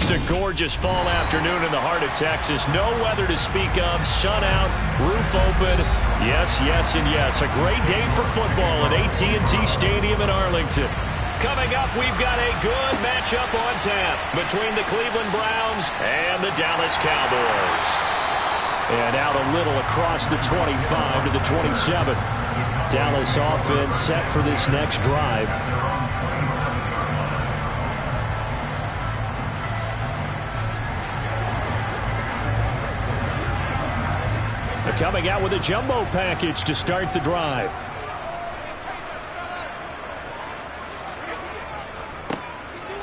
Just a gorgeous fall afternoon in the heart of Texas. No weather to speak of. Sun out, roof open. Yes, yes, and yes. A great day for football at AT&T Stadium in Arlington. Coming up, we've got a good matchup on tap between the Cleveland Browns and the Dallas Cowboys. And out a little across the 25 to the 27. Dallas offense set for this next drive. Coming out with a jumbo package to start the drive.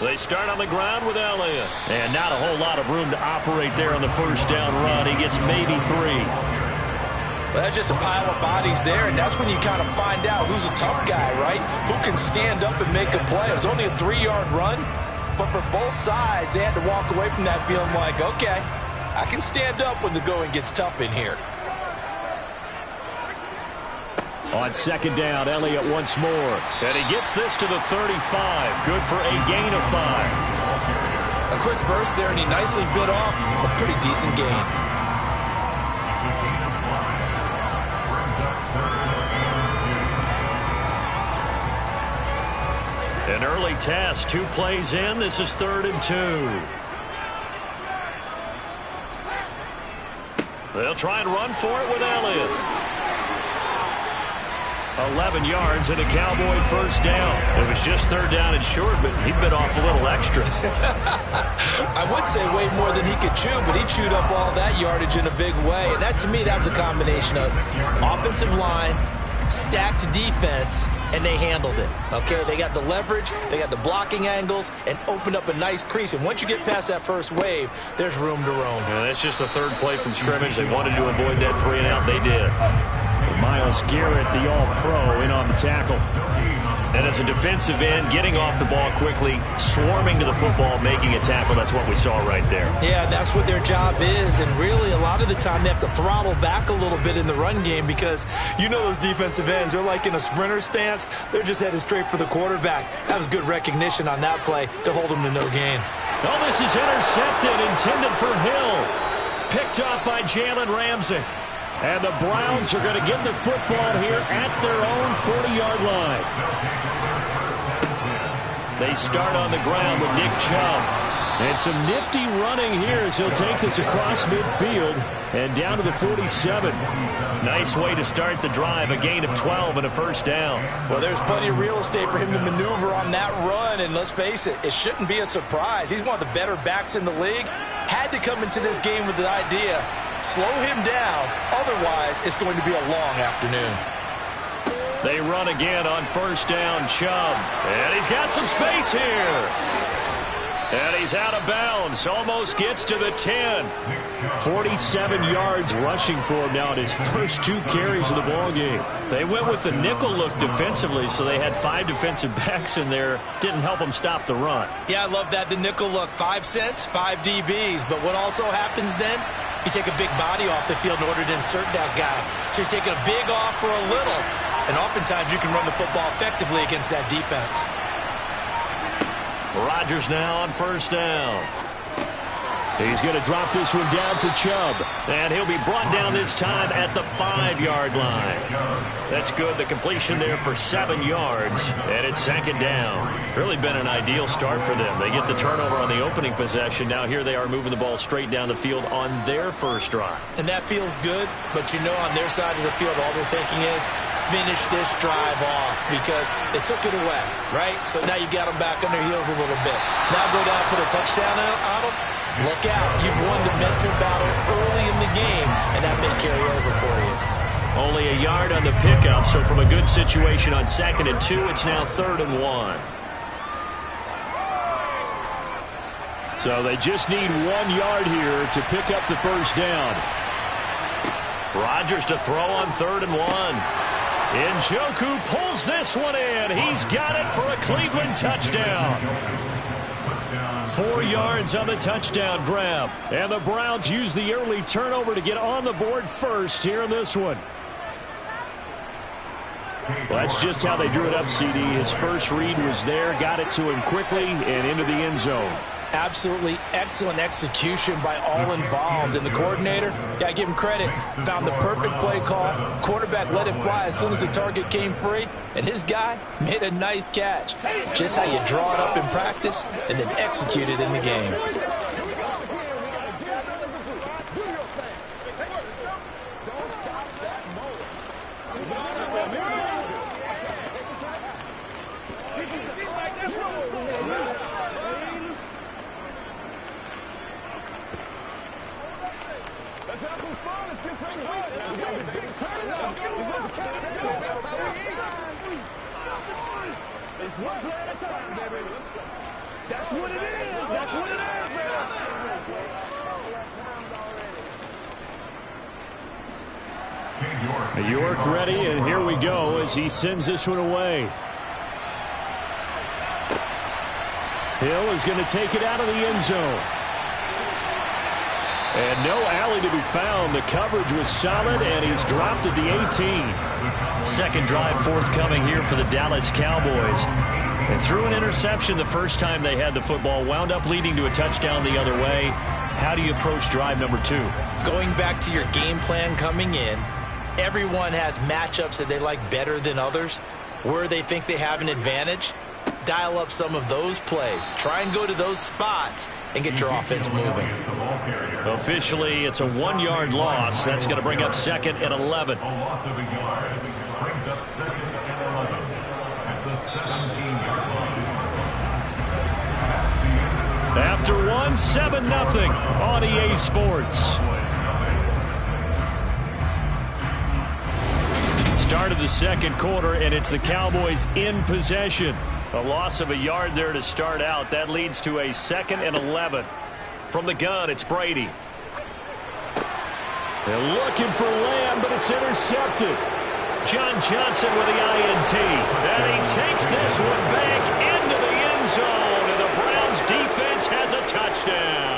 They start on the ground with Elliott. And not a whole lot of room to operate there on the first down run. He gets maybe 3. Well, that's just a pile of bodies there, and that's when you kind of find out who's a tough guy, right? Who can stand up and make a play. It was only a 3-yard run, but for both sides, they had to walk away from that feeling like, okay, I can stand up when the going gets tough in here. On second down, Elliott once more. And he gets this to the 35. Good for a gain of 5. A quick burst there, and he nicely bit off a pretty decent gain. An early test. 2 plays in. This is 3rd and 2. They'll try and run for it with Elliott. 11 yards and a Cowboy first down. It was just 3rd down and short, but he bit off a little extra. I would say way more than he could chew, but he chewed up all that yardage in a big way. And that, to me, that was a combination of offensive line, stacked defense, and they handled it. Okay, they got the leverage, they got the blocking angles, and opened up a nice crease. And once you get past that first wave, there's room to roam. Yeah, that's just the 3rd play from scrimmage. They wanted to avoid that 3-and-out. They did. Myles Garrett, the all-pro, in on the tackle. And as a defensive end, getting off the ball quickly, swarming to the football, making a tackle. That's what we saw right there. Yeah, that's what their job is. And really, a lot of the time, they have to throttle back a little bit in the run game because you know those defensive ends, they're like in a sprinter stance. They're just headed straight for the quarterback. That was good recognition on that play to hold them to no gain. Oh, this is intercepted, intended for Hill. Picked up by Jalen Ramsey. And the Browns are going to get the football here at their own 40-yard line. They start on the ground with Nick Chubb. And some nifty running here as he'll take this across midfield and down to the 47. Nice way to start the drive, a gain of 12 and a first down. Well, there's plenty of real estate for him to maneuver on that run, and let's face it, it shouldn't be a surprise. He's one of the better backs in the league. Had to come into this game with the idea, slow him down, otherwise it's going to be a long afternoon. They run again on first down, Chubb. And he's got some space here. And he's out of bounds. Almost gets to the 10. 47 yards rushing for him now in his first 2 carries of the ballgame. They went with the nickel look defensively, so they had 5 defensive backs in there. Didn't help them stop the run. Yeah, I love that, the nickel look. 5 cents, 5 DBs. But what also happens then, you take a big body off the field in order to insert that guy. So you're taking a big off for a little. And oftentimes you can run the football effectively against that defense. Rodgers now on first down. He's going to drop this one down for Chubb. And he'll be brought down this time at the 5-yard line. That's good. The completion there for 7 yards. And it's second down. Really been an ideal start for them. They get the turnover on the opening possession. Now here they are moving the ball straight down the field on their first drive. And that feels good. But you know on their side of the field, all they're thinking is, finish this drive off because they took it away, right? So now you got them back on their heels a little bit. Now go down, put a touchdown on them. Look out. You've won the mental battle early in the game, and that may carry over for you. Only a yard on the pickup, so from a good situation on 2nd and 2, it's now 3rd and 1. So they just need 1 yard here to pick up the first down. Rodgers to throw on 3rd and 1. Njoku pulls this one in. He's got it for a Cleveland touchdown. 4 yards on the touchdown grab. And the Browns use the early turnover to get on the board first here in this one. Well, that's just how they drew it up, CD. His first read was there, got it to him quickly and into the end zone. Absolutely excellent execution by all involved. And the coordinator, got to give him credit, found the perfect play call. Quarterback let it fly as soon as the target came free. And his guy made a nice catch. Just how you draw it up in practice and then execute it in the game. It's one play at a time, baby. That's what it is. That's what it is, baby. York ready, and here we go as he sends this one away. Hill is going to take it out of the end zone. And no alley to be found. The coverage was solid, and he's dropped at the 18. Second drive forthcoming here for the Dallas Cowboys. And threw an interception the first time they had the football. Wound up leading to a touchdown the other way. How do you approach drive number 2? Going back to your game plan coming in, everyone has matchups that they like better than others. Where they think they have an advantage, dial up some of those plays. Try and go to those spots and get your offense moving. Officially, it's a 1-yard loss. That's going to bring up 2nd and 11. A loss of a yard brings up 2nd and 11 at the 17-yard line. After 1, 7-0 on EA Sports. Start of the second quarter, and it's the Cowboys in possession. A loss of a yard there to start out. That leads to a 2nd and 11. From the gun, it's Brady. They're looking for Lamb, but it's intercepted. John Johnson with the INT. And he takes this one back into the end zone. And the Browns defense has a touchdown.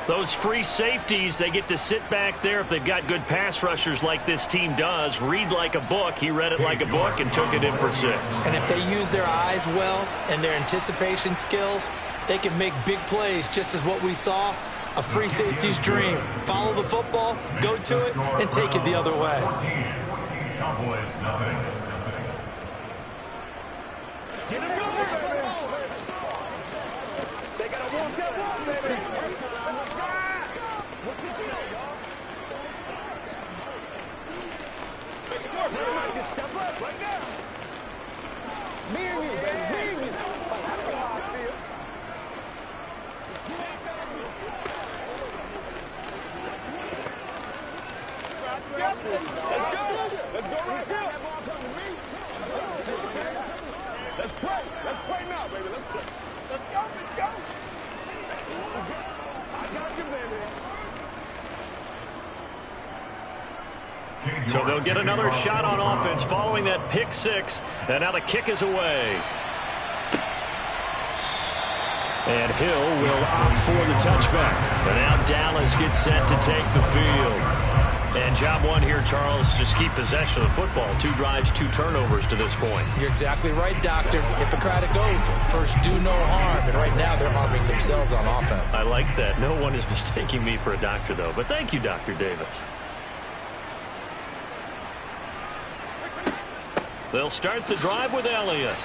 Those free safeties, they get to sit back there if they've got good pass rushers like this team does. Read like a book. He read it like a book and took it in for 6. And if they use their eyes well and their anticipation skills, they can make big plays, just as what we saw. A free safety's dream. Follow the football, go to it, and take it the other way. Cowboys nothing. Get him going, baby. They got to walk that walk, baby. What's the deal, y'all? Big score, baby. Let's get step up right now. Me and you, baby. Me and you. Let's go. Let's go right here. Let's play. Let's play now, baby. Let's play. Let's go. Let's go. I got you, baby. So they'll get another shot on offense following that pick 6. And now the kick is away. And Hill will opt for the touchback. And now Dallas gets set to take the field. And job 1 here, Charles, just keep possession of the football. 2 drives, 2 turnovers to this point. You're exactly right, Doctor. Hippocratic oath. First, do no harm. And right now, they're harming themselves on offense. I like that. No one is mistaking me for a doctor, though. But thank you, Dr. Davis. They'll start the drive with Elliott.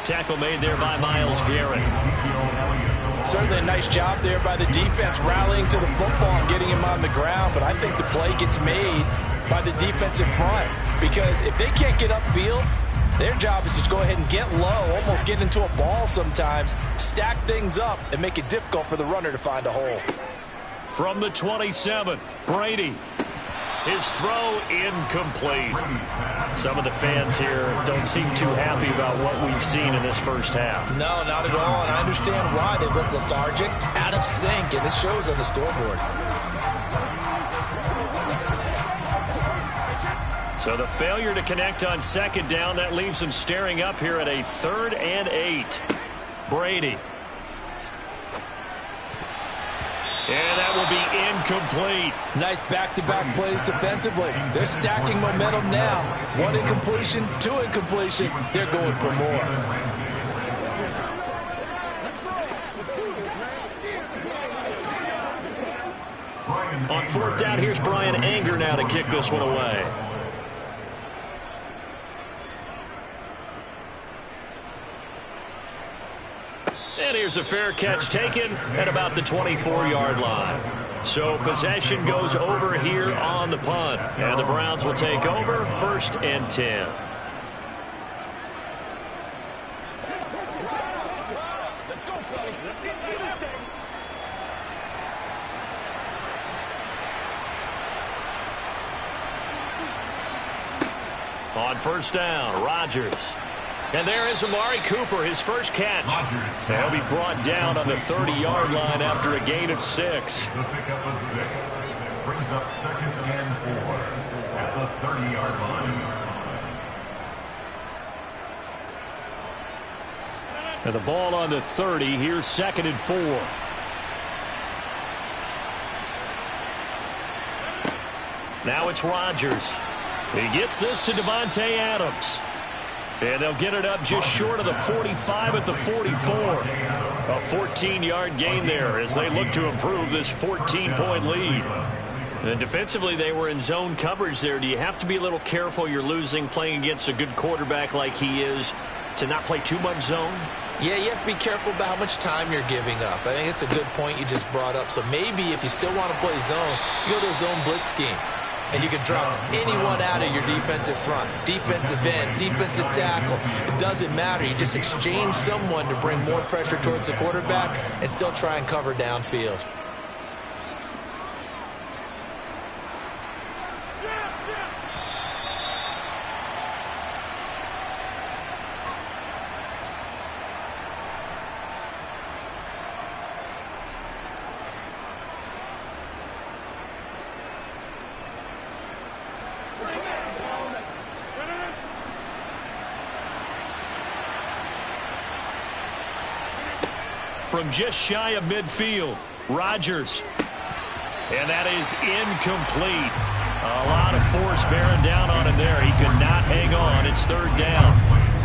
Tackle made there by Myles Garrett. Certainly a nice job there by the defense rallying to the football and getting him on the ground. But I think the play gets made by the defensive front. Because if they can't get upfield, their job is to go ahead and get low, almost get into a ball sometimes, stack things up, and make it difficult for the runner to find a hole. From the 27, Brady. His throw incomplete. Some of the fans here don't seem too happy about what we've seen in this first half. No, not at all, and I understand why. They look lethargic, out of sync, and it shows on the scoreboard. So the failure to connect on 2nd down, that leaves them staring up here at a 3rd and 8. Brady. And that will be incomplete. Nice back-to-back plays defensively. They're stacking momentum now. 1 incompletion, 2 incompletion. They're going for more. On fourth down, here's Brian Anger now to kick this one away. And here's a fair catch taken at about the 24-yard line. So possession goes over here on the punt. And the Browns will take over 1st and 10. On first down, Rodgers. And there is Amari Cooper, his first catch. He'll be brought down on the 30-yard line after a gain of 6. The pickup of 6 brings up 2nd and 4 at the 30-yard line. And the ball on the 30. Here's 2nd and 4. Now it's Rodgers. He gets this to Devontae Adams. And they'll get it up just short of the 45 at the 44. A 14-yard gain there as they look to improve this 14-point lead. And defensively, they were in zone coverage there. Do you have to be a little careful you're losing playing against a good quarterback like he is to not play too much zone? Yeah, you have to be careful about how much time you're giving up. I think it's a good point you just brought up. So maybe if you still want to play zone, you go to a zone blitz scheme. And you can drop anyone out of your defensive front, defensive end, defensive tackle. It doesn't matter. You just exchange someone to bring more pressure towards the quarterback and still try and cover downfield. From just shy of midfield, Rodgers. And that is incomplete. A lot of force bearing down on him there. He could not hang on. It's 3rd down.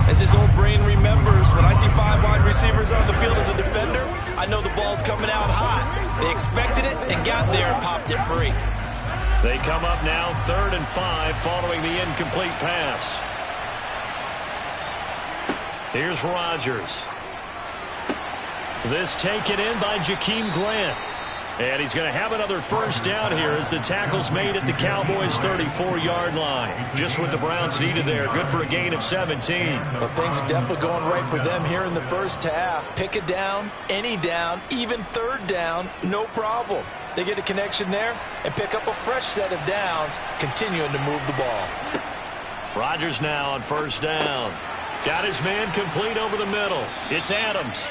As his old brain remembers, when I see 5 wide receivers on the field as a defender, I know the ball's coming out hot. They expected it and got there and popped it free. They come up now 3rd and 5 following the incomplete pass. Here's Rodgers. This taken in by Jakeem Grant. And he's going to have another first down here as the tackle's made at the Cowboys' 34-yard line. Just what the Browns needed there. Good for a gain of 17. Well, things are definitely going right for them here in the first half. Pick a down, any down, even 3rd down, no problem. They get a connection there and pick up a fresh set of downs, continuing to move the ball. Rodgers now on first down. Got his man complete over the middle. It's Adams.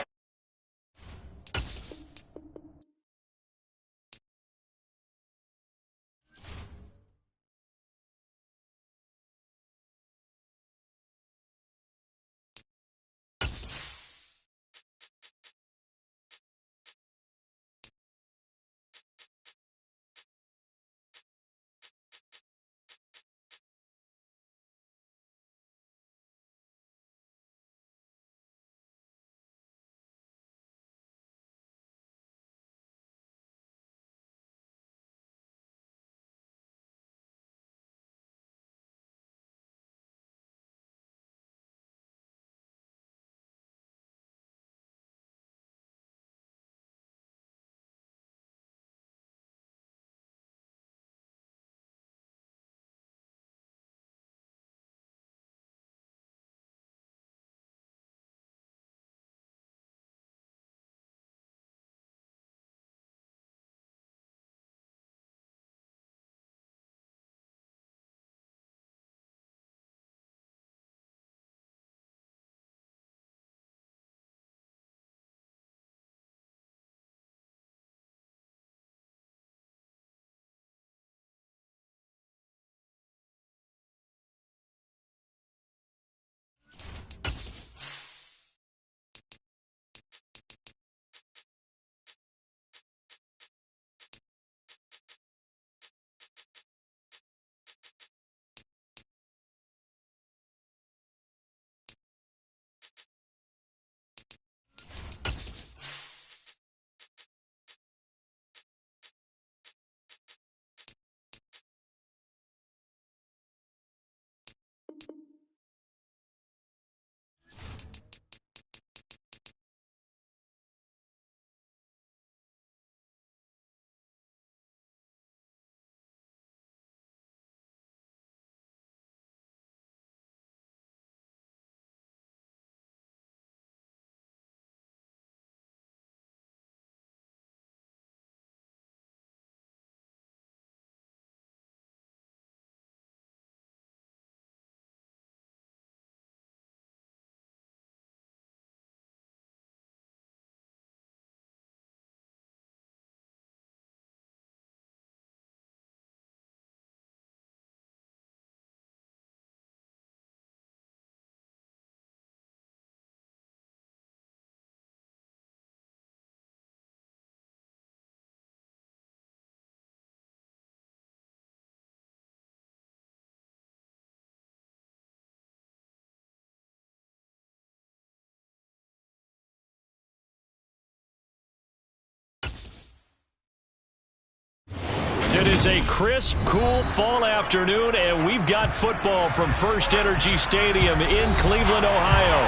is a crisp, cool fall afternoon, and we've got football from First Energy Stadium in Cleveland, Ohio.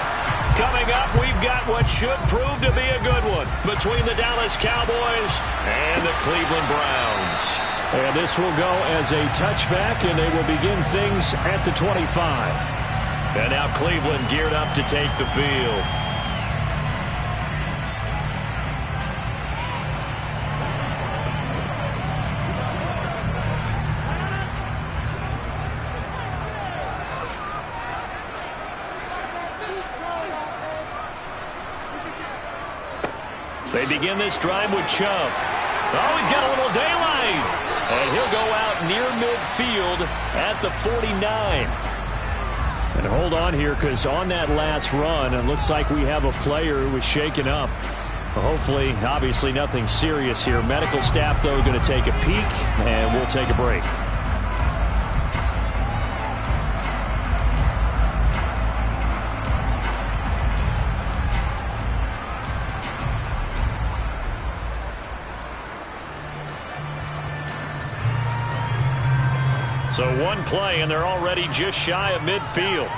Coming up, we've got what should prove to be a good one between the Dallas Cowboys and the Cleveland Browns. And this will go as a touchback, and they will begin things at the 25. And now Cleveland geared up to take the field. They begin this drive with Chubb. Oh, he's got a little daylight. And he'll go out near midfield at the 49. And hold on here, because on that last run, it looks like we have a player who was shaken up. Hopefully, obviously nothing serious here. Medical staff, though, going to take a peek, and we'll take a break. So one play, and they're already just shy of midfield.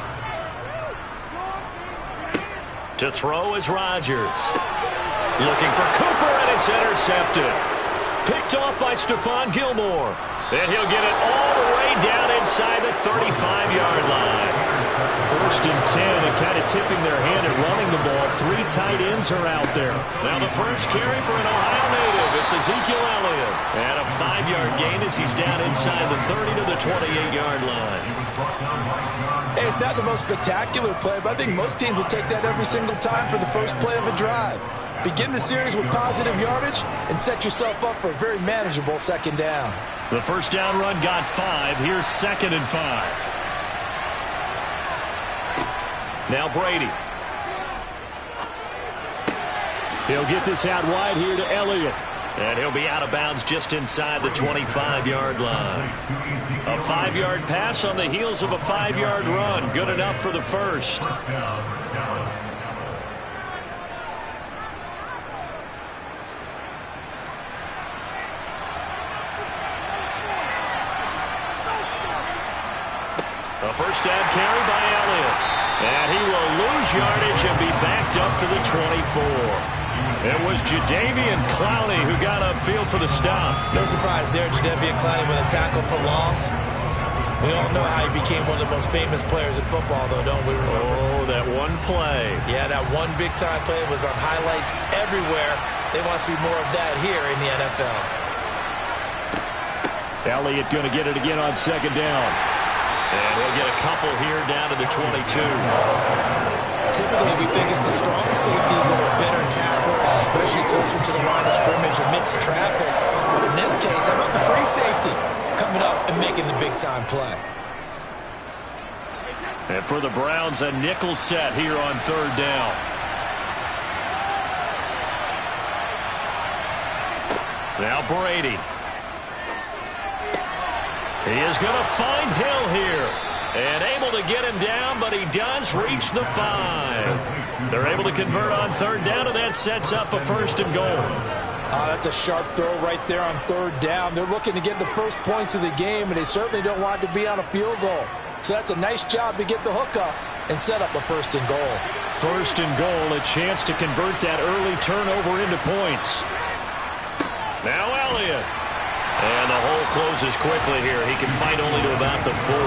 To throw is Rodgers. Looking for Cooper, and it's intercepted. Picked off by Stephon Gilmore. And he'll get it all the way down inside the 35-yard line. First and 10, and kind of tipping their hand at running the ball. 3 tight ends are out there. Now the first carry for an Ohio native. It's Ezekiel Elliott. And a 5-yard gain as he's down inside the 30 to the 28-yard line. Hey, it's not the most spectacular play, but I think most teams will take that every single time for the first play of a drive. Begin the series with positive yardage and set yourself up for a very manageable second down. The first down run got 5. Here's 2nd and 5. Now Brady. He'll get this out wide here to Elliott. And he'll be out of bounds just inside the 25-yard line. A 5-yard pass on the heels of a 5-yard run. Good enough for the first. A first down carry by Elliott. And he will lose yardage and be backed up to the 24. It was Jadeveon Clowney who got upfield for the stop. No surprise there, Jadeveon Clowney with a tackle for loss. We all know how he became one of the most famous players in football, though, don't we remember? Oh, that one play. Yeah, that one big-time play was on highlights everywhere. They want to see more of that here in the NFL. Elliott going to get it again on 2nd down. And he'll get a couple here down to the 22. Typically, we think it's the strong safeties that are better tacklers, especially closer to the line of scrimmage amidst traffic. But in this case, how about the free safety coming up and making the big-time play? And for the Browns, a nickel set here on 3rd down. Now Brady. He is going to find Hill here. And able to get him down, but he does reach the 5. They're able to convert on 3rd down, and that sets up a 1st and goal. That's a sharp throw right there on 3rd down. They're looking to get the first points of the game, and they certainly don't want it to be on a field goal. So that's a nice job to get the hook up and set up a 1st and goal. 1st and goal, a chance to convert that early turnover into points. Now Elliott. And the hole closes quickly here. He can fight only to about the 4.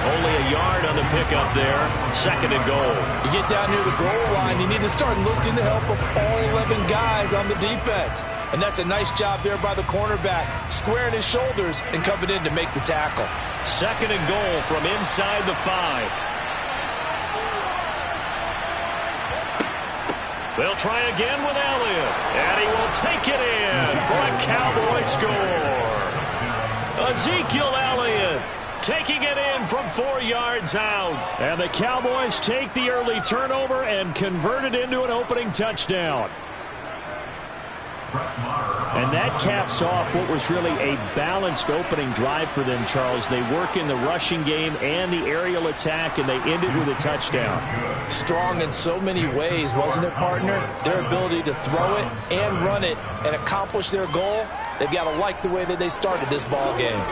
Only a yard on the pickup there. 2nd and goal. You get down near the goal line, you need to start enlisting the help of all 11 guys on the defense. And that's a nice job there by the cornerback, squaring his shoulders and coming in to make the tackle. 2nd and goal from inside the 5. They'll try again with Elliott. And he will take it in for a Cowboy score. Ezekiel Elliott taking it in from 4 yards out. And the Cowboys take the early turnover and convert it into an opening touchdown. And that caps off what was really a balanced opening drive for them, Charles. They work in the rushing game and the aerial attack, and they end it with a touchdown. Strong in so many ways, wasn't it, partner? Their ability to throw it and run it and accomplish their goal, they've got to like the way that they started this ball game.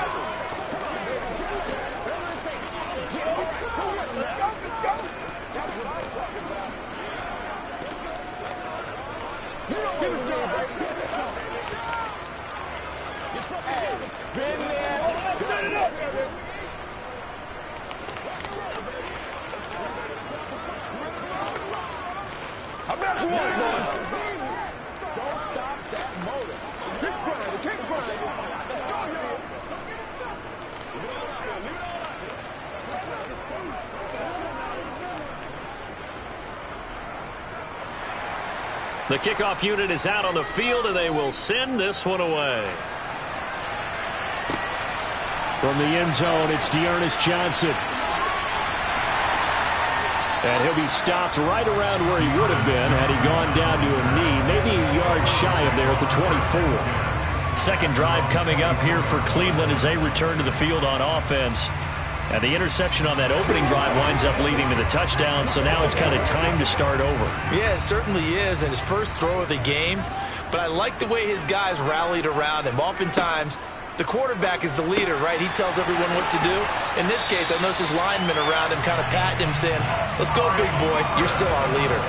The kickoff unit is out on the field, and they will send this one away. From the end zone, it's Dearness Johnson. And he'll be stopped right around where he would have been had he gone down to a knee, maybe a yard shy of there at the 24. Second drive coming up here for Cleveland as they return to the field on offense. And the interception on that opening drive winds up leading to the touchdown, so now it's kind of time to start over. Yeah, it certainly is, and his first throw of the game. But I like the way his guys rallied around him. Oftentimes, the quarterback is the leader, right? He tells everyone what to do. In this case, I noticed his linemen around him kind of patting him, saying, "Let's go, big boy. You're still our leader."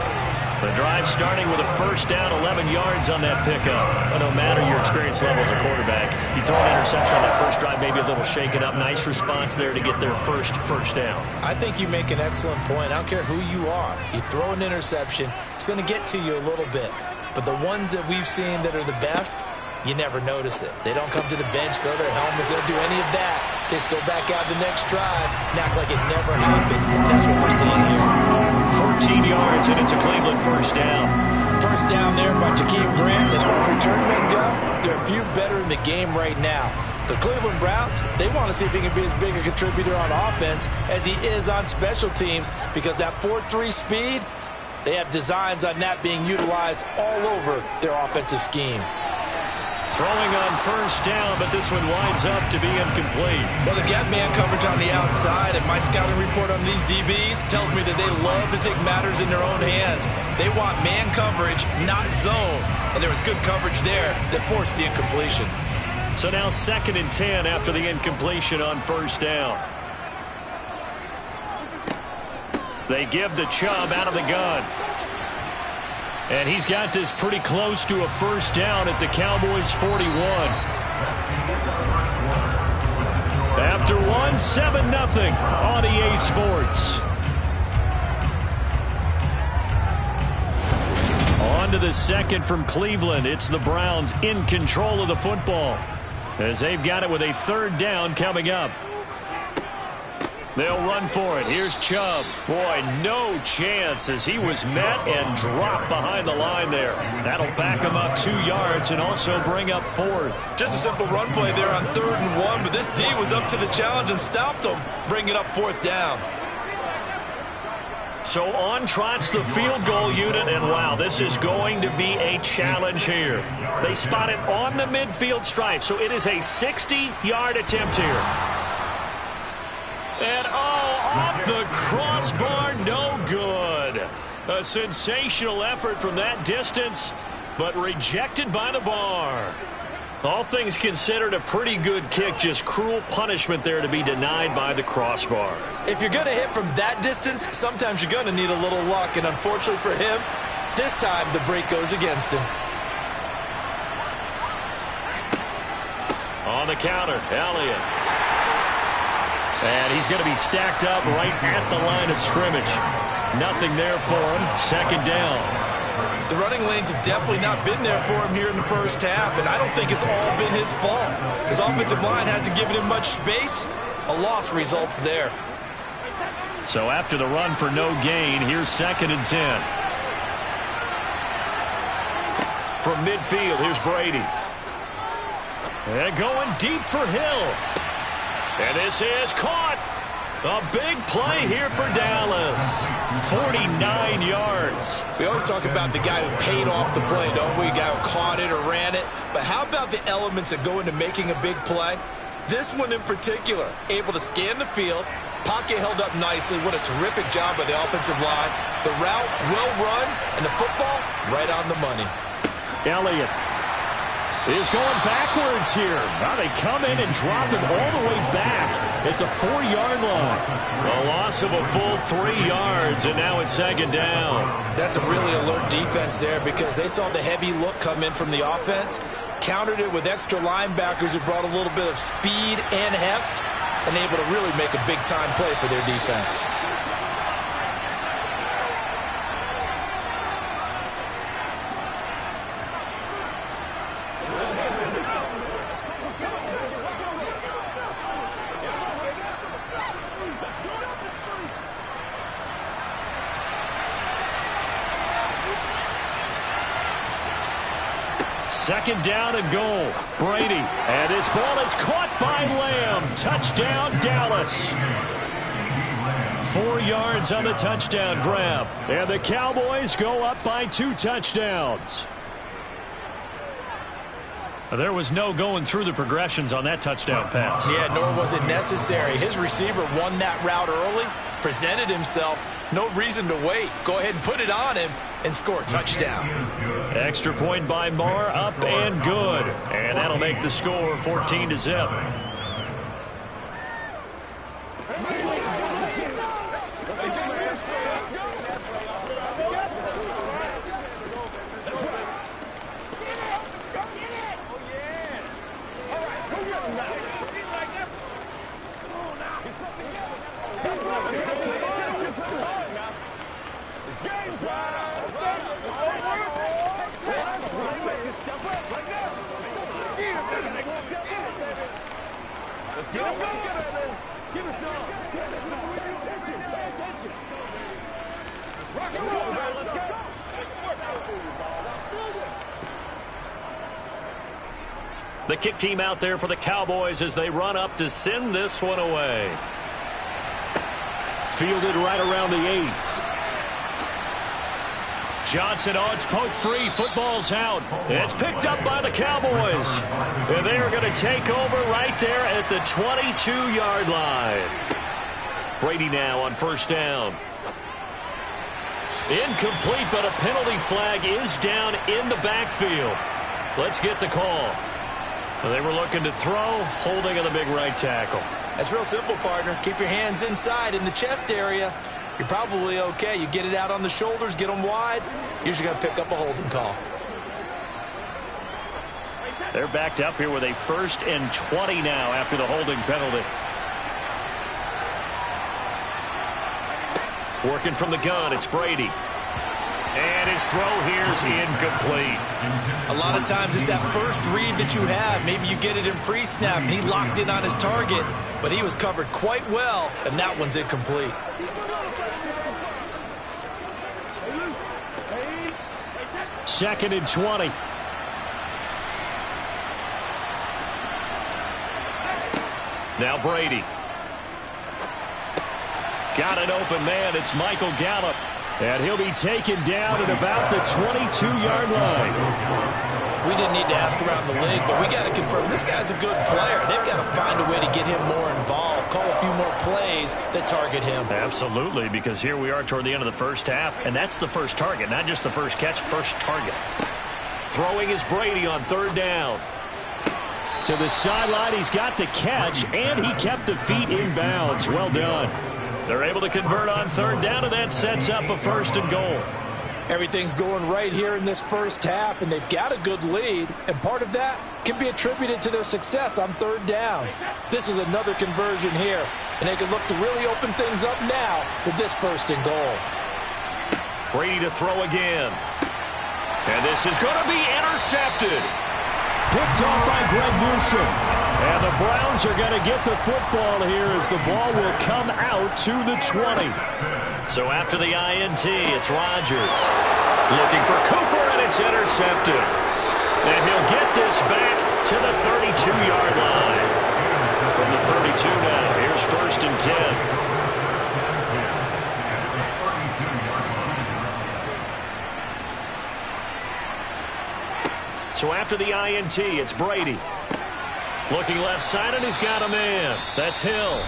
The drive starting with a first down, 11 yards on that pickup. But no matter your experience level as a quarterback, you throw an interception on that first drive, maybe a little shaken up. Nice response there to get their first down. I think you make an excellent point. I don't care who you are. You throw an interception, it's going to get to you a little bit. But the ones that we've seen that are the best, you never notice it. They don't come to the bench, throw their helmets, they don't do any of that. Just go back out the next drive and act like it never happened. And that's what we're seeing here. 14 yards, and it's a Cleveland first down. First down there by Jakeem Grant. As far as return men go, there are few better in the game right now. The Cleveland Browns, they want to see if he can be as big a contributor on offense as he is on special teams, because that 4-3 speed, they have designs on that being utilized all over their offensive scheme. Throwing on first down, but this one winds up to be incomplete. Well, they've got man coverage on the outside, and my scouting report on these DBs tells me that they love to take matters in their own hands. They want man coverage, not zone. And there was good coverage there that forced the incompletion. So now 2nd and 10 after the incompletion on first down. They give the Chubb out of the gun. And he's got this pretty close to a first down at the Cowboys' 41. After one, 7-0 on EA Sports. On to the second from Cleveland. It's the Browns in control of the football as they've got it with a third down coming up. They'll run for it. Here's Chubb. Boy, no chance as he was met and dropped behind the line there. That'll back him up 2 yards and also bring up 4th. Just a simple run play there on 3rd and 1, but this D was up to the challenge and stopped him, bringing up 4th down. So on trots the field goal unit, and wow, this is going to be a challenge here. They spot it on the midfield stripe, so it is a 60-yard attempt here. And, off the crossbar, no good. A sensational effort from that distance, but rejected by the bar. All things considered, a pretty good kick, just cruel punishment there to be denied by the crossbar. If you're going to hit from that distance, sometimes you're going to need a little luck, and unfortunately for him, this time the break goes against him. On the counter, Elliott. And he's going to be stacked up right at the line of scrimmage. Nothing there for him. 2nd down. The running lanes have definitely not been there for him here in the first half, and I don't think it's all been his fault. His offensive line hasn't given him much space. A loss results there. So after the run for no gain, here's 2nd and 10. From midfield, here's Brady. And going deep for Hill. And this is caught. A big play here for Dallas. 49 yards. We always talk about the guy who paid off the play, don't we? The guy who caught it or ran it. But how about the elements that go into making a big play? This one in particular, able to scan the field, pocket held up nicely. What a terrific job by the offensive line. The route well run, and the football right on the money. Elliott is going backwards here. Now they come in and drop him all the way back at the 4-yard line. A loss of a full 3 yards, and now it's second down. That's a really alert defense there because they saw the heavy look come in from the offense, countered it with extra linebackers who brought a little bit of speed and heft, and able to really make a big-time play for their defense. Second down and goal. Brady. And his ball is caught by Lamb. Touchdown, Dallas. 4 yards on the touchdown grab. And the Cowboys go up by 2 touchdowns. There was no going through the progressions on that touchdown pass. Yeah, nor was it necessary. His receiver won that route early, presented himself. No reason to wait. Go ahead and put it on him and score a touchdown. Extra point by Marr, up and good. And that'll make the score 14-zip. The kick team out there for the Cowboys as they run up to send this one away. Fielded right around the 8. Johnson, oh, it's poked free. Football's out. It's picked up by the Cowboys. And they are going to take over right there at the 22-yard line. Brady now on first down. Incomplete, but a penalty flag is down in the backfield. Let's get the call. They were looking to throw, holding on the big right tackle. That's real simple, partner. Keep your hands inside in the chest area. You're probably okay. You get it out on the shoulders, get them wide. Usually going to pick up a holding call. They're backed up here with a 1st and 20 now after the holding penalty. Working from the gun, it's Brady. And his throw here is incomplete. A lot of times it's that first read that you have. Maybe you get it in pre-snap, and he locked in on his target, but he was covered quite well, and that one's incomplete. Second and 20. Now Brady. Got an open man. It's Michael Gallup. And he'll be taken down at about the 22-yard line. We didn't need to ask around the league, but we got to confirm this guy's a good player. They've got to find a way to get him more involved, call a few more plays that target him. Absolutely, because here we are toward the end of the first half, and that's the first target, not just the first catch, first target. Throwing is Brady on third down. To the sideline, he's got the catch, and he kept the feet in bounds. Well done. They're able to convert on third down, and that sets up a 1st and goal. Everything's going right here in this first half, and they've got a good lead, and part of that can be attributed to their success on third downs. This is another conversion here, and they can look to really open things up now with this 1st and goal. Brady to throw again. And this is going to be intercepted. Picked off by Greg Newsom. And the Browns are going to get the football here as the ball will come out to the 20. So after the INT, it's Rodgers. Looking for Cooper, and it's intercepted. And he'll get this back to the 32-yard line. From the 32 now, here's 1st and 10. after the INT, it's Brady. Looking left side, and he's got a man. That's Hill.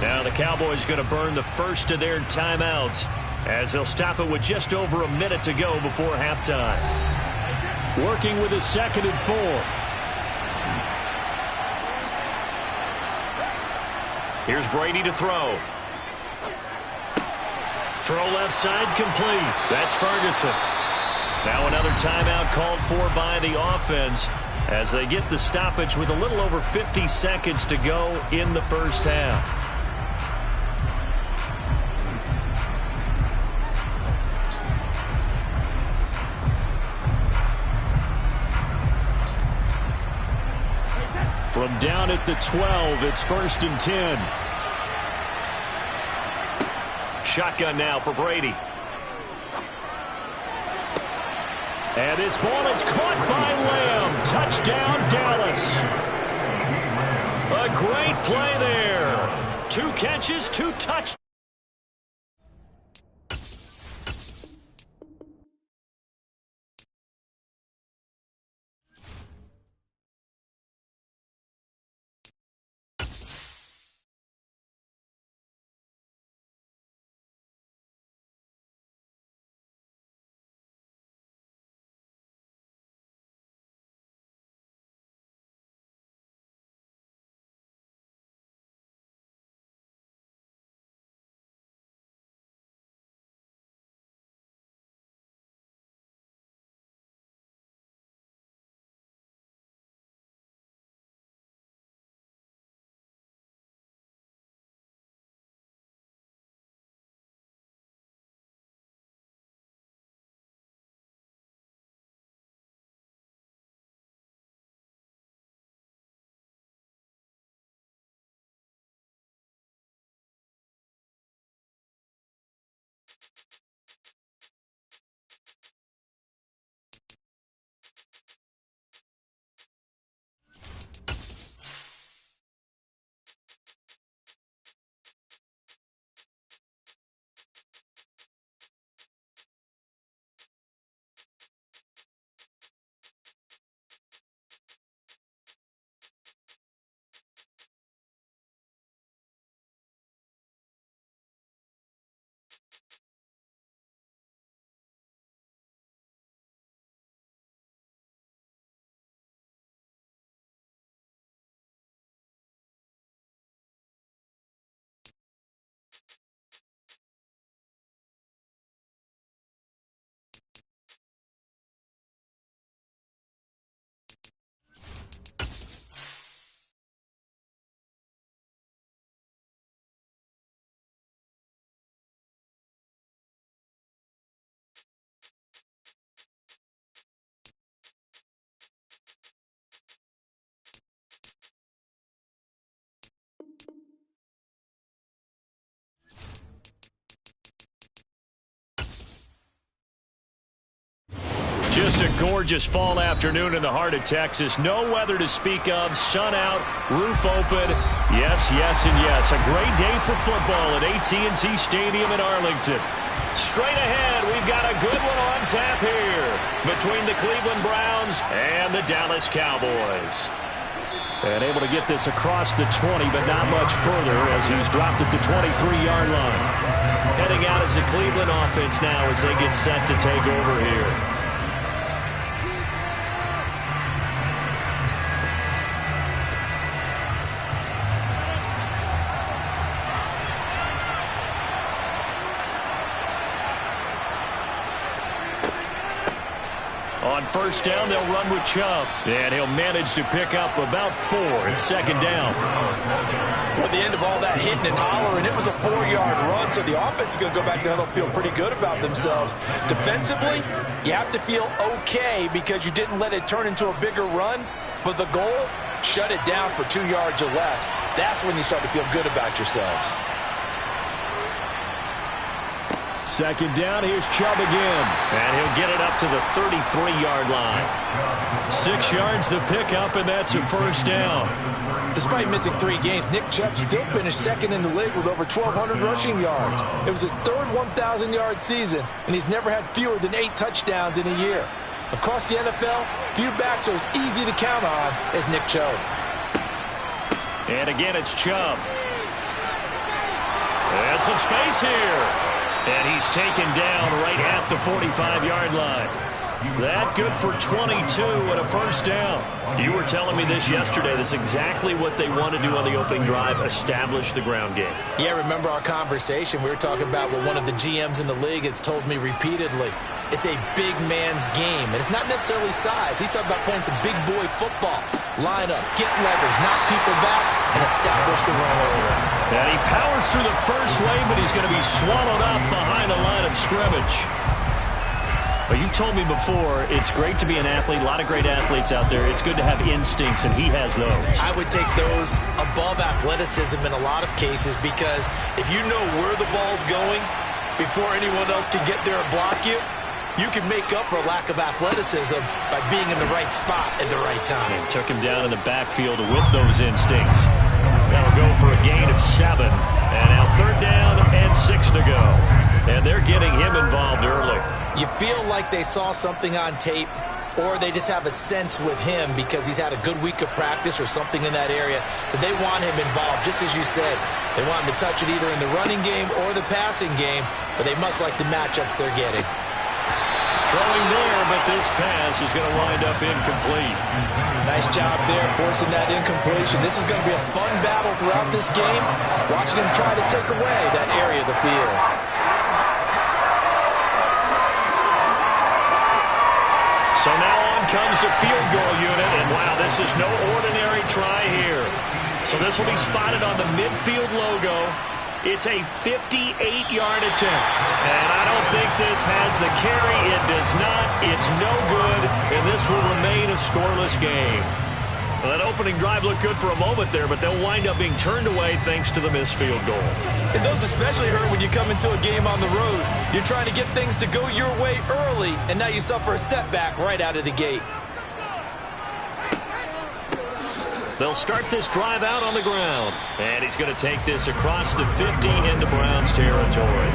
Now the Cowboys going to burn the first of their timeouts as they'll stop it with just over a minute to go before halftime. Working with his 2nd and 4. Here's Brady to throw. Throw left side complete. That's Ferguson. Now another timeout called for by the offense as they get the stoppage with a little over 50 seconds to go in the first half. From down at the 12, it's 1st and 10. Shotgun now for Brady. And this ball is caught by Lamb. Touchdown, Dallas. A great play there. 2 catches, 2 touchdowns. Just a gorgeous fall afternoon in the heart of Texas. No weather to speak of. Sun out, roof open. Yes, yes, and yes. A great day for football at AT&T Stadium in Arlington. Straight ahead, we've got a good one on tap here between the Cleveland Browns and the Dallas Cowboys. And able to get this across the 20, but not much further as he's dropped at the 23-yard line. Heading out as the Cleveland offense now as they get set to take over here. On first down, they'll run with Chubb. And he'll manage to pick up about 4 at second down. Well, at the end of all that hitting and hollering, it was a 4-yard run, so the offense is going to go back there and feel pretty good about themselves. Defensively, you have to feel okay because you didn't let it turn into a bigger run, but the goal, shut it down for 2 yards or less. That's when you start to feel good about yourselves. Second down, here's Chubb again. And he'll get it up to the 33-yard line. 6 yards the pickup, and that's a first down. Despite missing 3 games, Nick Chubb still finished second in the league with over 1,200 rushing yards. It was his third 1,000-yard season, and he's never had fewer than 8 touchdowns in a year. Across the NFL, few backs are as easy to count on as Nick Chubb. And again, it's Chubb. And some space here. And he's taken down right at the 45-yard line. That good for 22 and a first down. You were telling me this yesterday. That's exactly what they want to do on the opening drive, establish the ground game. Yeah, remember our conversation. We were talking about what one of the GMs in the league has told me repeatedly. It's a big man's game, and it's not necessarily size. He's talking about playing some big boy football. Line up, get leverage, knock people back, and establish the run over. And he powers through the first lane, but he's going to be swallowed up behind the line of scrimmage. But you've told me before, it's great to be an athlete. A lot of great athletes out there. It's good to have instincts, and he has those. I would take those above athleticism in a lot of cases, because if you know where the ball's going before anyone else can get there and block you, you can make up for a lack of athleticism by being in the right spot at the right time. And took him down in the backfield with those instincts. That'll go for a gain of 7. And now 3rd down and 6 to go. And they're getting him involved early. You feel like they saw something on tape, or they just have a sense with him because he's had a good week of practice or something in that area that they want him involved. Just as you said, they want him to touch it either in the running game or the passing game, but they must like the matchups they're getting. Throwing there, but this pass is going to wind up incomplete. Nice job there, forcing that incompletion. This is going to be a fun battle throughout this game, watching him try to take away that area of the field. So now on comes the field goal unit, and wow, this is no ordinary try here. So this will be spotted on the midfield logo. It's a 58-yard attempt. And I don't think this has the carry. It does not. It's no good, and this will remain a scoreless game. Well, that opening drive looked good for a moment there, but they'll wind up being turned away thanks to the missed field goal. And those especially hurt when you come into a game on the road. You're trying to get things to go your way early, and now you suffer a setback right out of the gate. They'll start this drive out on the ground. And he's going to take this across the 50 into Browns territory.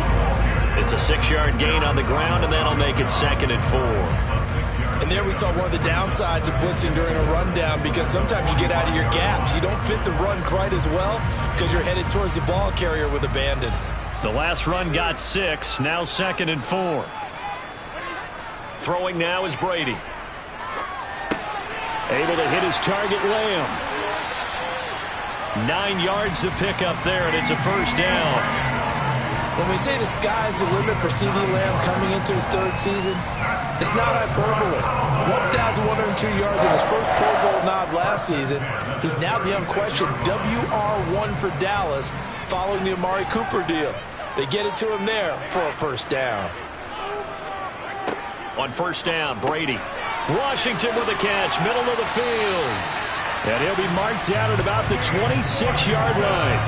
It's a 6-yard gain on the ground, and that'll make it 2nd and 4. And there we saw one of the downsides of blitzing during a rundown, because sometimes you get out of your gaps. You don't fit the run quite as well because you're headed towards the ball carrier with abandon. The last run got 6. Now 2nd and 4. Throwing now is Brady. Able to hit his target, Lamb. 9 yards to pick up there, and it's a first down. When we say the sky's the limit for C.D. Lamb coming into his 3rd season, it's not hyperbole. 1,102 yards in his first Pro Bowl nod last season. He's now the unquestioned WR1 for Dallas following the Amari Cooper deal. They get it to him there for a first down. On first down, Brady. Washington with a catch, middle of the field. And he'll be marked down at about the 26-yard line.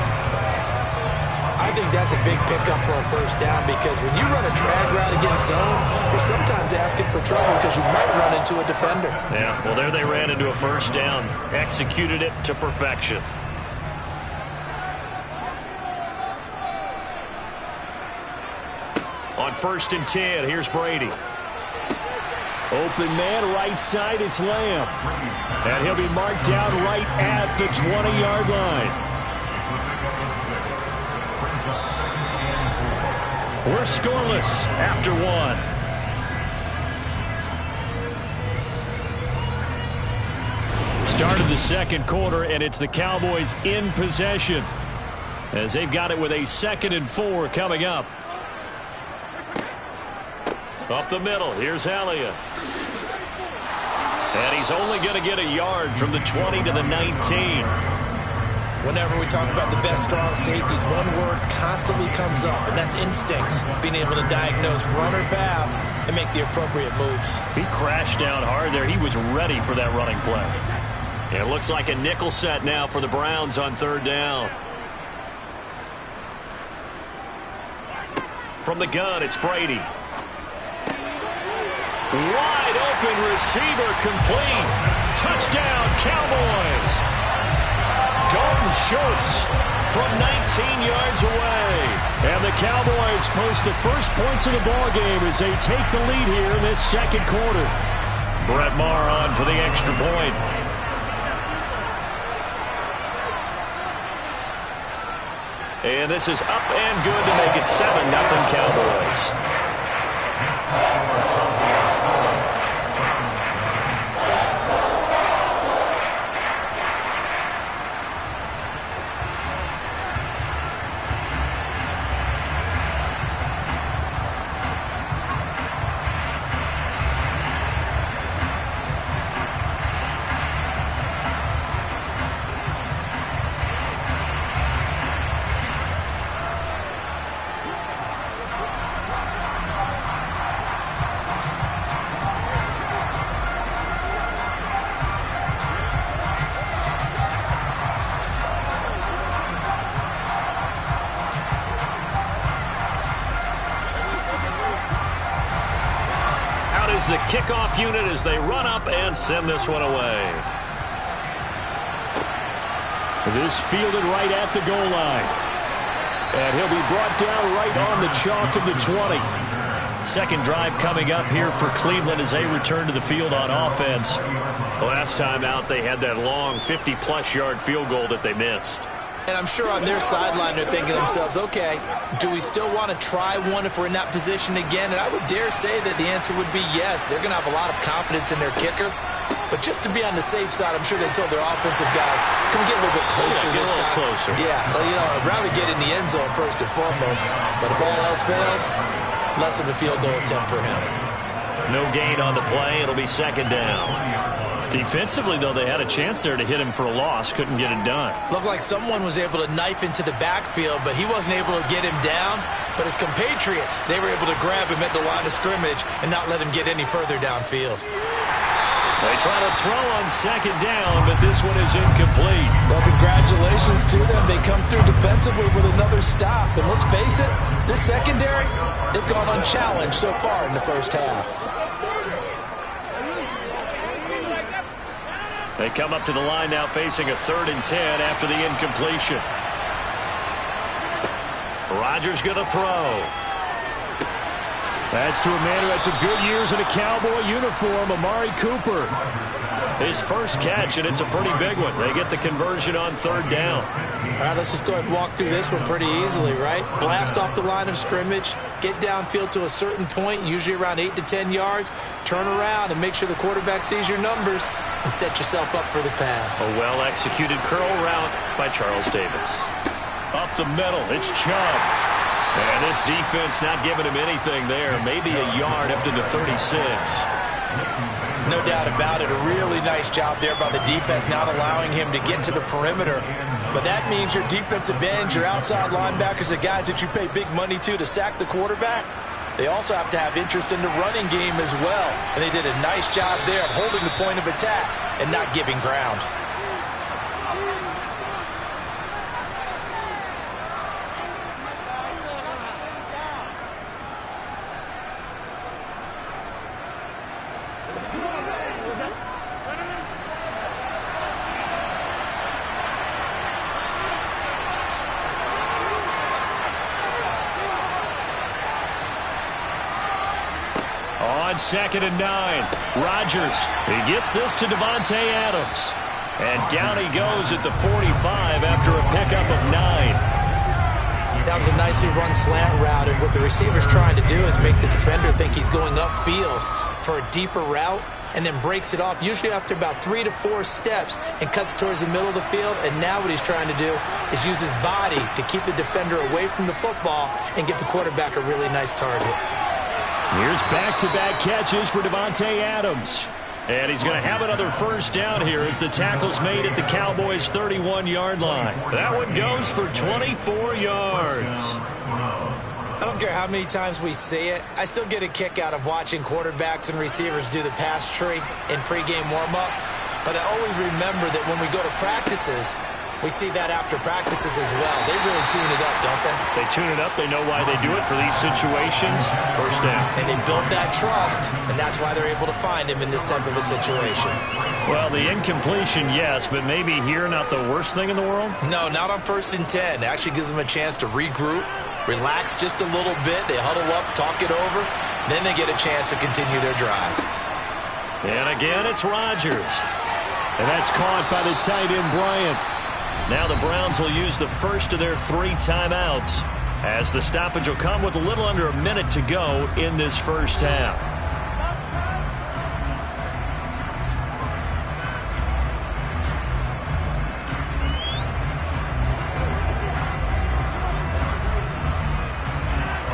I think that's a big pickup for a first down, because when you run a drag route against zone, you're sometimes asking for trouble because you might run into a defender. Yeah, well, there they ran into a first down. Executed it to perfection. On 1st and 10, here's Brady. Open man, right side, it's Lamb. And he'll be marked down right at the 20-yard line. We're scoreless after 1. Start of the 2nd quarter, and it's the Cowboys in possession, as they've got it with a 2nd and 4 coming up. Up the middle, here's Elliott. And he's only going to get a yard from the 20 to the 19. Whenever we talk about the best strong safeties, one word constantly comes up, and that's instincts. Being able to diagnose run or pass and make the appropriate moves. He crashed down hard there. He was ready for that running play. And it looks like a nickel set now for the Browns on 3rd down. From the gun, it's Brady. Wide open receiver, complete. Touchdown, Cowboys. Dalton Schultz from 19 yards away. And the Cowboys post the first points of the ballgame as they take the lead here in this 2nd quarter. Brett Maher on for the extra point. And this is up and good to make it 7-0 Cowboys. The kickoff unit as they run up and send this one away. This fielded right at the goal line. And he'll be brought down right on the chalk of the 20. Second drive coming up here for Cleveland as they return to the field on offense. Last time out, they had that long 50-plus yard field goal that they missed. And I'm sure on their sideline they're thinking to themselves, okay, do we still want to try one if we're in that position again? And I would dare say that the answer would be yes. They're going to have a lot of confidence in their kicker. But just to be on the safe side, I'm sure they told their offensive guys, can we get a little bit closer this time? Closer. Yeah, well, you know, I'd rather get in the end zone first and foremost. But if all else fails, less of a field goal attempt for him. No gain on the play. It'll be second down. Defensively, though, they had a chance there to hit him for a loss. Couldn't get it done. Looked like someone was able to knife into the backfield, but he wasn't able to get him down. But his compatriots, they were able to grab him at the line of scrimmage and not let him get any further downfield. They try to throw on second down, but this one is incomplete. Well, congratulations to them. They come through defensively with another stop. And let's face it, this secondary, they've gone unchallenged so far in the first half. They come up to the line now facing a 3rd and 10 after the incompletion. Rodgers going to throw. That's to a man who had some good years in a Cowboy uniform, Amari Cooper. His first catch, and it's a pretty big one. They get the conversion on 3rd down. All right, let's just go ahead and walk through this one pretty easily, right? Blast off the line of scrimmage, get downfield to a certain point, usually around 8 to 10 yards, turn around and make sure the quarterback sees your numbers and set yourself up for the pass. A well-executed curl route by Charles Davis. Up the middle, it's Chubb. And this defense not giving him anything there. Maybe a yard up to the 36. No doubt about it. A really nice job there by the defense, not allowing him to get to the perimeter. But that means your defensive ends, your outside linebackers, the guys that you pay big money to sack the quarterback, they also have to have interest in the running game as well. And they did a nice job there of holding the point of attack and not giving ground. On 2nd and 9, Rodgers. He gets this to Davante Adams. And down he goes at the 45 after a pickup of 9. That was a nicely run slant route, and what the receiver's trying to do is make the defender think he's going upfield for a deeper route and then breaks it off, usually after about 3 to 4 steps, and cuts towards the middle of the field. And now what he's trying to do is use his body to keep the defender away from the football and give the quarterback a really nice target. Here's back-to-back catches for Davante Adams. And he's going to have another first down here as the tackle's made at the Cowboys' 31-yard line. That one goes for 24 yards. I don't care how many times we see it. I still get a kick out of watching quarterbacks and receivers do the pass tree in pregame warm-up. But I always remember that when we go to practices, we see that after practices as well. They really tune it up, don't they? They tune it up. They know why they do it for these situations. First down. And they build that trust, and that's why they're able to find him in this type of a situation. Well, the incompletion, yes, but maybe here not the worst thing in the world? No, not on 1st and 10. It actually gives them a chance to regroup, relax just a little bit. They huddle up, talk it over. Then they get a chance to continue their drive. And again, it's Rodgers. And that's caught by the tight end, Bryant. Now the Browns will use the first of their 3 timeouts, as the stoppage will come with a little under a minute to go in this first half.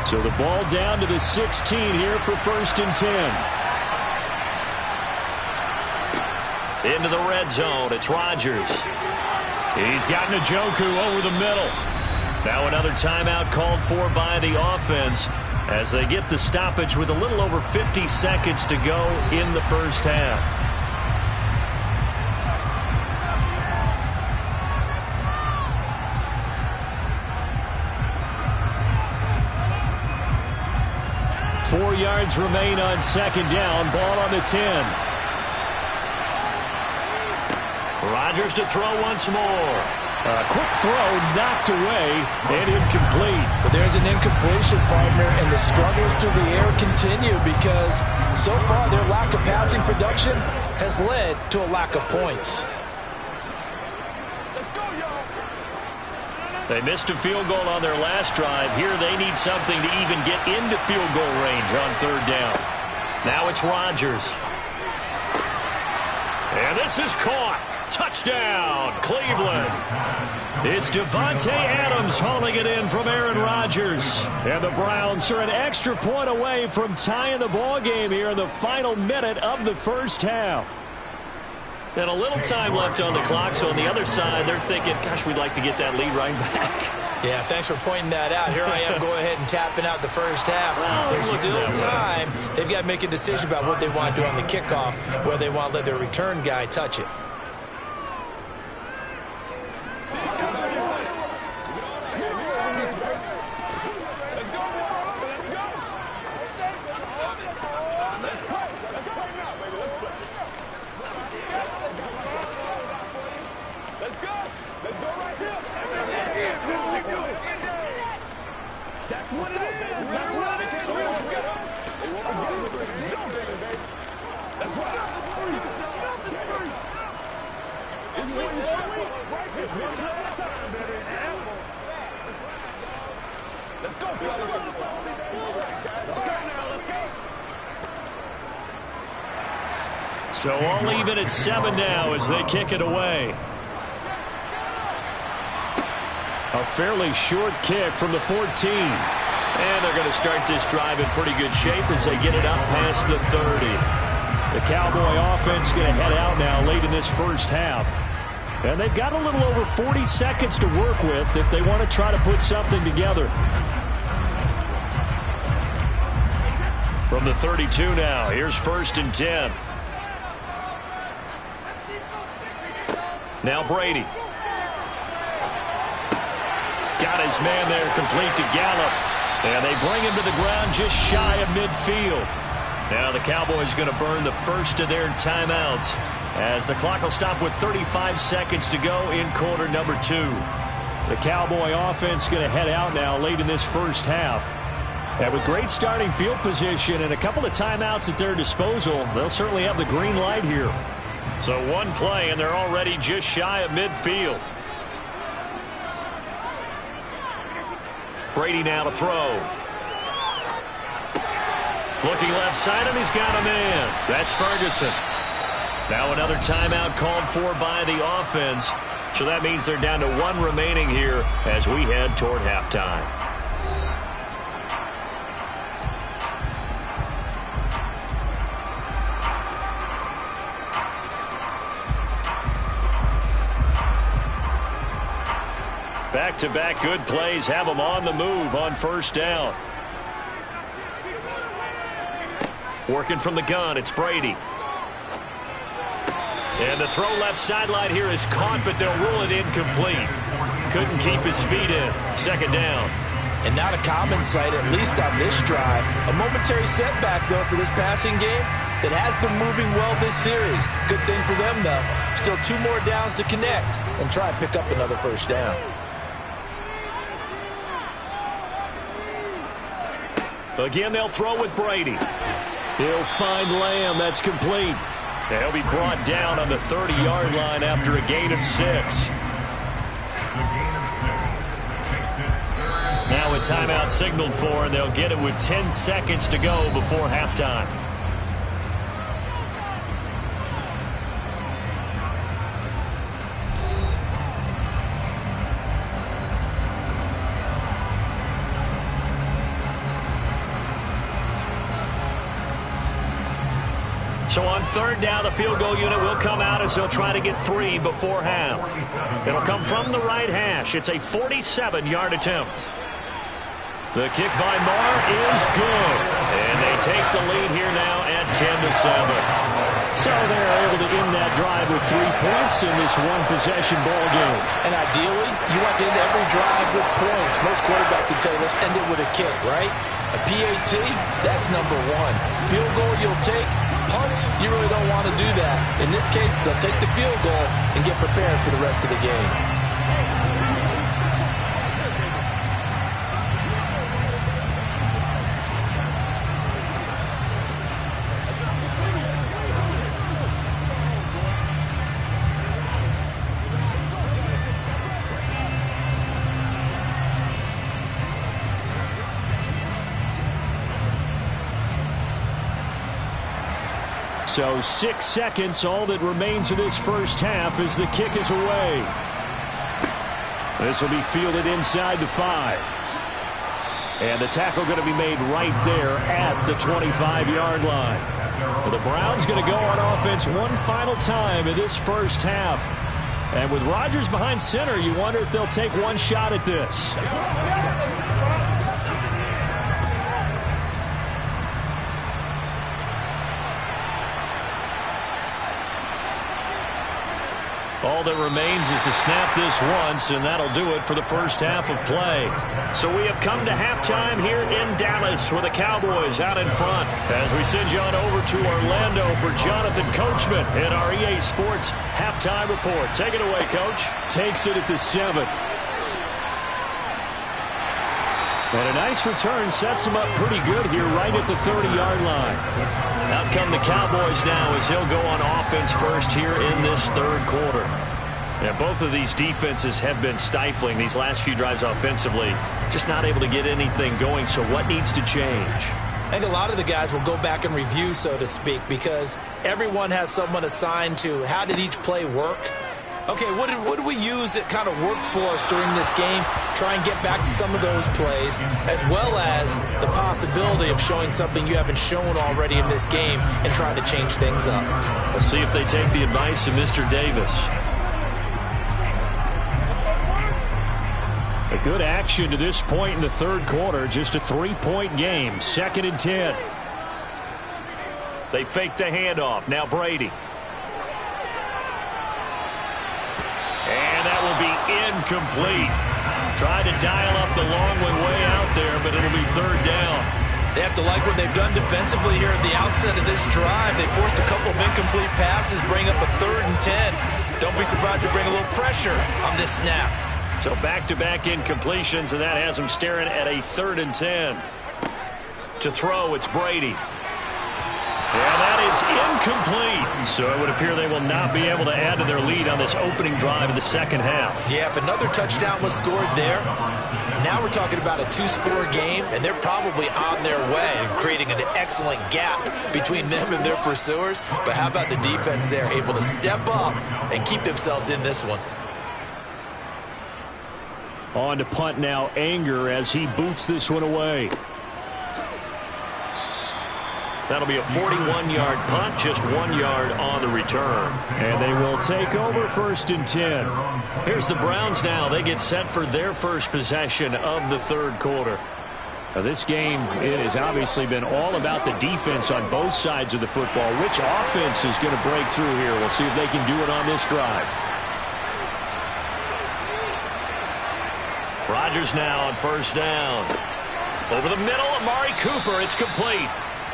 So the ball down to the 16 here for 1st and 10. Into the red zone, it's Rodgers. He's got Njoku over the middle. Now another timeout called for by the offense as they get the stoppage with a little over 50 seconds to go in the first half. Four yards remain on 2nd down. Ball on the 10. Rodgers to throw once more. A quick throw knocked away and incomplete. But there's an incompletion, partner, and the struggles through the air continue because so far their lack of passing production has led to a lack of points. They missed a field goal on their last drive. Here they need something to even get into field goal range on 3rd down. Now it's Rodgers. And this is caught. Touchdown, Cleveland. It's Devontae Adams hauling it in from Aaron Rodgers. And the Browns are an extra point away from tying the ball game here in the final minute of the first half. And a little time left on the clock, so on the other side, they're thinking, gosh, we'd like to get that lead right back. Yeah, thanks for pointing that out. Here I am going ahead and tapping out the first half. There's still time. They've got to make a decision about what they want to do on the kickoff, whether they want to let their return guy touch it. So all even at 7 now as they kick it away. A fairly short kick from the 14. And they're going to start this drive in pretty good shape as they get it up past the 30. The Cowboy offense is going to head out now late in this first half. And they've got a little over 40 seconds to work with if they want to try to put something together. From the 32 now, here's 1st and 10. Now Brady. Got his man there, complete to Gallup. And they bring him to the ground just shy of midfield. Now the Cowboys going to burn the first of their timeouts as the clock will stop with 35 seconds to go in quarter number 2. The Cowboy offense going to head out now late in this first half. And with great starting field position and a couple of timeouts at their disposal, they'll certainly have the green light here. So one play, and they're already just shy of midfield. Brady now to throw. Looking left side, and he's got a man. That's Ferguson. Now another timeout called for by the offense. So that means they're down to 1 remaining here as we head toward halftime. Back-to-back good plays have them on the move on 1st down. Working from the gun, it's Brady. And the throw left sideline here is caught, but they'll rule it incomplete. Couldn't keep his feet in. 2nd down. And not a common sight, at least on this drive. A momentary setback, though, for this passing game that has been moving well this series. Good thing for them, though. Still 2 more downs to connect and try and pick up another 1st down. Again, they'll throw with Brady. He'll find Lamb. That's complete. He'll be brought down on the 30-yard line after a gain of 6. Now a timeout signaled for, and they'll get it with 10 seconds to go before halftime. So on third down, the field goal unit will come out as they'll try to get 3 before half. It'll come from the right hash. It's a 47-yard attempt. The kick by Marr is good. And they take the lead here now at 10-7. So they're able to end that drive with 3 points in this one-possession ball game. And ideally, you want to end every drive with points. Most quarterbacks would tell you, let's end it with a kick, right? A PAT, that's number 1. Field goal you'll take. Punts, you really don't want to do that. In this case, they'll take the field goal and get prepared for the rest of the game. So 6 seconds, all that remains of this first half as the kick is away. This will be fielded inside the 5. And the tackle going to be made right there at the 25-yard line. Well, the Browns going to go on offense one final time in this first half. And with Rodgers behind center, you wonder if they'll take one shot at this. All that remains is to snap this once, and that'll do it for the first half of play. So we have come to halftime here in Dallas with the Cowboys out in front. As we send you on over to Orlando for Jonathan Coachman in our EA Sports halftime report. Take it away, Coach. Takes it at the 7. And a nice return sets him up pretty good here right at the 30-yard line. Out come the Cowboys now as they'll go on offense first here in this third quarter. And both of these defenses have been stifling these last few drives offensively. Just not able to get anything going, so what needs to change? I think a lot of the guys will go back and review, so to speak, because everyone has someone assigned to how did each play work. Okay, what did we use that kind of worked for us during this game? Try and get back to some of those plays, as well as the possibility of showing something you haven't shown already in this game and trying to change things up. We'll see if they take the advice of Mr. Davis. A good action to this point in the third quarter. Just a 3-point game. 2nd and 10. They fake the handoff. Now Brady. And that will be incomplete. Try to dial up the long way out there, but it'll be third down. They have to like what they've done defensively here at the outset of this drive. They forced a couple of incomplete passes, bring up a 3rd and 10. Don't be surprised to bring a little pressure on this snap. So back-to-back incompletions, and that has them staring at a 3rd and 10. To throw, it's Brady. And that is incomplete. So it would appear they will not be able to add to their lead on this opening drive of the second half. Yeah, if another touchdown was scored there, now we're talking about a 2-score game, and they're probably on their way of creating an excellent gap between them and their pursuers. But how about the defense there, able to step up and keep themselves in this one? On to punt now, Anger, as he boots this one away. That'll be a 41-yard punt, just 1 yard on the return. And they will take over 1st and 10. Here's the Browns now. They get set for their first possession of the third quarter. Now this game, it has obviously been all about the defense on both sides of the football. Which offense is going to break through here? We'll see if they can do it on this drive. Rodgers now on 1st down. Over the middle, Amari Cooper. It's complete.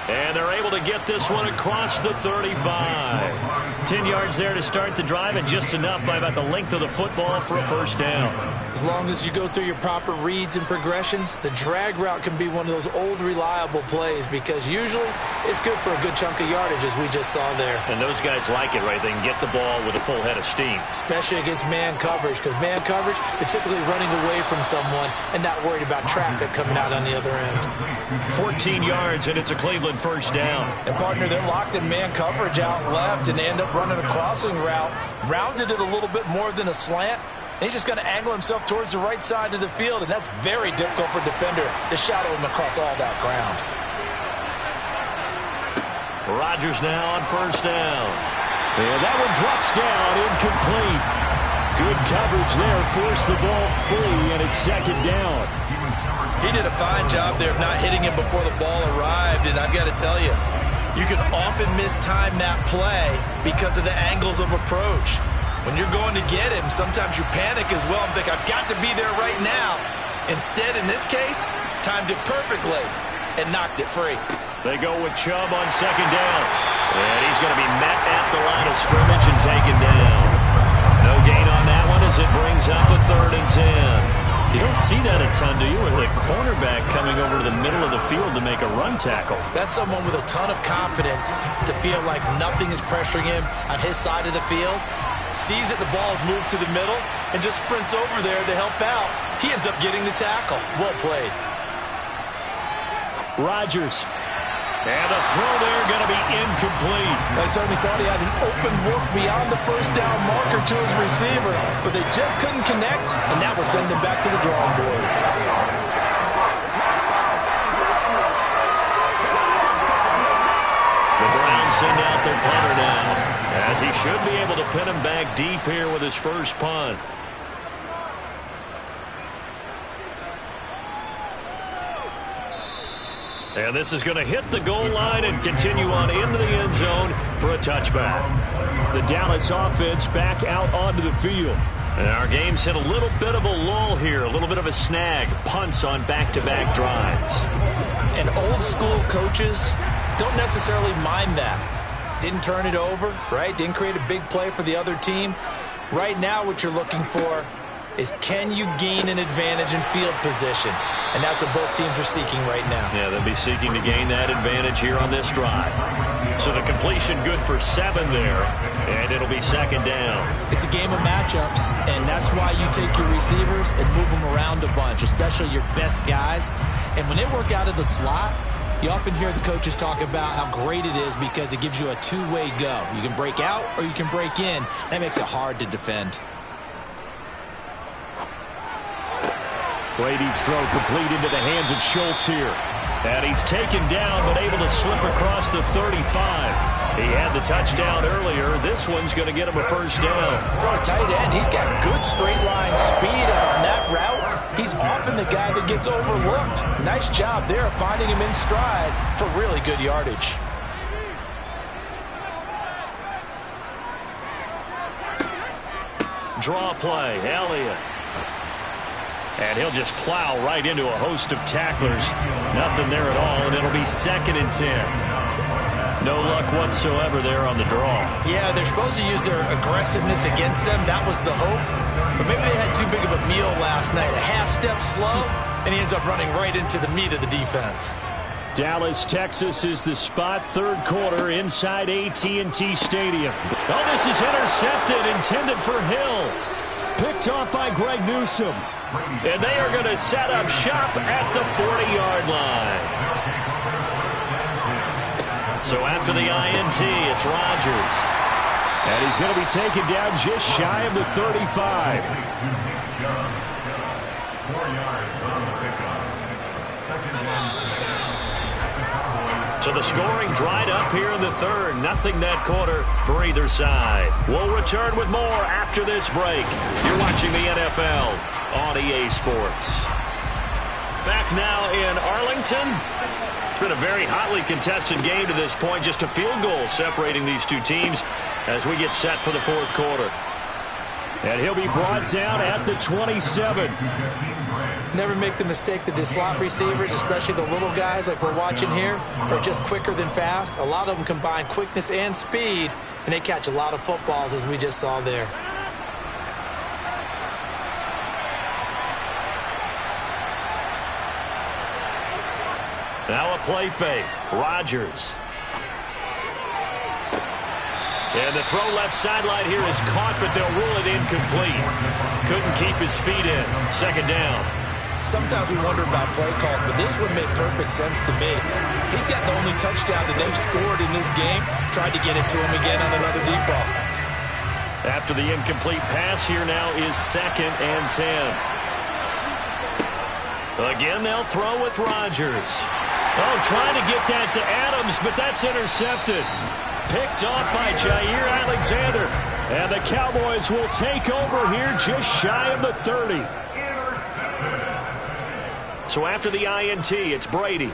And they're able to get this one across the 35. 10 yards there to start the drive, and just enough by about the length of the football for a first down. As long as you go through your proper reads and progressions, the drag route can be one of those old reliable plays because usually it's good for a good chunk of yardage, as we just saw there. And those guys like it, right? They can get the ball with a full head of steam. Especially against man coverage, because man coverage, they're typically running away from someone and not worried about traffic coming out on the other end. 14 yards, and it's a Cleveland first down. And, partner, they're locked in man coverage out left, and they end up running a crossing route. Rounded it a little bit more than a slant. And he's just going to angle himself towards the right side of the field, and that's very difficult for a defender to shadow him across all that ground. Rodgers now on first down. And that one drops down, incomplete. Good coverage there, forced the ball free, and it's second down. He did a fine job there of not hitting him before the ball arrived, and I've got to tell you, you can often mistime that play because of the angles of approach. When you're going to get him, sometimes you panic as well and think, I've got to be there right now. Instead, in this case, timed it perfectly and knocked it free. They go with Chubb on second down. And he's going to be met at the line of scrimmage and taken down. No gain on that one as it brings up a 3rd and 10. You don't see that a ton, do you, with a cornerback coming over to the middle of the field to make a run tackle? That's someone with a ton of confidence to feel like nothing is pressuring him on his side of the field. Sees that the ball's moved to the middle and just sprints over there to help out. He ends up getting the tackle. Well played. Rodgers. And the throw there going to be incomplete. They certainly thought he had an open look beyond the first down marker to his receiver, but they just couldn't connect, and that will send them back to the drawing board. The Browns send out their punter now, as he should be able to pin him back deep here with his first punt. And this is going to hit the goal line and continue on into the end zone for a touchback. The Dallas offense back out onto the field. And our game's hit a little bit of a lull here, a little bit of a snag. Punts on back-to-back drives. And old school coaches don't necessarily mind that. Didn't turn it over, right? Didn't create a big play for the other team. Right now what you're looking for is, can you gain an advantage in field position? And that's what both teams are seeking right now. Yeah, they'll be seeking to gain that advantage here on this drive. So the completion good for 7 there, and it'll be second down. It's a game of matchups, and that's why you take your receivers and move them around a bunch, especially your best guys. And when they work out of the slot, you often hear the coaches talk about how great it is because it gives you a two-way go. You can break out or you can break in. That makes it hard to defend. Brady's throw complete into the hands of Schultz here. And he's taken down but able to slip across the 35. He had the touchdown earlier. This one's going to get him a first down. For a tight end, he's got good straight line speed, and on that route, he's often the guy that gets overlooked. Nice job there finding him in stride for really good yardage. Draw play, Elliott. And he'll just plow right into a host of tacklers. Nothing there at all, and it'll be 2nd and 10. No luck whatsoever there on the draw. Yeah, they're supposed to use their aggressiveness against them. That was the hope. But maybe they had too big of a meal last night. A half step slow, and he ends up running right into the meat of the defense. Dallas, Texas is the spot. 3rd quarter inside AT&T Stadium. Oh, this is intercepted, intended for Hill. Picked off by Greg Newsome. And they are going to set up shop at the 40-yard line. So after the INT, it's Rodgers. And he's going to be taken down just shy of the 35. 4 yards on the pickup. Second and 10. So the scoring dried up here in the 3rd. Nothing that quarter for either side. We'll return with more after this break. You're watching the NFL on EA Sports. Back now in Arlington. It's been a very hotly contested game to this point. Just a field goal separating these two teams as we get set for the 4th quarter. And he'll be brought down at the 27. Never make the mistake that the slot receivers, especially the little guys like we're watching here, are just quicker than fast. A lot of them combine quickness and speed, and they catch a lot of footballs, as we just saw there. Now a play fake. Rodgers. And the throw left sideline here is caught, but they'll rule it incomplete. Couldn't keep his feet in. Second down. Sometimes we wonder about play calls, but this one made perfect sense to me. He's got the only touchdown that they've scored in this game. Tried to get it to him again on another deep ball. After the incomplete pass, here now is 2nd and 10. Again, they'll throw with Rodgers. Oh, trying to get that to Adams, but that's intercepted. Picked off by Jair Alexander. And the Cowboys will take over here just shy of the 30. So after the INT, it's Brady.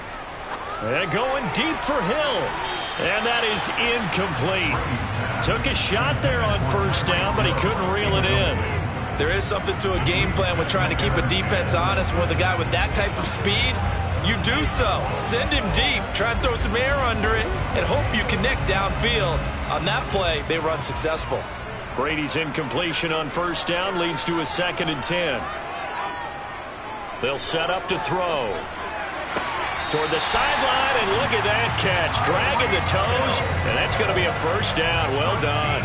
And going deep for Hill. And that is incomplete. Took a shot there on first down, but he couldn't reel it in. There is something to a game plan with trying to keep a defense honest. With a guy with that type of speed, you do so. Send him deep, try and throw some air under it, and hope you connect downfield. On that play, they run successful. Brady's incompletion on first down leads to a 2nd and 10. They'll set up to throw. Toward the sideline, and look at that catch. Dragging the toes, and that's going to be a first down. Well done.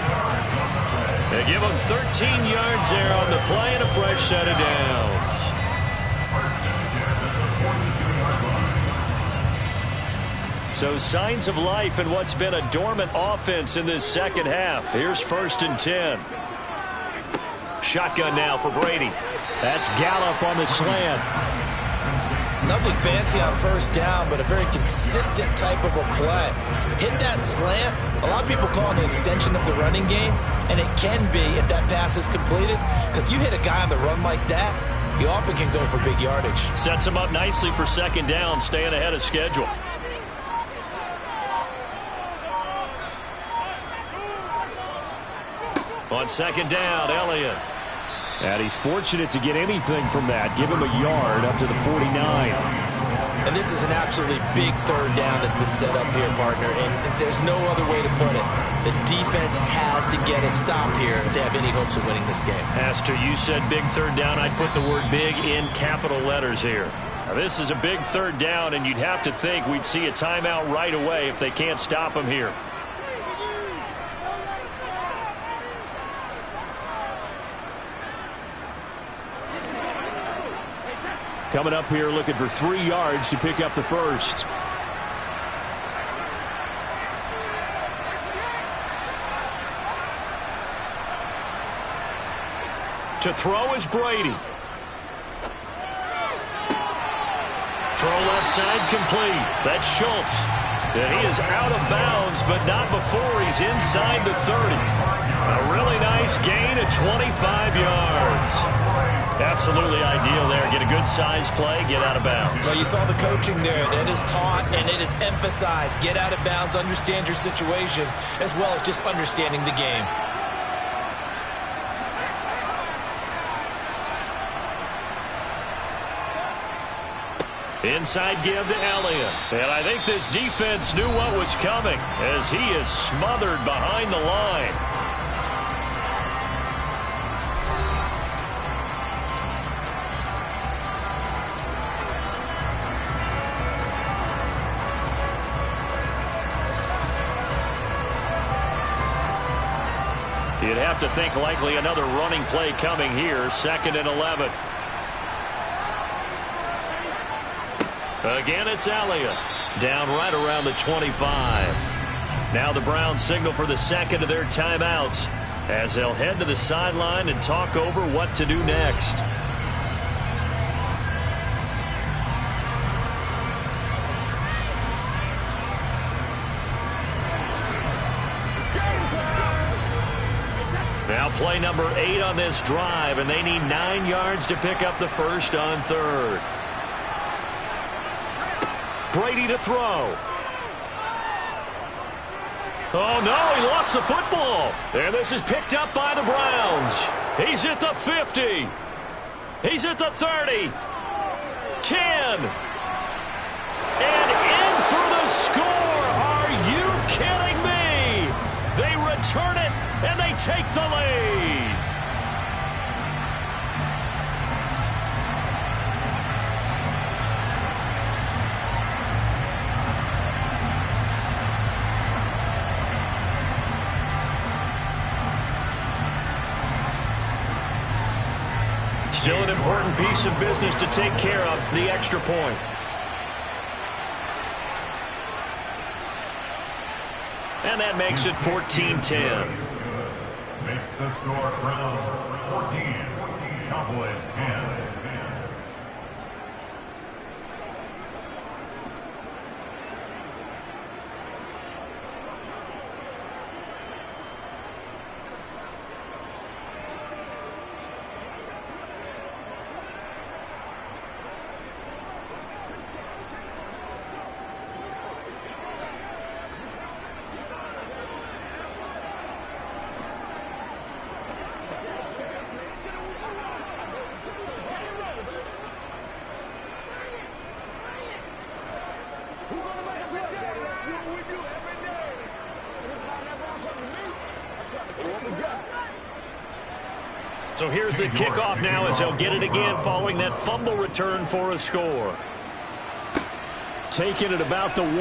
They give him 13 yards there on the play and a fresh set of downs. So signs of life in what's been a dormant offense in this second half. Here's 1st and 10. Shotgun now for Brady. That's Gallup on the slant. Nothing fancy on first down, but a very consistent type of a play. Hit that slant. A lot of people call it an extension of the running game, and it can be if that pass is completed, because you hit a guy on the run like that, you often can go for big yardage. Sets him up nicely for second down, staying ahead of schedule. On second down, Elliott. And he's fortunate to get anything from that. Give him a yard up to the 49. And this is an absolutely big third down that's been set up here, partner. And there's no other way to put it. The defense has to get a stop here if they have any hopes of winning this game. Has to. You said big third down. I'd put the word big in capital letters here. Now, this is a big third down, and you'd have to think we'd see a timeout right away if they can't stop him here. Coming up here looking for 3 yards to pick up the first. To throw is Brady. Throw left side complete. That's Schultz. And he is out of bounds, but not before he's inside the 30. A really nice gain of 25 yards. Absolutely ideal there. Get a good size play, get out of bounds. Well, you saw the coaching there. That is taught and it is emphasized. Get out of bounds, understand your situation, as well as just understanding the game. Inside give to Elliott. And I think this defense knew what was coming as he is smothered behind the line. You'd have to think likely another running play coming here. 2nd and 11. Again, it's Elliott. Down right around the 25. Now the Browns signal for the 2nd of their timeouts as they'll head to the sideline and talk over what to do next. Now play number 8 on this drive, and they need 9 yards to pick up the first on 3rd. Brady to throw. Oh, no, he lost the football. And this is picked up by the Browns. He's at the 50. He's at the 30. 10. And in for the score. Are you kidding me? They return it, and they take the lead. Still an important piece of business to take care of, the extra point. And that makes it 14-10. Makes the score Browns 14, Cowboys 10. So here's the kickoff now as he'll get it again following that fumble return for a score. Taking it about the 1.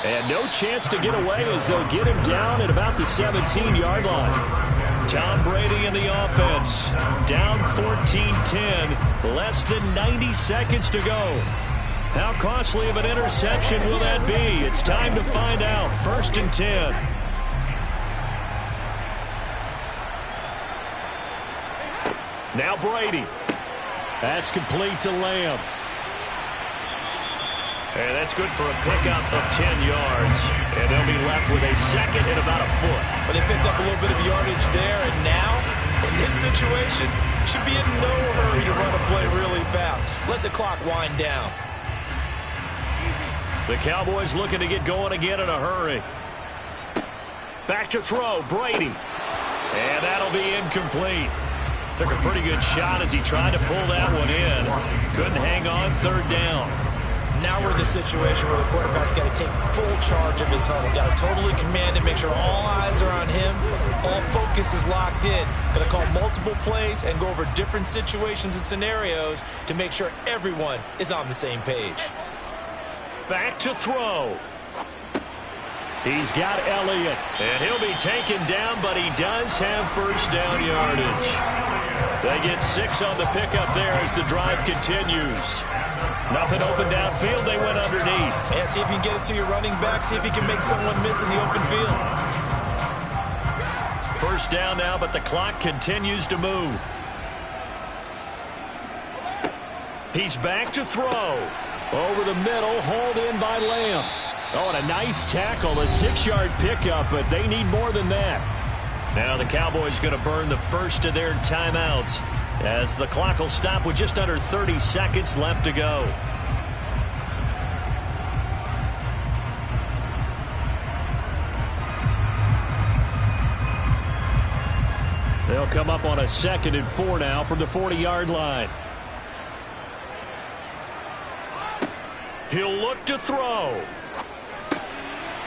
And no chance to get away as they'll get him down at about the 17-yard line. Tom Brady in the offense. Down 14-10. Less than 90 seconds to go. How costly of an interception will that be? It's time to find out. 1st and 10. Now Brady. That's complete to Lamb. And that's good for a pickup of 10 yards. And they'll be left with a second and about a foot. But they picked up a little bit of yardage there, and now, in this situation, should be in no hurry to run a play really fast. Let the clock wind down. The Cowboys looking to get going again in a hurry. Back to throw, Brady. And that'll be incomplete. Took a pretty good shot as he tried to pull that one in. Couldn't hang on 3rd down. Now we're in the situation where the quarterback's got to take full charge of his huddle. Got to totally command it, make sure all eyes are on him. All focus is locked in. Got to call multiple plays and go over different situations and scenarios to make sure everyone is on the same page. Back to throw. He's got Elliott, and he'll be taken down, but he does have 1st down yardage. They get 6 on the pickup there as the drive continues. Nothing open downfield. They went underneath. Yeah, see if you can get it to your running back. See if you can make someone miss in the open field. 1st down now, but the clock continues to move. He's back to throw. Over the middle, hauled in by Lamb. Oh, and a nice tackle, a 6-yard pickup, but they need more than that. Now the Cowboys going to burn the first of their timeouts as the clock will stop with just under 30 seconds left to go. They'll come up on a 2nd and 4 now from the 40-yard line. He'll look to throw.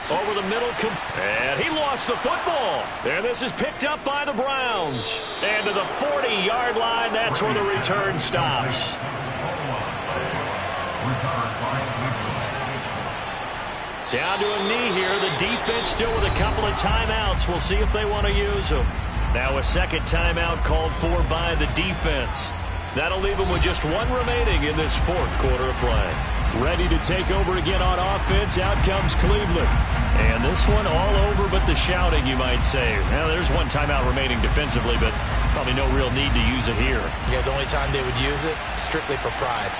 Over the middle, and he lost the football. And this is picked up by the Browns. And to the 40-yard line, that's where the return stops. Down to a knee here. The defense still with a couple of timeouts. We'll see if they want to use them. Now a 2nd timeout called for by the defense. That'll leave them with just 1 remaining in this 4th quarter of play. Ready to take over again on offense. Out comes Cleveland. And this one all over but the shouting, you might say. Well, there's 1 timeout remaining defensively, but probably no real need to use it here. Yeah, the only time they would use it, strictly for pride.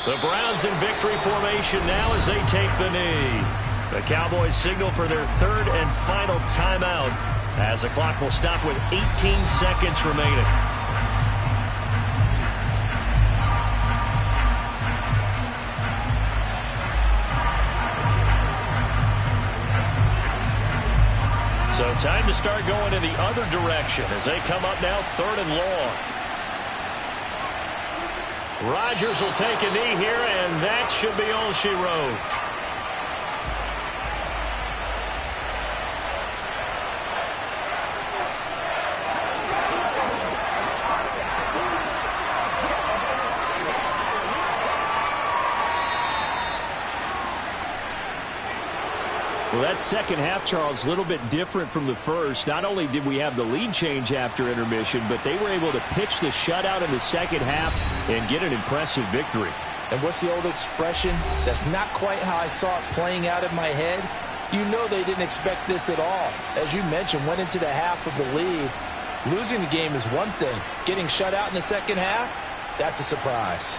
The Browns in victory formation now as they take the knee. The Cowboys signal for their 3rd and final timeout as the clock will stop with 18 seconds remaining. So Time to start going in the other direction as they come up now 3rd and long. Rodgers will take a knee here, and that should be all she wrote. Well, that second half, Charles, a little bit different from the first. Not only did we have the lead change after intermission, but they were able to pitch the shutout in the second half and get an impressive victory. And what's the old expression? That's not quite how I saw it playing out in my head. You know they didn't expect this at all. As you mentioned, went into the half with the lead. Losing the game is one thing. Getting shut out in the second half, that's a surprise.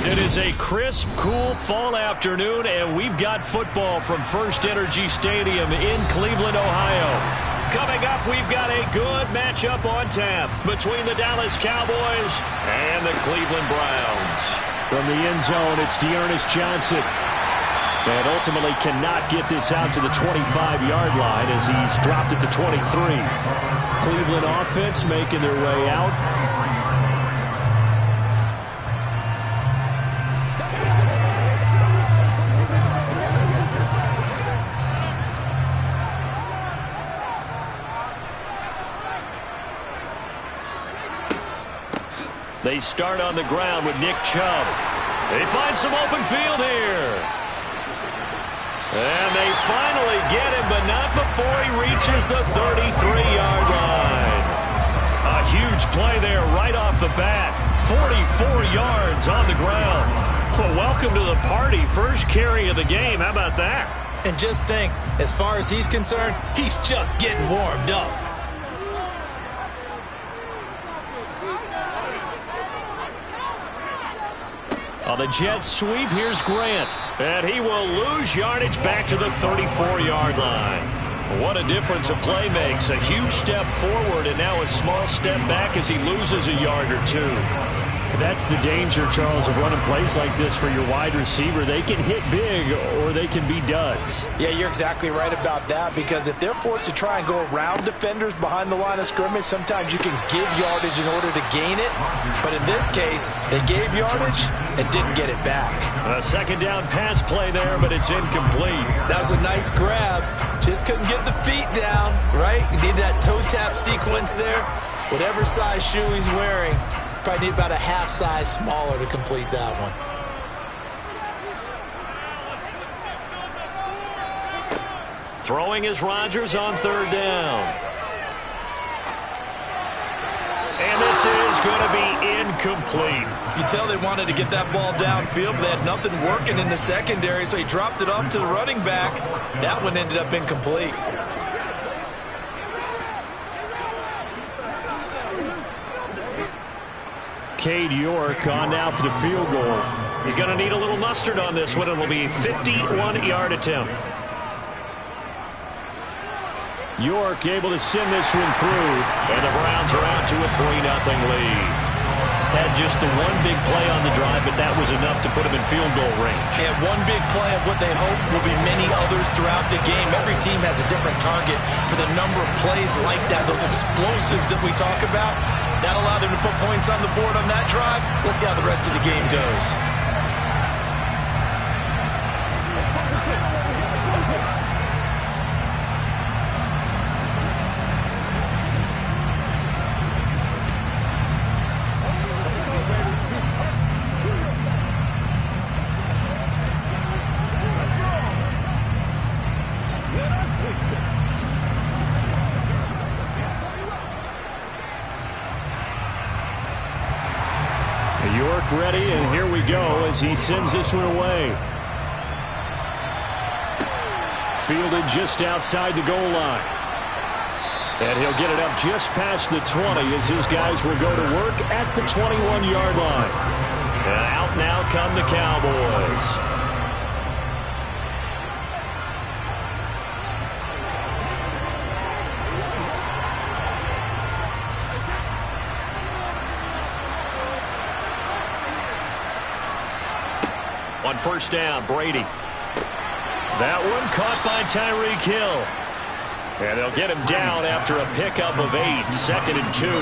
It is a crisp, cool fall afternoon, and we've got football from First Energy Stadium in Cleveland, Ohio. Coming up, we've got a good matchup on tap between the Dallas Cowboys and the Cleveland Browns. From the end zone, it's Dearness Johnson. And ultimately cannot get this out to the 25-yard line as he's dropped it to 23. Cleveland offense making their way out. They start on the ground with Nick Chubb. They find some open field here. And they finally get him, but not before he reaches the 33-yard line. A huge play there right off the bat. 44 yards on the ground. Well, welcome to the party. First carry of the game. How about that? And just think, as far as he's concerned, he's just getting warmed up. On the Jets sweep, here's Grant. And he will lose yardage back to the 34-yard line. What a difference a play makes. A huge step forward and now a small step back as he loses a yard or two. That's the danger, Charles, of running plays like this for your wide receiver. They can hit big or they can be duds. Yeah, you're exactly right about that, because if they're forced to try and go around defenders behind the line of scrimmage, sometimes you can give yardage in order to gain it. But in this case, they gave yardage and didn't get it back. A second down pass play there, but it's incomplete. That was a nice grab. Just couldn't get the feet down, right? You need that toe tap sequence there. Whatever size shoe he's wearing, probably need about a half size smaller to complete that one. Throwing is Rodgers on third down. And this is going to be incomplete. You can tell they wanted to get that ball downfield, but they had nothing working in the secondary, so he dropped it off to the running back. That one ended up incomplete. Cade York on now for the field goal. He's going to need a little mustard on this one. It will be a 51-yard attempt. York able to send this one through, and the Browns are out to a 3-0 lead. Had just the one big play on the drive, but that was enough to put him in field goal range. And one big play of what they hope will be many others throughout the game. Every team has a different target for the number of plays like that, those explosives that we talk about. That allowed him to put points on the board on that drive. Let's see how the rest of the game goes. York ready, and here we go as he sends this one away. Fielded just outside the goal line. And he'll get it up just past the 20 as his guys will go to work at the 21-yard line. And out now come the Cowboys. On first down, Brady. That one caught by Tyreek Hill. And they'll get him down after a pickup of 8, 2nd and 2. The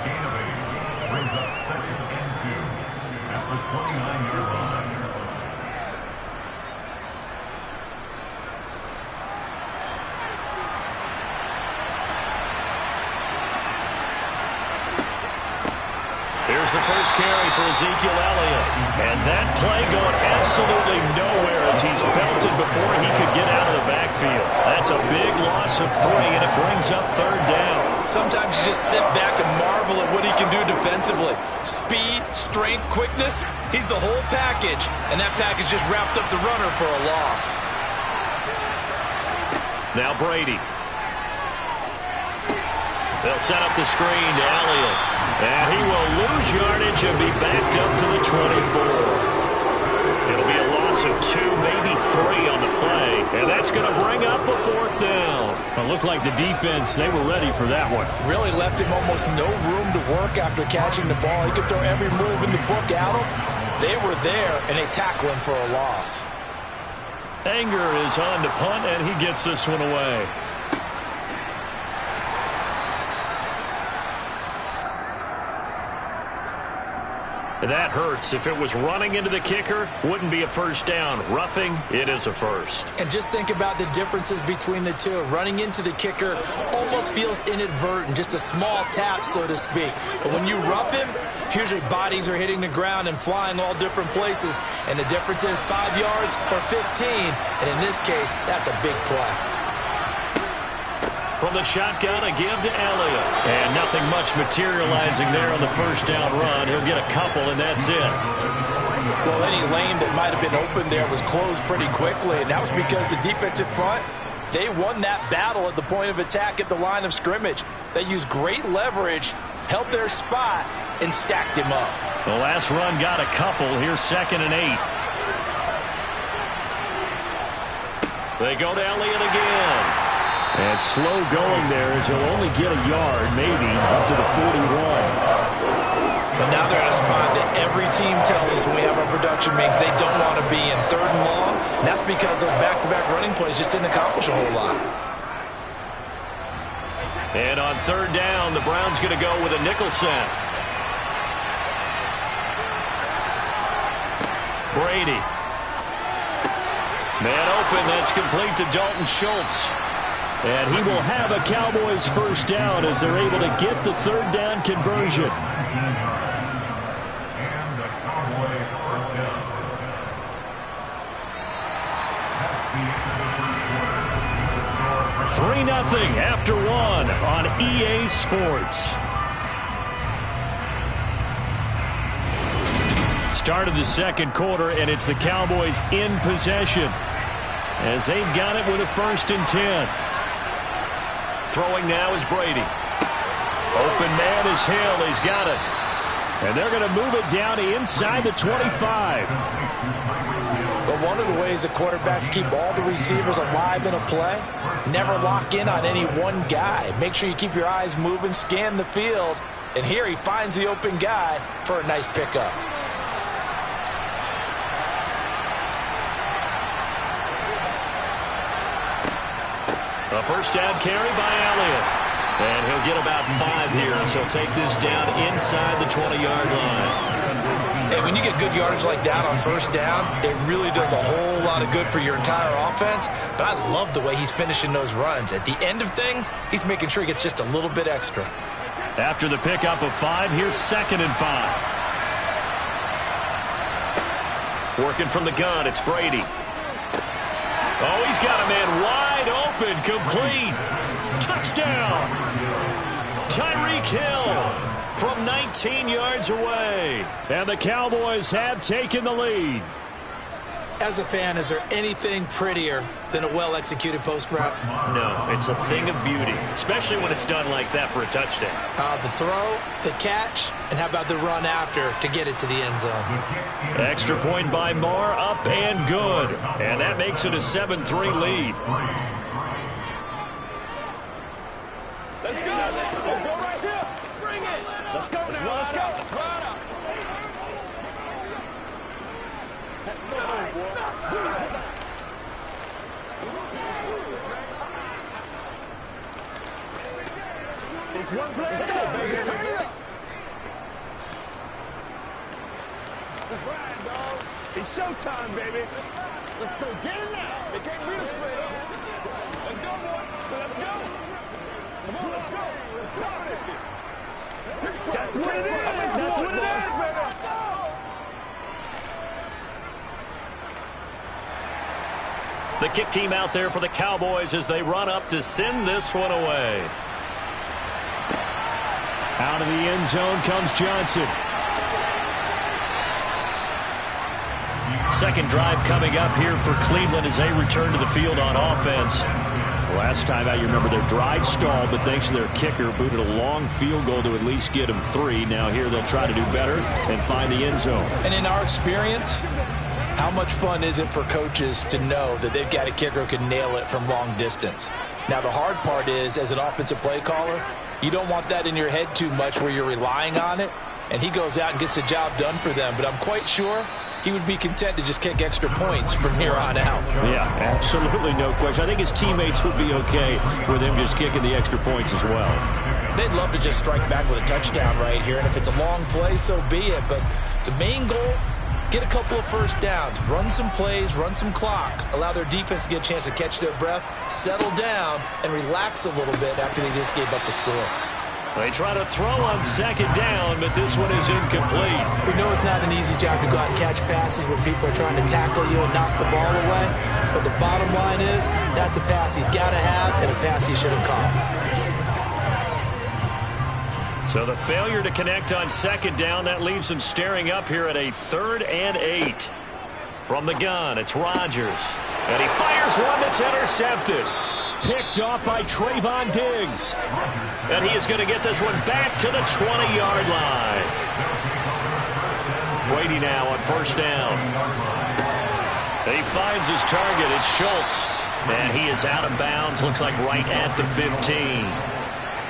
gain of 8 brings up 2nd and 2 at the 29-yard line. Here's the first carry for Ezekiel Elliott. And that play going absolutely nowhere as he's belted before he could get out of the backfield. That's a big loss of 3, and it brings up third down. Sometimes you just sit back and marvel at what he can do defensively. Speed, strength, quickness, he's the whole package. And that package just wrapped up the runner for a loss. Now Brady. They'll set up the screen to Elliott. And he will lose yardage and be backed up to the 24. It'll be a loss of 2, maybe 3 on the play. And that's going to bring up a 4th down. It looked like the defense, they were ready for that one. Really left him almost no room to work after catching the ball. He could throw every move in the book at him. They were there, and they tackle him for a loss. Anger is on to punt, and he gets this one away. That hurts. If it was running into the kicker, wouldn't be a first down. Roughing, it is a first. And just think about the differences between the two. Running into the kicker almost feels inadvertent, just a small tap, so to speak. But when you rough him, usually bodies are hitting the ground and flying all different places. And the difference is 5 yards or 15. And in this case, that's a big play. From the shotgun, a give to Elliott. And nothing much materializing there on the first down run. He'll get a couple, and that's it. Well, any lane that might have been open there was closed pretty quickly, and that was because the defensive front, they won that battle at the point of attack at the line of scrimmage. They used great leverage, held their spot, and stacked him up. The last run got a couple. Here's 2nd and 8. They go to Elliott again. And slow going there as he'll only get a yard, maybe, up to the 41. But now they're in a spot that every team tells us when we have our production meetings they don't want to be in, 3rd and long. And that's because those back-to-back running plays just didn't accomplish a whole lot. And on 3rd down, the Browns going to go with a nickel set. Brady. Man open, that's complete to Dalton Schultz. And he will have a Cowboys first down as they're able to get the 3rd down conversion. And the Cowboy first down. That's the end of the first quarter. 3-0 after one on EA Sports. Start of the second quarter, and it's the Cowboys in possession as they've got it with a 1st and 10. Throwing now is Brady. Open man is Hill. He's got it. And they're going to move it down to inside the 25. But one of the ways that quarterbacks keep all the receivers alive in a play, never lock in on any one guy. Make sure you keep your eyes moving, scan the field. And here he finds the open guy for a nice pickup. A first down carry by Elliott. And he'll get about 5 here as he'll take this down inside the 20-yard line. Hey, when you get good yardage like that on first down, it really does a whole lot of good for your entire offense. But I love the way he's finishing those runs. At the end of things, he's making sure he gets just a little bit extra. After the pickup of 5, here's 2nd and 5. Working from the gun, it's Brady. Oh, he's got a man wide open, complete. Touchdown! Tyreek Hill from 19 yards away. And the Cowboys have taken the lead. As a fan, is there anything prettier than a well-executed post route? No, it's a thing of beauty, especially when it's done like that for a touchdown. The throw, the catch, and how about the run after to get it to the end zone? Extra point by Marr, up and good. And that makes it a 7-3 lead. Let's go. Let's go right here. Bring it. Let's go now. Let's go. It's one play. Let's go, baby. Turn it up. Let's ride, dog. It's showtime, baby. Let's go. Get it now. They can't beat us straight up. Let's go, boy. Let's go. Come on, let's go. Let's dominate this. That's what it is. That's what it is, baby. The kick team out there for the Cowboys as they run up to send this one away. Out of the end zone comes Johnson. Second drive coming up here for Cleveland as they return to the field on offense. Last time out, you remember their drive stalled, but thanks to their kicker, booted a long field goal to at least get them 3. Now here they'll try to do better and find the end zone. And in our experience, how much fun is it for coaches to know that they've got a kicker who can nail it from long distance? Now, the hard part is, as an offensive play caller, you don't want that in your head too much where you're relying on it, and he goes out and gets the job done for them. But I'm quite sure he would be content to just kick extra points from here on out. Yeah, absolutely no question. I think his teammates would be okay with him just kicking the extra points as well. They'd love to just strike back with a touchdown right here, and if it's a long play, so be it. But the main goal, get a couple of first downs, run some plays, run some clock, allow their defense to get a chance to catch their breath, settle down, and relax a little bit after they just gave up a score. They try to throw on second down, but this one is incomplete. We know it's not an easy job to go out and catch passes when people are trying to tackle you and knock the ball away. But the bottom line is, that's a pass he's got to have and a pass he should have caught. So the failure to connect on second down, that leaves them staring up here at a 3rd and 8. From the gun, it's Rodgers. And he fires one that's intercepted. Picked off by Trayvon Diggs. And he is going to get this one back to the 20-yard line. Brady now on first down. He finds his target. It's Schultz. And he is out of bounds. Looks like right at the 15.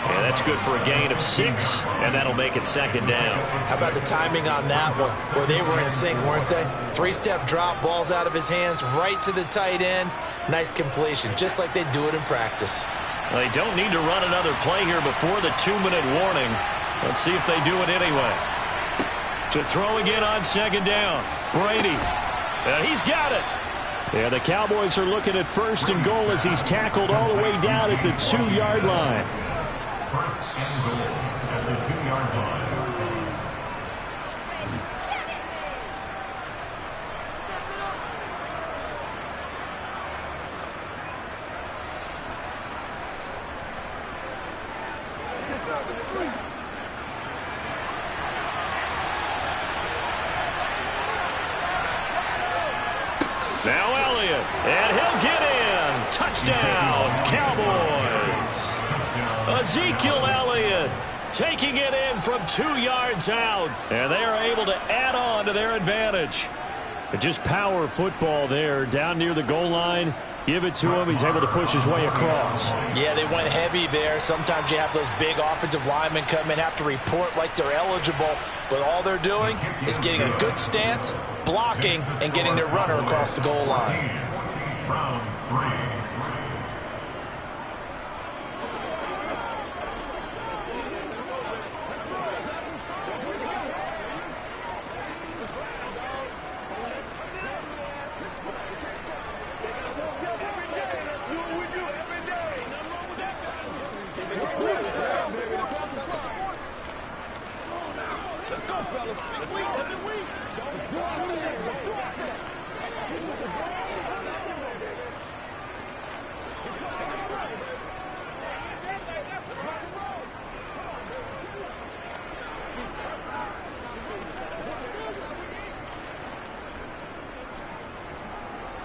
And that's good for a gain of 6, and that'll make it second down. How about the timing on that one, where they were in sync, weren't they? 3-step drop, balls out of his hands, right to the tight end. Nice completion, just like they do it in practice. They don't need to run another play here before the 2-minute warning. Let's see if they do it anyway. To throw again on second down. Brady. And he's got it. Yeah, the Cowboys are looking at 1st and goal as he's tackled all the way down at the 2-yard line. 1st and goal at the 2-yard line. Now Elliott, and he'll get in. Touchdown, Cowboys. Ezekiel Elliott taking it in from 2 yards out, and they are able to add on to their advantage. Just power football there down near the goal line. Give it to him. He's able to push his way across. Yeah, they went heavy there. Sometimes you have those big offensive linemen come in, have to report like they're eligible, but all they're doing is getting a good stance, blocking, and getting their runner across the goal line. Browns 3.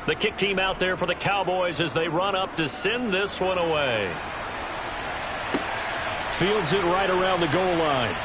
The kick team out there for the Cowboys as they run up to send this one away. Fields it right around the goal line.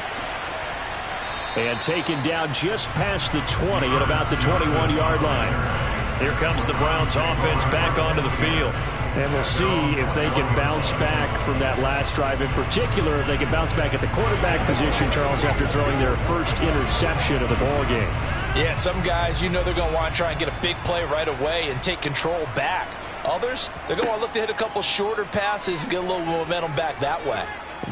And taken down just past the 20 at about the 21-yard line. Here comes the Browns offense back onto the field. And we'll see if they can bounce back from that last drive. In particular, if they can bounce back at the quarterback position, Charles, after throwing their first interception of the ball game. Yeah, and some guys, you know they're going to want to try and get a big play right away and take control back. Others, they're going to look to hit a couple shorter passes and get a little momentum back that way.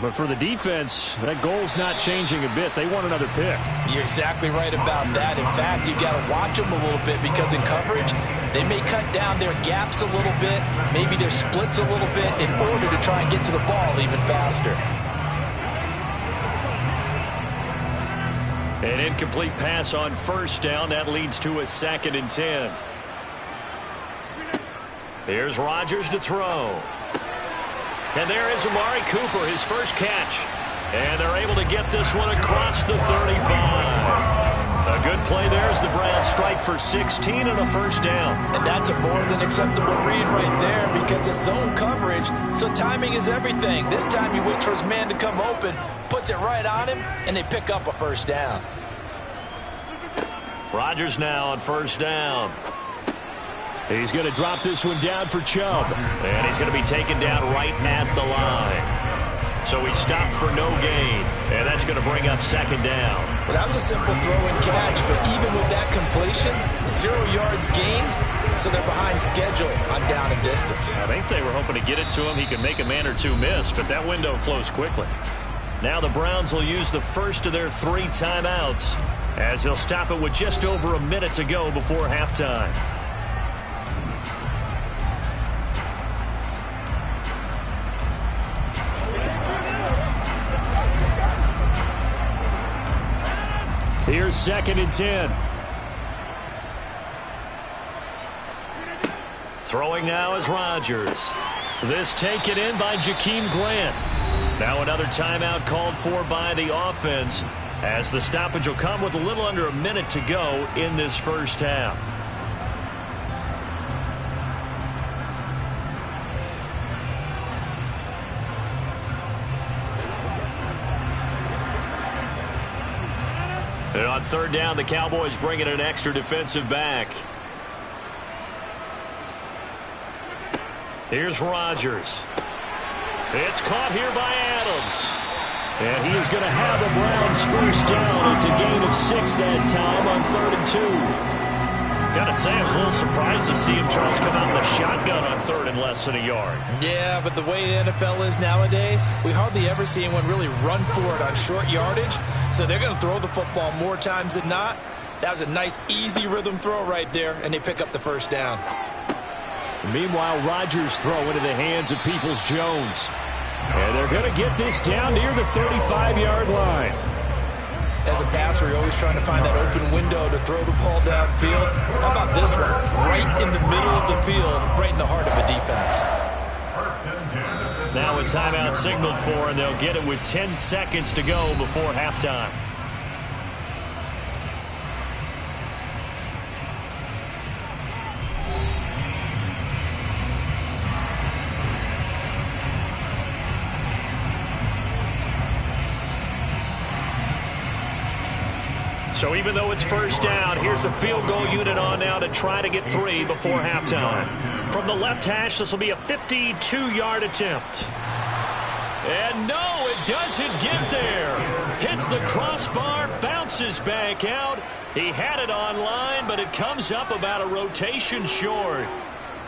But for the defense, that goal's not changing a bit. They want another pick. You're exactly right about that. In fact, you got to watch them a little bit because in coverage, they may cut down their gaps a little bit, maybe their splits a little bit in order to try and get to the ball even faster. An incomplete pass on first down. That leads to a 2nd and 10. Here's Rodgers to throw. And there is Amari Cooper, his first catch. And they're able to get this one across the 35. A good play there as the Browns strike for 16 and a first down. And that's a more than acceptable read right there because it's zone coverage, so timing is everything. This time he waits for his man to come open, puts it right on him, and they pick up a first down. Rodgers now on first down. He's going to drop this one down for Chubb. And he's going to be taken down right at the line. So he stopped for no gain. And that's going to bring up 2nd down. Well, that was a simple throw and catch, but even with that completion, 0 yards gained, so they're behind schedule on down and distance. I think they were hoping to get it to him. He could make a man or two miss, but that window closed quickly. Now the Browns will use the first of their 3 timeouts as they'll stop it with just over a minute to go before halftime. Here's 2nd and 10. Throwing now is Rodgers. This taken in by Jakeem Grant. Now another timeout called for by the offense as the stoppage will come with a little under a minute to go in this first half. And on 3rd down, the Cowboys bring in an extra defensive back. Here's Rodgers. It's caught here by Adams. And he is going to have the Browns first down. It's a gain of 6 that time on 3rd and 2. Got to say, I was a little surprised to see him, Charles, come out in the shotgun on 3rd and less than a yard. Yeah, but the way the NFL is nowadays, we hardly ever see anyone really run for it on short yardage. So they're going to throw the football more times than not. That was a nice, easy rhythm throw right there, and they pick up the first down. Meanwhile, Rodgers throw into the hands of Peoples-Jones. And they're going to get this down near the 35-yard line. As a passer, you're always trying to find that open window to throw the ball downfield. How about this one? Right in the middle of the field, right in the heart of a defense. Now now with timeout signaled for, and they'll get it with 10 seconds to go before halftime. So even though it's first down, here's the field goal unit on now to try to get 3 before halftime. From the left hash, this will be a 52-yard attempt. And no, it doesn't get there. Hits the crossbar, bounces back out. He had it on line, but it comes up about a rotation short.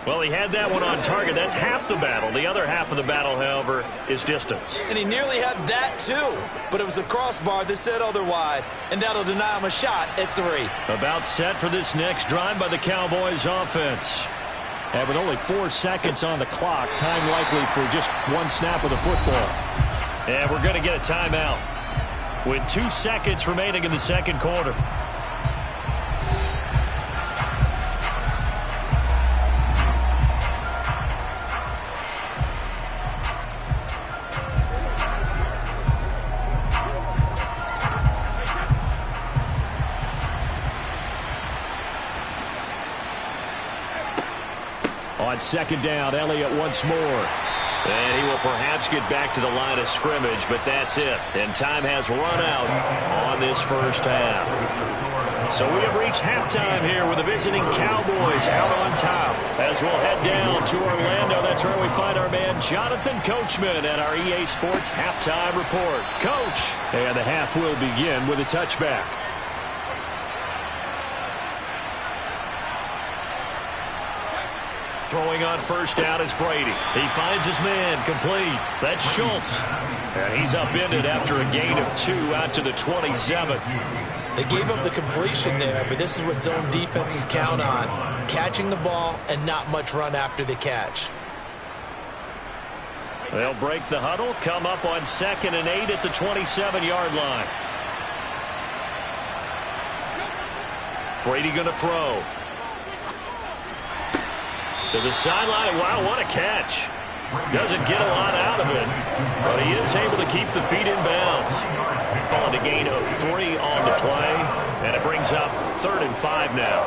Well, he had that one on target. That's half the battle. The other half of the battle, however, is distance. And he nearly had that, too. But it was the crossbar that said otherwise, and that'll deny him a shot at 3. About set for this next drive by the Cowboys offense. And with only 4 seconds on the clock, time likely for just one snap of the football. And we're going to get a timeout with 2 seconds remaining in the second quarter. On second down, Elliott once more. And he will perhaps get back to the line of scrimmage, but that's it. And time has run out on this first half. So we have reached halftime here with the visiting Cowboys out on top. As we'll head down to Orlando, that's where we find our man Jonathan Coachman at our EA Sports Halftime Report. Coach. And the half will begin with a touchback. Throwing on first down is Brady. He finds his man, complete. That's Schultz. And he's upended after a gain of 2 out to the 27. They gave up the completion there, but this is what zone defenses count on. Catching the ball and not much run after the catch. They'll break the huddle, come up on 2nd and 8 at the 27-yard line. Brady going to throw. To the sideline. Wow, what a catch. Doesn't get a lot out of it, but he is able to keep the feet in bounds. Calling a gain of 3 on the play, and it brings up 3rd and 5 now.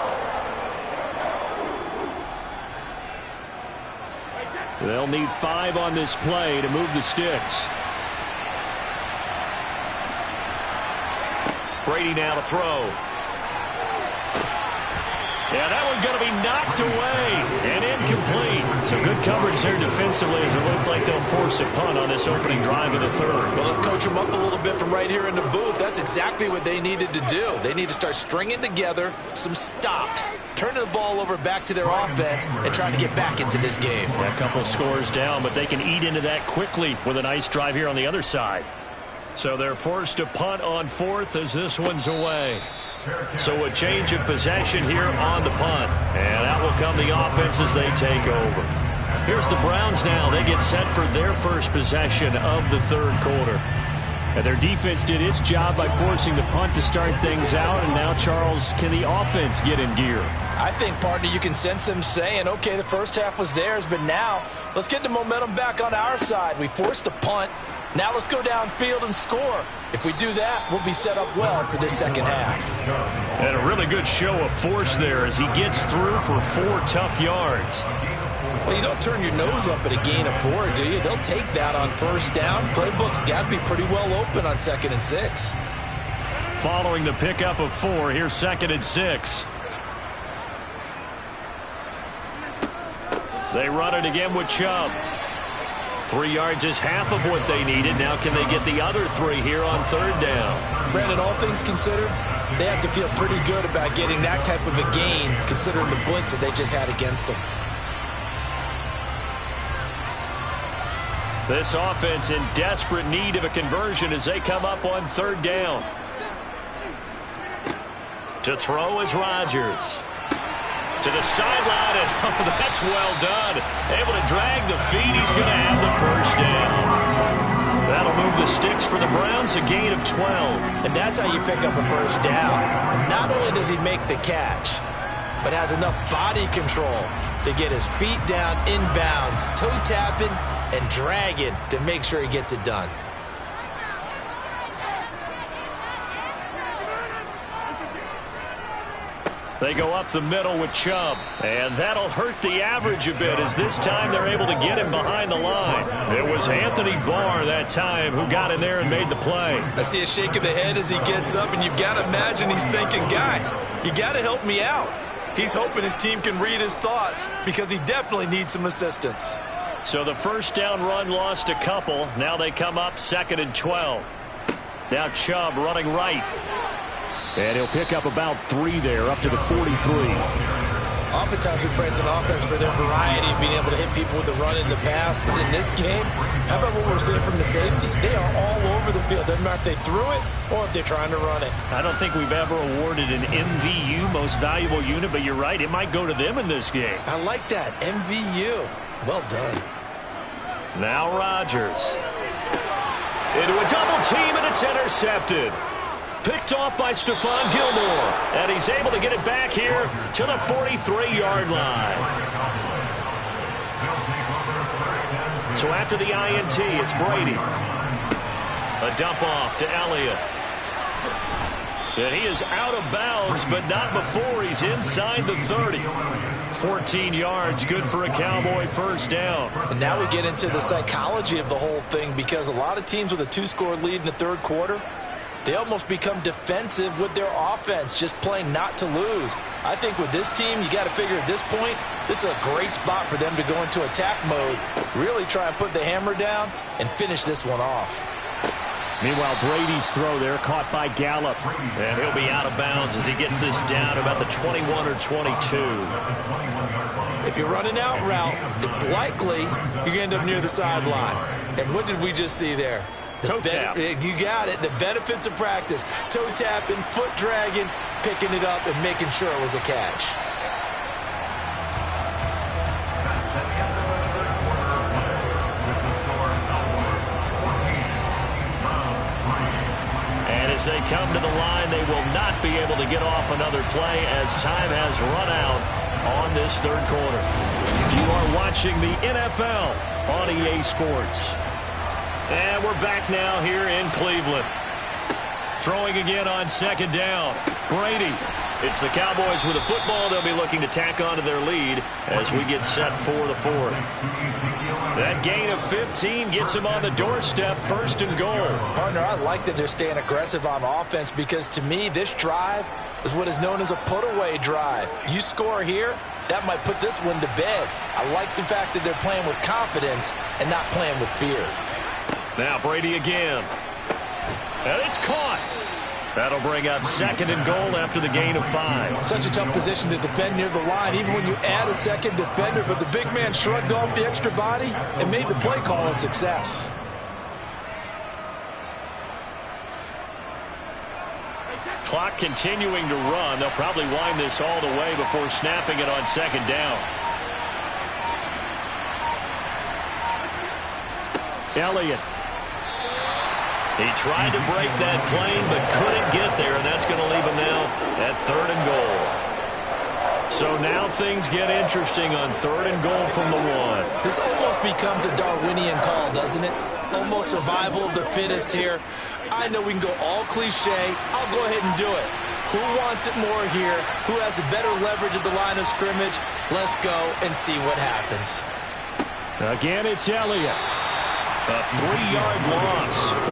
They'll need 5 on this play to move the sticks. Brady now to throw. Yeah, that one's going to be knocked away and incomplete. Some good coverage there defensively as it looks like they'll force a punt on this opening drive of the 3rd. Well, let's coach them up a little bit from right here in the booth. That's exactly what they needed to do. They need to start stringing together some stops, turning the ball over back to their offense, and trying to get back into this game. A couple scores down, but they can eat into that quickly with a nice drive here on the other side. So they're forced to punt on 4th as this one's away. So a change of possession here on the punt. And out will come the offense as they take over. Here's the Browns now. They get set for their first possession of the 3rd quarter. And their defense did its job by forcing the punt to start things out. And now, Charles, can the offense get in gear? I think, partner, you can sense them saying, okay, the first half was theirs, but now let's get the momentum back on our side. We forced a punt. Now let's go downfield and score. If we do that, we'll be set up well for this second half. And a really good show of force there as he gets through for 4 tough yards. Well, you don't turn your nose up at a gain of 4, do you? They'll take that on first down. Playbook's got to be pretty well open on 2nd and 6. Following the pickup of 4, here's 2nd and 6. They run it again with Chubb. 3 yards is half of what they needed. Now can they get the other 3 here on 3rd down? Brandon, all things considered, they have to feel pretty good about getting that type of a gain considering the blitz that they just had against them. This offense in desperate need of a conversion as they come up on 3rd down. To throw is Rodgers. To the sideline, and oh, that's well done. Able to drag the feet. He's going to have the first down. That'll move the sticks for the Browns, a gain of 12. And that's how you pick up a first down. Not only does he make the catch, but has enough body control to get his feet down inbounds, toe tapping and dragging to make sure he gets it done. They go up the middle with Chubb, and that'll hurt the average a bit as this time they're able to get him behind the line. It was Anthony Barr that time who got in there and made the play. I see a shake of the head as he gets up, and you've got to imagine he's thinking, guys, you got to help me out. He's hoping his team can read his thoughts because he definitely needs some assistance. So the first down run lost a couple. Now they come up 2nd and 12. Now Chubb running right. And he'll pick up about 3 there, up to the 43. Oftentimes we praise an offense for their variety of being able to hit people with the run in the pass. But in this game, how about what we're seeing from the safeties? They are all over the field. Doesn't matter if they threw it or if they're trying to run it. I don't think we've ever awarded an MVU, most valuable unit, but you're right, it might go to them in this game. I like that, MVU. Well done. Now Rodgers. Into a double team, and it's intercepted. Picked off by Stephon Gilmore, and he's able to get it back here to the 43-yard line. So after the INT, it's Brady. A dump off to Elliott. And he is out of bounds, but not before he's inside the 30. 14 yards, good for a Cowboy first down. And now we get into the psychology of the whole thing, because a lot of teams with a 2-score lead in the third quarter, they almost become defensive with their offense, just playing not to lose. I think with this team, you got to figure at this point, this is a great spot for them to go into attack mode, really try and put the hammer down and finish this one off. Meanwhile, Brady's throw there caught by Gallup. And he'll be out of bounds as he gets this down about the 21 or 22. If you're running out route, it's likely you're going to end up near the sideline. And what did we just see there? Toe tap. You got it. The benefits of practice. Toe tapping, foot dragging, picking it up, and making sure it was a catch. And as they come to the line, they will not be able to get off another play as time has run out on this third quarter. You are watching the NFL on EA Sports. And we're back now here in Cleveland. Throwing again on 2nd down. Brady. It's the Cowboys with the football. They'll be looking to tack onto their lead as we get set for the 4th. That gain of 15 gets him on the doorstep, 1st and goal. Partner, I like that they're staying aggressive on offense, because to me, this drive is what is known as a put-away drive. You score here, that might put this one to bed. I like the fact that they're playing with confidence and not playing with fear. Now Brady again. And it's caught. That'll bring up 2nd and goal after the gain of 5. Such a tough position to defend near the line, even when you add a second defender, but the big man shrugged off the extra body and made the play call a success. Clock continuing to run. They'll probably wind this all the way before snapping it on 2nd down. Elliott. He tried to break that plane but couldn't get there, and that's going to leave him now at 3rd and goal. So now things get interesting on 3rd and goal from the 1. This almost becomes a Darwinian call, doesn't it? Almost survival of the fittest here. I know we can go all cliche. I'll go ahead and do it. Who wants it more here? Who has a better leverage at the line of scrimmage? Let's go and see what happens. Again, it's Elliott. A 3-yard loss.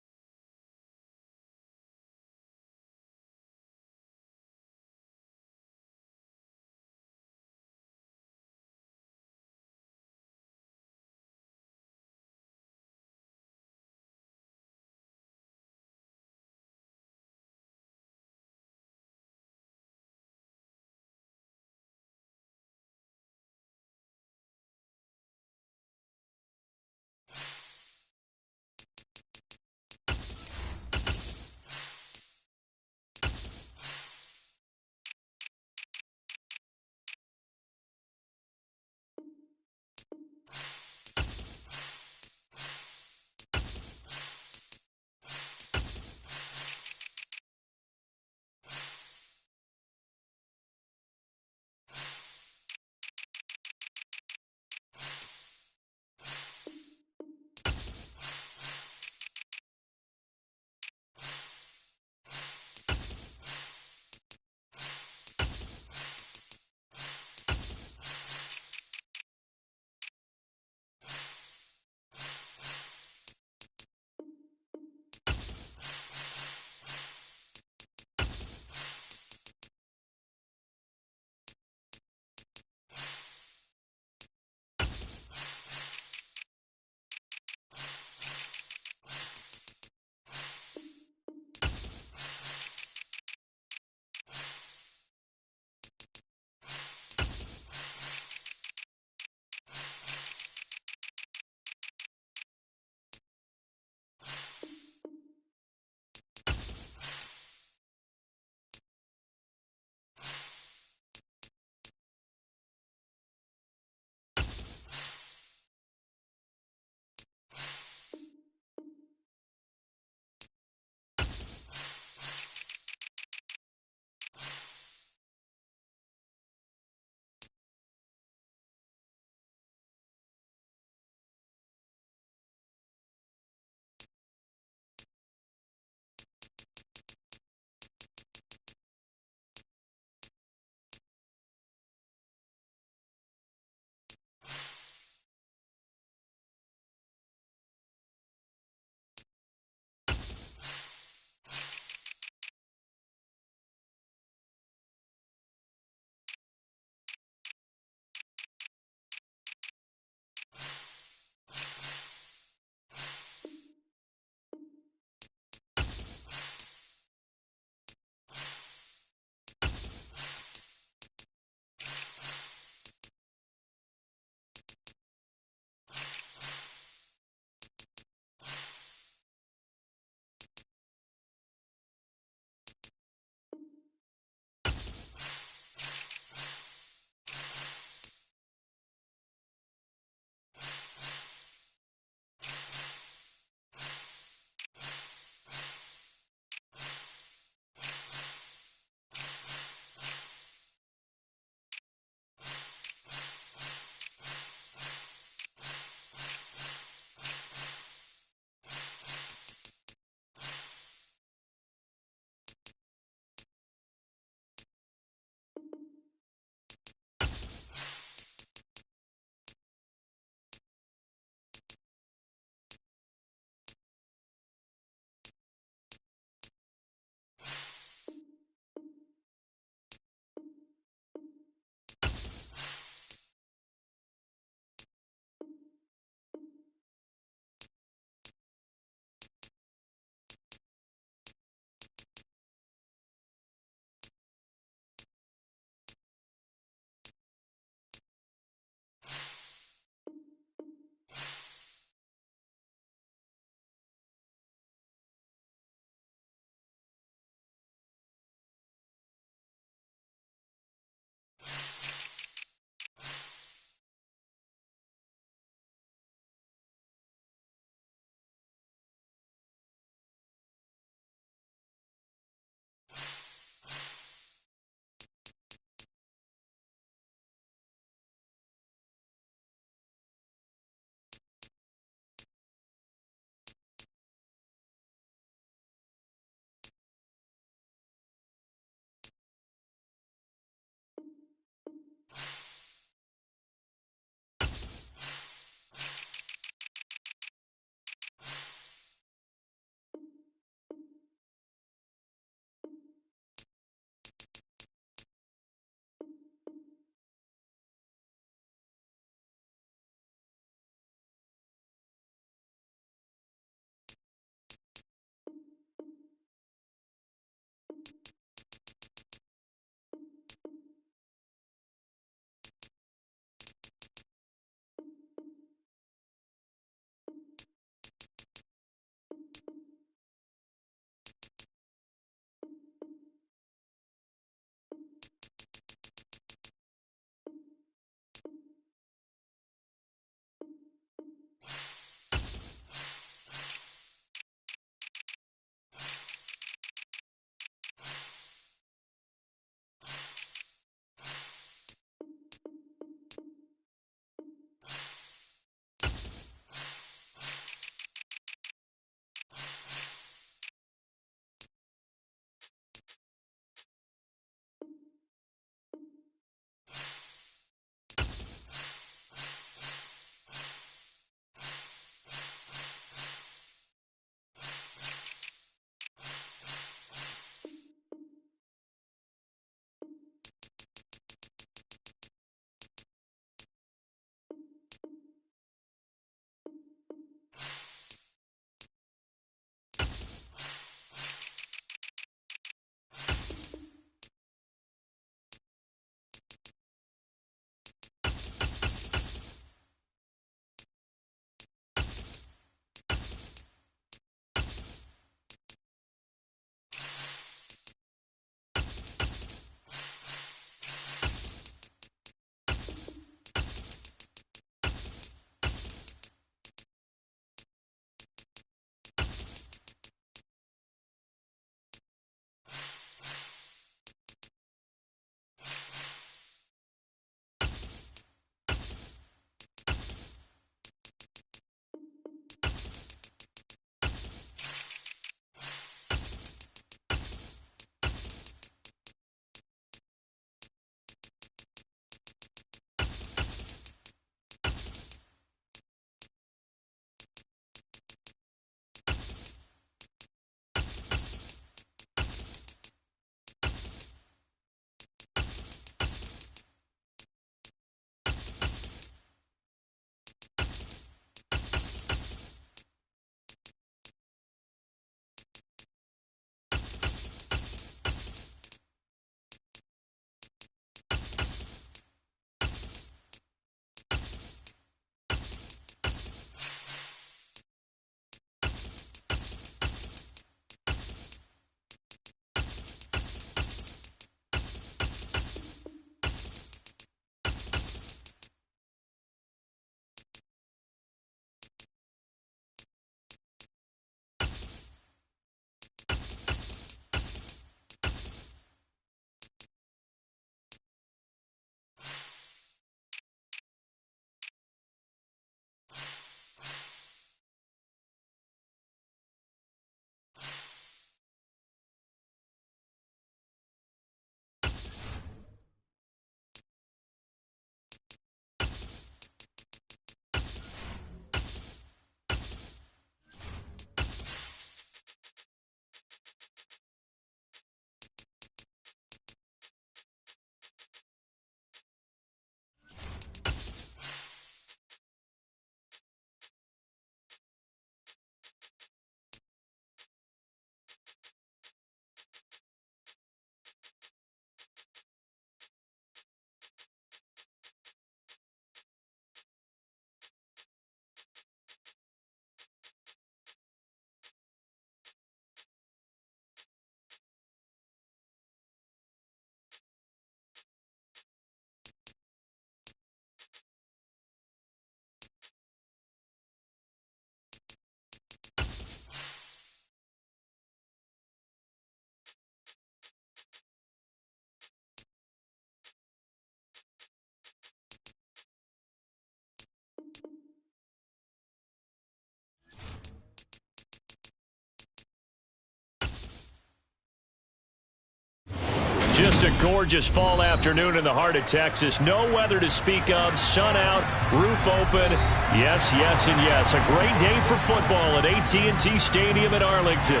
Just a gorgeous fall afternoon in the heart of Texas. No weather to speak of. Sun out, roof open. Yes, yes, and yes. A great day for football at AT&T Stadium in Arlington.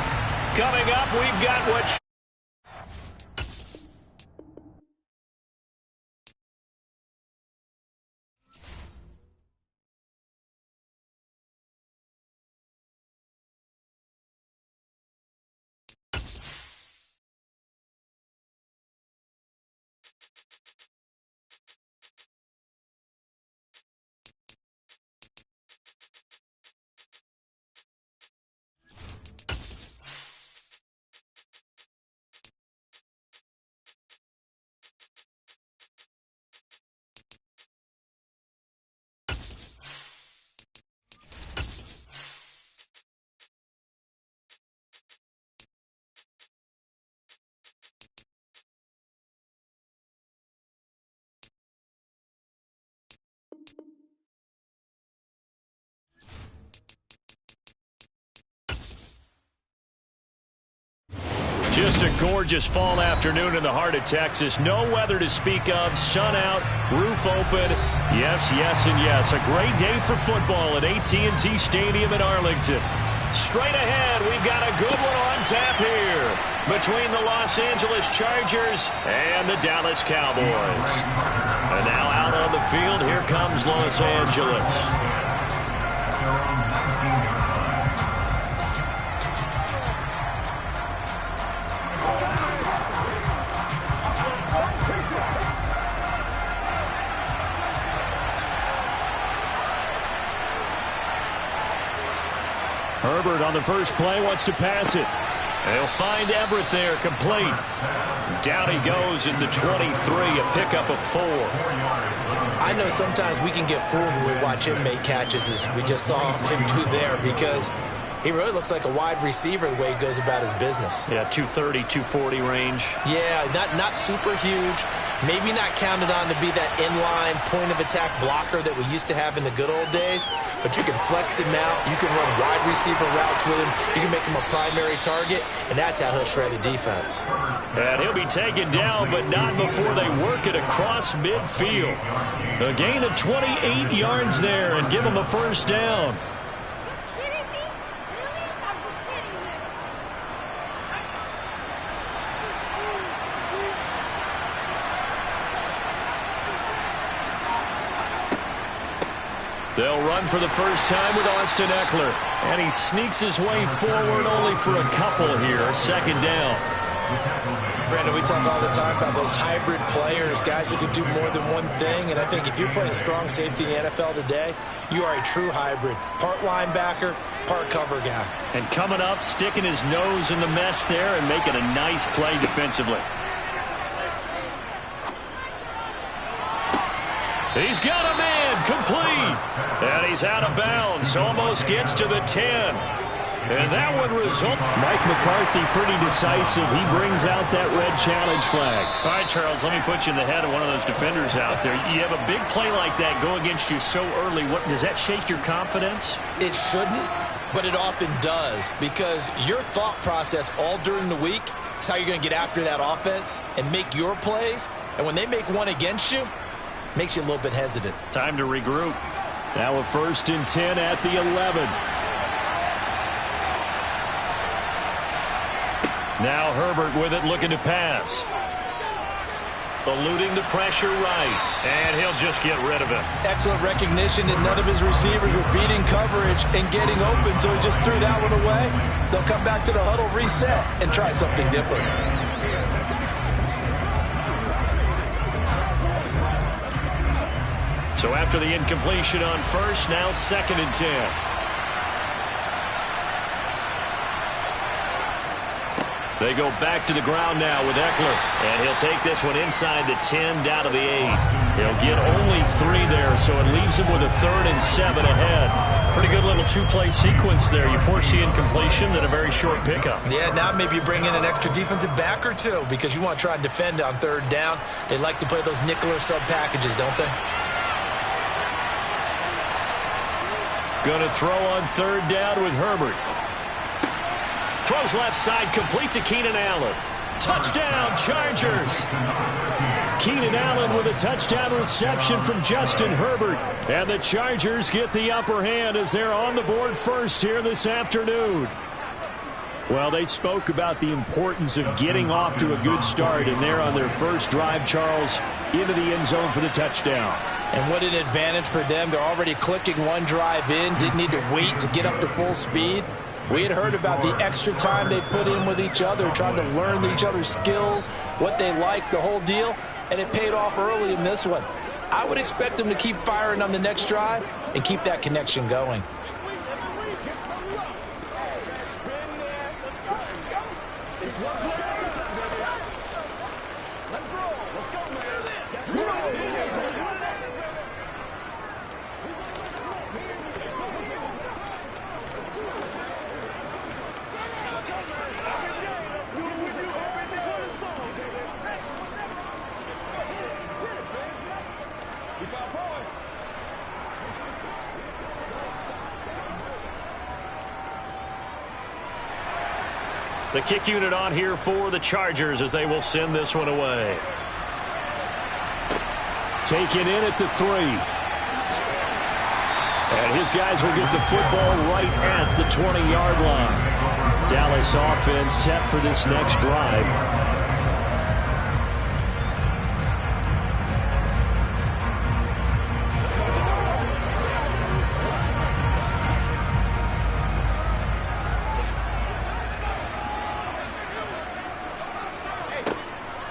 Coming up, we've got what... Just a gorgeous fall afternoon in the heart of Texas. No weather to speak of. Sun out, roof open. Yes, yes, and yes. A great day for football at AT&T Stadium in Arlington. Straight ahead, we've got a good one on tap here between the Los Angeles Chargers and the Dallas Cowboys. And now out on the field, here comes Los Angeles. Herbert on the first play wants to pass it. They'll find Everett there, complete. Down he goes at the 23, a pickup of 4. I know sometimes we can get fooled when we watch him make catches, as we just saw him do there, because he really looks like a wide receiver the way he goes about his business. Yeah, 230, 240 range. Yeah, not super huge. Maybe not counted on to be that inline point-of-attack blocker that we used to have in the good old days, but you can flex him out. You can run wide receiver routes with him. You can make him a primary target, and that's how he'll shred a defense. And he'll be taken down, but not before they work it across midfield. A gain of 28 yards there and give him a first down. They'll run for the first time with Austin Eckler. And he sneaks his way forward only for a couple here. Second down. Brandon, we talk all the time about those hybrid players, guys who can do more than one thing. And I think if you're playing strong safety in the NFL today, you are a true hybrid. Part linebacker, part cover guy. And coming up, sticking his nose in the mess there and making a nice play defensively. He's got a man, complete. And he's out of bounds, almost gets to the 10. And that one results. Mike McCarthy pretty decisive. He brings out that red challenge flag. All right, Charles, let me put you in the head of one of those defenders out there. You have a big play like that go against you so early. Does that shake your confidence? It shouldn't, but it often does, because your thought process all during the week is how you're going to get after that offense and make your plays. And when they make one against you, makes you a little bit hesitant. Time to regroup. Now a 1st and 10 at the 11. Now Herbert with it, looking to pass. Eluding the pressure right. And he'll just get rid of it. Excellent recognition that none of his receivers were beating coverage and getting open, so he just threw that one away. They'll come back to the huddle, reset, and try something different. So after the incompletion on first, now 2nd and 10. They go back to the ground now with Eckler. And he'll take this one inside the 10 down to the 8. He'll get only 3 there, so it leaves him with a 3rd and 7 ahead. Pretty good little 2-play sequence there. You force the incompletion, then a very short pickup. Yeah, now maybe you bring in an extra defensive back or two because you want to try and defend on 3rd down. They like to play those nickel or sub packages, don't they? Going to throw on 3rd down with Herbert. Throws left side, complete to Keenan Allen. Touchdown, Chargers. Keenan Allen with a touchdown reception from Justin Herbert. And the Chargers get the upper hand as they're on the board first here this afternoon. Well, they spoke about the importance of getting off to a good start, and they're on their first drive, Charles, into the end zone for the touchdown. And what an advantage for them. They're already clicking one drive in, didn't need to wait to get up to full speed. We had heard about the extra time they put in with each other, trying to learn each other's skills, what they like, the whole deal, and it paid off early in this one. I would expect them to keep firing on the next drive and keep that connection going. The kick unit on here for the Chargers as they will send this one away. Taken in at the 3. And his guys will get the football right at the 20-yard line. Dallas offense set for this next drive.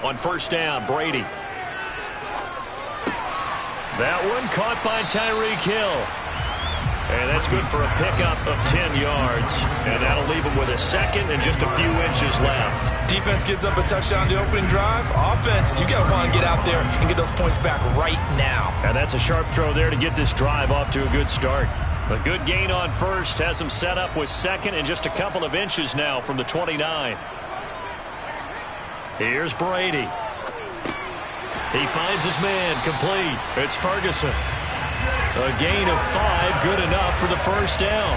On first down, Brady. That one caught by Tyreek Hill. And that's good for a pickup of 10 yards. And that'll leave him with a second and just a few inches left. Defense gives up a touchdown the opening drive. Offense, you got to want to get out there and get those points back right now. And that's a sharp throw there to get this drive off to a good start. A good gain on first has them set up with second and just a couple of inches now from the 29. Here's Brady. He finds his man, complete. It's Ferguson. A gain of 5, good enough for the first down.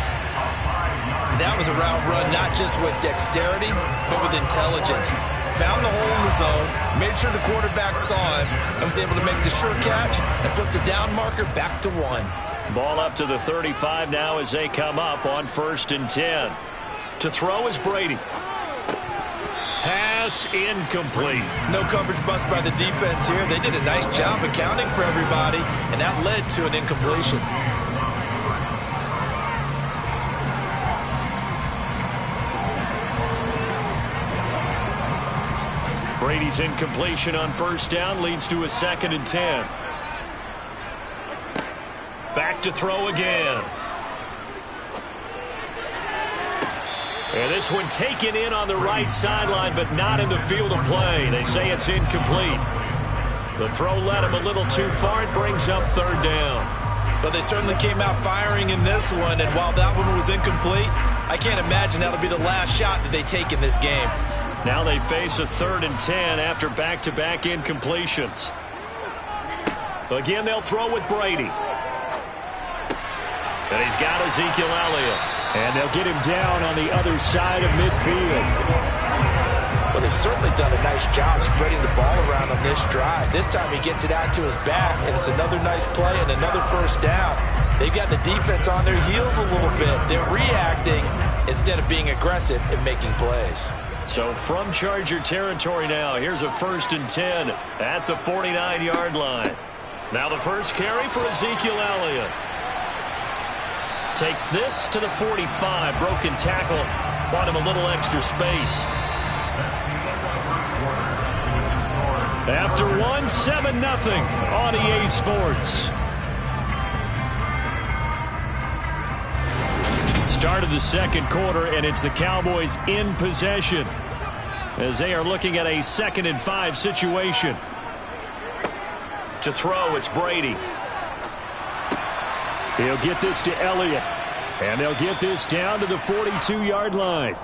That was a route run not just with dexterity, but with intelligence. Found the hole in the zone, made sure the quarterback saw him, and was able to make the sure catch and flip the down marker back to 1. Ball up to the 35 now as they come up on first and 10. To throw is Brady. Pass incomplete. No coverage bust by the defense here. They did a nice job accounting for everybody, and that led to an incompletion. Brady's incompletion on first down leads to a second and 10. Back to throw again. And this one taken in on the right sideline, but not in the field of play. They say it's incomplete. The throw led him a little too far. It brings up third down. But they certainly came out firing in this one, and while that one was incomplete, I can't imagine that'll be the last shot that they take in this game. Now they face a 3rd and 10 after back-to-back incompletions. Again, they'll throw with Brady. And he's got Ezekiel Elliott. And they'll get him down on the other side of midfield. Well, they've certainly done a nice job spreading the ball around on this drive. This time he gets it out to his back, and it's another nice play and another first down. They've got the defense on their heels a little bit. They're reacting instead of being aggressive and making plays. So from Charger territory now, here's a 1st and 10 at the 49-yard line. Now the first carry for Ezekiel Elliott. Takes this to the 45. Broken tackle. Bought him a little extra space. After 1, 7-0 on EA Sports. Start of the second quarter, and it's the Cowboys in possession as they are looking at a 2nd and 5 situation. To throw, it's Brady. He'll get this to Elliott, and they'll get this down to the 42-yard line.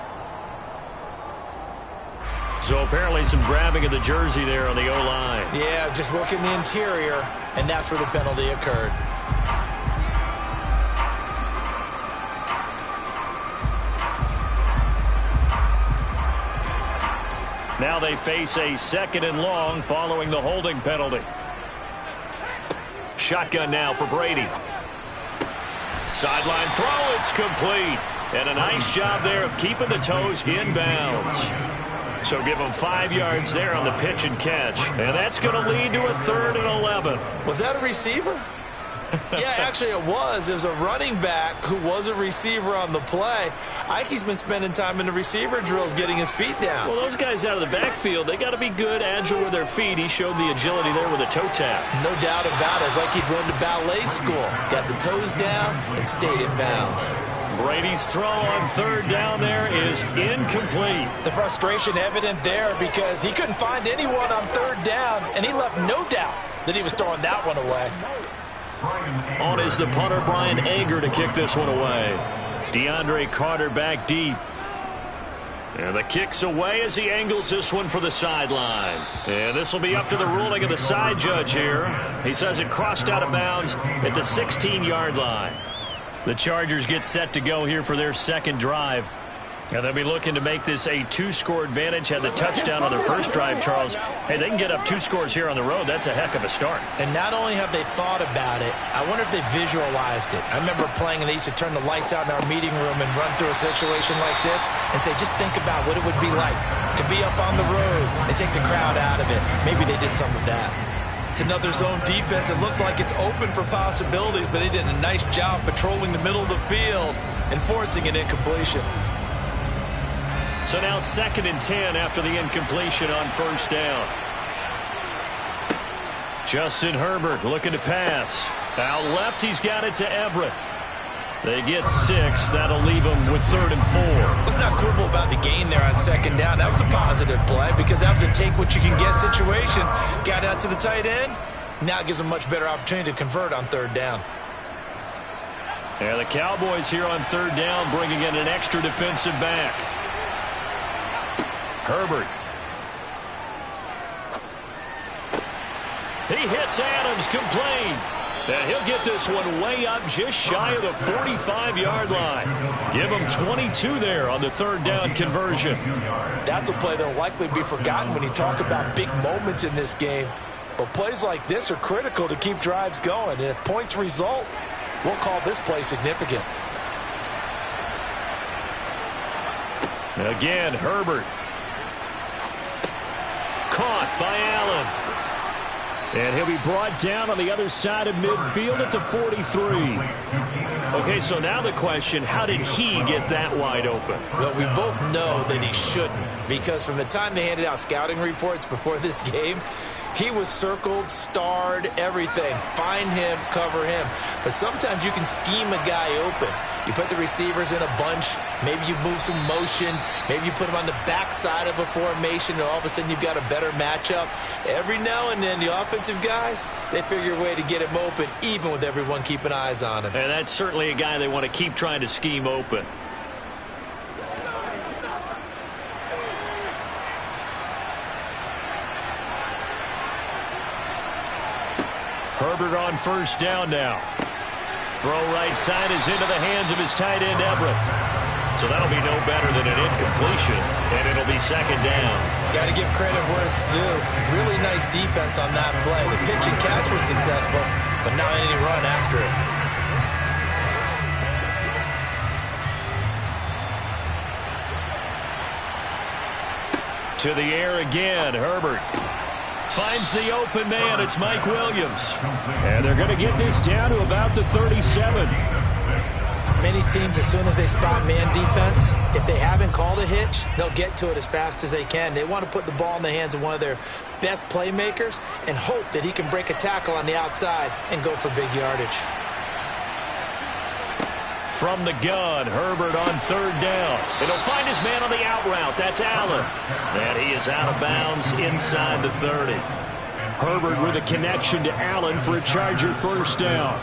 So apparently some grabbing of the jersey there on the O-line. Yeah, just look in the interior, and that's where the penalty occurred. Now they face a 2nd and long following the holding penalty. Shotgun now for Brady. Sideline throw, it's complete. And a nice job there of keeping the toes in bounds. So give him 5 yards there on the pitch and catch. And that's going to lead to a 3rd and 11. Was that a receiver? Yeah, actually it was. It was a running back who was a receiver on the play. Ike's been spending time in the receiver drills getting his feet down. Well, those guys out of the backfield, they got to be good, agile with their feet. He showed the agility there with a toe tap. No doubt about it. It's like he'd run to ballet school. Got the toes down and stayed in bounds. Brady's throw on 3rd down there is incomplete. The frustration evident there because he couldn't find anyone on 3rd down, and he left no doubt that he was throwing that one away. On is the punter, Brian Anger, to kick this one away. DeAndre Carter back deep. And the kick's away as he angles this one for the sideline. And this will be up to the ruling of the side judge here. He says it crossed out of bounds at the 16-yard line. The Chargers get set to go here for their 2nd drive. And they'll be looking to make this a 2-score advantage. Had the touchdown on their first drive, Charles. Hey, they can get up 2 scores here on the road. That's a heck of a start. And not only have they thought about it, I wonder if they visualized it. I remember playing, and they used to turn the lights out in our meeting room and run through a situation like this and say, just think about what it would be like to be up on the road and take the crowd out of it. Maybe they did some of that. It's another zone defense. It looks like it's open for possibilities, but they did a nice job patrolling the middle of the field and forcing an incompletion. So now 2nd and 10 after the incompletion on 1st down. Justin Herbert looking to pass. Out left, he's got it to Everett. They get 6. That'll leave them with 3rd and 4. Let's not quibble about the gain there on 2nd down. That was a positive play because that was a take-what-you-can-get situation. Got out to the tight end. Now it gives them much better opportunity to convert on 3rd down. And the Cowboys here on 3rd down bringing in an extra defensive back. Herbert. He hits Adams, complete. And he'll get this one way up just shy of the 45-yard line. Give him 22 there on the 3rd down conversion. That's a play that will likely be forgotten when you talk about big moments in this game. But plays like this are critical to keep drives going. And if points result, we'll call this play significant. Again, Herbert. Caught by Allen. And he'll be brought down on the other side of midfield at the 43. Okay, so now the question, how did he get that wide open? Well, we both know that he shouldn't, because from the time they handed out scouting reports before this game, he was circled, starred, everything. Find him, cover him. But sometimes you can scheme a guy open. You put the receivers in a bunch. Maybe you move some motion. Maybe you put them on the backside of a formation, and all of a sudden you've got a better matchup. Every now and then, the offensive guys, they figure a way to get him open, even with everyone keeping eyes on him. And that's certainly a guy they want to keep trying to scheme open. Herbert on 1st down now. Throw right side is into the hands of his tight end, Everett. So that'll be no better than an incompletion, and it'll be 2nd down. Got to give credit where it's due. Really nice defense on that play. The pitch and catch was successful, but not any run after it. To the air again, Herbert. Finds the open man. It's Mike Williams. And they're going to get this down to about the 37. Many teams, as soon as they spot man defense, if they haven't called a hitch, they'll get to it as fast as they can. They want to put the ball in the hands of one of their best playmakers and hope that he can break a tackle on the outside and go for big yardage. From the gun, Herbert on 3rd down. And he'll find his man on the out route. That's Allen. And he is out of bounds inside the 30. Herbert with a connection to Allen for a Charger 1st down.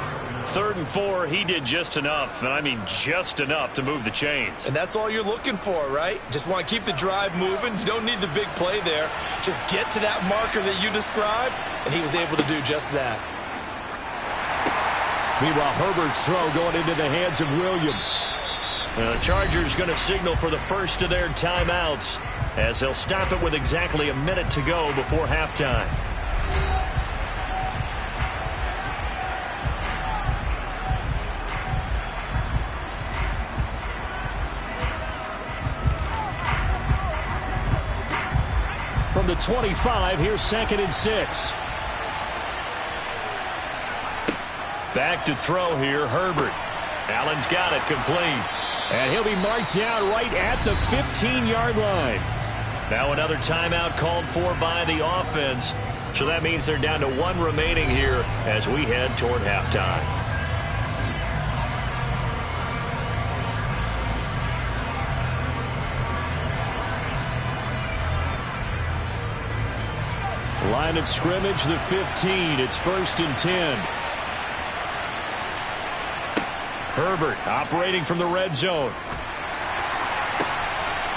3rd and 4, he did just enough, and I mean just enough to move the chains. And that's all you're looking for, right? Just want to keep the drive moving. You don't need the big play there. Just get to that marker that you described, and he was able to do just that. Meanwhile, Herbert's throw going into the hands of Williams. The Chargers going to signal for the first of their timeouts as they'll stop it with exactly a minute to go before halftime. From the 25, here's 2nd and 6. Back to throw here, Herbert. Allen's got it, complete. And he'll be marked down right at the 15-yard line. Now another timeout called for by the offense. So that means they're down to 1 remaining here as we head toward halftime. Line of scrimmage, the 15. It's 1st and 10. Herbert operating from the red zone.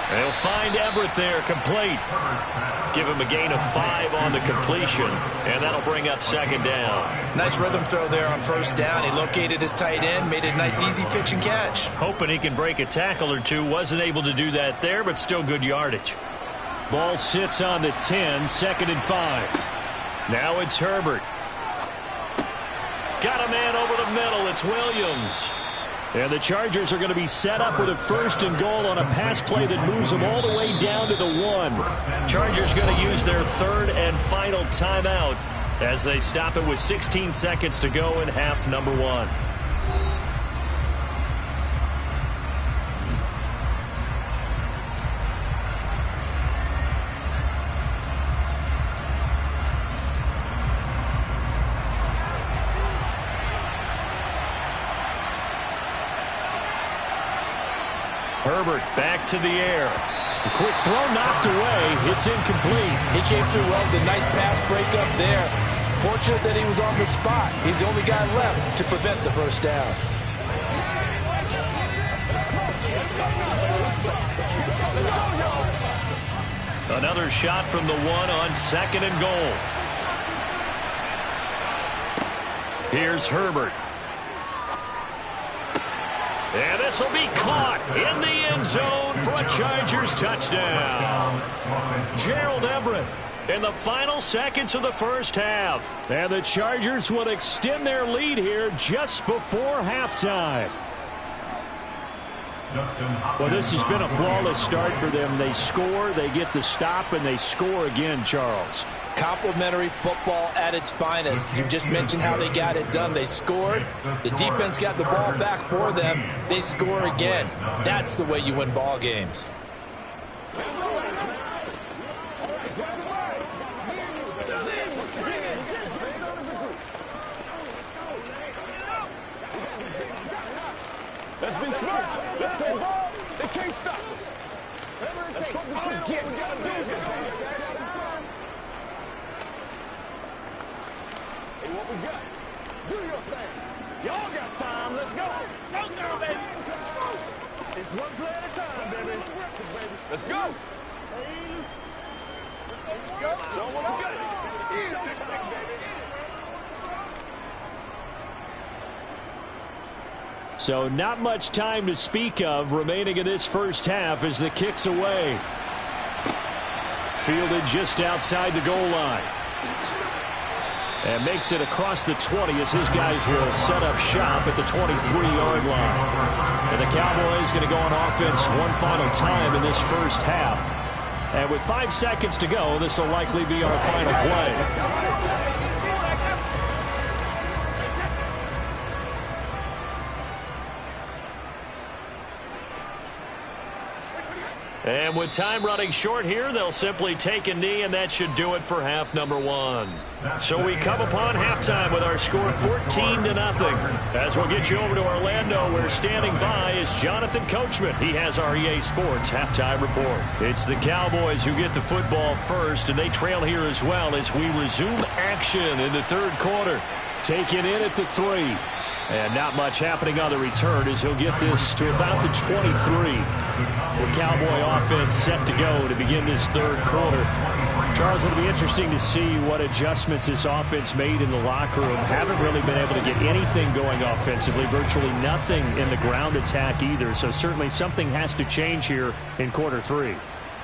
They'll find Everett there, complete. Give him a gain of 5 on the completion, and that'll bring up 2nd down. Nice rhythm throw there on 1st down. He located his tight end, made it a nice easy pitch and catch. Hoping he can break a tackle or two. Wasn't able to do that there, but still good yardage. Ball sits on the 10, 2nd and 5. Now it's Herbert. Got a man over the middle. It's Williams. And the Chargers are going to be set up with a 1st and goal on a pass play that moves them all the way down to the 1. Chargers going to use their 3rd and final timeout as they stop it with 16 seconds to go in half number 1. Herbert back to the air. A quick throw knocked away. It's incomplete. He came through well with a nice pass breakup there. Fortunate that he was on the spot. He's the only guy left to prevent the 1st down. Another shot from the 1 on 2nd and goal. Here's Herbert. And this will be caught in the end zone for a Chargers touchdown. Gerald Everett in the final seconds of the 1st half. And the Chargers will extend their lead here just before halftime. Well, this has been a flawless start for them. They score, they get the stop, and they score again, Charles. Complimentary football at its finest. You just mentioned how they got it done. They scored. The defense got the ball back for them. They score again. That's the way you win ball games. Let's be smart. Let's play ball. They can't stop us. Let's get what we got to do. Hey, what we got? Do your thing. Y'all got time. Let's go. Showtime, baby. It's one play at a time, baby. Let's go. Show them what you got. It's showtime, baby. So not much time to speak of remaining in this 1st half as the kick's away. Fielded just outside the goal line. And makes it across the 20 as his guys will set up shop at the 23-yard line. And the Cowboys going to go on offense one final time in this 1st half. And with 5 seconds to go, this will likely be our final play. And with time running short here, they'll simply take a knee, and that should do it for half number 1. So we come upon halftime with our score 14-0. As we'll get you over to Orlando, where standing by is Jonathan Coachman. He has our EA Sports halftime report. It's the Cowboys who get the football first, and they trail here as well as we resume action in the 3rd quarter. Taken in at the 3. And not much happening on the return as he'll get this to about the 23. The Cowboy offense set to go to begin this third quarter. Charles, it'll be interesting to see what adjustments this offense made in the locker room. Haven't really been able to get anything going offensively, virtually nothing in the ground attack either. So certainly something has to change here in quarter three.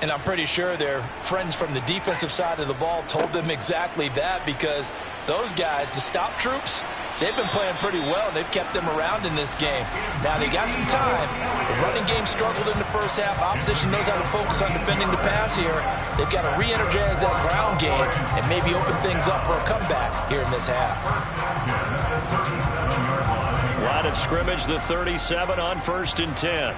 And I'm pretty sure their friends from the defensive side of the ball told them exactly that, because those guys, the stop troops, they've been playing pretty well. They've kept them around in this game. Now, they got some time. The running game struggled in the first half. Opposition knows how to focus on defending the pass here. They've got to re-energize that ground game and maybe open things up for a comeback here in this half. Line of scrimmage, the 37 on 1st and 10.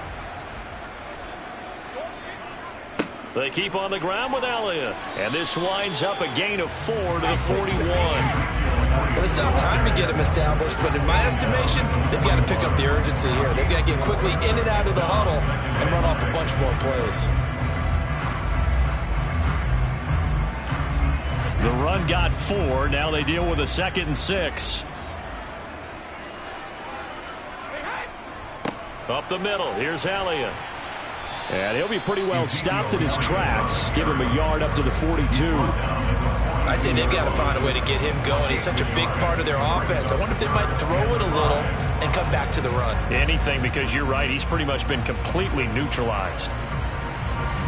They keep on the ground with Elliott. And this winds up a gain of 4 to the 41. Well, they still have time to get him established, but in my estimation, they've got to pick up the urgency here. They've got to get quickly in and out of the huddle and run off a bunch more plays. The run got 4. Now they deal with a 2nd and 6. Up the middle. Here's Elliott. And he'll be pretty well stopped in his tracks. Give him a yard up to the 42. I'd say they've got to find a way to get him going. He's such a big part of their offense. I wonder if they might throw it a little and come back to the run. Anything, because you're right. He's pretty much been completely neutralized.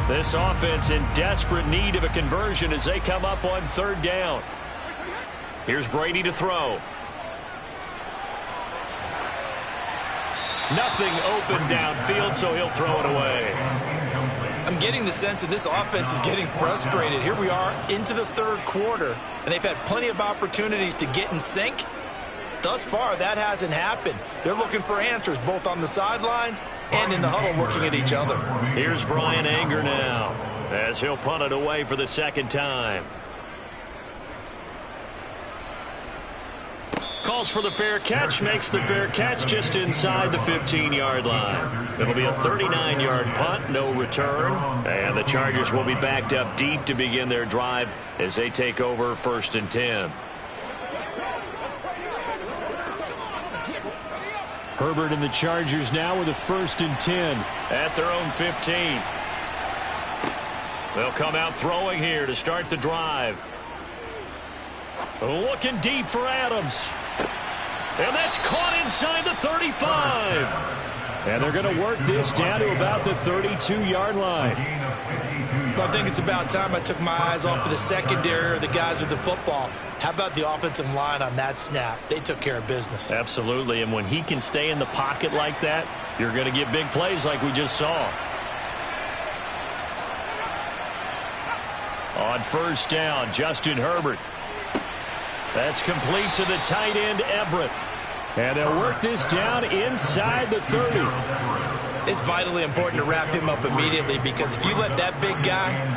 This offense in desperate need of a conversion as they come up on 3rd down. Here's Brady to throw. Nothing open downfield, so he'll throw it away. I'm getting the sense that this offense is getting frustrated. Here we are into the 3rd quarter, and they've had plenty of opportunities to get in sync. Thus far, that hasn't happened. They're looking for answers both on the sidelines and in the huddle looking at each other. Here's Brian Anger now as he'll punt it away for the 2nd time. Calls for the fair catch, makes the fair catch just inside the 15-yard line. It'll be a 39-yard punt, no return. And the Chargers will be backed up deep to begin their drive as they take over 1st and 10. Herbert and the Chargers now with a 1st and 10. At their own 15. They'll come out throwing here to start the drive. Looking deep for Adams. And that's caught inside the 35. And they're going to work this down to about the 32-yard line. But I think it's about time I took my eyes off of the secondary or the guys with the football. How about the offensive line on that snap? They took care of business. Absolutely, and when he can stay in the pocket like that, you're going to get big plays like we just saw. On 1st down, Justin Herbert. That's complete to the tight end, Everett. And they'll work this down inside the 30. It's vitally important to wrap him up immediately, because if you let that big guy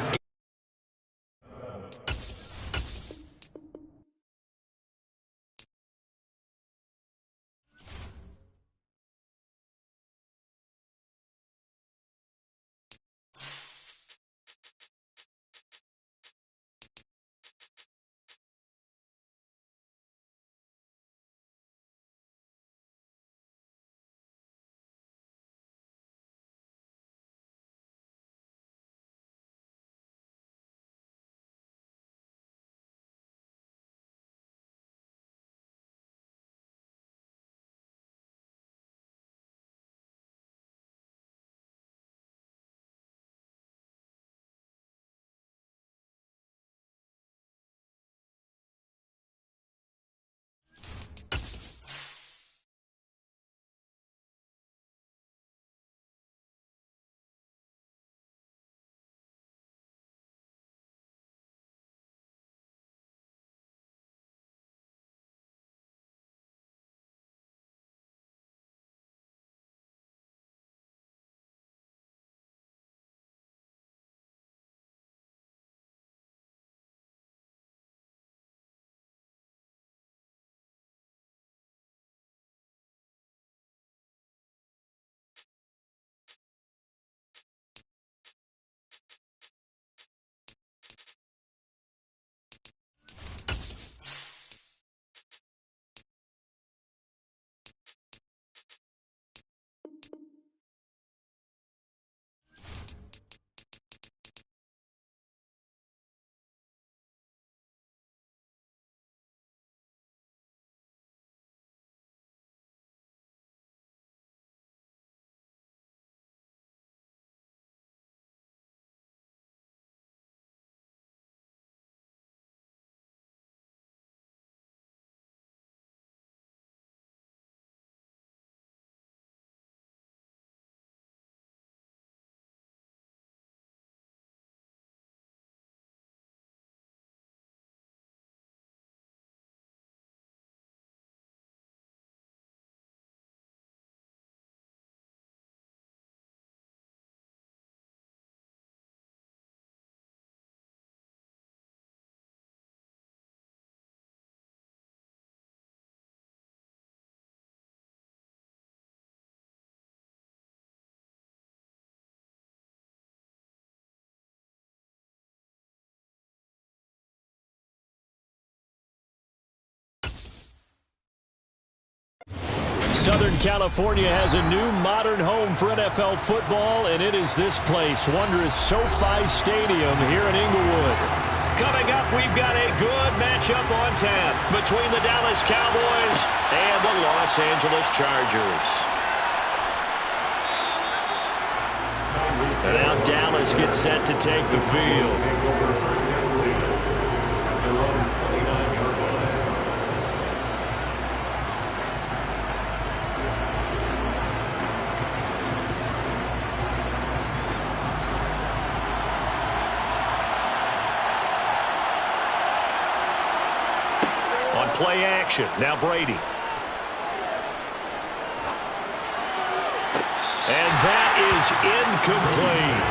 Southern California has a new modern home for NFL football, and it is this place, wondrous SoFi Stadium here in Inglewood. Coming up, we've got a good matchup on tap between the Dallas Cowboys and the Los Angeles Chargers. And now Dallas gets set to take the field. On play action, now Brady. And that is incomplete.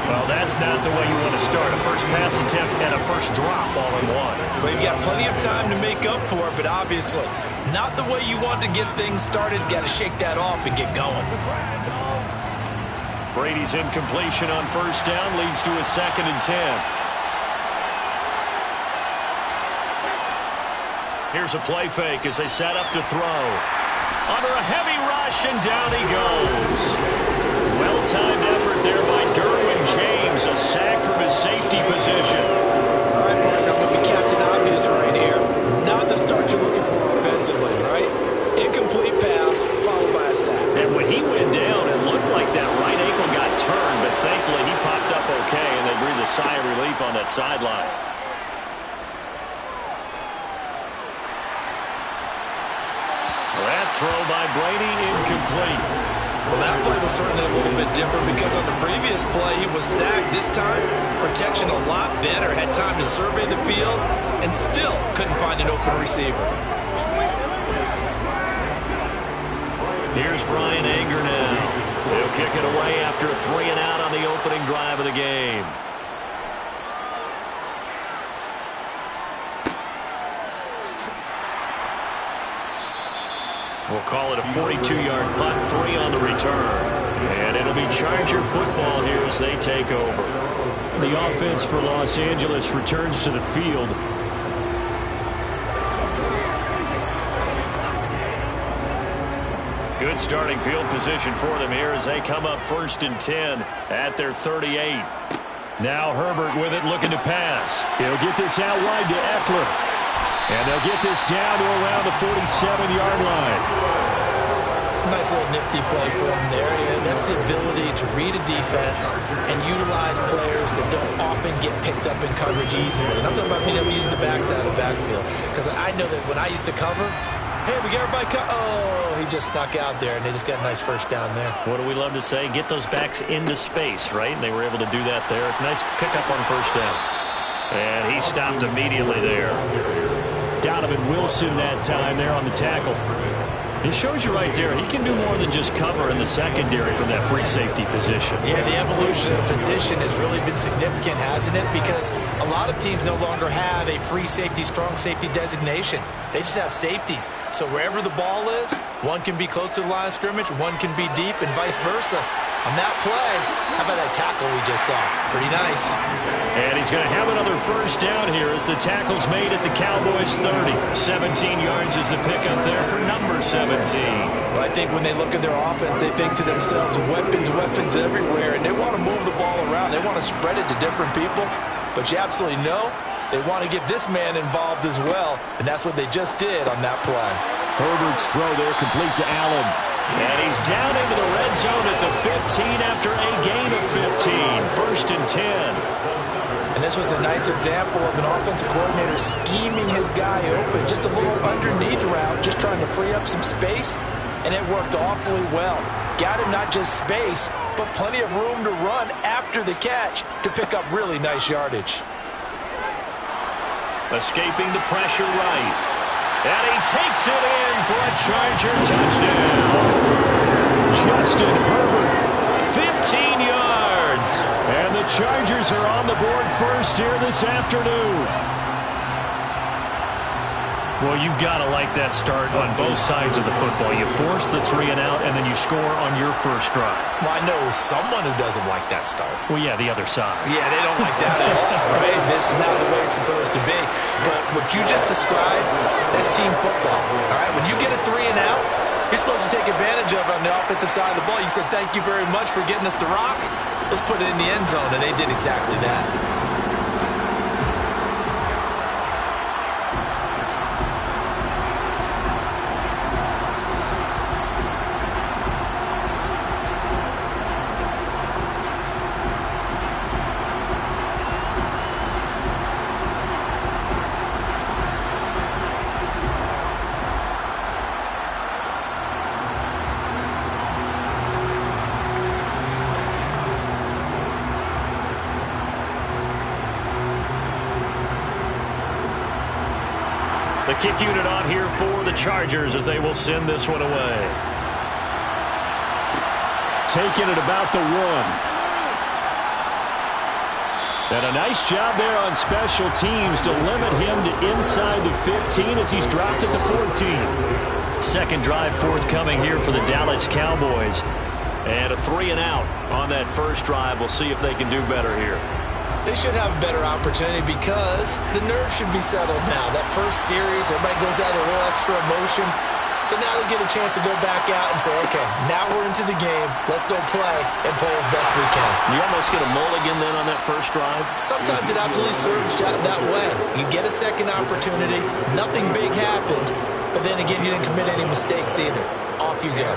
Well, that's not the way you want to start. A first pass attempt and a first drop all in one. Well, you've got plenty of time to make up for it, but obviously not the way you want to get things started. Got to shake that off and get going. Brady's incompletion on first down leads to a 2nd and 10. Here's a play fake as they set up to throw. Under a heavy rush, and down he goes. Well-timed effort there by Derwin James. A sack from his safety position. All right, partner, I'm going to be Captain Obvious right here. Not the start you're looking for offensively, right? Incomplete pass, followed by a sack. And when he went down, it looked like that right ankle got turned, but thankfully he popped up okay, and they breathed a sigh of relief on that sideline. That throw by Brady, incomplete. Well, that play was certainly a little bit different because on the previous play, he was sacked. This time, protection a lot better. Had time to survey the field and still couldn't find an open receiver. Here's Brian Anger now. He'll kick it away after a 3 and out on the opening drive of the game. We'll call it a 42-yard punt, 3 on the return. And it'll be Charger football here as they take over. The offense for Los Angeles returns to the field. Good starting field position for them here as they come up 1st and 10 at their 38. Now Herbert with it, looking to pass. He'll get this out wide to Eckler. And they'll get this down to around the 47-yard line. Nice little nifty play for him there. And that's the ability to read a defense and utilize players that don't often get picked up in coverage easily. And I'm talking about being able to use the backs out of the backfield. Because I know that when I used to cover, hey, we got everybody oh, he just snuck out there, and they just got a nice first down there. What do we love to say? Get those backs into space, right? And they were able to do that there. Nice pickup on first down. And he stopped immediately there. Donovan Wilson that time there on the tackle. It shows you right there, he can do more than just cover in the secondary from that free safety position. Yeah, the evolution of the position has really been significant, hasn't it? Because a lot of teams no longer have a free safety, strong safety designation. They just have safeties. So wherever the ball is, one can be close to the line of scrimmage, one can be deep, and vice versa. On that play, how about that tackle we just saw? Pretty nice. And he's going to have another first down here as the tackle's made at the Cowboys' 30. 17 yards is the pickup there for number 17. Well, I think when they look at their offense, they think to themselves, weapons, weapons everywhere, and they want to move the ball around. They want to spread it to different people, but you absolutely know they want to get this man involved as well, and that's what they just did on that play. Herbert's throw there complete to Allen. And he's down into the red zone at the 15 after a gain of 15. 1st and 10. And this was a nice example of an offensive coordinator scheming his guy open. Just a little underneath route, just trying to free up some space, and it worked awfully well. Got him not just space, but plenty of room to run after the catch to pick up really nice yardage. Escaping the pressure right. And he takes it in for a Charger touchdown. Justin Herbert, 15 yards. And the Chargers are on the board first here this afternoon. Well, you've got to like that start on both sides of the football. You force the 3 and out, and then you score on your first drive. Well, I know someone who doesn't like that start. Well, yeah, the other side. Yeah, they don't like that at all, right? This is not the way it's supposed to be. But what you just described, that's team football, all right? When you get a 3 and out, You're supposed to take advantage of it on the offensive side of the ball. You said, thank you very much for getting us the rock. Let's put it in the end zone, and they did exactly that. The kick unit on here for the Chargers as they will send this one away. Taking it about the 1. And a nice job there on special teams to limit him to inside the 15 as he's dropped at the 14. Second drive forthcoming here for the Dallas Cowboys. And a 3-and-out on that first drive. We'll see if they can do better here. They should have a better opportunity because the nerves should be settled now. That first series, everybody goes out with a little extra emotion. So now they get a chance to go back out and say, okay, now we're into the game. Let's go play and play as best we can. You almost get a mulligan then on that first drive? Sometimes it absolutely serves that way. You get a second opportunity. Nothing big happened. But then again, you didn't commit any mistakes either. Off you go.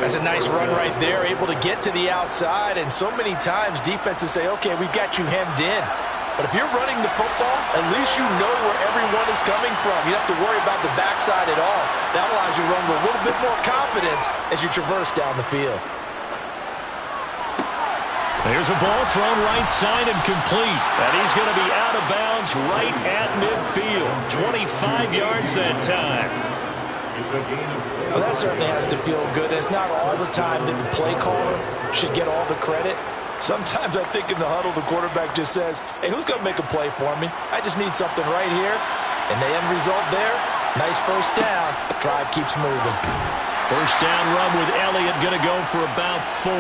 That's a nice run right there, able to get to the outside, and so many times defenses say, okay, we've got you hemmed in. But if you're running the football, at least you know where everyone is coming from. You don't have to worry about the backside at all. That allows you to run with a little bit more confidence as you traverse down the field. There's a ball thrown right side and complete. And he's going to be out of bounds right at midfield. 25 yards that time. Well, that certainly has to feel good. It's not all the time that the play caller should get all the credit. Sometimes I think in the huddle, the quarterback just says, hey, who's going to make a play for me? I just need something right here. And the end result there, nice first down. Drive keeps moving. First down run with Elliott going to go for about 4.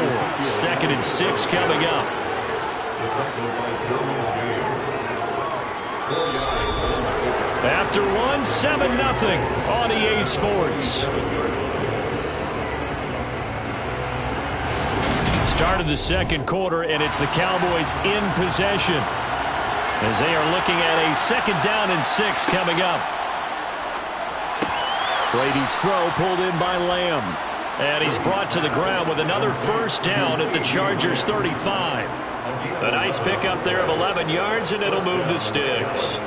2nd and 6 coming up. After 1, 7-0 on EA Sports. Start of the second quarter, and it's the Cowboys in possession as they are looking at a 2nd down and 6 coming up. Brady's throw pulled in by Lamb. And he's brought to the ground with another first down at the Chargers 35. A nice pickup there of 11 yards, and it'll move the sticks.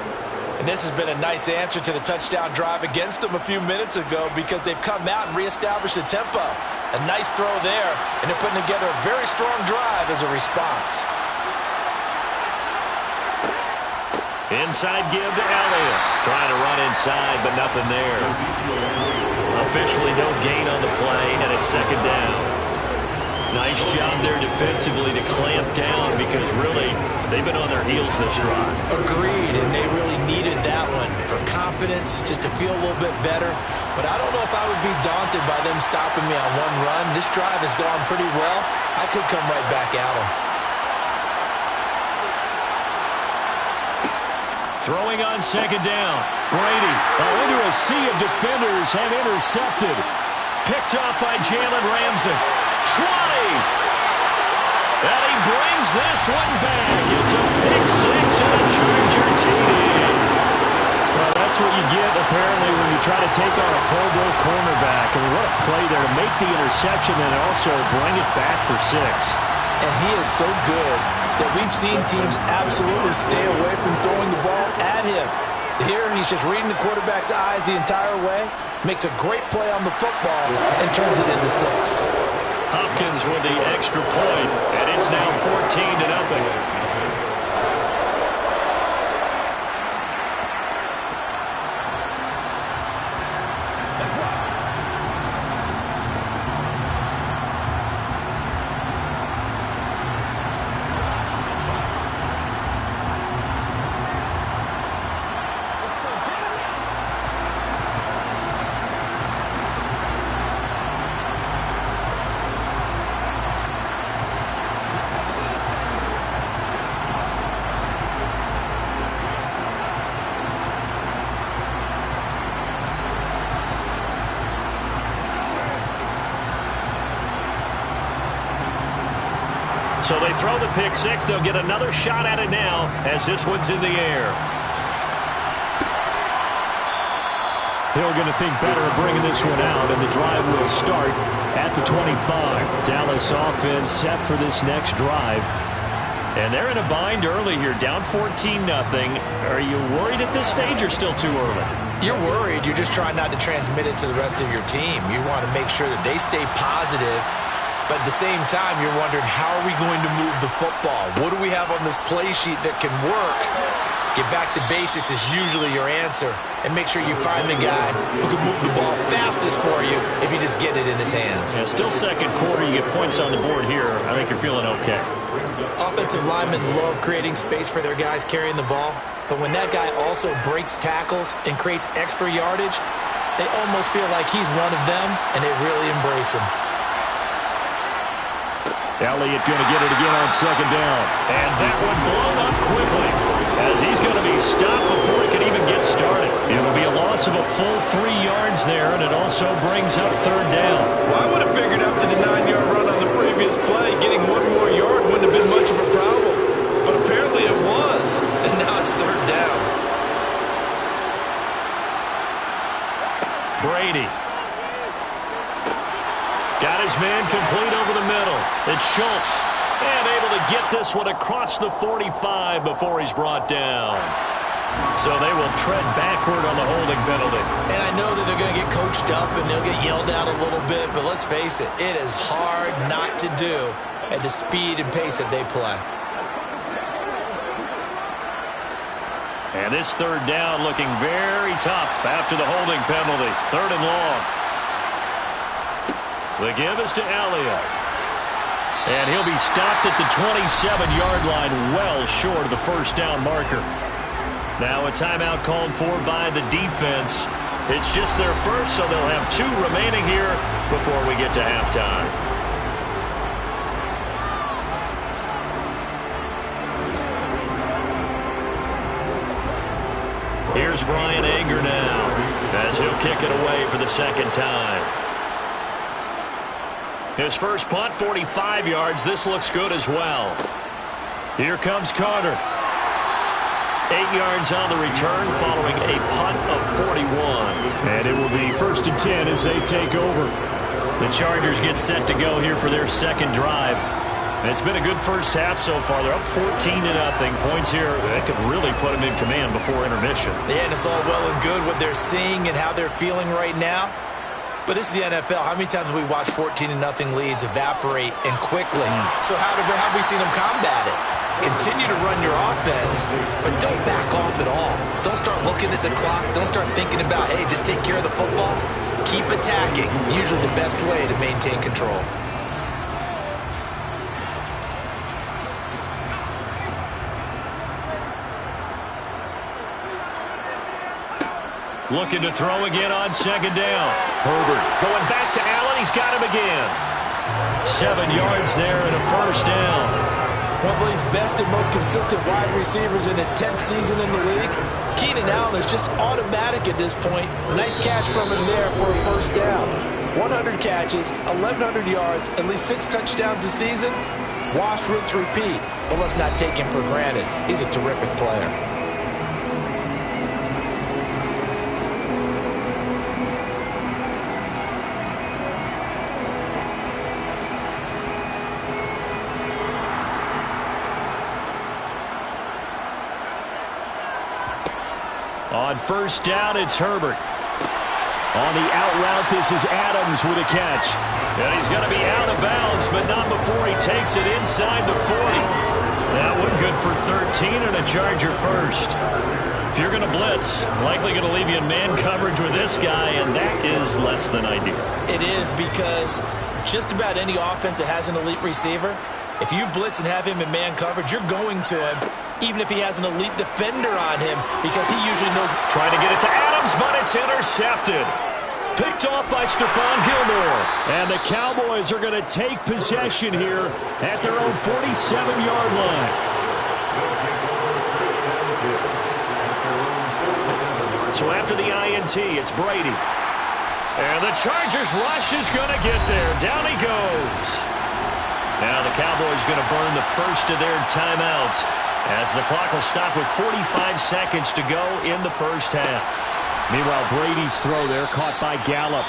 And this has been a nice answer to the touchdown drive against them a few minutes ago because they've come out and reestablished the tempo. A nice throw there, and they're putting together a very strong drive as a response. Inside give to Elliott. Trying to run inside, but nothing there. Officially no gain on the play, and it's 2nd down. Nice job there defensively to clamp down because really they've been on their heels this drive. Agreed, and they really needed that one for confidence, just to feel a little bit better. But I don't know if I would be daunted by them stopping me on one run. This drive has gone pretty well. I could come right back at them. Throwing on 2nd down. Brady into a sea of defenders and intercepted. Picked off by Jalen Ramsey. 20. And he brings this one back. It's a pick 6 and a Charger TD. Well, that's what you get, apparently, when you try to take on a Pro Bowl cornerback. I mean, what a play there to make the interception and also bring it back for 6. And he is so good that we've seen teams absolutely stay away from throwing the ball at him. Here, he's just reading the quarterback's eyes the entire way, makes a great play on the football, and turns it into 6. Hopkins with the extra point, and it's now 14-0. So they throw the pick six. They'll get another shot at it now as this one's in the air. Hill going to think better of bringing this one out, and the drive will start at the 25. Dallas offense set for this next drive. And they're in a bind early here, down 14-0. Are you worried at this stage or still too early? You're worried. You're just trying not to transmit it to the rest of your team. You want to make sure that they stay positive, but at the same time, you're wondering, how are we going to move the football? What do we have on this play sheet that can work? Get back to basics is usually your answer, and make sure you find the guy who can move the ball fastest for you if you just get it in his hands. Yeah, still second quarter. You get points on the board here. I think you're feeling okay. Offensive linemen love creating space for their guys carrying the ball, but when that guy also breaks tackles and creates extra yardage, they almost feel like he's one of them, and they really embrace him. Elliott going to get it again on second down. And that one blown up quickly as he's going to be stopped before he can even get started. It'll be a loss of a full 3 yards there, and it also brings up third down. Well, I would have figured after the 9-yard run on the previous play, getting one more yard wouldn't have been much of a problem. But apparently it was, and now it's third down. Brady. Got his man complete over the middle. It's Schultz. And able to get this one across the 45 before he's brought down. So they will tread backward on the holding penalty. And I know that they're going to get coached up and they'll get yelled at a little bit, but let's face it, it is hard not to do at the speed and pace that they play. And this third down looking very tough after the holding penalty. Third and long. The give is to Elliott. And he'll be stopped at the 27-yard line, well short of the first down marker. Now a timeout called for by the defense. It's just their first, so they'll have 2 remaining here before we get to halftime. Here's Brian Anger now as he'll kick it away for the second time. His first punt, 45 yards. This looks good as well. Here comes Carter. 8 yards on the return following a punt of 41. And it will be 1st and 10 as they take over. The Chargers get set to go here for their second drive. And it's been a good first half so far. They're up 14-0. Points here that could really put them in command before intermission. Yeah, and it's all well and good what they're seeing and how they're feeling right now. But this is the NFL. How many times have we watched 14-0 leads evaporate and quickly? So how have we seen them combat it? Continue to run your offense, but don't back off at all. Don't start looking at the clock. Don't start thinking about, hey, just take care of the football. Keep attacking. Usually the best way to maintain control. Looking to throw again on second down. Herbert going back to Allen. He's got him again. 7 yards there and a first down. One of the league's best and most consistent wide receivers in his 10th season in the league. Keenan Allen is just automatic at this point. Nice catch from him there for a first down. 100 catches, 1,100 yards, at least 6 touchdowns a season. Wash, rinse, repeat. But let's not take him for granted. He's a terrific player. On first down, it's Herbert. On the out route, this is Adams with a catch. And he's going to be out of bounds, but not before he takes it inside the 40. That one good for 13 and a Charger first. If you're going to blitz, likely going to leave you in man coverage with this guy, and that is less than ideal. It is, because just about any offense that has an elite receiver, if you blitz and have him in man coverage, you're going to him, even if he has an elite defender on him, because he usually knows. Trying to get it to Adams, but it's intercepted. Picked off by Stephon Gilmore. And the Cowboys are going to take possession here at their own 47-yard line. So after the INT, it's Brady. And the Chargers rush is going to get there. Down he goes. Now the Cowboys going to burn the first of their timeouts, as the clock will stop with 45 seconds to go in the first half. Meanwhile, Brady's throw there caught by Gallup.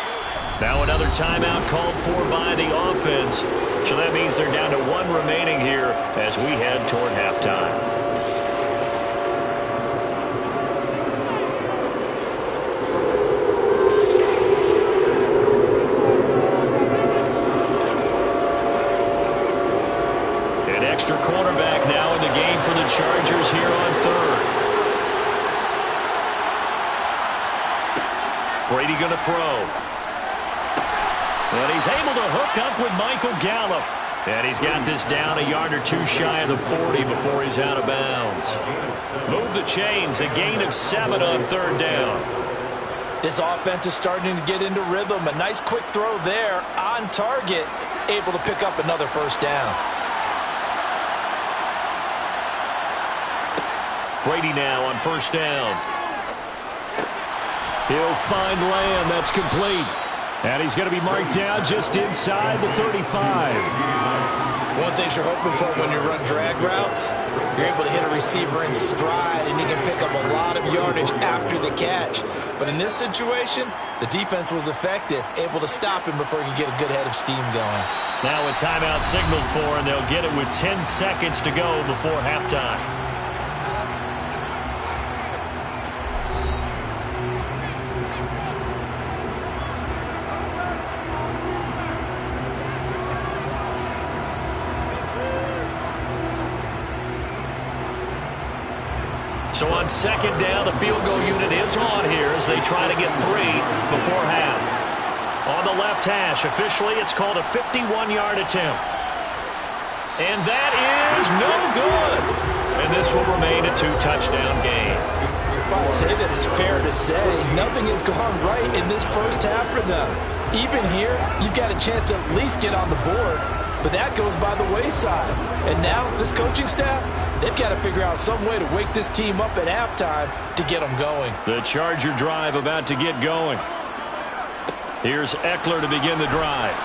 Now another timeout called for by the offense. So that means they're down to one remaining here as we head toward halftime. An extra cornerback now in the game for the Chargers here on third. Brady going to throw. And he's able to hook up with Michael Gallup. And he's got this down a yard or two shy of the 40 before he's out of bounds. Move the chains, a gain of 7 on third down. This offense is starting to get into rhythm. A nice quick throw there on target, able to pick up another first down. Brady now on first down. He'll find Lamb. That's complete. And he's going to be marked down just inside the 35. One thing you're hoping for when you run drag routes, you're able to hit a receiver in stride, and he can pick up a lot of yardage after the catch. But in this situation, the defense was effective, able to stop him before he could get a good head of steam going. Now a timeout signaled for, and they'll get it with 10 seconds to go before halftime. So on second down, the field goal unit is on here as they try to get 3 before half. On the left hash, officially it's called a 51-yard attempt. And that is no good. And this will remain a 2-touchdown game. I'd say that it's fair to say nothing has gone right in this first half for them. Even here, you've got a chance to at least get on the board, but that goes by the wayside. And now, this coaching staff, they've got to figure out some way to wake this team up at halftime to get them going. The Charger drive about to get going. Here's Eckler to begin the drive.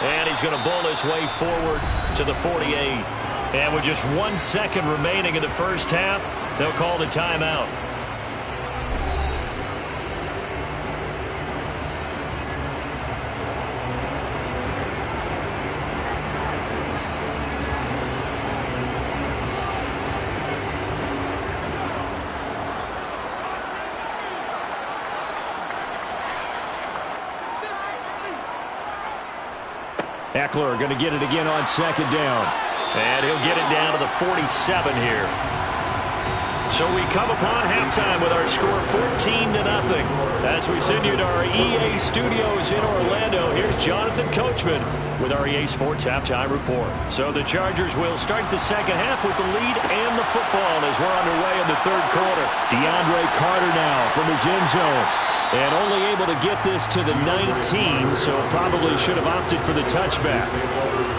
And he's going to bull his way forward to the 48. And with just 1 second remaining in the first half, they'll call the timeout. Eckler going to get it again on second down. And he'll get it down to the 47 here. So we come upon halftime with our score 14-0. As we send you to our EA studios in Orlando, here's Jonathan Coachman with our EA Sports Halftime Report. So the Chargers will start the second half with the lead and the football as we're underway in the third quarter. DeAndre Carter now from his end zone. And only able to get this to the 19, so probably should have opted for the touchback.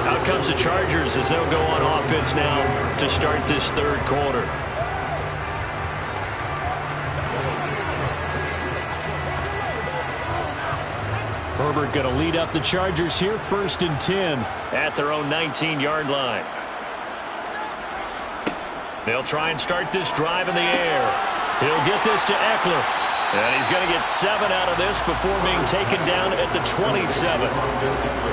Out comes the Chargers as they'll go on offense now to start this third quarter. Herbert going to lead up the Chargers here, 1st and 10. At their own 19-yard line. They'll try and start this drive in the air. He'll get this to Eckler. And he's going to get 7 out of this before being taken down at the 27.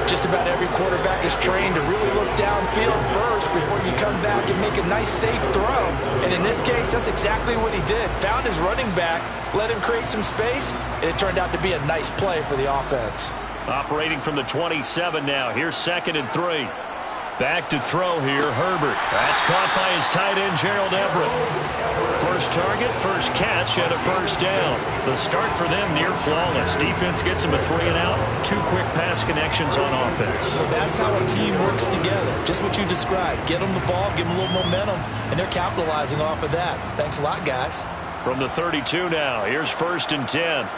Just about every quarterback is trained to really look downfield first before you come back and make a nice, safe throw. And in this case, that's exactly what he did. Found his running back, let him create some space, and it turned out to be a nice play for the offense. Operating from the 27 now. Here's 2nd and 3. Back to throw here, Herbert. That's caught by his tight end, Gerald Everett. First target, first catch, and a first down. The start for them near flawless. Defense gets them a 3 and out. 2 quick pass connections on offense. So that's how a team works together. Just what you described. Get them the ball, give them a little momentum, and they're capitalizing off of that. Thanks a lot, guys. From the 32 now, here's 1st and 10.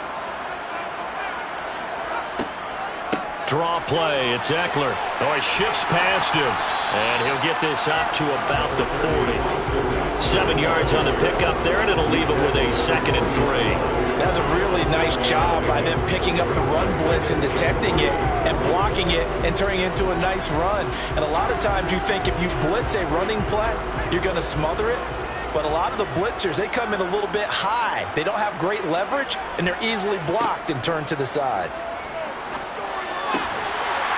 Draw play, it's Eckler. Oh, he shifts past him, and he'll get this up to about the 40. 7 yards on the pickup there, and it'll leave it with a 2nd and 3. That's a really nice job by them picking up the run blitz and detecting it and blocking it and turning it into a nice run. And a lot of times you think if you blitz a running play, you're going to smother it. But a lot of the blitzers, they come in a little bit high. They don't have great leverage, and they're easily blocked and turned to the side.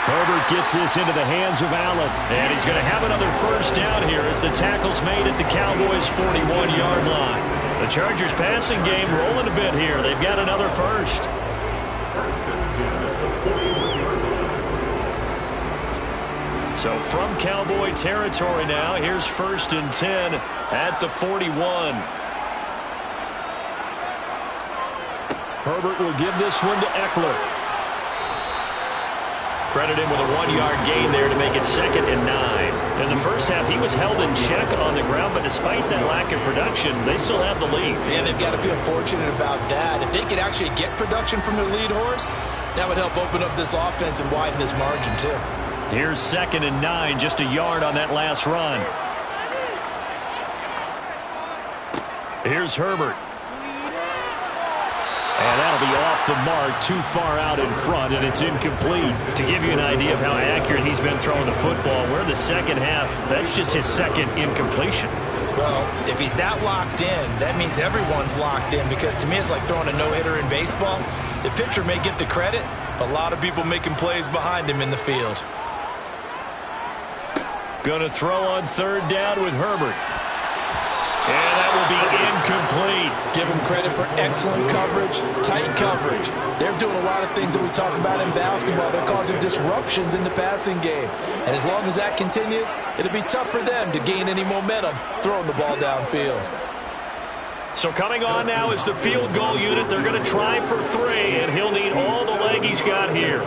Herbert gets this into the hands of Allen. And he's going to have another first down here as the tackle's made at the Cowboys' 41-yard line. The Chargers passing game rolling a bit here. They've got another first. So from Cowboy territory now, here's 1st and 10 at the 41. Herbert will give this one to Eckler. Credit him with a 1-yard gain there to make it 2nd and 9. In the first half, he was held in check on the ground, but despite that lack of production, they still have the lead. And they've got to feel fortunate about that. If they could actually get production from their lead horse, that would help open up this offense and widen this margin too. Here's 2nd and 9, just a yard on that last run. Here's Herbert. And that'll be off the mark, too far out in front, and it's incomplete. To give you an idea of how accurate he's been throwing the football, we're in the second half. That's just his 2nd incompletion. Well, if he's that locked in, that means everyone's locked in, because to me it's like throwing a no-hitter in baseball. The pitcher may get the credit, but a lot of people making plays behind him in the field. Going to throw on 3rd down with Herbert. And that will be incomplete. Give them credit for excellent coverage, tight coverage. They're doing a lot of things that we talk about in basketball. They're causing disruptions in the passing game. And as long as that continues, it'll be tough for them to gain any momentum throwing the ball downfield. So coming on now is the field goal unit. They're going to try for 3, and he'll need all the leg he's got here.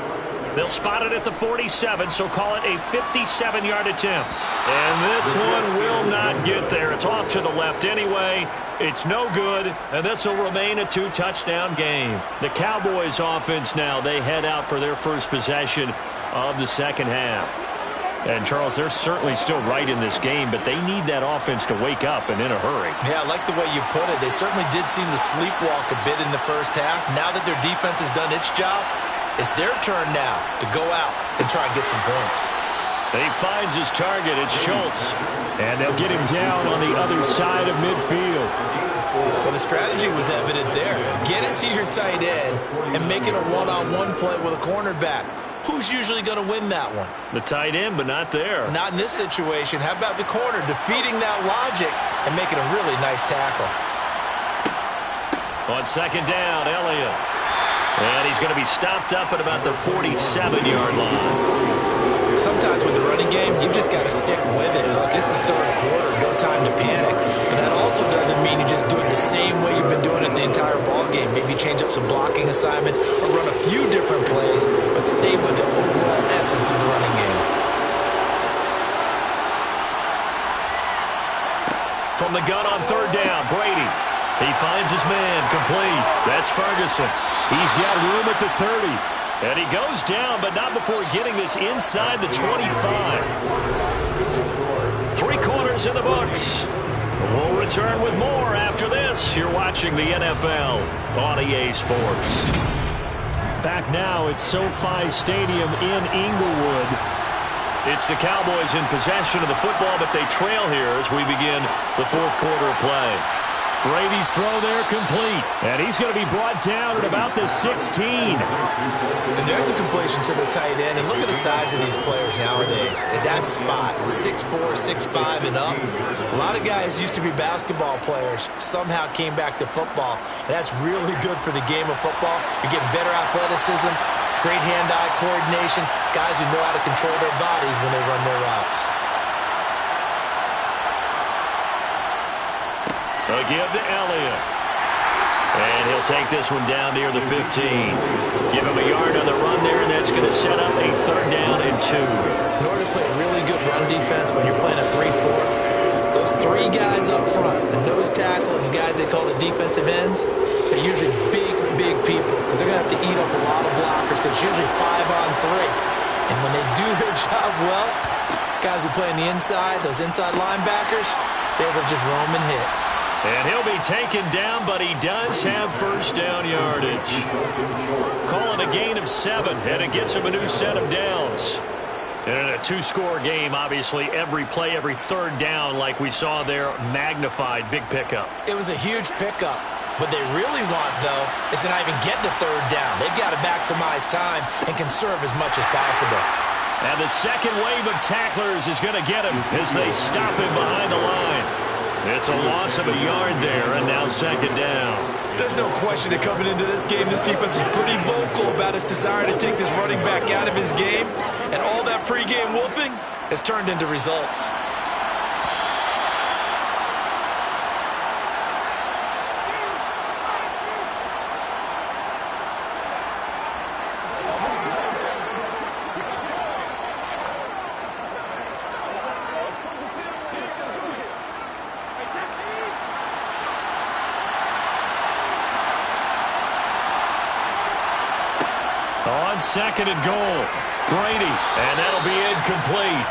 They'll spot it at the 47, so call it a 57-yard attempt. And this one will not get there. It's off to the left anyway. It's no good, and this will remain a 2-touchdown game. The Cowboys offense now, they head out for their first possession of the second half. And, Charles, they're certainly still right in this game, but they need that offense to wake up and in a hurry. Yeah, I like the way you put it. They certainly did seem to sleepwalk a bit in the first half. Now that their defense has done its job, it's their turn now to go out and try and get some points. He finds his target. It's Schultz. And they'll get him down on the other side of midfield. Well, the strategy was evident there. Get it to your tight end and make it a one-on-one play with a cornerback. Who's usually going to win that one? The tight end, but not there. Not in this situation. How about the corner defeating that logic and making a really nice tackle? On 2nd down, Elliott. And he's going to be stopped up at about the 47-yard line. Sometimes with the running game, you've just got to stick with it. Look, it's the 3rd quarter, no time to panic. But that also doesn't mean you just do it the same way you've been doing it the entire ball game. Maybe change up some blocking assignments or run a few different plays, but stay with the overall essence of the running game. From the gun on 3rd down, Brady. He finds his man, complete. That's Ferguson. He's got room at the 30. And he goes down, but not before getting this inside the 25. 3 quarters in the books. We'll return with more after this. You're watching the NFL on EA Sports. Back now at SoFi Stadium in Inglewood. It's the Cowboys in possession of the football, but they trail here as we begin the 4th quarter of play. Brady's throw there complete. And he's going to be brought down at about the 16. And there's a completion to the tight end. And look at the size of these players nowadays. At that spot, 6'4", 6'5", and up. A lot of guys used to be basketball players, somehow came back to football. And that's really good for the game of football. You're getting better athleticism, great hand-eye coordination, guys who know how to control their bodies when they run their routes. A give to Elliott. And he'll take this one down near the 15. Give him a yard on the run there, and that's going to set up a 3rd down and 2. In order to play a really good run defense when you're playing a 3-4, those 3 guys up front, the nose tackle and the guys they call the defensive ends, they're usually big people because they're going to have to eat up a lot of blockers because it's usually 5 on 3. And when they do their job well, Guys who play on the inside, those inside linebackers, they able to just roam and hit. And he'll be taken down, but he does have first down yardage. Calling a gain of 7, and it gets him a new set of downs. And in a two-score game, obviously, every play, every third down, like we saw there, magnified. Big pickup. It was a huge pickup. What they really want, though, is to not even get to third down. They've got to maximize time and conserve as much as possible. And the second wave of tacklers is going to get him as they stop him behind the line. It's a loss of a yard there, and now second down. There's no question that coming into this game, this defense is pretty vocal about its desire to take this running back out of his game, and all that pregame wolfing has turned into results. On second and goal, Brady, and that'll be incomplete.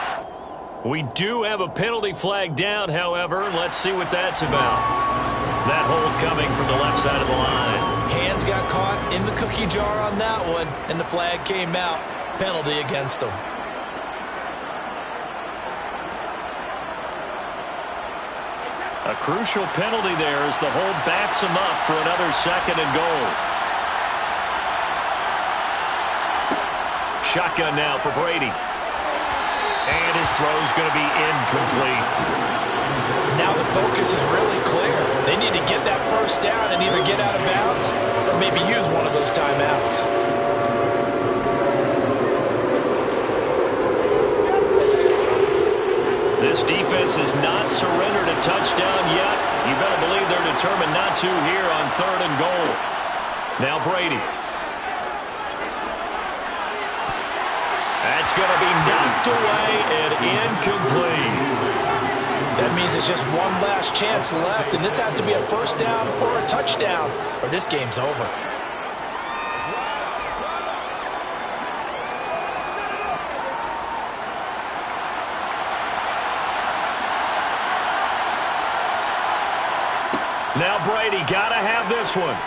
We do have a penalty flag down, however. Let's see what that's about. That hold coming from the left side of the line. Hands got caught in the cookie jar on that one, and the flag came out. Penalty against him. A crucial penalty there as the hold backs him up for another second and goal. Shotgun now for Brady. And his throw's going to be incomplete. Now the focus is really clear. They need to get that first down and either get out of bounds or maybe use one of those timeouts. This defense has not surrendered a touchdown yet. You better believe they're determined not to here on third and goal. Now Brady. That's going to be knocked away and incomplete. That means it's just one last chance left, and this has to be a first down or a touchdown, or this game's over. Now Brady got to have this one.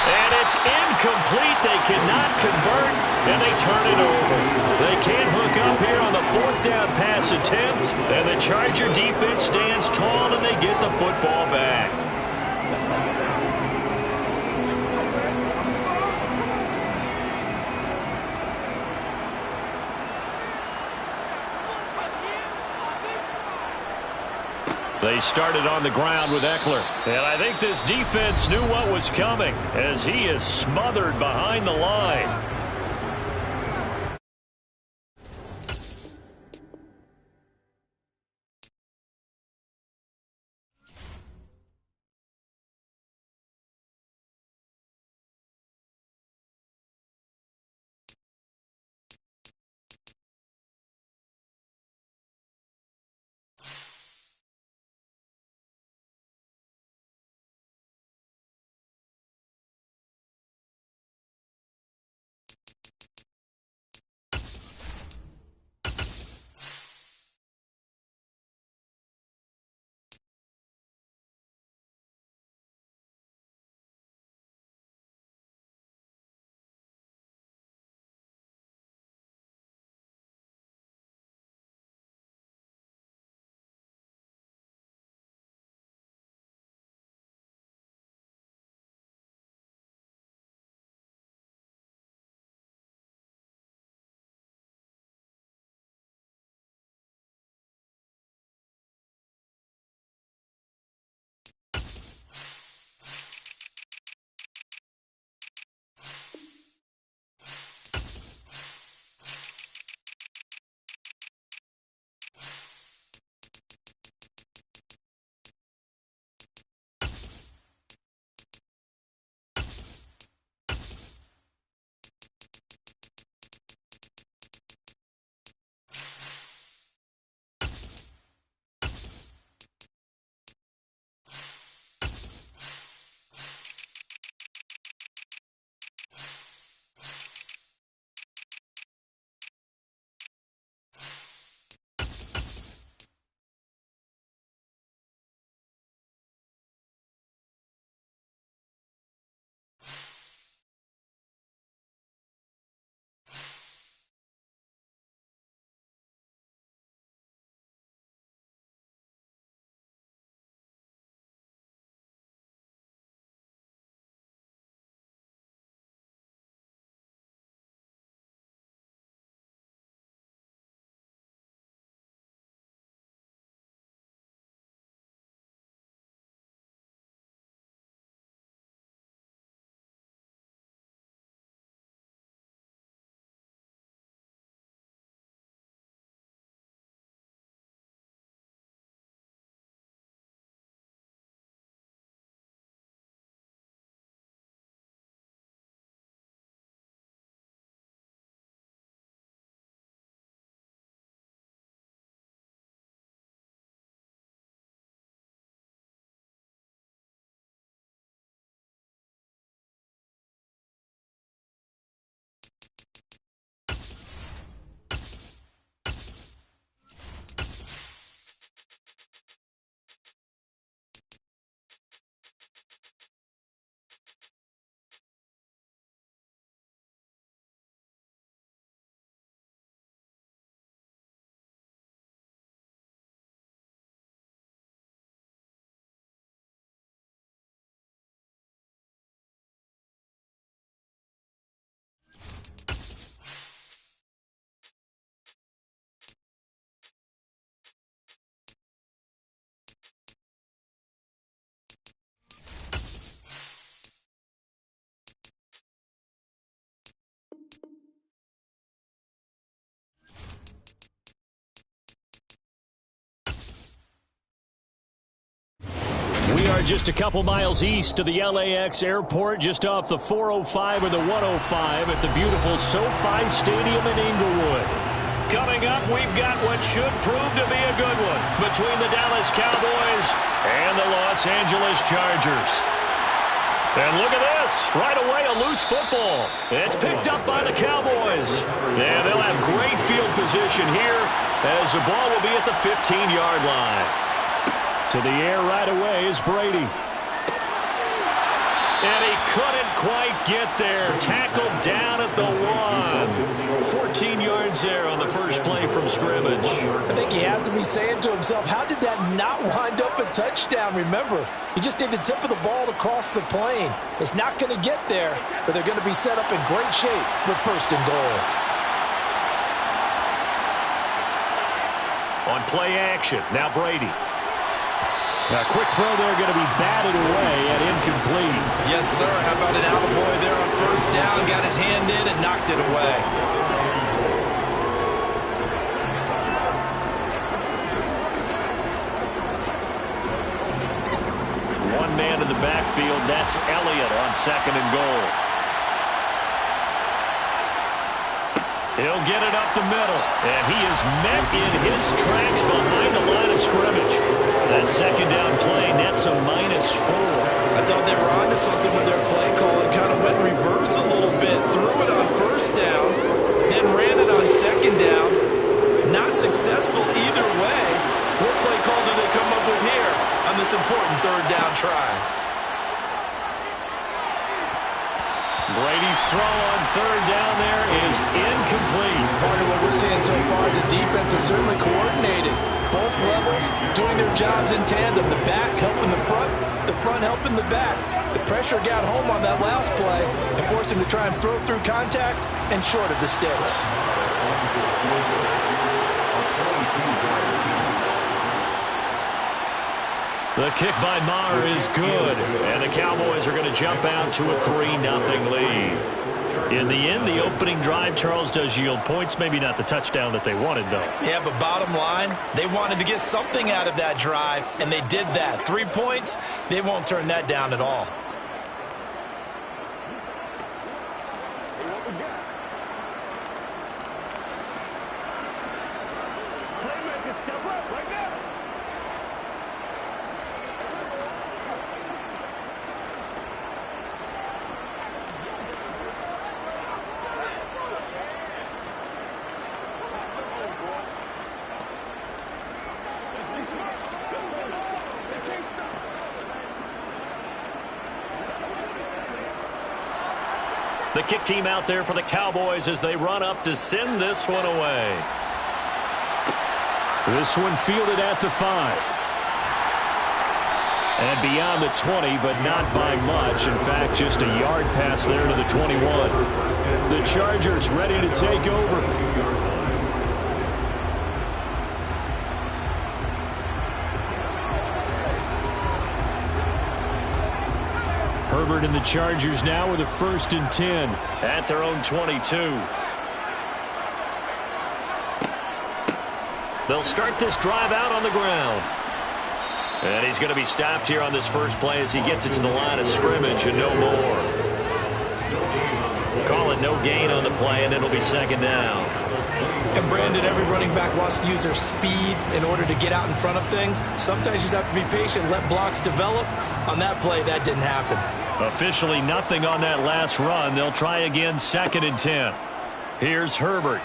And it's incomplete. They cannot convert, and they turn it over. They can't hook up here on the fourth down pass attempt, and the Charger defense stands tall, and they get the football back. They started on the ground with Eckler. And I think this defense knew what was coming as he is smothered behind the line. are just a couple miles east of the LAX airport, just off the 405 or the 105 at the beautiful SoFi Stadium in Inglewood. Coming up, we've got what should prove to be a good one between the Dallas Cowboys and the Los Angeles Chargers. And look at this. Right away, a loose football. It's picked up by the Cowboys. And they'll have great field position here as the ball will be at the 15-yard line. To the air right away is Brady. And he couldn't quite get there. Tackled down at the 1. 14 yards there on the first play from scrimmage. I think he has to be saying to himself, how did that not wind up a touchdown? Remember, you just need the tip of the ball to cross the plane. It's not going to get there, but they're going to be set up in great shape with first and goal. On play action, now Brady. A quick throw there, going to be batted away and incomplete. Yes, sir. How about an attaboy there on first down? Got his hand in and knocked it away. One man in the backfield. That's Elliott on second and goal. He'll get it up the middle, and he is met in his tracks behind the line of scrimmage. That second down play nets a -4. I thought they were onto something with their play call and kind of went reverse a little bit, threw it on first down, then ran it on second down. Not successful either way. What play call do they come up with here on this important third down try? Brady's throw on third down there is incomplete. Part of what we're seeing so far is the defense is certainly coordinated. Both levels doing their jobs in tandem. The back helping the front helping the back. The pressure got home on that last play and forced him to try and throw through contact and short of the sticks. The kick by Maher is good, and the Cowboys are going to jump out to a 3-0 lead. In the end, the opening drive, Charles, does yield points. Maybe not the touchdown that they wanted, though. Yeah, but bottom line, they wanted to get something out of that drive, and they did that. 3 points, they won't turn that down at all. Playmaker, step up right now. The kick team out there for the Cowboys as they run up to send this one away. This one fielded at the 5. And beyond the 20, but not by much. In fact, just a yard pass there to the 21. The Chargers ready to take over. Herbert and the Chargers now with a 1st and 10 at their own 22. They'll start this drive out on the ground. And he's going to be stopped here on this first play as he gets it to the line of scrimmage and no more. Call it no gain on the play, and it'll be second down. And Brandon, every running back wants to use their speed in order to get out in front of things. Sometimes you just have to be patient, let blocks develop. On that play, that didn't happen. Officially nothing on that last run. They'll try again, 2nd and 10. Here's Herbert.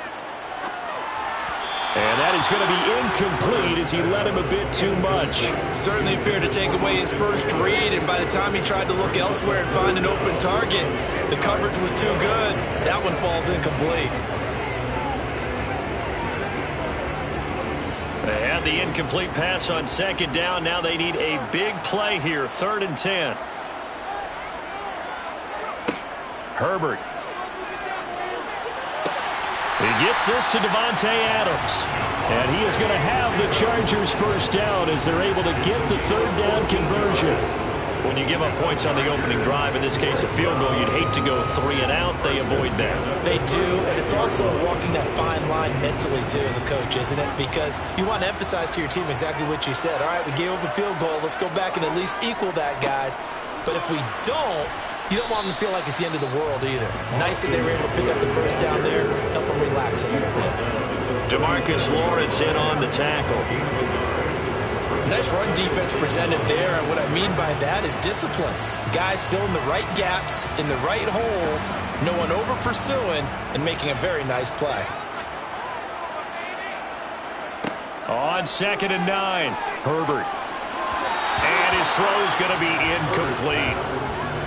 And that is going to be incomplete as he led him a bit too much. Certainly appeared to take away his first read, and by the time he tried to look elsewhere and find an open target, the coverage was too good. That one falls incomplete. They had the incomplete pass on second down. Now they need a big play here, 3rd and 10. Herbert. He gets this to Devontae Adams. And he is going to have the Chargers first down as they're able to get the 3rd down conversion. When you give up points on the opening drive, in this case a field goal, you'd hate to go 3 and out. They avoid that. They do, and it's also walking that fine line mentally, too, as a coach, isn't it? Because you want to emphasize to your team exactly what you said. All right, we gave up a field goal. Let's go back and at least equal that, guys. But if we don't, you don't want them to feel like it's the end of the world either. Nice that they were able to pick up the first down there, help them relax a little bit. DeMarcus Lawrence in on the tackle. Nice run defense presented there, and what I mean by that is discipline. Guys filling the right gaps in the right holes, no one over-pursuing, and making a very nice play. On 2nd and 9, Herbert. And his throw's going to be incomplete.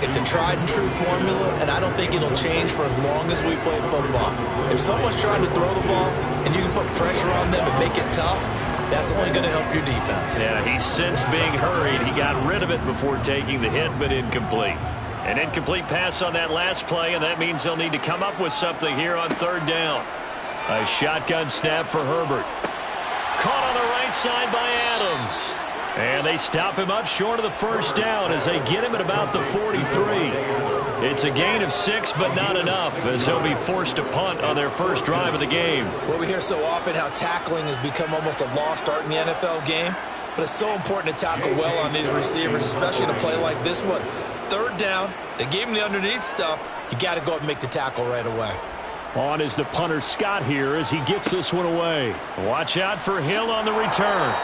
It's a tried-and-true formula, and I don't think it'll change for as long as we play football. If someone's trying to throw the ball, and you can put pressure on them and make it tough, that's only going to help your defense. Yeah, he's since being hurried. He got rid of it before taking the hit, but incomplete. An incomplete pass on that last play, and that means they'll need to come up with something here on 3rd down. A shotgun snap for Herbert. Caught on the right side by Adams. And they stop him up short of the 1st down as they get him at about the 43. It's a gain of 6, but not enough, as he'll be forced to punt on their first drive of the game. Well, we hear so often how tackling has become almost a lost art in the NFL game, but it's so important to tackle well on these receivers, especially in a play like this one. 3rd down, they gave him the underneath stuff. You got to go and make the tackle right away. On is the punter Scott here as he gets this one away. Watch out for Hill on the return.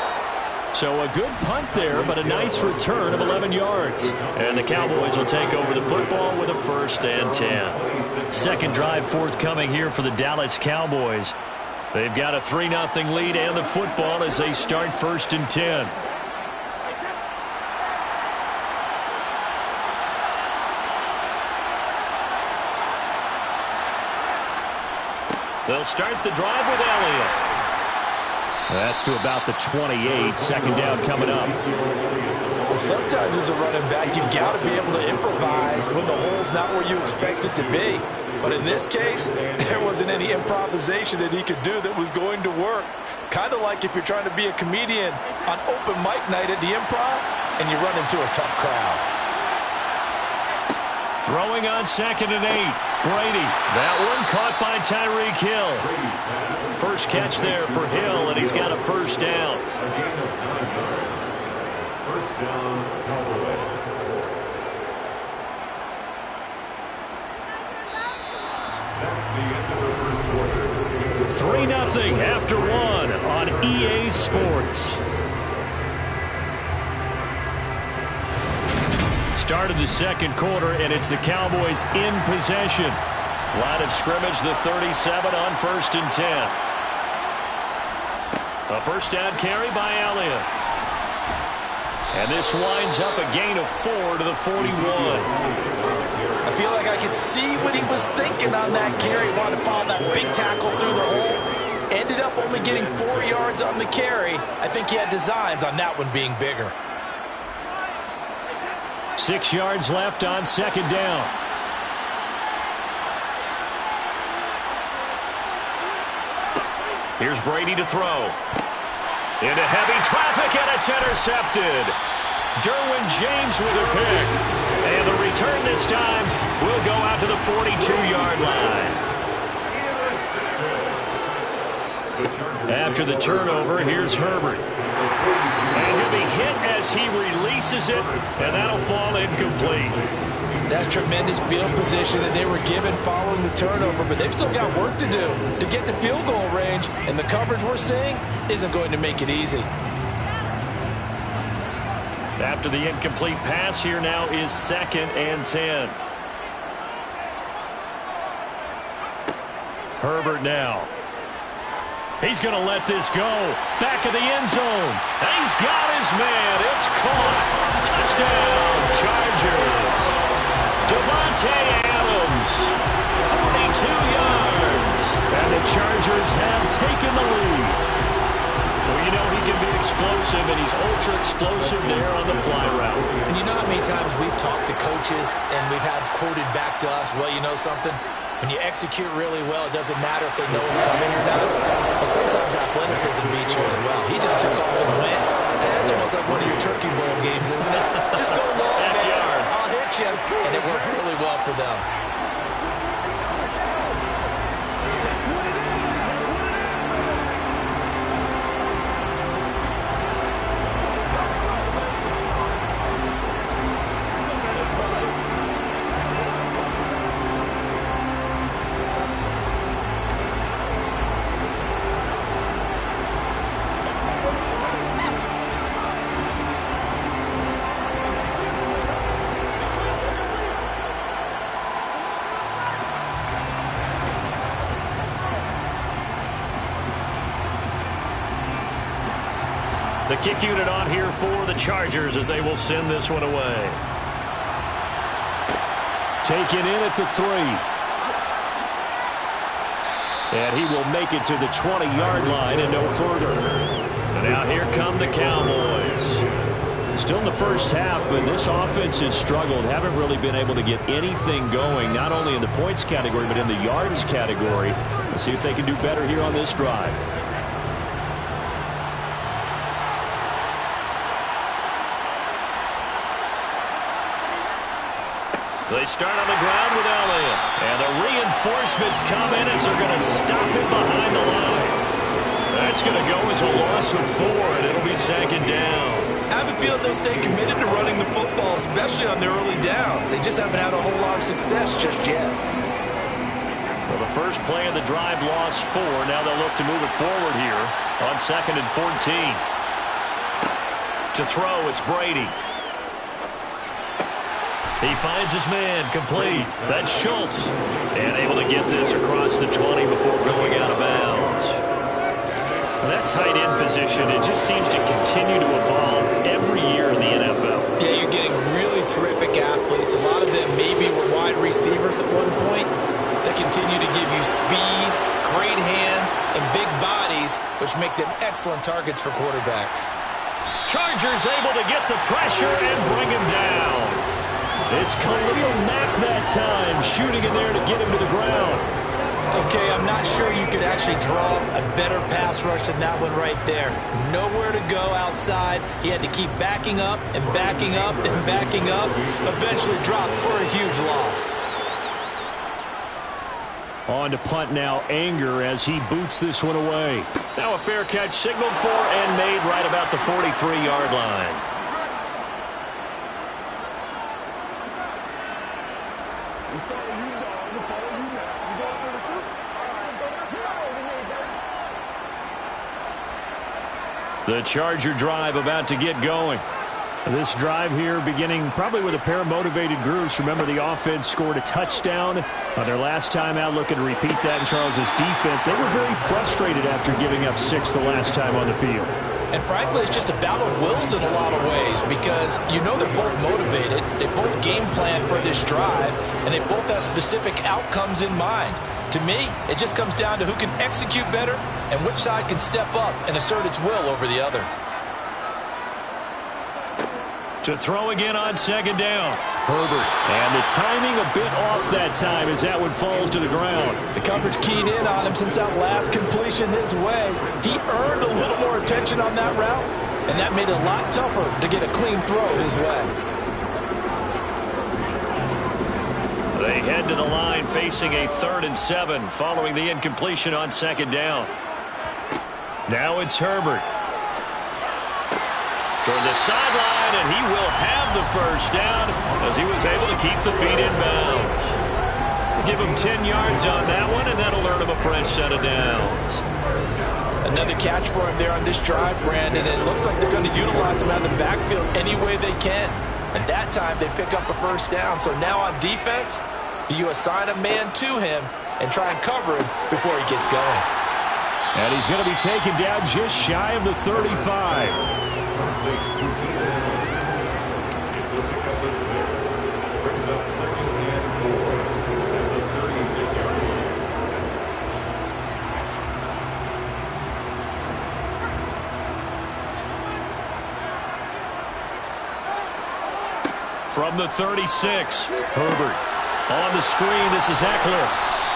So a good punt there, but a nice return of 11 yards. And the Cowboys will take over the football with a 1st and 10. Second drive forthcoming here for the Dallas Cowboys. They've got a 3-0 lead and the football as they start 1st and 10. They'll start the drive with Elliott. That's to about the 28. 2nd down coming up. Well, sometimes as a running back, you've got to be able to improvise when the hole's not where you expect it to be. But in this case, there wasn't any improvisation that he could do that was going to work. Kind of like if you're trying to be a comedian on open mic night at the Improv and you run into a tough crowd. Throwing on 2nd and 8. Brady. That one caught by Tyreek Hill. First catch there for Hill, and he's got a 1st down. 1st down, Cowboys. That's the end of the 1st quarter. 3-0 after 1 on EA Sports. Start of the 2nd quarter, and it's the Cowboys in possession. Line of scrimmage, the 37 on 1st and 10. A 1st down carry by Elliott. And this winds up a gain of 4 to the 41. I feel like I could see what he was thinking on that carry. Wanted to follow that big tackle through the hole. Ended up only getting 4 yards on the carry. I think he had designs on that one being bigger. 6 yards left on 2nd down. Here's Brady to throw. Into heavy traffic, and it's intercepted. Derwin James with a pick. And the return this time will go out to the 42-yard line. After the turnover, here's Herbert. And he'll be hit as he releases it, and that'll fall incomplete. That's tremendous field position that they were given following the turnover, but they've still got work to do to get the field goal range, and the coverage we're seeing isn't going to make it easy. After the incomplete pass, here now is 2nd and 10. Herbert now. He's going to let this go. Back of the end zone. And he's got his man. It's caught. Touchdown, Chargers. Devontae Adams, 42 yards. And the Chargers have taken the lead. Well, you know he can be explosive, and he's ultra-explosive there on the fly route. And you know how many times we've talked to coaches and we've had quoted back to us, well, you know something? When you execute really well, it doesn't matter if they know it's coming or not. But sometimes athleticism beats you as well. He just took off and went. And that's almost like one of your Turkey Bowl games, isn't it? Just go long, man. and it worked really well for them. The kick unit on here for the Chargers as they will send this one away. Taken in at the 3. And he will make it to the 20-yard line and no further. And now here come the Cowboys. Still in the first half, but this offense has struggled. Haven't really been able to get anything going, not only in the points category, but in the yards category. Let's see if they can do better here on this drive. They start on the ground with Elliott. And the reinforcements come in as they're going to stop him behind the line. That's going to go as a loss of 4, and it'll be second down. I have a feeling they'll stay committed to running the football, especially on their early downs. They just haven't had a whole lot of success just yet. Well, the first play of the drive lost 4. Now they'll look to move it forward here on 2nd and 14. To throw, it's Brady. He finds his man, complete. That's Schultz. And able to get this across the 20 before going out of bounds. That tight end position, it just seems to continue to evolve every year in the NFL. Yeah, you're getting really terrific athletes. A lot of them maybe were wide receivers at one point. They continue to give you speed, great hands, and big bodies, which make them excellent targets for quarterbacks. Chargers able to get the pressure and bring him down. It's Khalil Mack that time, shooting in there to get him to the ground. Okay, I'm not sure you could actually draw a better pass rush than that one right there. Nowhere to go outside. He had to keep backing up and backing up and backing up. Eventually dropped for a huge loss. On to punt now, Anger as he boots this one away. Now a fair catch signaled for and made right about the 43-yard line. The Charger drive about to get going. This drive here beginning probably with a pair of motivated groups. Remember, the offense scored a touchdown on their last time out. Looking to repeat that in Charles's defense. They were very frustrated after giving up 6 the last time on the field. And frankly, it's just a battle of wills in a lot of ways because you know they're both motivated. They both game plan for this drive, and they both have specific outcomes in mind. To me, it just comes down to who can execute better and which side can step up and assert its will over the other. To throw again on 2nd down. Herbert. And the timing a bit off that time as that one falls to the ground. The coverage keyed in on him since that last completion his way. He earned a little more attention on that route, and that made it a lot tougher to get a clean throw his way. They head to the line facing a 3rd and 7 following the incompletion on 2nd down. Now it's Herbert. Toward the sideline, and he will have the first down as he was able to keep the feet in bounds. Give him 10 yards on that one, and that'll earn him a fresh set of downs. Another catch for him there on this drive, Brandon, and it looks like they're going to utilize him out of the backfield any way they can. And that time they pick up a first down. So now on defense, do you assign a man to him and try and cover him before he gets going? And he's going to be taken down just shy of the 35. It's a pickup of 6. Brings up 2nd and 4 at the 36-yard line. From the 36, Herbert. On the screen, this is Eckler.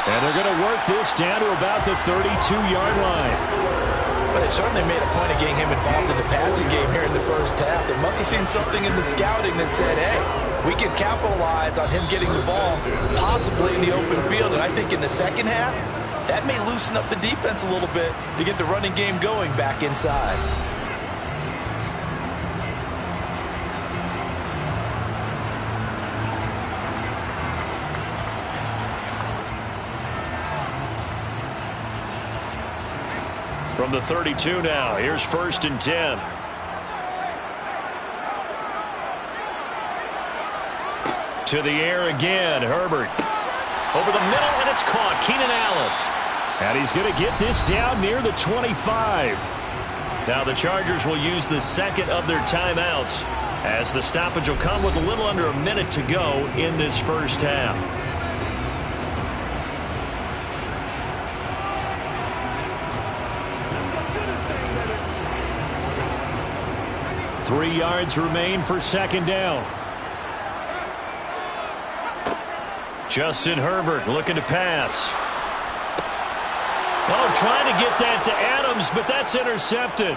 And they're going to work this down to about the 32-yard line. Well, they certainly made a point of getting him involved in the passing game here in the first half. They must have seen something in the scouting that said, hey, we can capitalize on him getting the ball, possibly in the open field. And I think in the second half, that may loosen up the defense a little bit to get the running game going back inside. From the 32 now, here's 1st and 10. To the air again, Herbert. Over the middle, and it's caught. Keenan Allen. And he's going to get this down near the 25. Now the Chargers will use the second of their timeouts, as the stoppage will come with a little under a minute to go in this first half. Let's go do this thing, baby. 3 yards remain for second down. Justin Herbert looking to pass. Oh, trying to get that to Adams, but that's intercepted.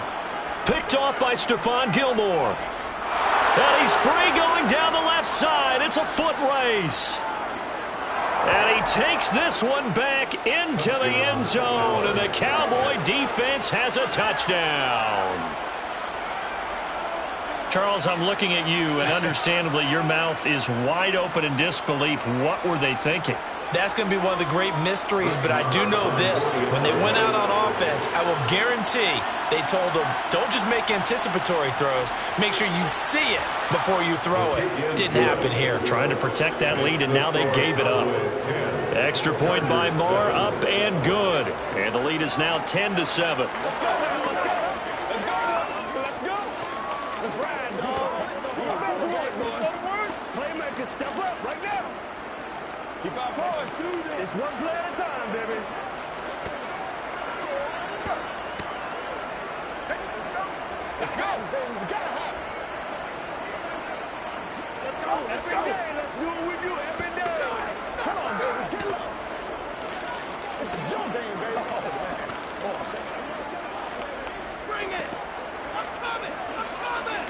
Picked off by Stephon Gilmore. And he's free going down the left side. It's a foot race. And he takes this one back into the end zone, and the Cowboy defense has a touchdown. Charles, I'm looking at you, and understandably your mouth is wide open in disbelief. What were they thinking? That's going to be one of the great mysteries, but I do know this. When they went out on offense, I will guarantee they told them, don't just make anticipatory throws. Make sure you see it before you throw it. Didn't happen here. Trying to protect that lead, and now they gave it up. Extra point by Moore, up and good. And the lead is now 10-7. Let's go, man. Let's go. Let's go. Let's go. Let's ride, dog. Playmakers, step up right now. Keep our boys. It's one play at a time, baby. Let's go, baby. We gotta have it. Let's go. Every day, let's do it with you every day. Come on, baby. Get low. This is your game, baby. Bring it. I'm coming. I'm coming.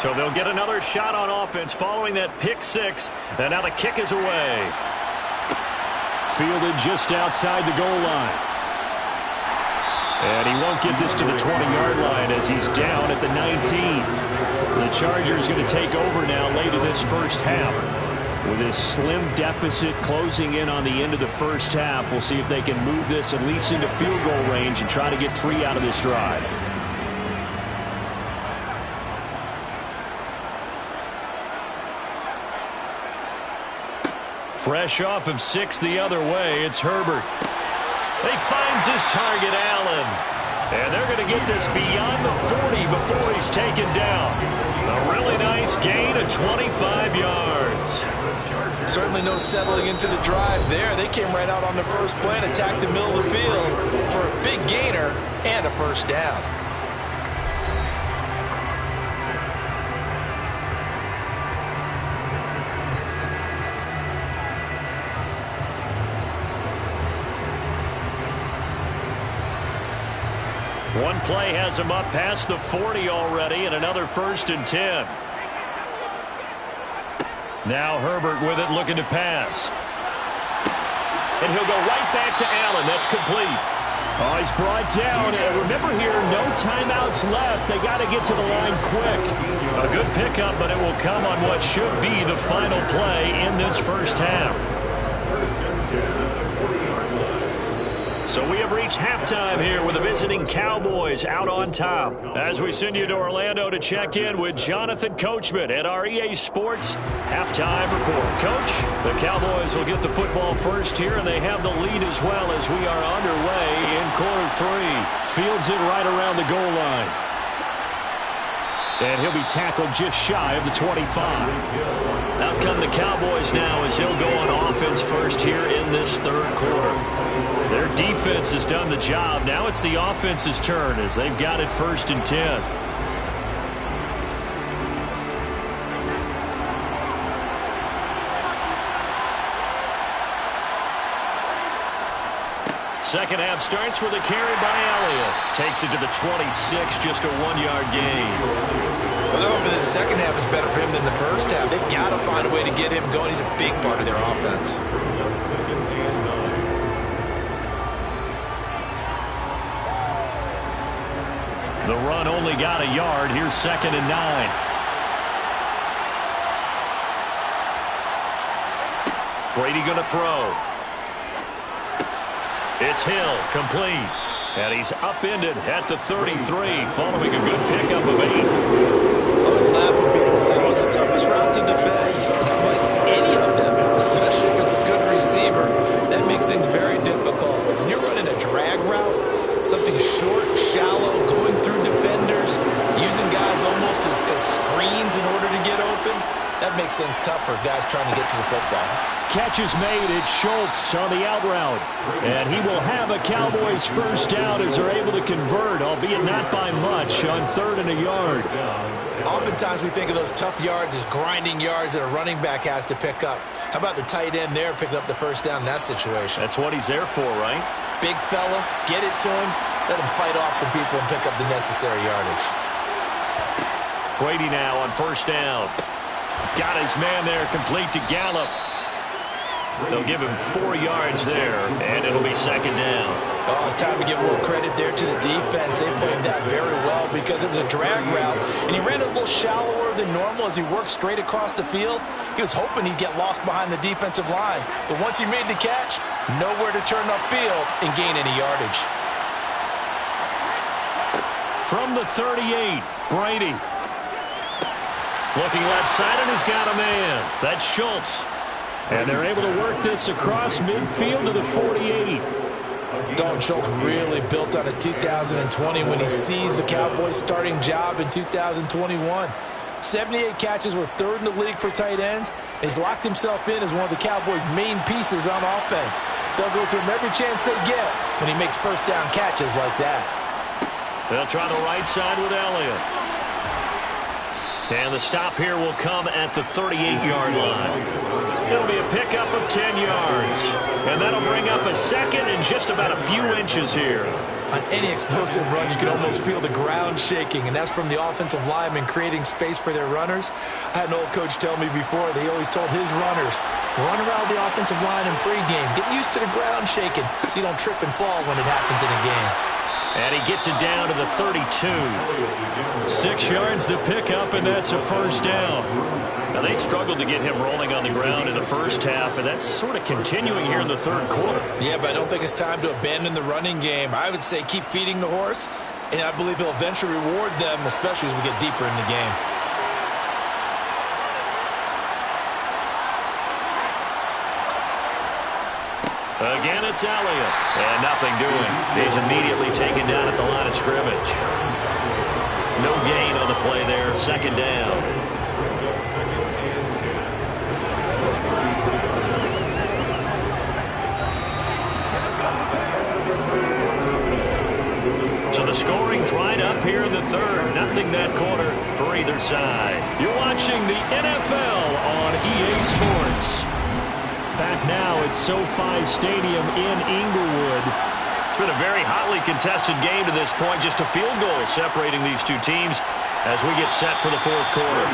So they'll get another shot on offense following that pick six. And now the kick is away. Fielded just outside the goal line. And he won't get this to the 20-yard line as he's down at the 19. The Chargers going to take over now late in this first half. With his slim deficit closing in on the end of the first half, we'll see if they can move this at least into field goal range and try to get 3 out of this drive. Fresh off of 6 the other way, it's Herbert. He finds his target, Allen. And they're going to get this beyond the 40 before he's taken down. A really nice gain of 25 yards. Certainly no settling into the drive there. They came right out on the first play and attacked the middle of the field for a big gainer and a first down. One play has him up past the 40 already, and another 1st and 10. Now Herbert with it, looking to pass. And he'll go right back to Allen. That's complete. Oh, he's brought down. And remember here, no timeouts left. They got to get to the line quick. A good pickup, but it will come on what should be the final play in this first half. So we have reached halftime here with the visiting Cowboys out on top. As we send you to Orlando to check in with Jonathan Coachman at our EA Sports Halftime Report. Coach, the Cowboys will get the football first here, and they have the lead as well as we are underway in quarter 3. Fields it right around the goal line. And he'll be tackled just shy of the 25. Out come the Cowboys now as he'll go on offense first here in this third quarter. Their defense has done the job. Now it's the offense's turn as they've got it 1st and 10. second half starts with a carry by Elliott. Takes it to the 26, just a 1-yard gain. Well, they're hoping that the second half is better for him than the first half. They've got to find a way to get him going. He's a big part of their offense. The run only got a yard. Here's 2nd and 9. Brady going to throw. It's Hill, complete. And he's upended at the 33, following a good pickup of 8. I always laugh when people say, what's the toughest route to defend? And I'm like, any of them, especially if it's a good receiver. That makes things very difficult. When you're running a drag route, something short, shallow, going through defenders, using guys almost as screens in order to get open, that makes things tough for guys trying to get to the football. Catch is made. It's Schultz on the out route. And he will have a Cowboys first down as they're able to convert, albeit not by much, on 3rd and a yard. Oftentimes we think of those tough yards as grinding yards that a running back has to pick up. How about the tight end there picking up the first down in that situation? That's what he's there for, right? Big fella, get it to him, let him fight off some people and pick up the necessary yardage. Brady now on first down. Got his man there, complete to Gallup. They'll give him 4 yards there, and it'll be 2nd down. Oh, it's time to give a little credit there to the defense. They played that very well because it was a drag route, and he ran a little shallower than normal as he worked straight across the field. He was hoping he'd get lost behind the defensive line, but once he made the catch, nowhere to turn upfield and gain any yardage. From the 38, Brady. Looking left side, and he's got a man. That's Schultz. And they're able to work this across midfield to the 48. Dalton Schultz really built on his 2020 when he seized the Cowboys' starting job in 2021. 78 catches were 3rd in the league for tight ends. He's locked himself in as one of the Cowboys' main pieces on offense. They'll go to him every chance they get when he makes first down catches like that. They'll try the right side with Elliott. And the stop here will come at the 38-yard line. It'll be a pickup of 10 yards. And that'll bring up a second and just about a few inches here. On any explosive run, you can almost feel the ground shaking, and that's from the offensive linemen creating space for their runners. I had an old coach tell me before, they always told his runners, run around the offensive line in pregame. Get used to the ground shaking so you don't trip and fall when it happens in a game. And he gets it down to the 32. 6 yards the pickup, and that's a first down. Now, they struggled to get him rolling on the ground in the first half, and that's sort of continuing here in the 3rd quarter. Yeah, but I don't think it's time to abandon the running game. I would say keep feeding the horse, and I believe he'll eventually reward them, especially as we get deeper in the game. Again, it's Elliott. And nothing doing. He's immediately taken down at the line of scrimmage. No gain on the play there. 2nd down. So the scoring dried up here in the 3rd. Nothing that quarter for either side. You're watching the NFL on EA Sports. Back now at SoFi Stadium in Inglewood. It's been a very hotly contested game to this point. Just a field goal separating these two teams as we get set for the 4th quarter.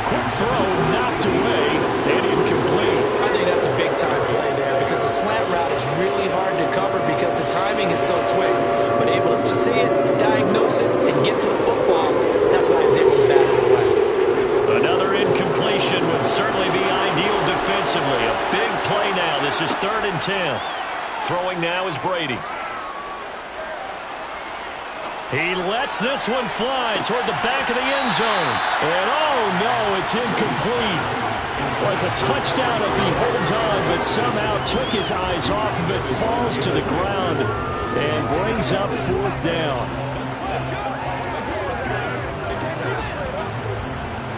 Quick throw knocked away and incomplete. I think that's a big-time play there because the slant route is really hard to cover because the timing is so quick. But able to see it, diagnose it, and get to the football, that's why he was able to bat it away. Another incompletion would certainly be ideal defensively. A big play now. This is 3rd and 10. Throwing now is Brady. He lets this one fly toward the back of the end zone. And oh no, it's incomplete. Well, it's a touchdown if he holds on, but somehow took his eyes off of it, falls to the ground, and brings up 4th down.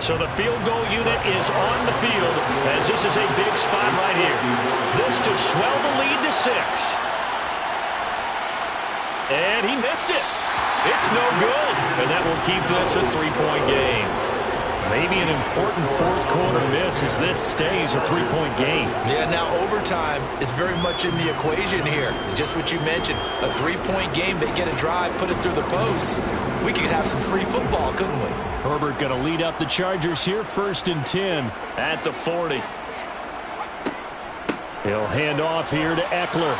So the field goal unit is on the field as this is a big spot right here. This to swell the lead to 6. And he missed it. It's no good. And that will keep this a 3-point game. Maybe an important fourth-quarter miss as this stays a three-point game. Yeah, now overtime is very much in the equation here. Just what you mentioned, a three-point game, they get a drive, put it through the posts. We could have some free football, couldn't we? Herbert going to lead up the Chargers here, 1st and 10 at the 40. He'll hand off here to Eckler.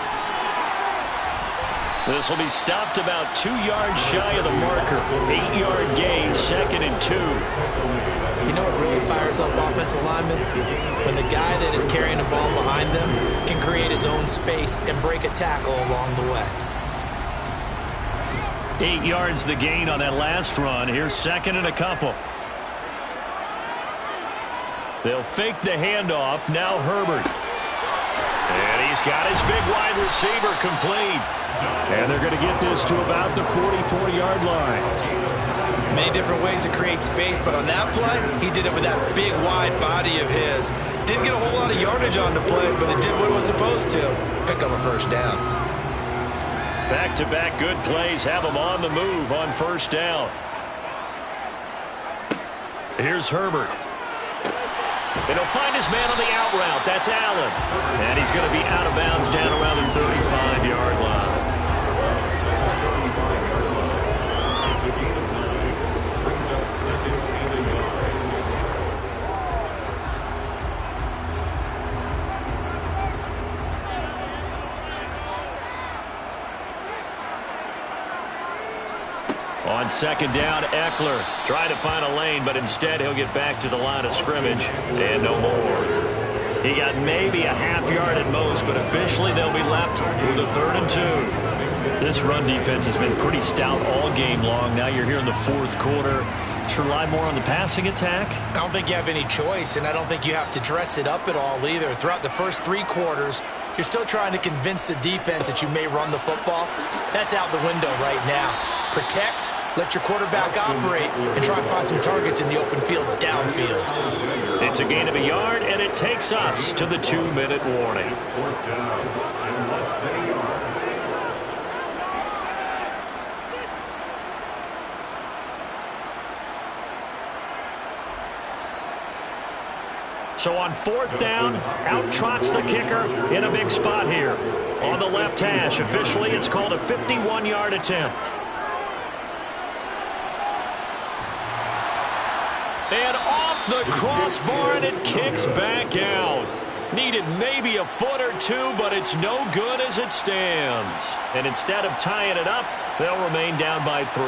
This will be stopped about 2 yards shy of the marker. 8-yard gain, 2nd and 2. You know what really fires up offensive linemen? When the guy that is carrying the ball behind them can create his own space and break a tackle along the way. 8 yards the gain on that last run. Here's 2nd and a couple. They'll fake the handoff. Now Herbert. And he's got his big wide receiver complete. And they're going to get this to about the 44-yard line. Many different ways to create space, but on that play, he did it with that big, wide body of his. Didn't get a whole lot of yardage on the play, but it did what it was supposed to. Pick up a first down. Back-to-back good plays have him on the move on first down. Here's Herbert. And he'll find his man on the out route. That's Allen. And he's going to be out of bounds down around the 35-yard line. On 2nd down, Eckler trying to find a lane, but instead he'll get back to the line of scrimmage and no more. He got maybe a half yard at most, but officially they'll be left with a 3rd and 2. This run defense has been pretty stout all game long. Now you're here in the 4th quarter. Should rely more on the passing attack? I don't think you have any choice, and I don't think you have to dress it up at all either. Throughout the first 3 quarters, you're still trying to convince the defense that you may run the football. That's out the window right now. Protect, let your quarterback operate, and try to find some targets in the open field downfield. It's a gain of a yard, and it takes us to the 2-minute warning. So on 4th down, out trots the kicker in a big spot here. On the left hash, officially it's called a 51-yard attempt. And off the crossbar, and it kicks back out. Needed maybe a foot or two, but it's no good as it stands. And instead of tying it up, they'll remain down by 3.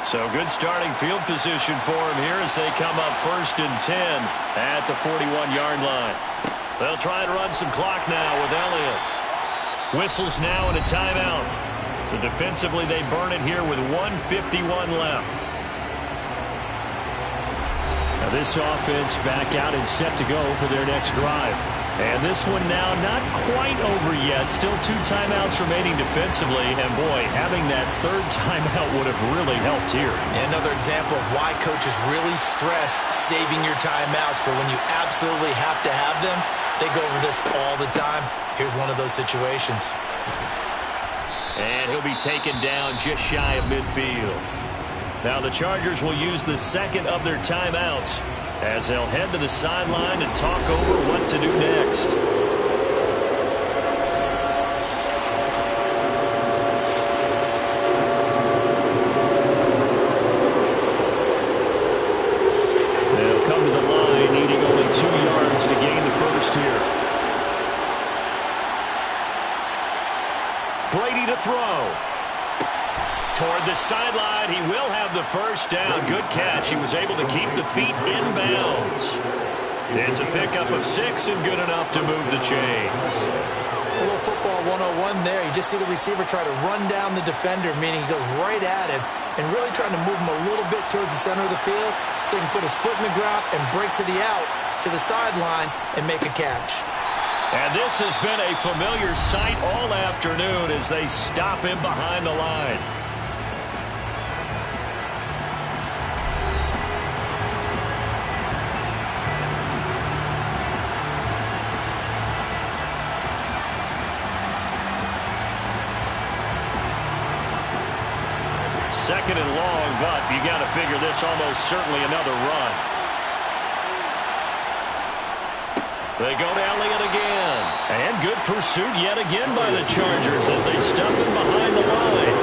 So good starting field position for him here as they come up 1st and 10 at the 41-yard line. They'll try and run some clock now with Elliott. Whistles now and a timeout. So defensively they burn it here with 1:51 left. Now this offense back out and set to go for their next drive. And this one now not quite over yet. Still 2 timeouts remaining defensively. And, boy, having that 3rd timeout would have really helped here. And another example of why coaches really stress saving your timeouts for when you absolutely have to have them. They go over this all the time. Here's one of those situations. And he'll be taken down just shy of midfield. Now the Chargers will use the 2nd of their timeouts as they'll head to the sideline and talk over what to do next. They'll come to the line, needing only 2 yards to gain the first here. Brady to throw. Toward the sideline, he will have the first down. Good catch. He was able to keep the feet in bounds. It's a pickup of 6 and good enough to move the chains. A little football 101 there. You just see the receiver try to run down the defender, meaning he goes right at him and really trying to move him a little bit towards the center of the field so he can put his foot in the ground and break to the out, to the sideline, and make a catch. And this has been a familiar sight all afternoon as they stop him behind the line. 2nd and long, but you got to figure this almost certainly another run. They go to Elliott again. And good pursuit yet again by the Chargers as they stuff him behind the line.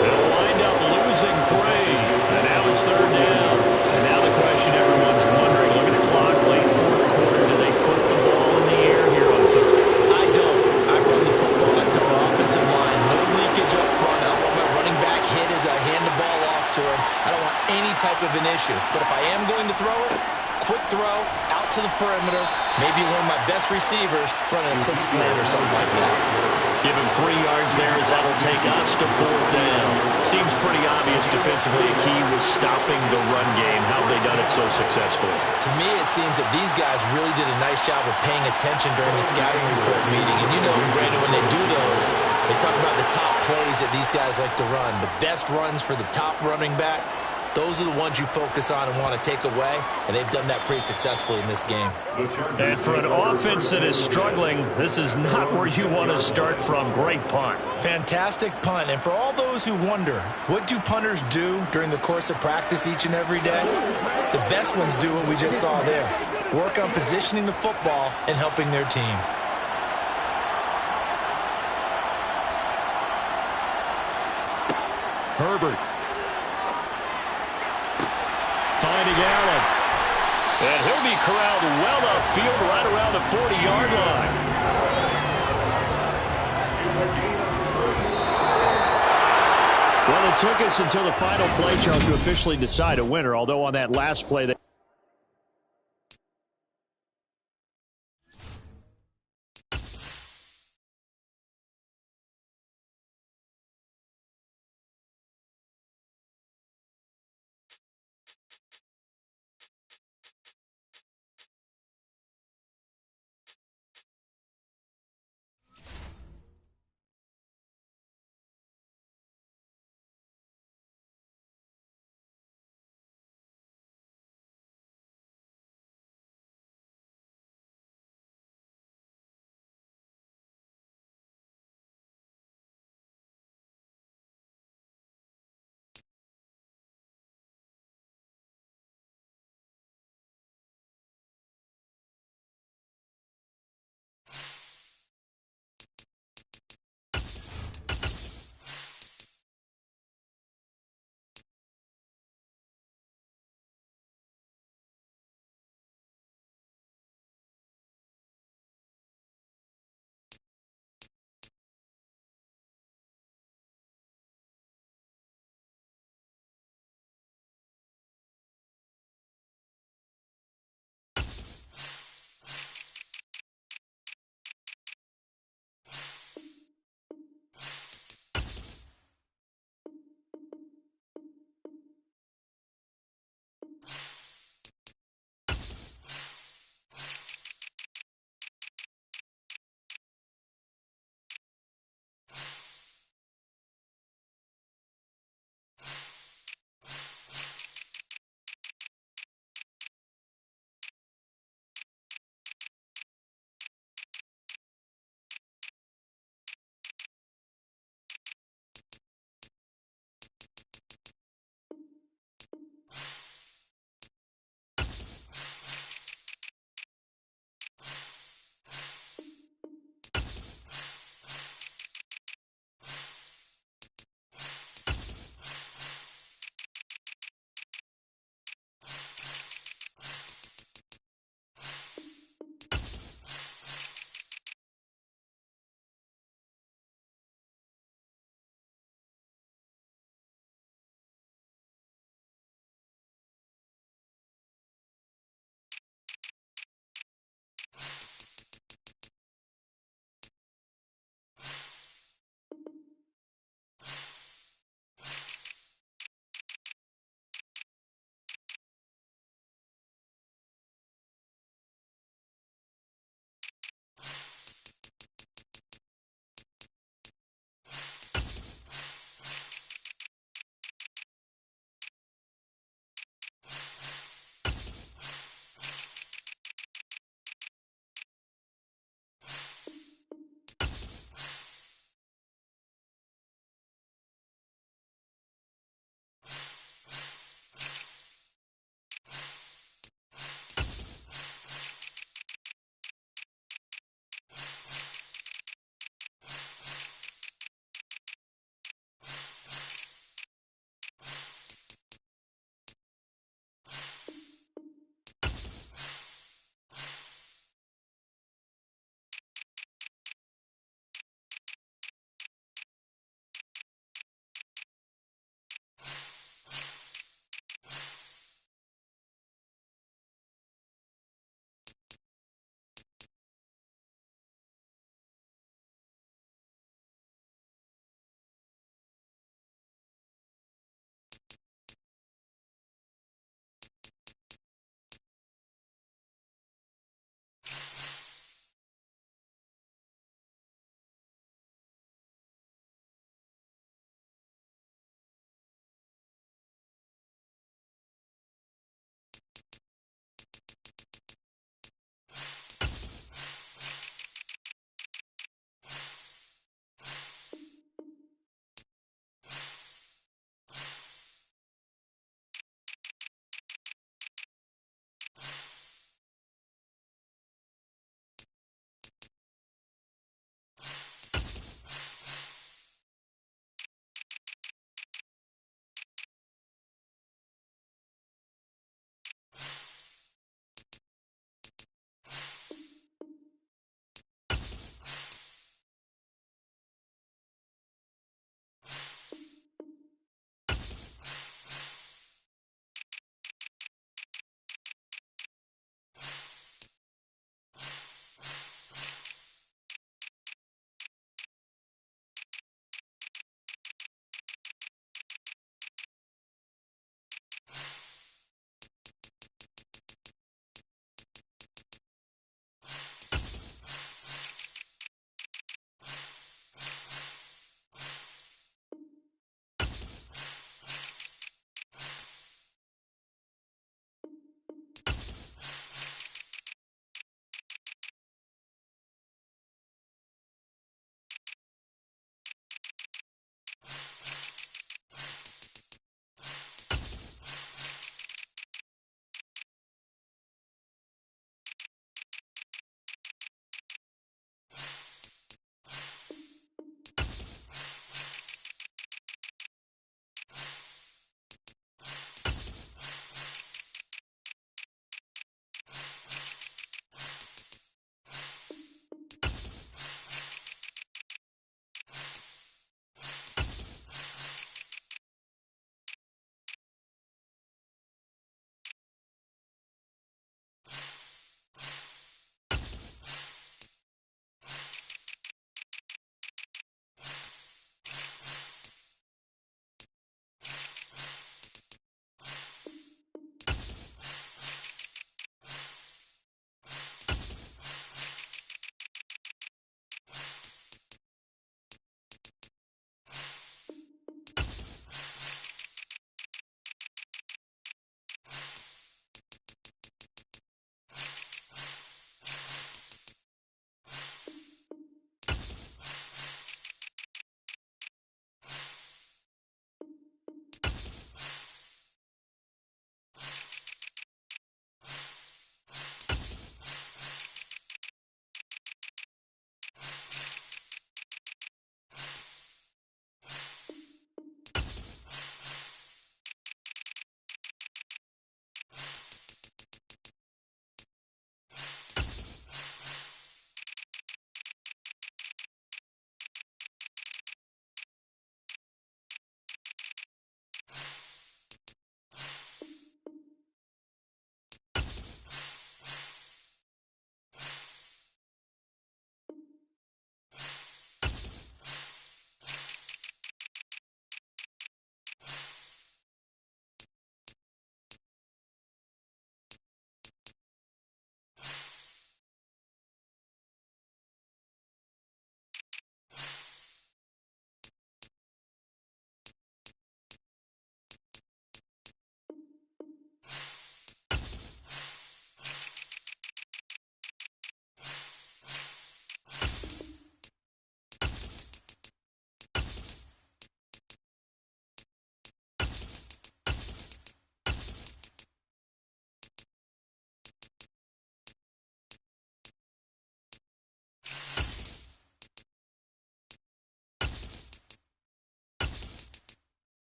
They'll wind up losing 3. And now it's 3rd down. And now the question everyone's wondering, look at the clock, late 4th quarter, do they put the ball in the air here on 3rd? I don't. I run the football. I tell my offensive line, no leakage up front. I don't want my running back hit as I hand the ball off to him. I don't want any type of an issue. But if I am going to throw it, quick throw, out to the perimeter, maybe one of my best receivers running a quick slant or something like that. Give him 3 yards there as that'll take us to 4th down. Seems pretty obvious defensively a key was stopping the run game. How have they done it so successfully? To me, it seems that these guys really did a nice job of paying attention during the scouting report meeting. And you know, Brandon, when they do those, they talk about the top plays that these guys like to run. The best runs for the top running back. Those are the ones you focus on and want to take away, and they've done that pretty successfully in this game. And for an offense that is struggling, this is not where you want to start from. Great punt. Fantastic punt. And for all those who wonder, what do punters do during the course of practice each and every day? The best ones do what we just saw there. Work on positioning the football and helping their team. Herbert. Finding Allen. And he'll be corralled well upfield right around the 40-yard line. Well, it took us until the final play, Charles, to officially decide a winner, although on that last play,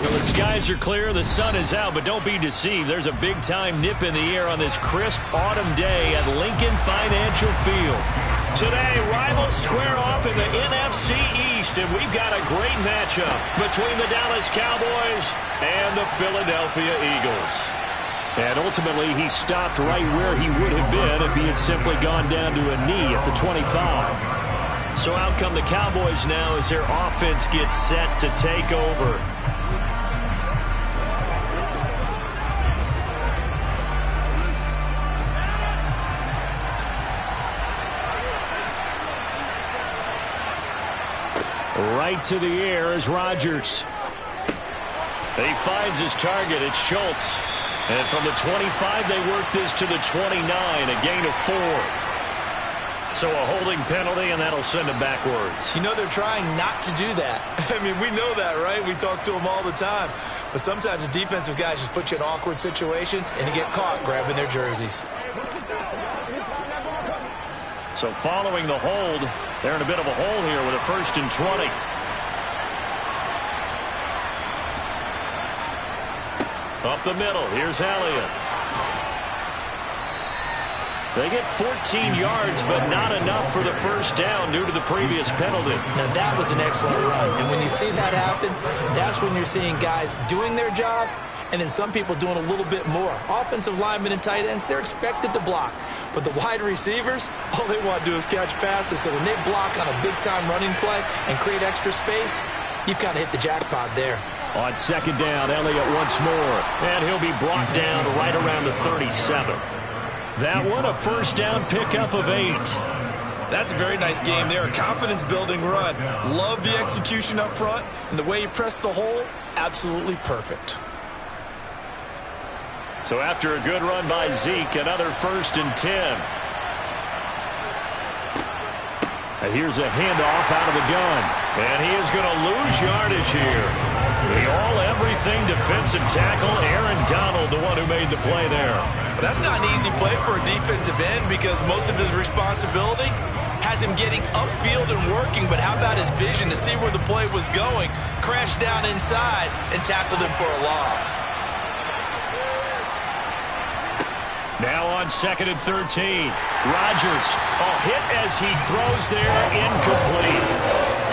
Well, the skies are clear, the sun is out, but don't be deceived. There's a big-time nip in the air on this crisp autumn day at Lincoln Financial Field. Today, rivals square off in the NFC East, and we've got a great matchup between the Dallas Cowboys and the Philadelphia Eagles. And ultimately, he stopped right where he would have been if he had simply gone down to a knee at the 25. So out come the Cowboys now as their offense gets set to take over. Right to the air is Rodgers. He finds his target. It's Schultz. And from the 25, they work this to the 29, a gain of 4. So a holding penalty, and that'll send him backwards. You know they're trying not to do that. I mean, we know that, right? We talk to them all the time. But sometimes the defensive guys just put you in awkward situations, and you get caught grabbing their jerseys. So following the hold, they're in a bit of a hole here with a 1st and 20. Up the middle, here's Elliott. They get 14 yards, but not enough for the first down due to the previous penalty. Now, that was an excellent run. And when you see that happen, that's when you're seeing guys doing their job and then some people doing a little bit more. Offensive linemen and tight ends, they're expected to block. But the wide receivers, all they want to do is catch passes. So when they block on a big-time running play and create extra space, you've kind of hit the jackpot there. On 2nd down, Elliott once more. And he'll be brought down right around the 37. That one, a 1st down pickup of 8. That's a very nice game there. A confidence-building run. Love the execution up front. And the way he pressed the hole, absolutely perfect. So after a good run by Zeke, another 1st and 10. And here's a handoff out of the gun. And he is going to lose yardage here. The all-everything defensive tackle, Aaron Donald, the one who made the play there. But that's not an easy play for a defensive end because most of his responsibility has him getting upfield and working. But how about his vision to see where the play was going, crashed down inside, and tackled him for a loss. Now on 2nd and 13. Rodgers, a hit as he throws there, incomplete.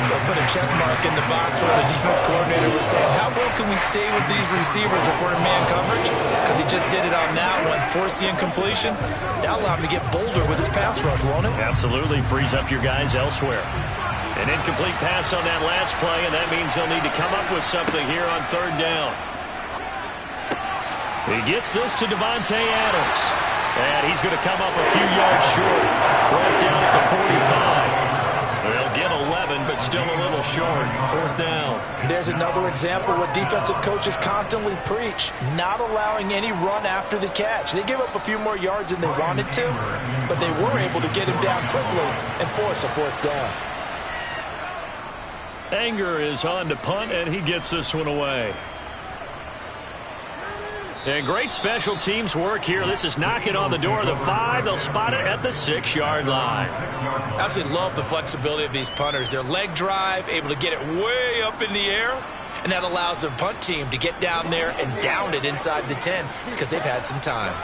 They'll put a check mark in the box where the defense coordinator was saying, how well can we stay with these receivers if we're in man coverage? Because he just did it on that one, forced the incompletion. That'll allow him to get bolder with his pass rush, won't it? Absolutely, frees up your guys elsewhere. An incomplete pass on that last play, and that means they'll need to come up with something here on 3rd down. He gets this to Devontae Adams. And he's going to come up a few yards short. Brought down at the 45. They'll get 11, but still a little short. 4th down. There's another example what defensive coaches constantly preach, not allowing any run after the catch. They give up a few more yards than they wanted to, but they were able to get him down quickly and force a 4th down. Anger is on to punt, and he gets this one away. And great special teams work here. This is knocking on the door of the 5. They'll spot it at the 6-yard line. Absolutely love the flexibility of these punters. Their leg drive, able to get it way up in the air, and that allows the punt team to get down there and down it inside the 10 because they've had some time.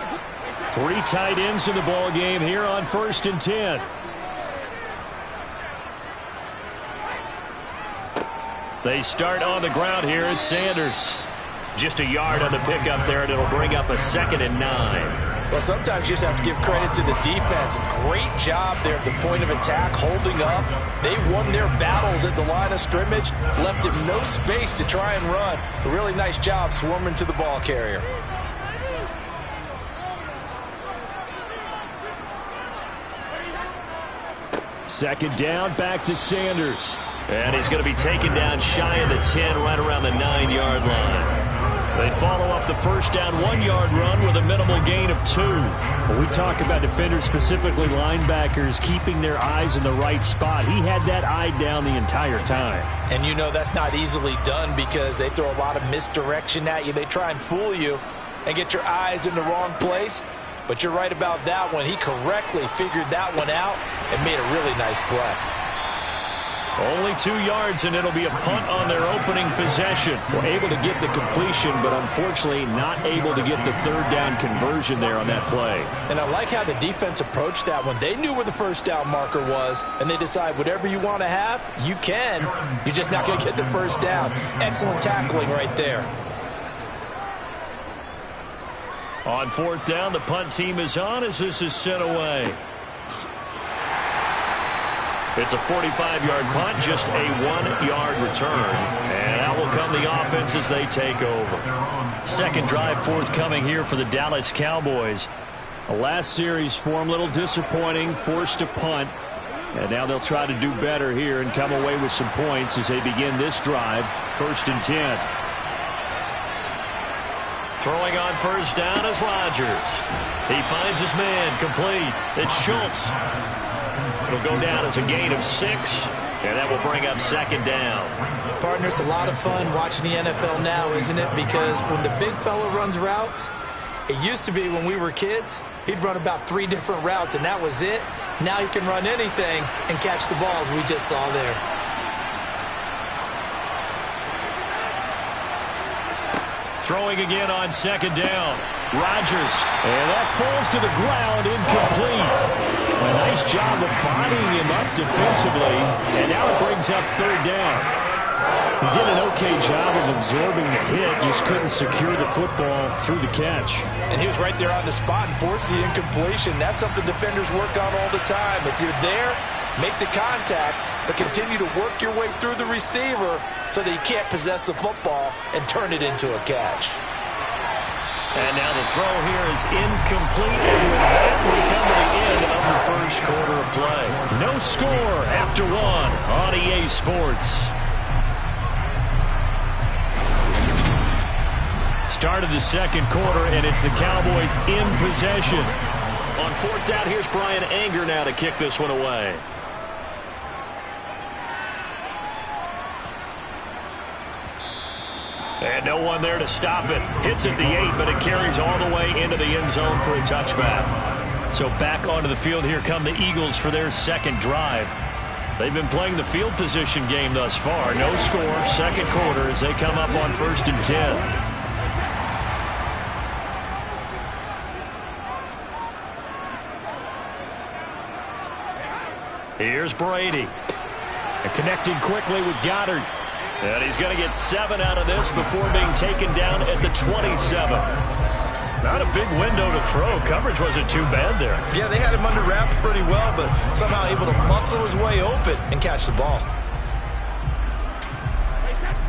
3 tight ends in the ball game here on 1st and 10. They start on the ground here at Sanders. Just a yard on the pickup there, and it'll bring up a 2nd and 9. Well, sometimes you just have to give credit to the defense. Great job there at the point of attack, holding up. They won their battles at the line of scrimmage, left him no space to try and run. A really nice job swarming to the ball carrier. Second down, back to Sanders. And he's going to be taken down shy of the 10, right around the 9-yard line. They follow up the 1st down 1-yard run with a minimal gain of 2. When we talk about defenders, specifically linebackers, keeping their eyes in the right spot, he had that eye down the entire time. And you know that's not easily done because they throw a lot of misdirection at you. They try and fool you and get your eyes in the wrong place. But you're right about that one. He correctly figured that one out and made a really nice play. Only 2 yards, and it'll be a punt on their opening possession. Well, able to get the completion, but unfortunately not able to get the third down conversion there on that play. And I like how the defense approached that one. They knew where the first down marker was, and they decide whatever you want to have, you can. You're just not going to get the first down. Excellent tackling right there. On 4th down, the punt team is on as this is sent away. It's a 45-yard punt, just a 1-yard return. And out will come the offense as they take over. Second drive forthcoming here for the Dallas Cowboys. The last series for them, a little disappointing, forced to punt. And now they'll try to do better here and come away with some points as they begin this drive. 1st and 10. Throwing on 1st down is Rodgers. He finds his man, complete. It's Schultz. It'll go down as a gain of 6, and that will bring up 2nd down. Partner, it's a lot of fun watching the NFL now, isn't it? Because when the big fella runs routes, it used to be when we were kids, he'd run about 3 different routes, and that was it. Now he can run anything and catch the balls we just saw there. Throwing again on 2nd down. Rodgers. And that falls to the ground, incomplete. A nice job of bodying him up defensively. And now it brings up 3rd down. He did an okay job of absorbing the hit, just couldn't secure the football through the catch. And he was right there on the spot and forced the incompletion. That's something defenders work on all the time. If you're there, make the contact, but continue to work your way through the receiver so that you can't possess the football and turn it into a catch. And now the throw here is incomplete. And with that, we come to the end of the first quarter of play. No score after 1 on EA Sports. Start of the second quarter, and it's the Cowboys in possession. On 4th down, here's Brian Anger now to kick this one away. And no one there to stop it. Hits at the 8, but it carries all the way into the end zone for a touchback. So back onto the field, here come the Eagles for their second drive. They've been playing the field position game thus far. No score, second quarter as they come up on 1st and 10. Here's Brady. And connecting quickly with Goddard. And he's going to get 7 out of this before being taken down at the 27. Not a big window to throw. Coverage wasn't too bad there. Yeah, they had him under wraps pretty well, but somehow able to muscle his way open and catch the ball.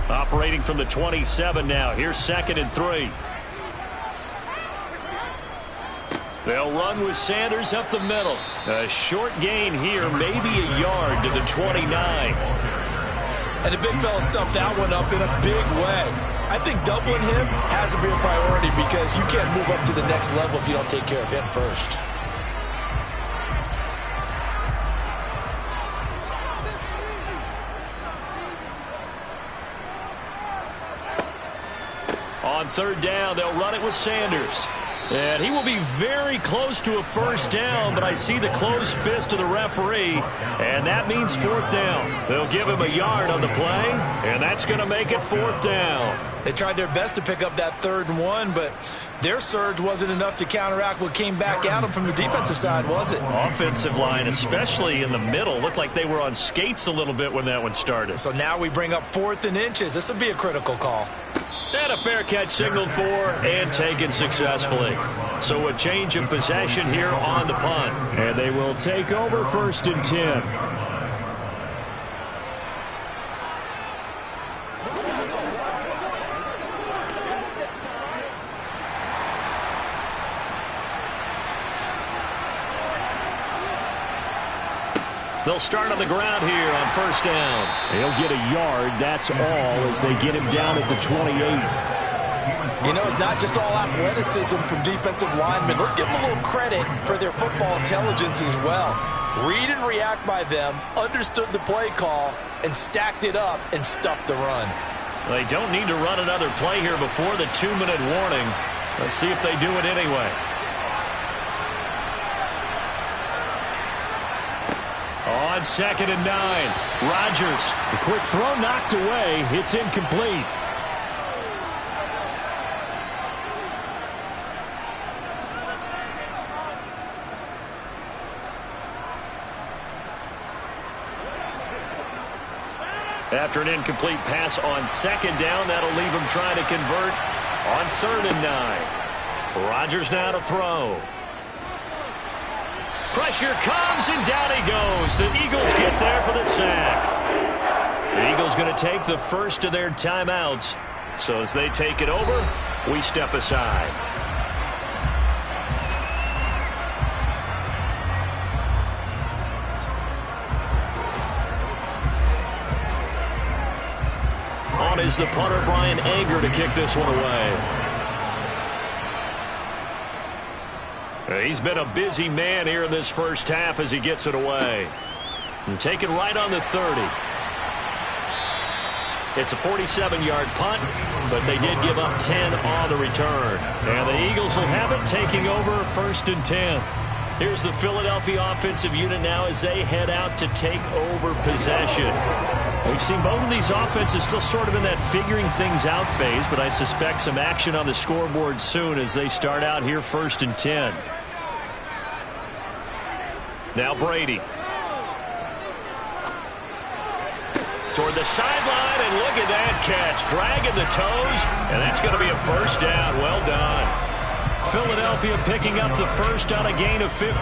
Operating from the 27 now. Here's 2nd and 3. They'll run with Sanders up the middle. A short gain here, maybe a yard to the 29. And the big fella stuffed that one up in a big way. I think doubling him has to be a priority because you can't move up to the next level if you don't take care of him first. On 3rd down, they'll run it with Sanders. And he will be very close to a first down, but I see the closed fist of the referee, and that means 4th down. They'll give him a yard on the play, and that's going to make it 4th down. They tried their best to pick up that 3rd and 1, but their surge wasn't enough to counteract what came back at them from the defensive side, was it? Offensive line, especially in the middle, looked like they were on skates a little bit when that one started. So now we bring up 4th and inches. This will be a critical call. And a fair catch signaled for and taken successfully. So a change of possession here on the punt. And they will take over 1st and 10. They'll start on the ground here on 1st down. He'll get a yard, that's all, as they get him down at the 28. You know, it's not just all athleticism from defensive linemen. Let's give them a little credit for their football intelligence as well. Read and react by them, understood the play call, and stacked it up and stuffed the run. They don't need to run another play here before the 2-minute warning. Let's see if they do it anyway. On on 2nd and 9. Rodgers. The quick throw knocked away. It's incomplete. After an incomplete pass on 2nd down, that'll leave him trying to convert on 3rd and 9. Rodgers now to throw. Pressure comes, and down he goes. The Eagles get there for the sack. The Eagles going to take the first of their timeouts. So as they take it over, we step aside. On is the punter, Brian Anger, to kick this one away. He's been a busy man here in this first half as he gets it away. And take it right on the 30. It's a 47-yard punt, but they did give up 10 on the return. And the Eagles will have it, taking over 1st and 10. Here's the Philadelphia offensive unit now as they head out to take over possession. We've seen both of these offenses still sort of in that figuring things out phase, but I suspect some action on the scoreboard soon as they start out here 1st and 10. Now Brady. Toward the sideline, and look at that catch. Dragging the toes, and that's going to be a first down. Well done. Philadelphia picking up the first on a gain of 15.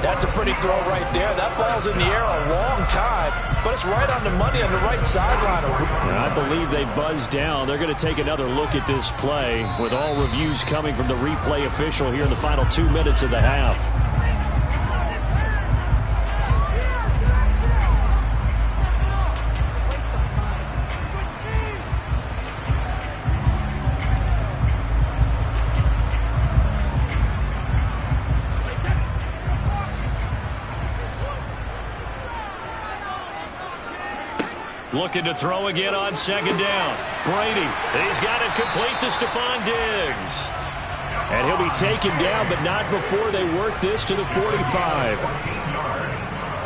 That's a pretty throw right there. That ball's in the air a long time, but it's right on the money on the right sideline. I believe they buzzed down. They're going to take another look at this play with all reviews coming from the replay official here in the final 2 minutes of the half. Looking to throw again on 2nd down. Brady. He's got it complete to Stephon Diggs. And he'll be taken down, but not before they work this to the 45.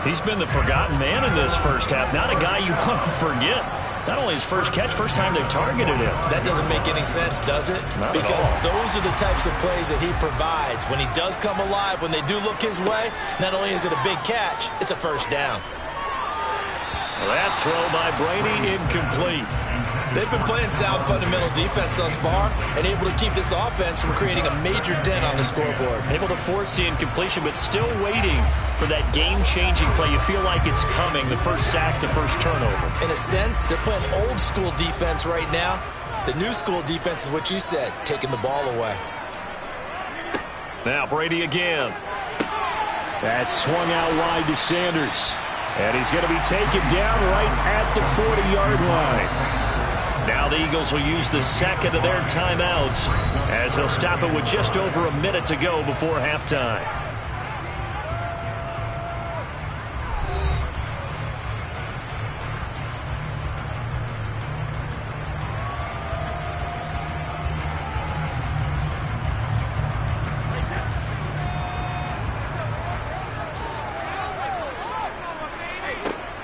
He's been the forgotten man in this first half. Not a guy you want to forget. Not only his first catch, first time they've targeted him. That doesn't make any sense, does it? Because those are the types of plays that he provides. When he does come alive, when they do look his way, not only is it a big catch, it's a first down. That throw by Brady incomplete. They've been playing sound fundamental defense thus far and able to keep this offense from creating a major dent on the scoreboard. Able to force the incompletion, but still waiting for that game-changing play. You feel like it's coming, the first sack, the first turnover. In a sense, they're playing old-school defense right now. The new-school defense is what you said, taking the ball away. Now Brady again. That's swung out wide to Sanders. And he's going to be taken down right at the 40-yard line. Now the Eagles will use the second of their timeouts as they'll stop it with just over a minute to go before halftime.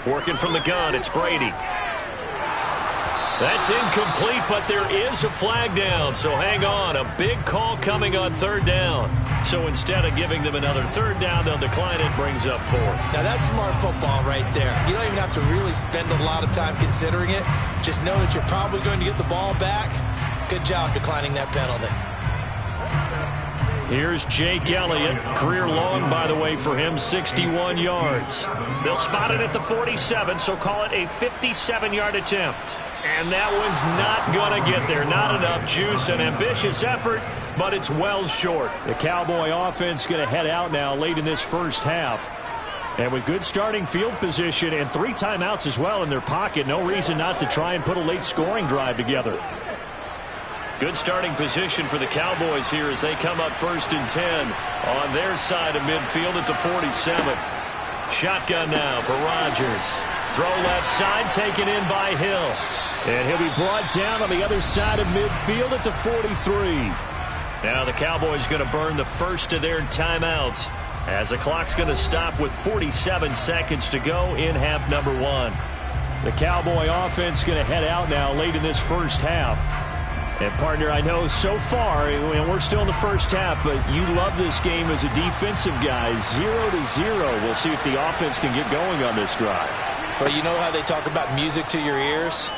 Working from the gun, it's Brady. That's incomplete, but there is a flag down, so hang on. A big call coming on 3rd down. So instead of giving them another 3rd down, they'll decline it, brings up 4th. Now that's smart football right there. You don't even have to really spend a lot of time considering it. Just know that you're probably going to get the ball back. Good job declining that penalty. Here's Jake Elliott. Career long, by the way, for him, 61 yards. They'll spot it at the 47, so call it a 57-yard attempt. And that one's not going to get there. Not enough juice. An ambitious effort, but it's well short. The Cowboy offense going to head out now late in this first half. And with good starting field position and 3 timeouts as well in their pocket, no reason not to try and put a late scoring drive together. Good starting position for the Cowboys here as they come up 1st and 10 on their side of midfield at the 47. Shotgun now for Rodgers. Throw left side, taken in by Hill. And he'll be brought down on the other side of midfield at the 43. Now the Cowboys going to burn the first of their timeouts As the clock's going to stop with 47 seconds to go in half number one. The Cowboy offense going to head out now late in this first half. And, partner, I know so far, and we're still in the first half, but you love this game as a defensive guy. 0-0. We'll see if the offense can get going on this drive. Well, you know how they talk about music to your ears?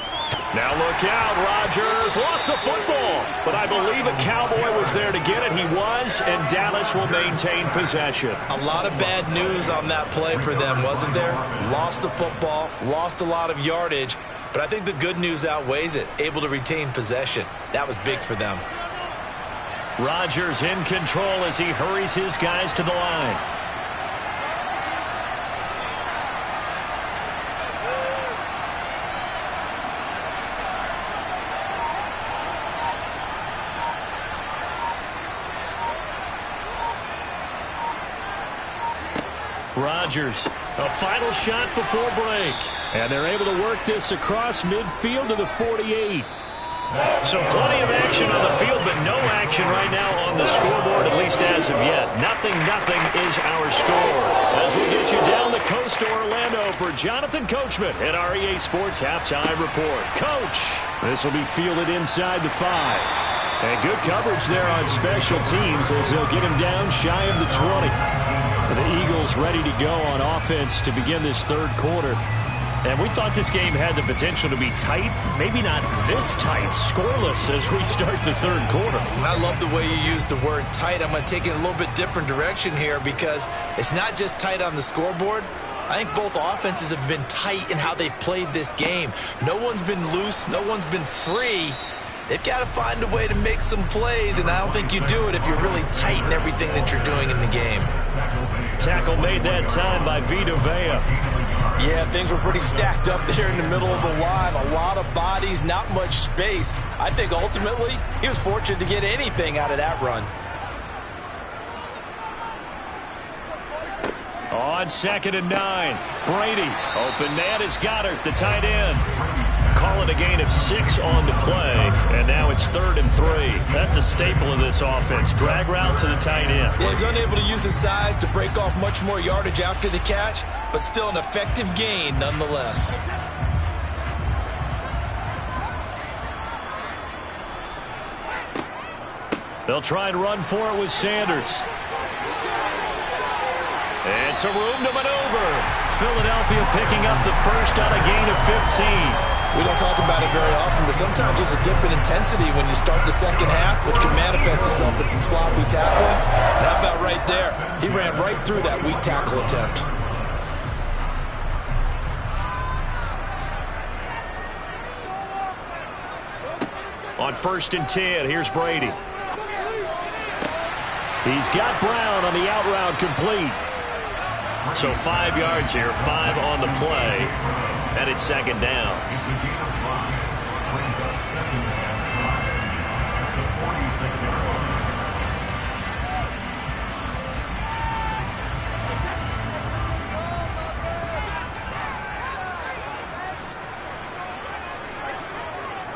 Now look out, Rodgers lost the football, but I believe a Cowboy was there to get it. He was, and Dallas will maintain possession. A lot of bad news on that play for them, wasn't there? Lost the football, lost a lot of yardage, but I think the good news outweighs it. Able to retain possession. That was big for them. Rodgers in control as he hurries his guys to the line. Rodgers, a final shot before break. And they're able to work this across midfield to the 48. So plenty of action on the field, but no action right now on the scoreboard, at least as of yet. 0-0 is our score. As we get you down the coast to Orlando for Jonathan Coachman at our EA Sports Halftime Report. Coach. This will be fielded inside the 5. And good coverage there on special teams as they'll get him down shy of the 20. The Eagles ready to go on offense to begin this third quarter. And we thought this game had the potential to be tight, maybe not this tight, scoreless as we start the third quarter. I love the way you use the word tight. I'm going to take it in a little bit different direction here because it's not just tight on the scoreboard. I think both offenses have been tight in how they've played this game. No one's been loose. No one's been free. They've got to find a way to make some plays, and I don't think you do it if you're really tight in everything that you're doing in the game. Tackle made that time by Vita Vea. Yeah, things were pretty stacked up there in the middle of the line. A lot of bodies, not much space. I think ultimately he was fortunate to get anything out of that run. On 2nd and 9, Brady. Open man is Goddard, the tight end. Call it a gain of 6 on the play, and now it's 3rd and 3. That's a staple of this offense. Drag route to the tight end. Yeah, he's unable to use his size to break off much more yardage after the catch, but still an effective gain nonetheless. They'll try and run for it with Sanders. And some room to maneuver. Philadelphia picking up the first on a gain of 15. We don't talk about it very often, but sometimes there's a dip in intensity when you start the second half, which can manifest itself in some sloppy tackling. And how about right there? He ran right through that weak tackle attempt. On 1st and 10, here's Brady. He's got Brown on the out route complete. So 5 yards here, 5 on the play, and it's 2nd down.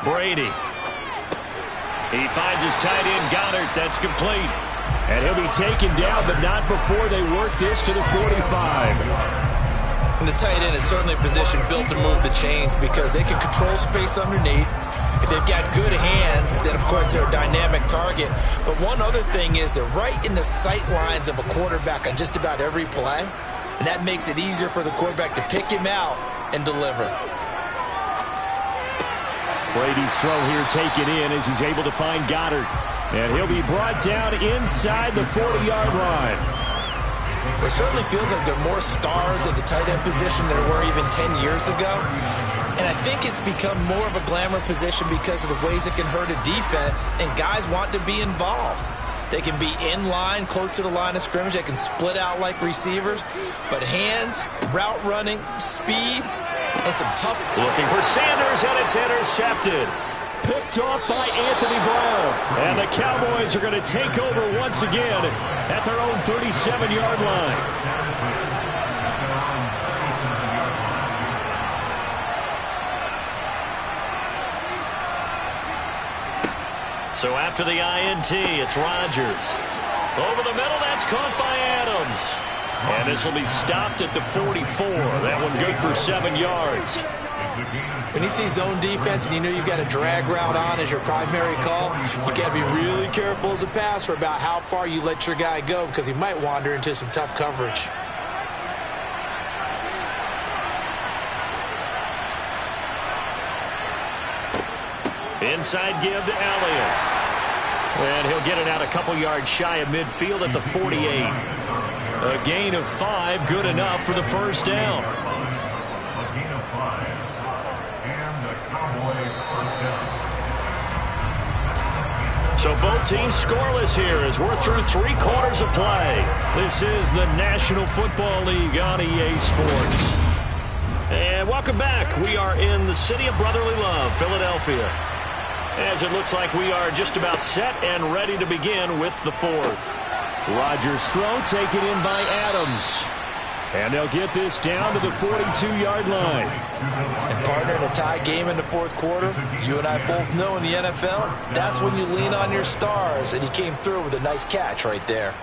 Brady. He finds his tight end, Goddard. That's complete. And he'll be taken down, but not before they work this to the 45. And the tight end is certainly a position built to move the chains because they can control space underneath. If they've got good hands, then, of course, they're a dynamic target. But one other thing is they're right in the sight lines of a quarterback on just about every play. And that makes it easier for the quarterback to pick him out and deliver. Brady's throw here taken in as he's able to find Goddard. And he'll be brought down inside the 40-yard line. It certainly feels like there are more stars at the tight end position than there were even 10 years ago. And I think it's become more of a glamour position because of the ways it can hurt a defense, and guys want to be involved. They can be in line, close to the line of scrimmage. They can split out like receivers. But hands, route running, speed, and some tough. Looking for Sanders, and it's intercepted. Picked off by Anthony Brown. And the Cowboys are going to take over once again at their own 37-yard line. So after the INT, it's Rodgers. Over the middle, that's caught by Adams. And this will be stopped at the 44. That one good for 7 yards. When you see zone defense and you know you've got a drag route on as your primary call, you got to be really careful as a passer about how far you let your guy go because he might wander into some tough coverage. Inside give to Elliott. And he'll get it out a couple yards shy of midfield at the 48. A gain of 5, good enough for the first down. A gain of 5. And the Cowboys first down. So both teams scoreless here as we're through 3 quarters of play. This is the National Football League on EA Sports. And welcome back. We are in the city of brotherly love, Philadelphia. As it looks like we are just about set and ready to begin with the 4th. Rodgers' throw taken in by Adams. And they'll get this down to the 42-yard line. And partner, in a tie game in the 4th quarter, you and I both know in the NFL, that's when you lean on your stars, and he came through with a nice catch right there.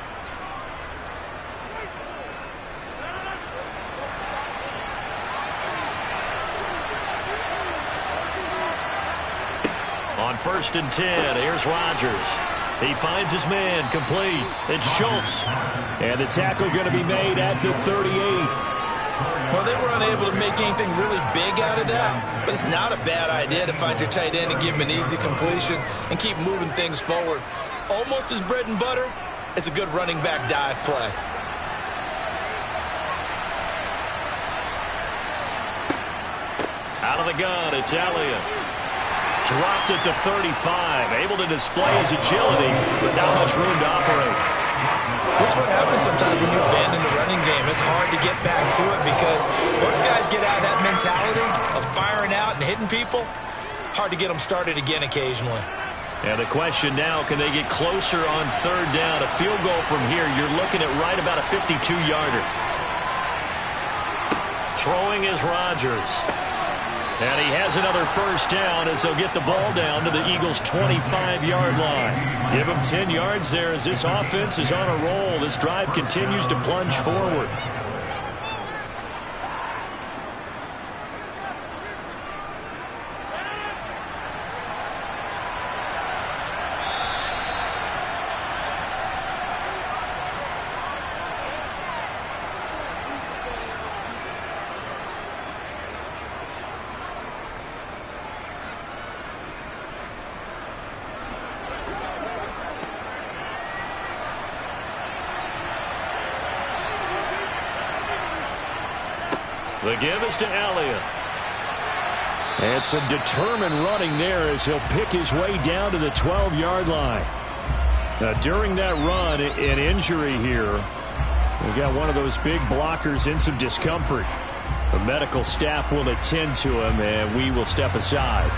On 1st and 10, here's Rodgers. He finds his man, complete. It's Schultz. And the tackle going to be made at the 38. Well, they were unable to make anything really big out of that, but it's not a bad idea to find your tight end and give him an easy completion and keep moving things forward. Almost as bread and butter as a good running back dive play. Out of the gun, it's Elliott. Dropped at the 35, able to display his agility, but not much room to operate. This is what happens sometimes when you abandon the running game. It's hard to get back to it because once guys get out of that mentality of firing out and hitting people, hard to get them started again occasionally. And the question now, can they get closer on 3rd down? A field goal from here, you're looking at right about a 52-yarder. Throwing is Rodgers. And he has another first down as they'll get the ball down to the Eagles' 25-yard line. Give them 10 yards there as this offense is on a roll. This drive continues to plunge forward. The give is to Elliott. And some determined running there as he'll pick his way down to the 12-yard line. Now, during that run, an injury here. We got one of those big blockers in some discomfort. The medical staff will attend to him, and we will step aside.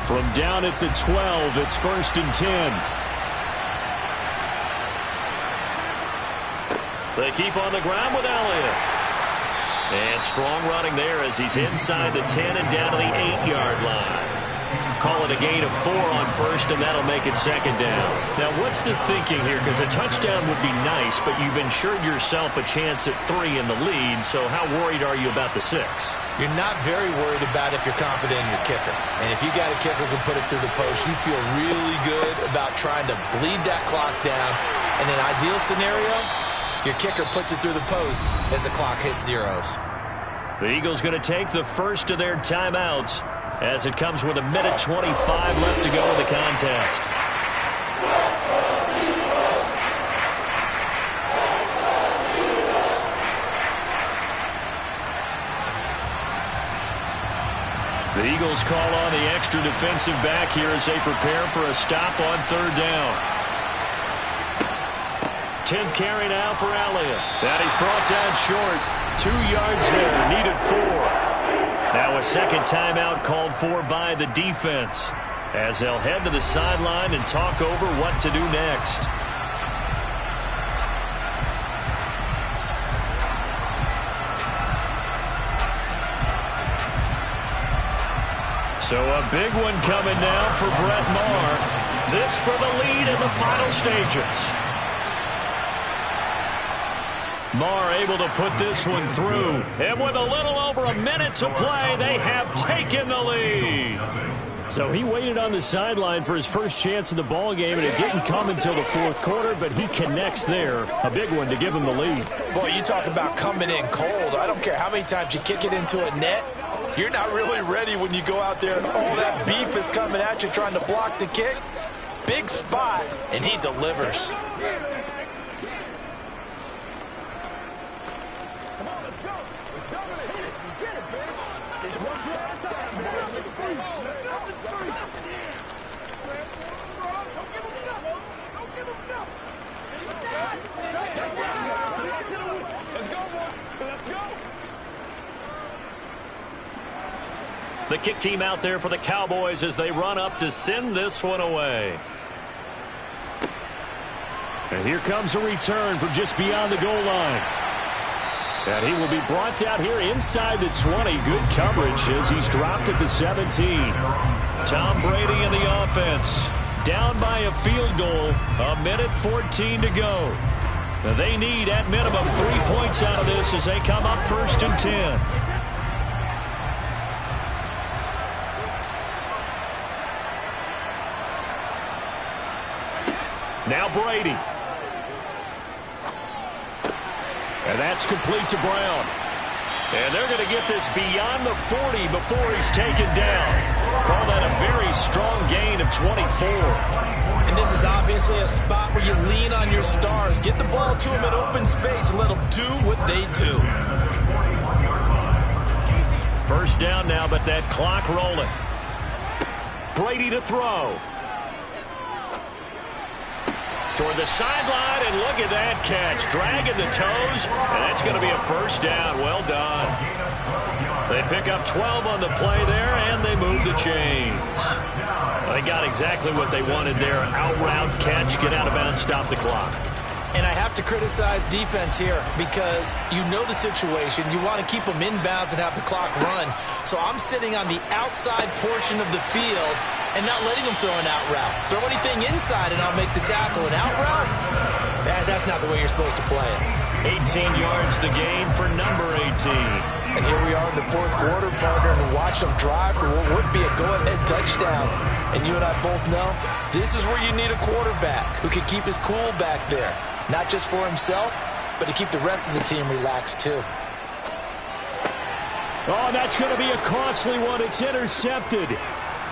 From down at the 12, it's 1st and 10. They keep on the ground with Elliott. And strong running there as he's inside the 10 and down to the 8-yard line. Call it a gain of 4 on 1st, and that'll make it 2nd down. Now, what's the thinking here? Because a touchdown would be nice, but you've ensured yourself a chance at 3 in the lead, so how worried are you about the 6? You're not very worried about if you're confident in your kicker. And if you got a kicker who can put it through the post, you feel really good about trying to bleed that clock down. In an ideal scenario, your kicker puts it through the post as the clock hits zeros. The Eagles going to take the first of their timeouts as it comes with 1:25 left to go in the contest. The Eagles call on the extra defensive back here as they prepare for a stop on 3rd down. 10th carry now for Elliott. That is brought down short. 2 yards there, needed 4. Now a second timeout called for by the defense as they'll head to the sideline and talk over what to do next. So a big one coming now for Brett Maher. This for the lead in the final stages. Maher able to put this one through. And with a little over a minute to play, they have taken the lead. So he waited on the sideline for his first chance in the ball game, and it didn't come until the fourth quarter, but he connects there. A big one to give him the lead. Boy, you talk about coming in cold. I don't care how many times you kick it into a net. You're not really ready when you go out there and all that beef is coming at you trying to block the kick. Big spot, and he delivers. The kick team out there for the Cowboys as they run up to send this one away. And here comes a return from just beyond the goal line. And he will be brought down here inside the 20. Good coverage as he's dropped at the 17. Tom Brady in the offense. Down by a field goal. A minute 14 to go. Now they need at minimum 3 points out of this as they come up 1st and 10. Now Brady. And that's complete to Brown. And they're going to get this beyond the 40 before he's taken down. Call that a very strong gain of 24. And this is obviously a spot where you lean on your stars. Get the ball to them in open space and let them do what they do. First down now, but that clock rolling. Brady to throw. Toward the sideline, and look at that catch. Dragging the toes, and that's going to be a first down. Well done. They pick up 12 on the play there, and they move the chains. They got exactly what they wanted there. Out route catch, get out of bounds, stop the clock. And I have to criticize defense here because you know the situation. You want to keep them inbounds and have the clock run. So I'm sitting on the outside portion of the field and not letting them throw an out route. Throw anything inside and I'll make the tackle. An out route? That's not the way you're supposed to play it. 18 yards the gain for number 18. And here we are in the fourth quarter, partner, and watch them drive for what would be a go-ahead touchdown. And you and I both know this is where you need a quarterback who can keep his cool back there. Not just for himself, but to keep the rest of the team relaxed too. Oh, that's going to be a costly one. It's intercepted.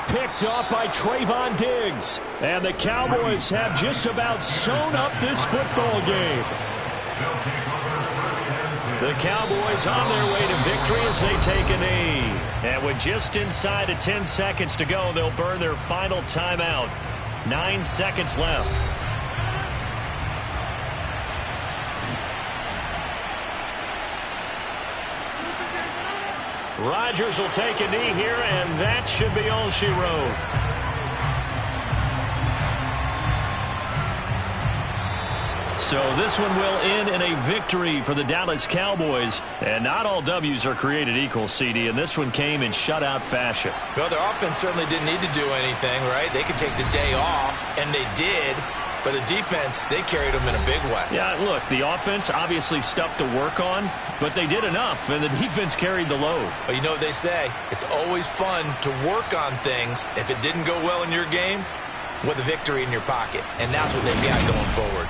Picked off by Trayvon Diggs. And the Cowboys have just about sewn up this football game. The Cowboys on their way to victory as they take a knee. And with just inside of 10 seconds to go, they'll burn their final timeout. 9 seconds left. Rodgers will take a knee here, and that should be all she wrote. So this one will end in a victory for the Dallas Cowboys. And not all W's are created equal, CD, and this one came in shutout fashion. Well, their offense certainly didn't need to do anything, right? They could take the day off, and they did. But the defense, they carried them in a big way. Yeah, look, the offense obviously stuff to work on, but they did enough, and the defense carried the load. But you know what they say? It's always fun to work on things if it didn't go well in your game with a victory in your pocket. And that's what they've got going forward.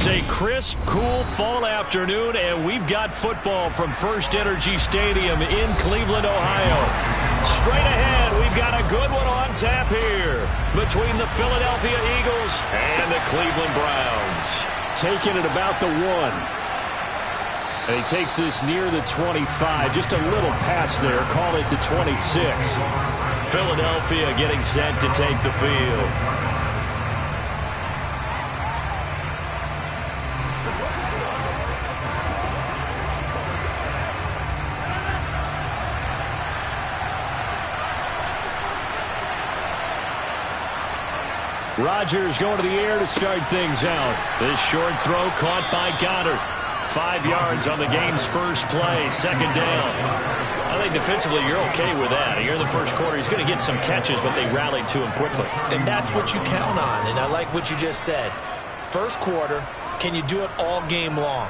a crisp, cool fall afternoon, and we've got football from First Energy Stadium in Cleveland, Ohio. Straight ahead, we've got a good one on tap here between the Philadelphia Eagles and the Cleveland Browns. Taking it about the 1. And he takes this near the 25. Just a little pass there. Call it the 26. Philadelphia getting set to take the field. Rodgers going to the air to start things out. This short throw caught by Goddard. 5 yards on the game's first play. Second down. I think defensively you're okay with that. Here in the first quarter, he's going to get some catches, but they rallied to him quickly. And that's what you count on, and I like what you just said. First quarter, can you do it all game long?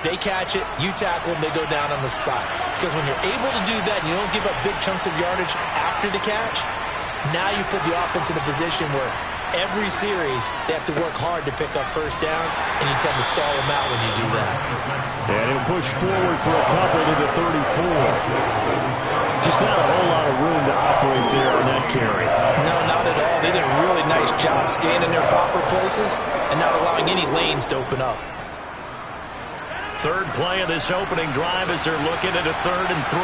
They catch it, you tackle them, they go down on the spot. Because when you're able to do that and you don't give up big chunks of yardage after the catch, now you put the offense in a position where every series they have to work hard to pick up first downs, and you tend to stall them out when you do that. And he'll push forward for a couple to the 34. Just not a whole lot of room to operate there on that carry. No, not at all. They did a really nice job staying in their proper places and not allowing any lanes to open up. Third play of this opening drive as they're looking at a 3rd and 3.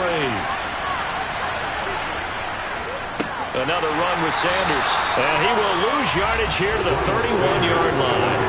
Another run with Sanders. And he will lose yardage here to the 31-yard line.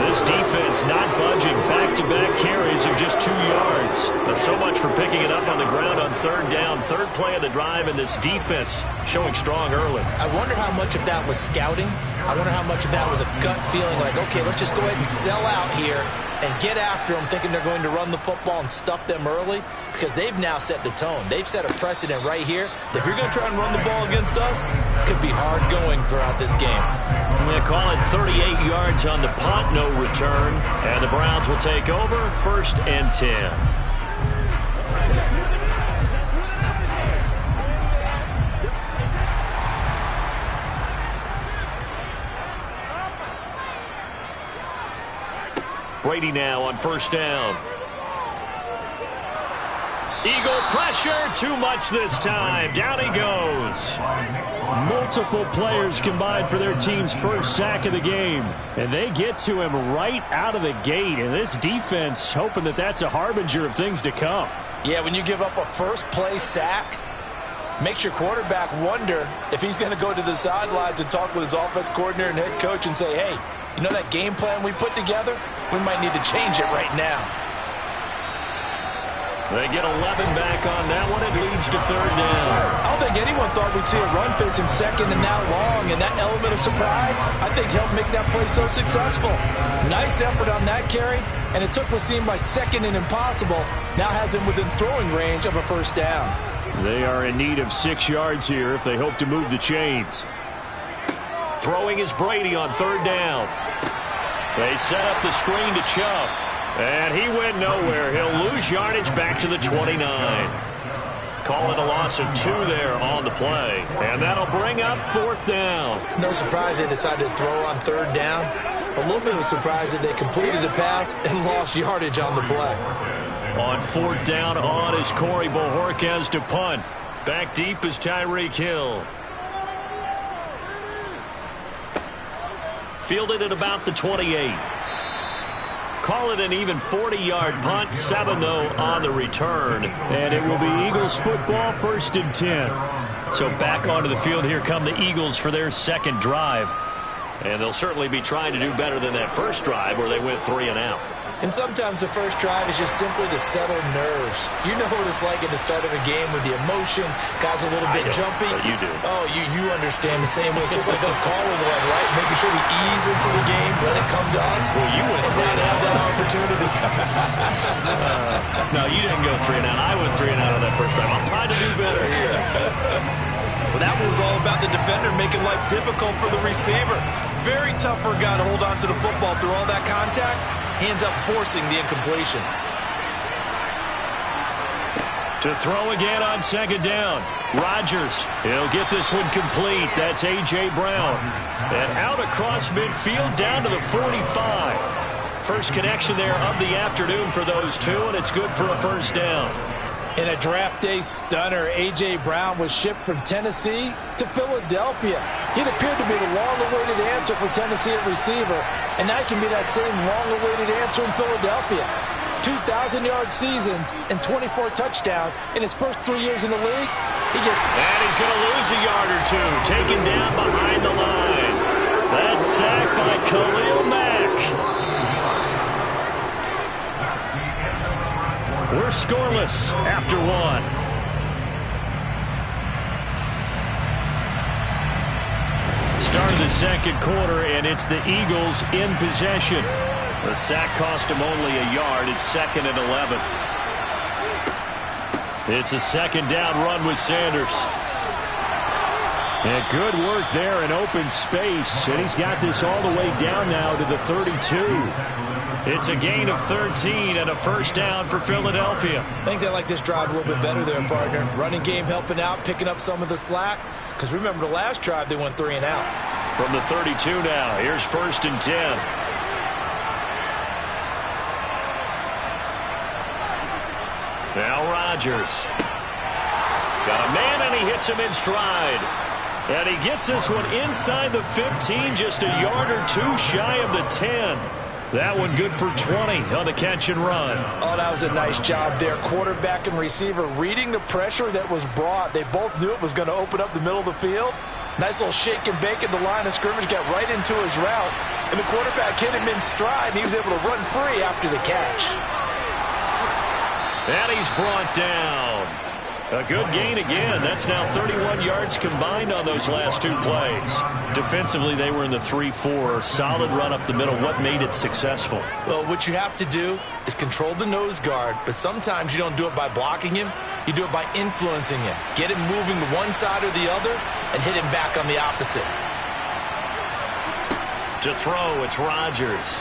This defense not budging. Back-to-back carries of just 2 yards. But so much for picking it up on the ground on 3rd down. Third play of the drive, and this defense showing strong early. I wonder how much of that was scouting. I wonder how much of that was a gut feeling like, okay, let's just go ahead and sell out here and get after them, thinking they're going to run the football and stuff them early, because they've now set the tone. They've set a precedent right here. If you're going to try and run the ball against us, it could be hard going throughout this game. They call it 38 yards on the punt, no return, and the Browns will take over 1st and 10. Brady now on 1st down. Eagle pressure, too much this time. Down he goes. Multiple players combined for their team's first sack of the game. And they get to him right out of the gate. And this defense hoping that that's a harbinger of things to come. Yeah, when you give up a first-play sack, makes your quarterback wonder if he's going to go to the sidelines and talk with his offense coordinator and head coach and say, hey, you know that game plan we put together? We might need to change it right now. They get 11 back on that one. It leads to 3rd down. I don't think anyone thought we'd see a run facing 2nd and that long, and that element of surprise, I think, helped make that play so successful. Nice effort on that carry, and it took what seemed like 2nd and impossible, now has him within throwing range of a 1st down. They are in need of 6 yards here if they hope to move the chains. Throwing is Brady on 3rd down. They set up the screen to Chubb. And he went nowhere. He'll lose yardage back to the 29. Call it a loss of 2 there on the play. And that'll bring up 4th down. No surprise they decided to throw on 3rd down. A little bit of a surprise that they completed the pass and lost yardage on the play. On 4th down on is Corey Bojorquez to punt. Back deep is Tyreek Hill. Fielded at about the 28. Call it an even 40-yard punt. 7, though, on the return. And it will be Eagles football, 1st and 10. So back onto the field, here come the Eagles for their 2nd drive. And they'll certainly be trying to do better than that first drive where they went 3 and out. And sometimes the first drive is just simply to settle nerves. You know what it's like at the start of a game with the emotion. Guys a little bit jumpy. But you do. Oh, you understand the same way. Just like us calling one, right? Making sure we ease into the game, let it come to us. Well, you went 3 and have out. that opportunity. No, you didn't go 3 and out. I went 3 and out on that first drive. I'm trying to do better here. Well, that one was all about the defender making life difficult for the receiver. Very tough for a guy to hold on to the football through all that contact. He ends up forcing the incompletion. To throw again on 2nd down. Rodgers, he'll get this one complete. That's A.J. Brown. And out across midfield down to the 45. first connection there of the afternoon for those two, and it's good for a first down. In a draft day stunner, A.J. Brown was shipped from Tennessee to Philadelphia. He'd appeared to be the long-awaited answer for Tennessee at receiver, and now he can be that same long-awaited answer in Philadelphia. 2,000-yard seasons and 24 touchdowns in his first 3 years in the league. And he's going to lose a yard or two, taken down behind the line. That's sacked by Khalil Mack. We're scoreless after one. Start of the second quarter, and it's the Eagles in possession. The sack cost him only a yard. It's 2nd and 11. It's a second down run with Sanders. And good work there in open space. And he's got this all the way down now to the 32. It's a gain of 13 and a first down for Philadelphia. I think they like this drive a little bit better there, partner. Running game helping out, picking up some of the slack. Because remember the last drive, they went 3 and out. From the 32 now, here's 1st and 10. Now Rodgers. Got a man, and he hits him in stride. And he gets this one inside the 15, just a yard or two shy of the 10. That one good for 20 on the catch and run. Oh, that was a nice job there. Quarterback and receiver reading the pressure that was brought. They both knew it was going to open up the middle of the field. Nice little shake and bake at the line of scrimmage, got right into his route. And the quarterback hit him in stride, and he was able to run free after the catch. And he's brought down. A good gain again. That's now 31 yards combined on those last 2 plays. Defensively, they were in the 3-4. Solid run up the middle. What made it successful? Well, what you have to do is control the nose guard, but sometimes you don't do it by blocking him. You do it by influencing him. Get him moving to one side or the other and hit him back on the opposite. To throw, it's Rodgers.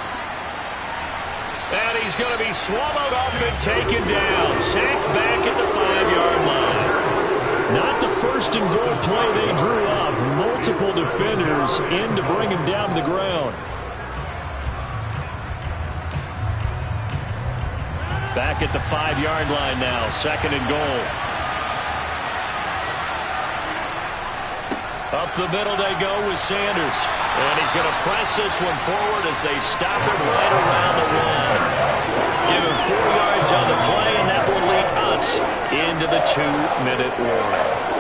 And he's going to be swallowed up and taken down. Sacked back at the 5-yard line. Not the first and goal play they drew up. Multiple defenders in to bring him down to the ground. Back at the 5-yard line now. 2nd and goal. Up the middle they go with Sanders. And he's going to press this one forward as they stop him right around the 1. Give him 4 yards on the play, and that will lead us into the 2-minute warning.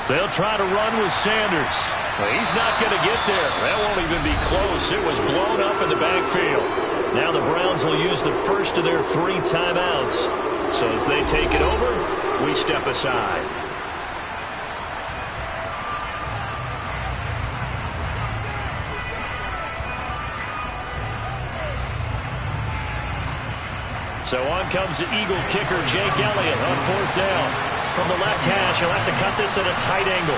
They'll try to run with Sanders. Well, he's not going to get there. That won't even be close. It was blown up in the backfield. Now the Browns will use the first of their 3 timeouts. So as they take it over, we step aside. So on comes the Eagle kicker, Jake Elliott, on 4th down. From the left hash, he'll have to cut this at a tight angle.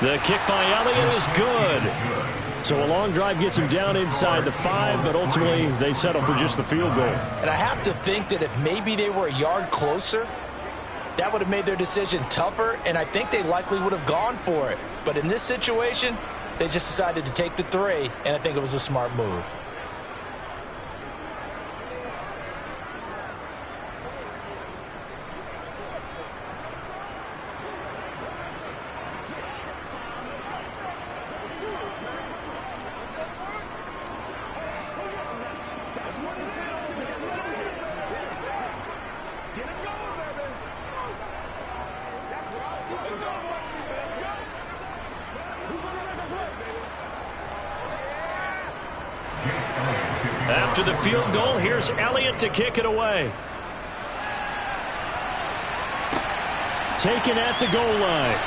The kick by Elliott is good. So a long drive gets him down inside the 5, but ultimately they settle for just the field goal. And I have to think that if maybe they were a yard closer, that would have made their decision tougher, and I think they likely would have gone for it. But in this situation, they just decided to take the 3, and I think it was a smart move. After the field goal, here's Elliott to kick it away. Taken at the goal line.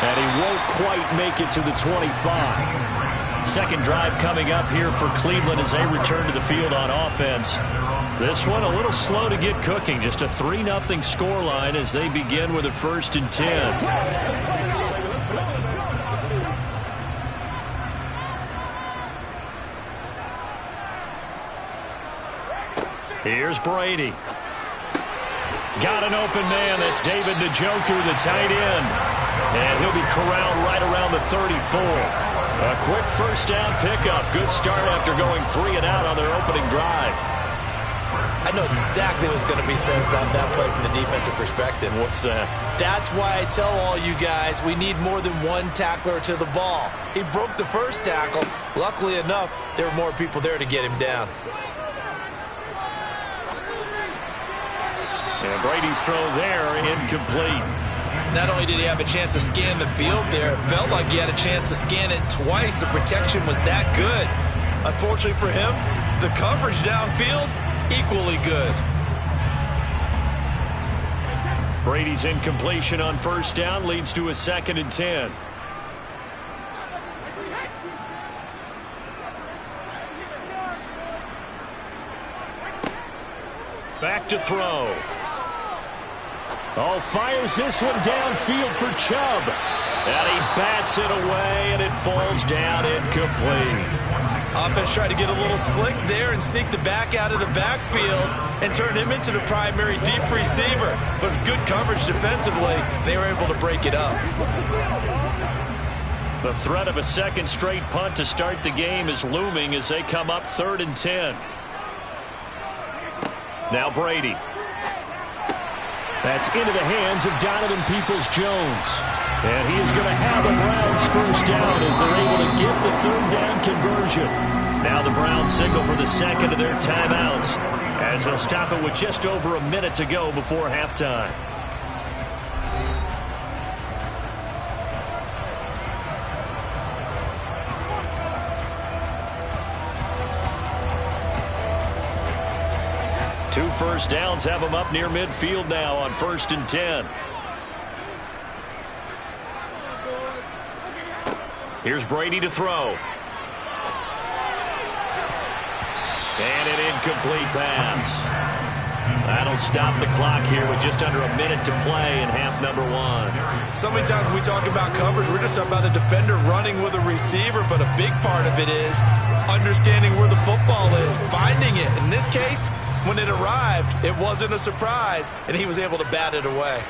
And he won't quite make it to the 25. Second drive coming up here for Cleveland as they return to the field on offense. This one a little slow to get cooking. Just a 3-0 scoreline as they begin with a 1st and 10. Here's Brady. Got an open man. That's David Njoku, the tight end. And he'll be corralled right around the 34. A quick 1st down pickup. Good start after going 3 and out on their opening drive. I know exactly what's going to be said about that play from the defensive perspective. What's that? That's why I tell all you guys we need more than one tackler to the ball. He broke the first tackle. Luckily enough, there were more people there to get him down. And Brady's throw there, incomplete. Not only did he have a chance to scan the field there, it felt like he had a chance to scan it twice. The protection was that good. Unfortunately for him, the coverage downfield, equally good. Brady's incompletion on 1st down leads to a 2nd and 10. Back to throw. Oh, fires this one downfield for Chubb. And he bats it away, and it falls down incomplete. Offense tried to get a little slick there and sneak the back out of the backfield and turn him into the primary deep receiver. But it's good coverage defensively. They were able to break it up. The threat of a 2nd straight punt to start the game is looming as they come up 3rd and 10. Now Brady. That's into the hands of Donovan Peoples-Jones. And he is going to have the Browns 1st down as they're able to get the 3rd down conversion. Now the Browns signal for the 2nd of their timeouts as they'll stop it with just over a minute to go before halftime. Two 1st downs have them up near midfield now on 1st and 10. Here's Brady to throw. And an incomplete pass. That'll stop the clock here with just under a minute to play in half number 1. So many times when we talk about coverage, we're just about a defender running with a receiver, but a big part of it is understanding where the football is, finding it. In this case, when it arrived, it wasn't a surprise, and he was able to bat it away.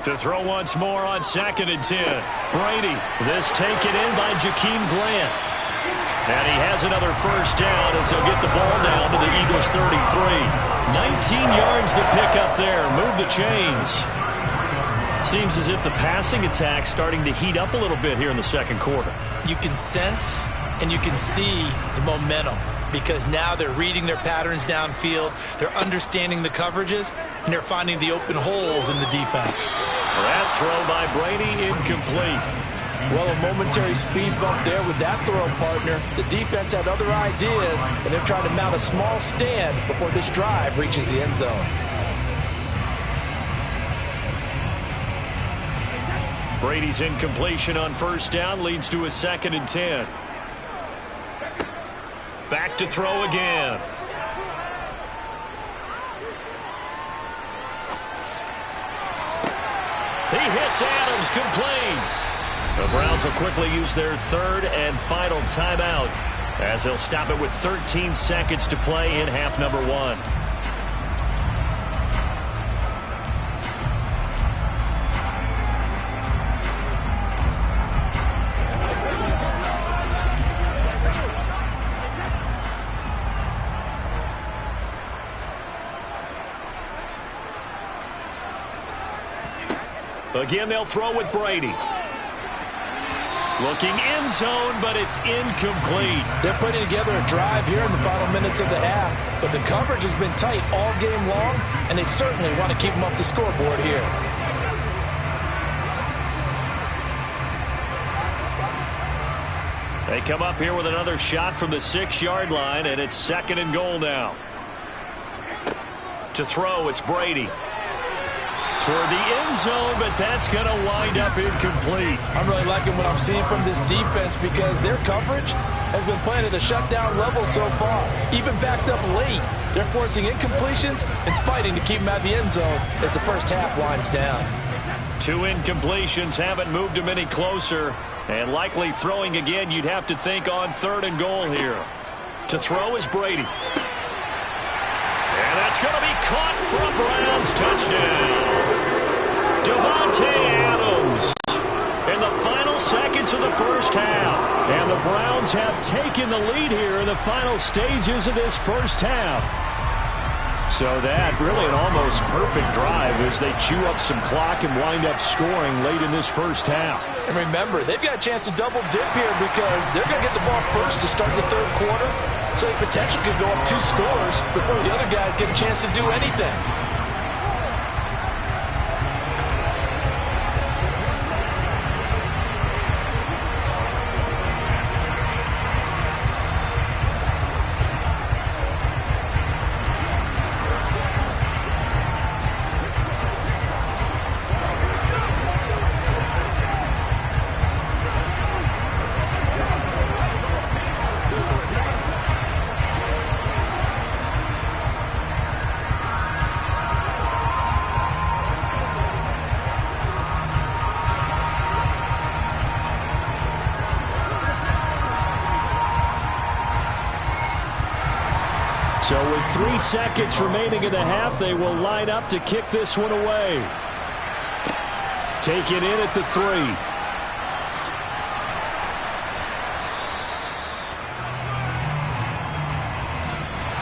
To throw once more on 2nd and 10. Brady, this taken in by Jakeem Grant. And he has another 1st down as he'll get the ball down to the Eagles 33. 19 yards to pick up there. Move the chains. Seems as if the passing attack's starting to heat up a little bit here in the 2nd quarter. You can sense and you can see the momentum because now they're reading their patterns downfield, they're understanding the coverages, and they're finding the open holes in the defense. That throw by Brady incomplete. Well, a momentary speed bump there with that throw, partner. The defense had other ideas, and they're trying to mount a small stand before this drive reaches the end zone. Brady's incompletion on 1st down leads to a 2nd and 10. Back to throw again. He hits Adams, complete. The Browns will quickly use their 3rd and final timeout as they'll stop it with 13 seconds to play in half number 1. Again, they'll throw with Brady. Looking end zone, but it's incomplete. They're putting together a drive here in the final minutes of the half, but the coverage has been tight all game long, and they certainly want to keep them up the scoreboard here. They come up here with another shot from the 6-yard line, and it's 2nd and goal now. To throw, it's Brady. Toward the end zone, but that's going to wind up incomplete. I'm really liking what I'm seeing from this defense because their coverage has been playing at a shutdown level so far. Even backed up late, they're forcing incompletions and fighting to keep them out of the end zone as the first half winds down. 2 incompletions haven't moved him any closer, and likely throwing again, you'd have to think on 3rd and goal here. To throw is Brady. And that's going to be caught for a Browns touchdown. Davante Adams in the final seconds of the first half. And the Browns have taken the lead here in the final stages of this first half. So that really an almost perfect drive as they chew up some clock and wind up scoring late in this first half. And remember, they've got a chance to double dip here because they're going to get the ball first to start the 3rd quarter. So they potentially could go up 2 scores before the other guys get a chance to do anything. So with 3 seconds remaining in the half, they will line up to kick this one away. Take it in at the 3.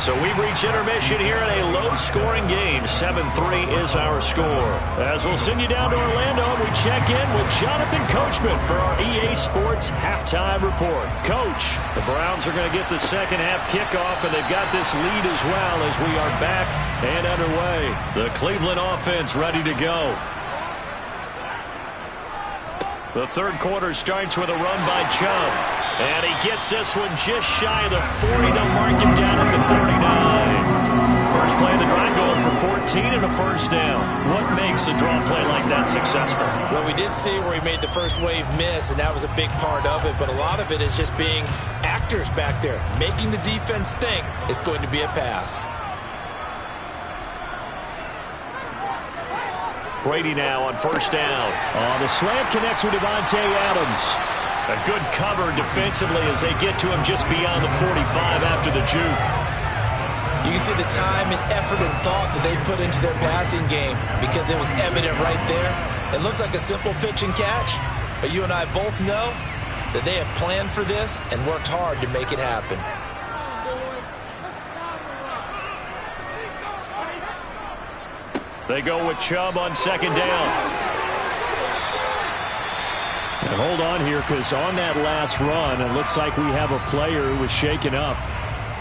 So we've reached intermission here in a low-scoring game. 7-3 is our score. As we'll send you down to Orlando, we check in with Jonathan Coachman for our EA Sports Halftime Report. Coach, the Browns are going to get the second half kickoff, and they've got this lead as well as we are back and underway. The Cleveland offense ready to go. The 3rd quarter starts with a run by Chubb. And he gets this one just shy of the 40 to mark him down at the 39. First play of the drive going for 14 and a first down. What makes a draw play like that successful? Well, we did see where he made the first wave miss, and that was a big part of it. But a lot of it is just being actors back there, making the defense think it's going to be a pass. Brady now on first down. The slant connects with Davante Adams. A good cover defensively as they get to him just beyond the 45 after the juke. You can see the time and effort and thought that they put into their passing game because it was evident right there. It looks like a simple pitch and catch, but you and I both know that they have planned for this and worked hard to make it happen. They go with Chubb on second down. And hold on here, because on that last run, it looks like we have a player who was shaken up.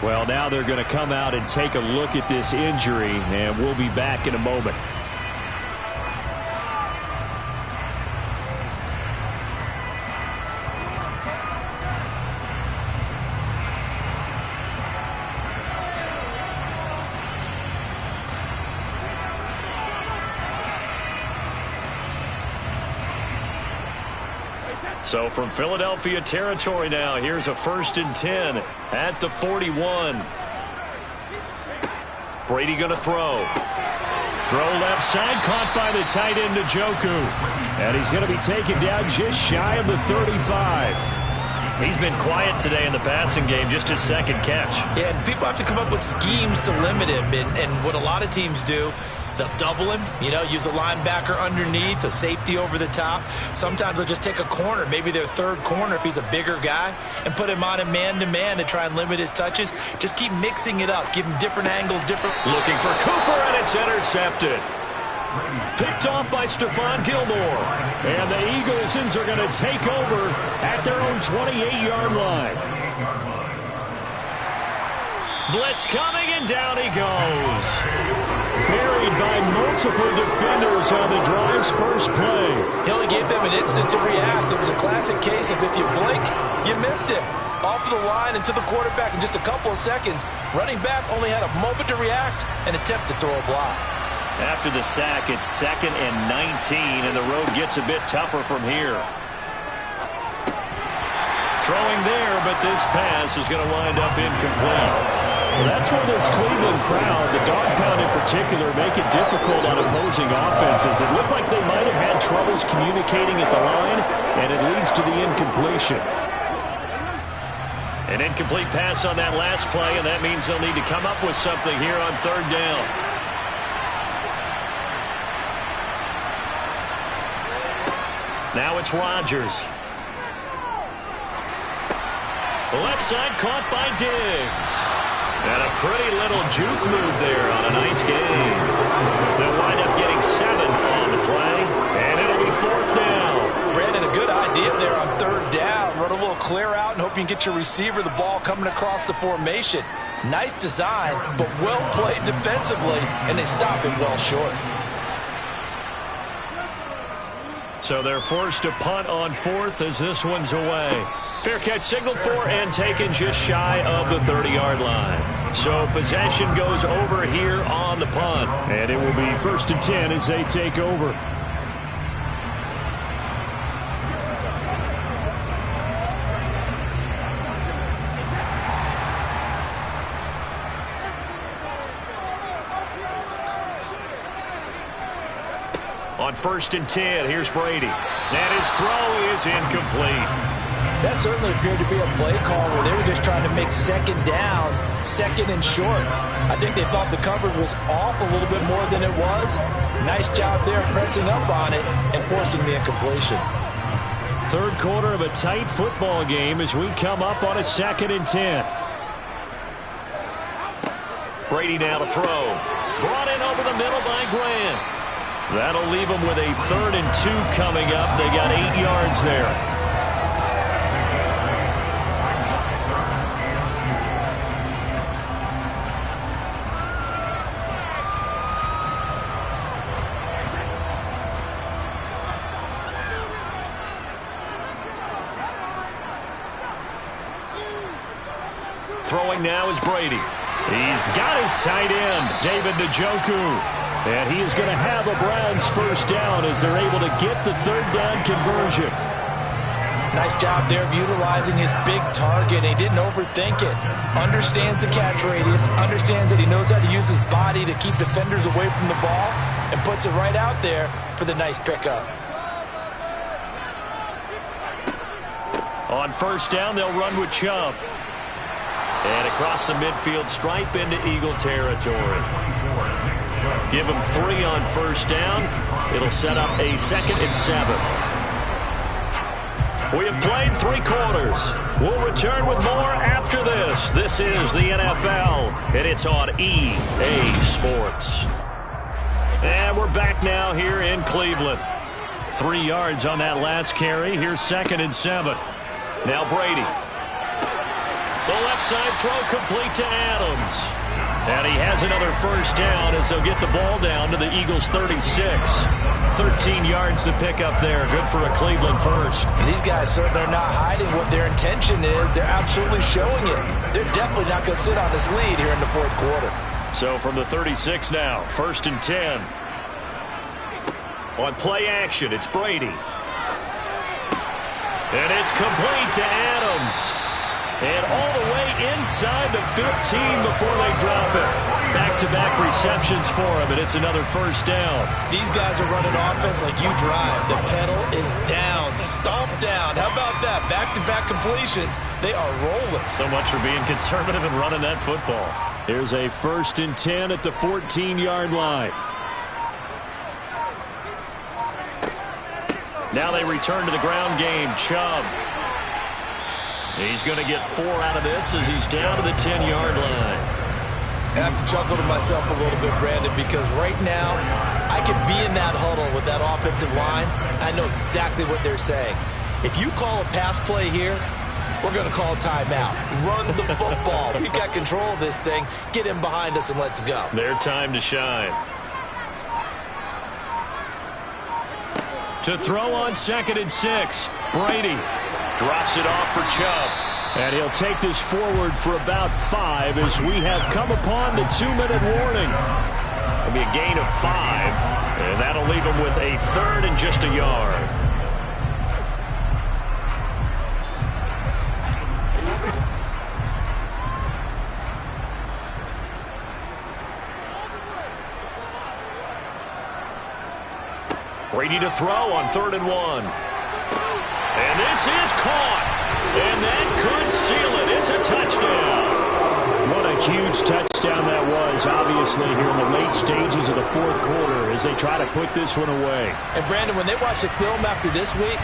Well, now they're going to come out and take a look at this injury, and we'll be back in a moment. So from Philadelphia territory now, here's a 1st and 10 at the 41. Brady going to throw. Throw left side, caught by the tight end Njoku. And he's going to be taken down just shy of the 35. He's been quiet today in the passing game, just his 2nd catch. Yeah, and people have to come up with schemes to limit him. And what a lot of teams do, they'll double him, use a linebacker underneath, a safety over the top. Sometimes they'll just take a corner, maybe their 3rd corner if he's a bigger guy, and put him on a man-to-man to try and limit his touches. Just keep mixing it up, give him different angles, different... Looking for Cooper, and it's intercepted. Picked off by Stephon Gilmore. And the Eaglesons are going to take over at their own 28-yard line. Blitz coming, and down he goes. Buried by multiple defenders on the drive's first play. He only gave them an instant to react. It was a classic case of if you blink, you missed him. Off of the line and to the quarterback in just a couple of seconds. Running back only had a moment to react and attempt to throw a block. After the sack, it's 2nd and 19, and the road gets a bit tougher from here. Throwing there, but this pass is going to wind up incomplete. Well, that's where this Cleveland crowd, the dog pound in particular, make it difficult on opposing offenses. It looked like they might have had troubles communicating at the line, and it leads to the incompletion. An incomplete pass on that last play, and that means they'll need to come up with something here on third down. Now it's Rodgers. Left side caught by Diggs. And a pretty little juke move there on a nice game. They'll wind up getting 7 on the play, and it'll be fourth down. Brandon, a good idea there on third down. Run a little clear out and hope you can get your receiver the ball coming across the formation. Nice design, but well played defensively, and they stop it well short. So they're forced to punt on fourth as this one's away. Fair catch signaled for and taken just shy of the 30-yard line. So possession goes over here on the punt. And it will be 1st and 10 as they take over. On 1st and 10, here's Brady. And his throw is incomplete. That certainly appeared to be a play call where they were just trying to make second down, second and short. I think they thought the coverage was off a little bit more than it was. Nice job there pressing up on it and forcing the incompletion. Third quarter of a tight football game as we come up on a 2nd and 10. Brady now to throw. Brought in over the middle by Grant. That'll leave them with a 3rd and 2 coming up. They got 8 yards there. Throwing now is Brady. He's got his tight end, David Njoku. And he is going to have a Browns first down as they're able to get the 3rd down conversion. Nice job there of utilizing his big target. He didn't overthink it. Understands the catch radius. Understands that he knows how to use his body to keep defenders away from the ball. And puts it right out there for the nice pickup. On first down, they'll run with Chubb. And across the midfield stripe into Eagle territory. Give them 3 on first down. It'll set up a 2nd and 7. We have played 3 quarters. We'll return with more after this. This is the NFL, and it's on EA Sports. And we're back now here in Cleveland. 3 yards on that last carry. Here's 2nd and 7. Now Brady. The left side throw complete to Adams. And he has another first down as they'll get the ball down to the Eagles' 36. 13 yards to pick up there. Good for a Cleveland first. And these guys certainly are not hiding what their intention is. They're absolutely showing it. They're definitely not going to sit on this lead here in the 4th quarter. So from the 36 now, 1st and 10. On play action, it's Brady. And it's complete to Adams. And all the way inside the 15 before they drop it. Back-to-back receptions for him, and it's another first down. These guys are running offense like you drive. The pedal is down, stomp down. How about that? Back-to-back completions. They are rolling. So much for being conservative and running that football. Here's a 1st and 10 at the 14-yard line. Now they return to the ground game. Chubb. He's going to get 4 out of this as he's down to the 10-yard line. I have to chuckle to myself a little bit, Brandon, because right now I could be in that huddle with that offensive line. I know exactly what they're saying. If you call a pass play here, we're going to call a timeout. Run the football. We've got control of this thing. Get in behind us and let's go. Their time to shine. To throw on 2nd and 6. Brady drops it off for Chubb. And he'll take this forward for about 5 as we have come upon the 2-minute warning. It'll be a gain of 5, and that'll leave him with a 3rd and just a yard. Brady to throw on 3rd and 1. And this is caught. And that could seal it. It's a touchdown. What a huge touchdown that was, obviously, here in the late stages of the 4th quarter as they try to put this one away. And, Brandon, when they watch the film after this week,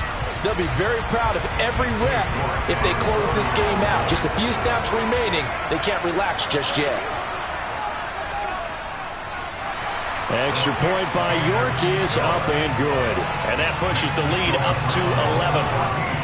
they'll be very proud of every rep if they close this game out. Just a few snaps remaining. They can't relax just yet. Extra point by York is up and good. And that pushes the lead up to 11.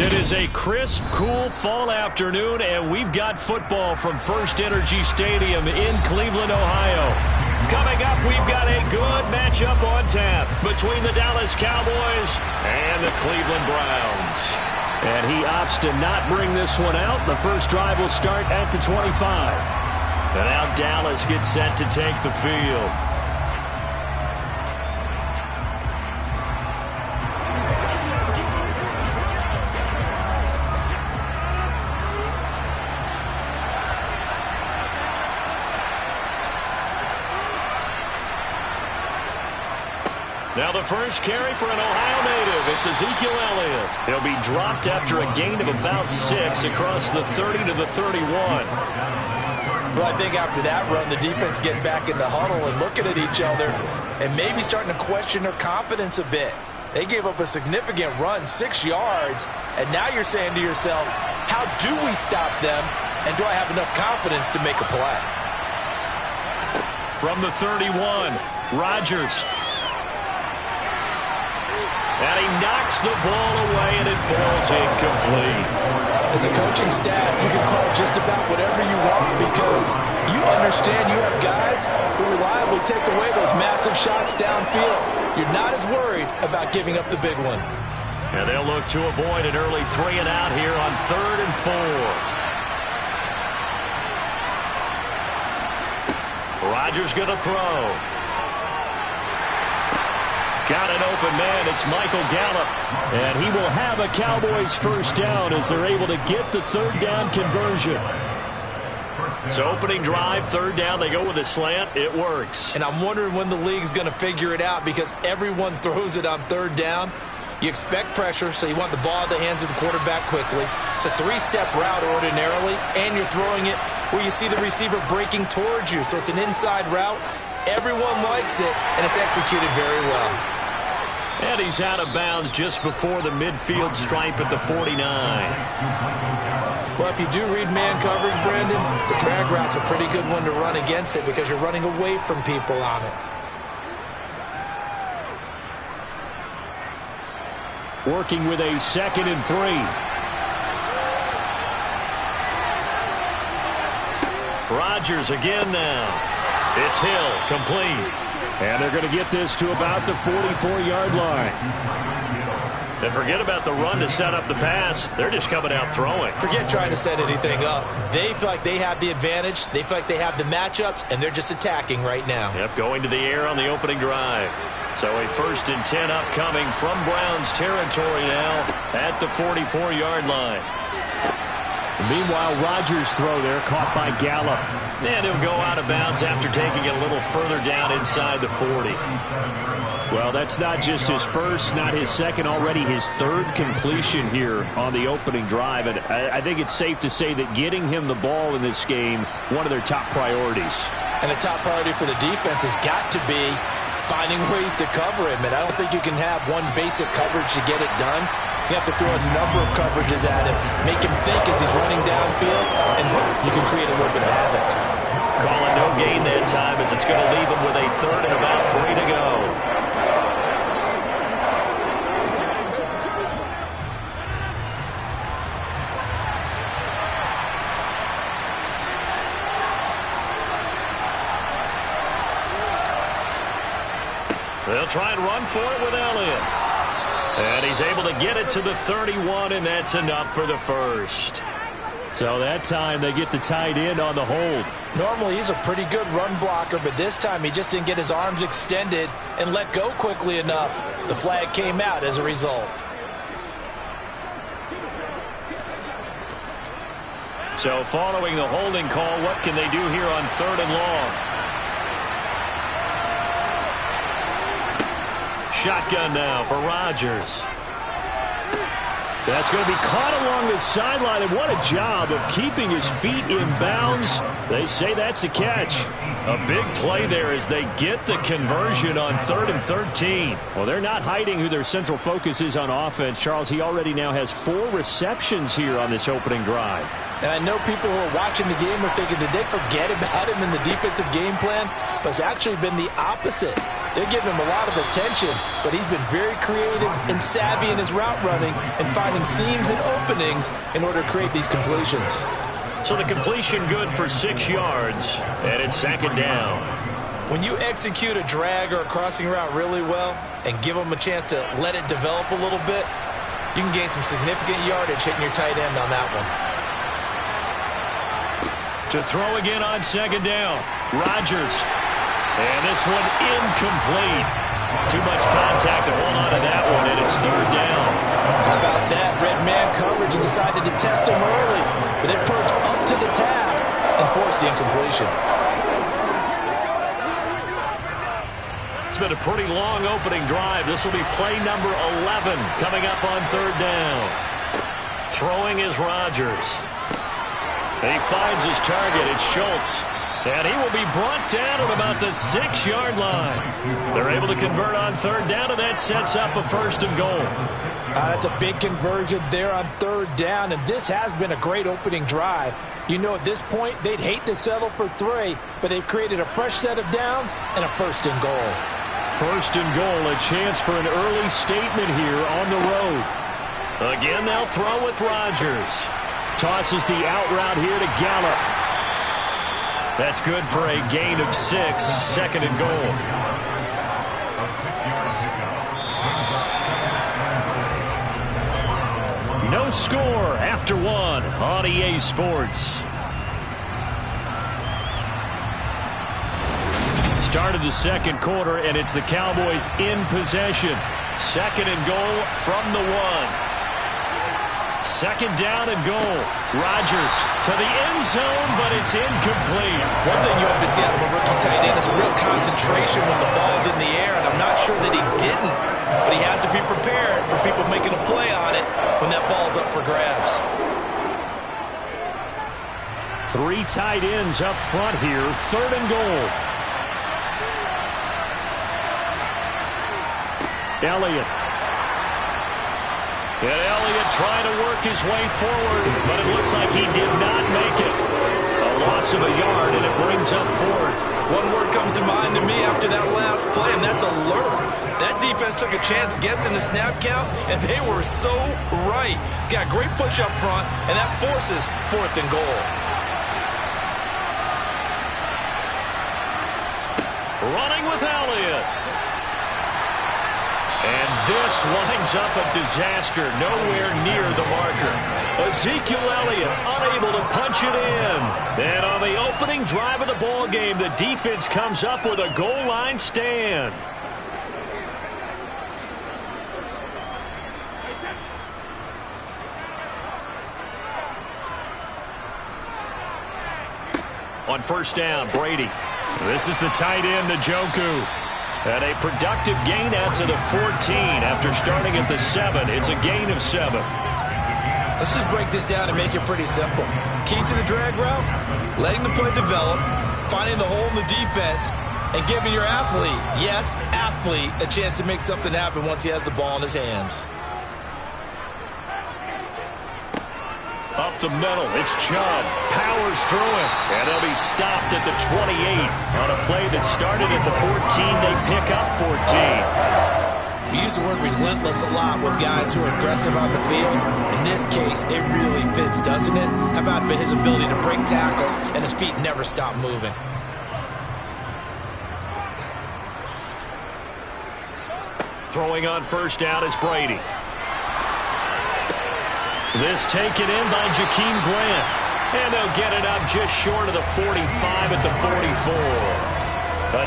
It is a crisp, cool fall afternoon, and we've got football from First Energy Stadium in Cleveland, Ohio. Coming up, we've got a good matchup on tap between the Dallas Cowboys and the Cleveland Browns. And he opts to not bring this one out. The first drive will start at the 25. And now Dallas gets set to take the field. Now the first carry for an Ohio native. It's Ezekiel Elliott. He'll be dropped after a gain of about 6 across the 30 to the 31. Well, I think after that run, the defense getting back in the huddle and looking at each other and maybe starting to question their confidence a bit. They gave up a significant run, 6 yards, and now you're saying to yourself, how do we stop them, and do I have enough confidence to make a play? From the 31, Rodgers. And he knocks the ball away, and it falls incomplete. As a coaching staff, you can call just about whatever you want because you understand you have guys who reliably take away those massive shots downfield. You're not as worried about giving up the big one. And they'll look to avoid an early 3 and out here on 3rd and 4. Rodgers going to throw. Got an open man. It's Michael Gallup. And he will have a Cowboys first down as they're able to get the 3rd down conversion. So opening drive, 3rd down. They go with a slant. It works. And I'm wondering when the league's going to figure it out because everyone throws it on 3rd down. You expect pressure, so you want the ball in the hands of the quarterback quickly. It's a 3-step route ordinarily, and you're throwing it where you see the receiver breaking towards you. So it's an inside route. Everyone likes it, and it's executed very well. And he's out of bounds just before the midfield stripe at the 49. Well, if you do read man coverage, Brandon, the drag route's a pretty good one to run against it because you're running away from people on it. Working with a 2nd and 3. Rodgers again now. It's Hill, complete. And they're going to get this to about the 44-yard line. And forget about the run to set up the pass. They're just coming out throwing. Forget trying to set anything up. They feel like they have the advantage. They feel like they have the matchups, and they're just attacking right now. Yep, going to the air on the opening drive. So a 1st and 10 upcoming from Browns territory now at the 44-yard line. Meanwhile, Rodgers' throw there caught by Gallup. And he'll go out of bounds after taking it a little further down inside the 40. Well, that's not just his first, not his second, already his 3rd completion here on the opening drive. And I think it's safe to say that getting him the ball in this game, one of their top priorities. And the top priority for the defense has got to be finding ways to cover him. And I don't think you can have one basic coverage to get it done. You have to throw a number of coverages at him, make him think as he's running downfield, and you can create a little bit of havoc. Calling no gain that time as it's going to leave him with a 3rd and about 3 to go. They'll try and run for it with Elliott. And he's able to get it to the 31, and that's enough for the first. So that time they get the tight end on the hold. Normally he's a pretty good run blocker, but this time he just didn't get his arms extended and let go quickly enough. The flag came out as a result. So following the holding call, what can they do here on 3rd and long? Shotgun now for Rodgers. That's going to be caught along the sideline, and what a job of keeping his feet in bounds. They say that's a catch. A big play there as they get the conversion on 3rd and 13. Well, they're not hiding who their central focus is on offense. Charles, he already now has 4 receptions here on this opening drive. And I know people who are watching the game are thinking, did they forget about him in the defensive game plan? But it's actually been the opposite. They're giving him a lot of attention, but he's been very creative and savvy in his route running and finding seams and openings in order to create these completions. So the completion good for 6 yards, and it's second down. When you execute a drag or a crossing route really well and give them a chance to let it develop a little bit, you can gain some significant yardage hitting your tight end on that one. To throw again on second down, Rodgers. And this one incomplete. Too much contact to hold on to that one, and it's third down. How about that? Red man coverage and decided to test him early. But they proved up to the task and forced the incompletion. It's been a pretty long opening drive. This will be play number 11 coming up on third down. Throwing is Rodgers. He finds his target. It's Schultz. And he will be brought down at about the 6-yard line. They're able to convert on third down, and that sets up a first and goal. That's a big conversion there on third down, and this has been a great opening drive. You know, at this point, they'd hate to settle for 3, but they've created a fresh set of downs and a first and goal. First and goal, a chance for an early statement here on the road. Again, they'll throw with Rodgers. Tosses the out route here to Gallup. That's good for a gain of 6, second and goal. No score after 1 on EA Sports. Start of the second quarter, and it's the Cowboys in possession. Second and goal from the 1. Second down and goal. Rodgers to the end zone, but it's incomplete. One thing you have to see out of a rookie tight end is a real concentration when the ball's in the air, and I'm not sure that he didn't, but he has to be prepared for people making a play on it when that ball's up for grabs. 3 tight ends up front here. Third and goal. Elliott. And Elliott trying to work his way forward, but it looks like he did not make it. A loss of a yard, and it brings up fourth. One word comes to mind to me after that last play, and that's alert. That defense took a chance guessing the snap count, and they were so right. Got great push up front, and that forces fourth and goal. Running with Elliott. And this winds up a disaster, nowhere near the marker. Ezekiel Elliott unable to punch it in. And on the opening drive of the ball game, the defense comes up with a goal line stand. On first down, Brady. This is the tight end, Njoku. And a productive gain out to the 14 after starting at the 7. It's a gain of 7. Let's just break this down and make it pretty simple. Key to the drag route, letting the play develop, finding the hole in the defense, and giving your athlete, yes, athlete, a chance to make something happen once he has the ball in his hands. Up the middle, it's Chubb. Powers through it, and they'll be stopped at the 28 on a play that started at the 14. They pick up 14. We use the word relentless a lot with guys who are aggressive on the field. In this case, it really fits, doesn't it? How about his ability to break tackles and his feet never stop moving? Throwing on first down is Brady. This taken in by Jakeem Grant. And they'll get it up just short of the 45 at the 44.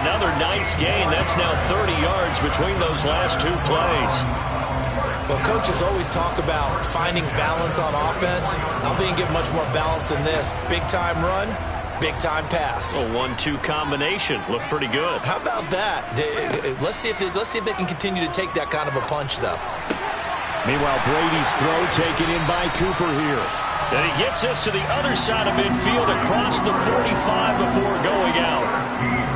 Another nice gain. That's now 30 yards between those last 2 plays. Well, coaches always talk about finding balance on offense. I don't think you get much more balance than this. Big-time run, big-time pass. A 1-2 combination. Looked pretty good. How about that? Let's see if they can continue to take that kind of a punch, though. Meanwhile, Brady's throw taken in by Cooper here. And he gets us to the other side of midfield across the 45 before going out.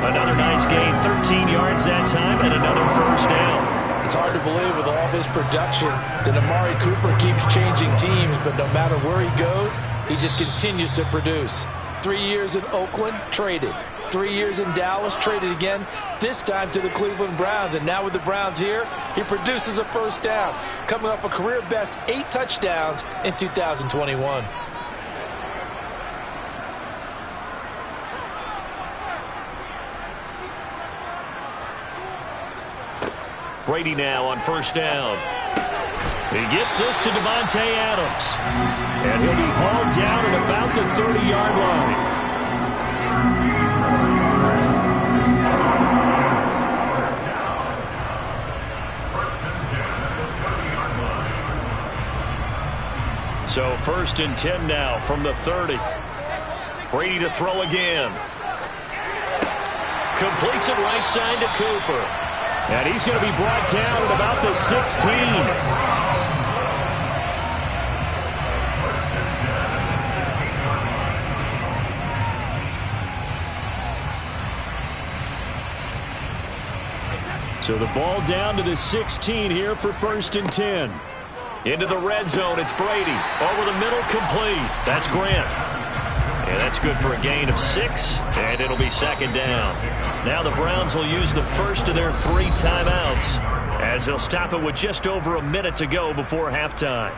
Another nice gain, 13 yards that time, and another first down. It's hard to believe with all this production that Amari Cooper keeps changing teams, but no matter where he goes, he just continues to produce. 3 years in Oakland, traded. 3 years in Dallas, traded again, this time to the Cleveland Browns. And now with the Browns here, he produces a first down, coming off a career-best 8 touchdowns in 2021. Brady now on first down. He gets this to Devontae Adams. And he'll be hauled down at about the 30-yard line. So 1st and 10 now from the 30. Brady to throw again. Completes it right side to Cooper. And he's going to be brought down at about the 16. So the ball down to the 16 here for 1st and 10. Into the red zone, it's Brady. Over the middle, complete. That's Grant. And that's good for a gain of 6, and it'll be 2nd down. Now the Browns will use the first of their 3 timeouts as they'll stop it with just over a minute to go before halftime.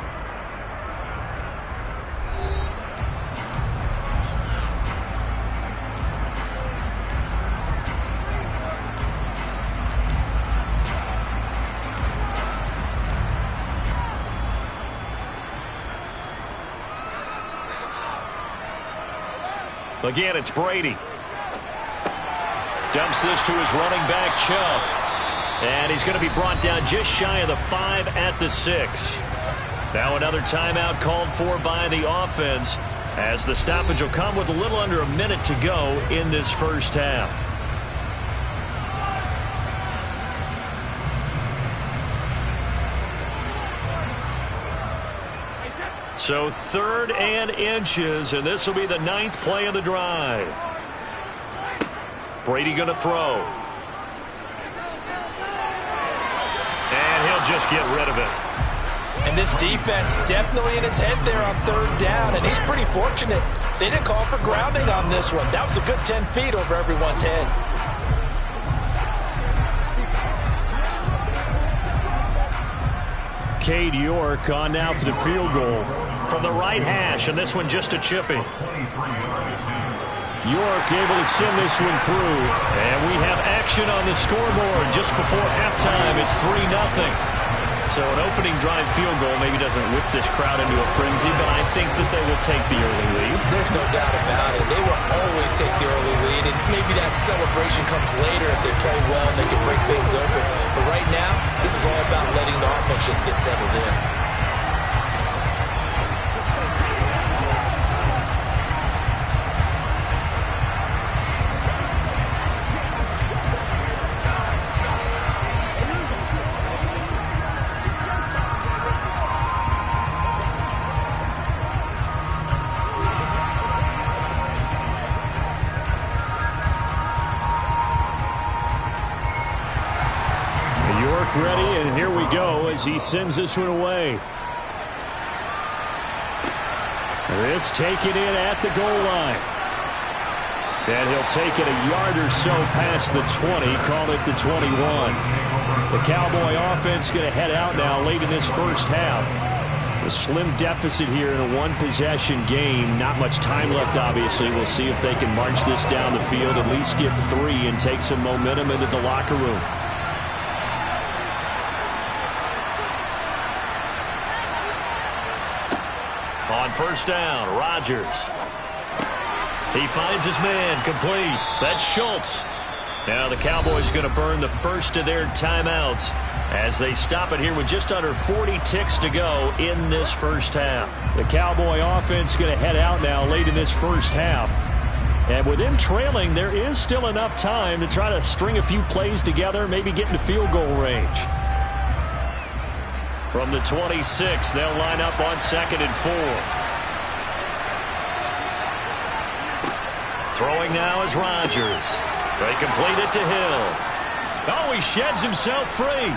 Again, it's Brady. Dumps this to his running back, Chubb. And he's going to be brought down just shy of the 5 at the 6. Now another timeout called for by the offense as the stoppage will come with a little under a minute to go in this first half. So 3rd and inches, and this will be the 9th play of the drive. Brady going to throw. And he'll just get rid of it. And this defense definitely in his head there on 3rd down, and he's pretty fortunate. They didn't call for grounding on this one. That was a good 10 feet over everyone's head. Cade York on now for the field goal from the right hash, and this one just a chipping. York able to send this one through, and we have action on the scoreboard just before halftime. It's 3-0. So an opening drive field goal maybe doesn't whip this crowd into a frenzy, but I think that they will take the early lead. There's no doubt about it. They will always take the early lead, and maybe that celebration comes later if they play well and they can break things open. But right now, this is all about letting the offense just get settled in. Ready, and here we go as he sends this one away. This taken in at the goal line. And he'll take it a yard or so past the 20, call it the 21. The Cowboy offense going to head out now late in this first half. A slim deficit here in a one-possession game. Not much time left, obviously. We'll see if they can march this down the field, at least get 3 and take some momentum into the locker room. On first down, Rodgers. He finds his man, complete. That's Schultz. Now the Cowboys going to burn the first of their timeouts as they stop it here with just under 40 ticks to go in this first half. The Cowboy offense going to head out now late in this first half. And with them trailing, there is still enough time to try to string a few plays together, maybe get into field goal range. From the 26, they'll line up on 2nd and 4. Throwing now is Rodgers. They complete it to Hill. Oh, he sheds himself free.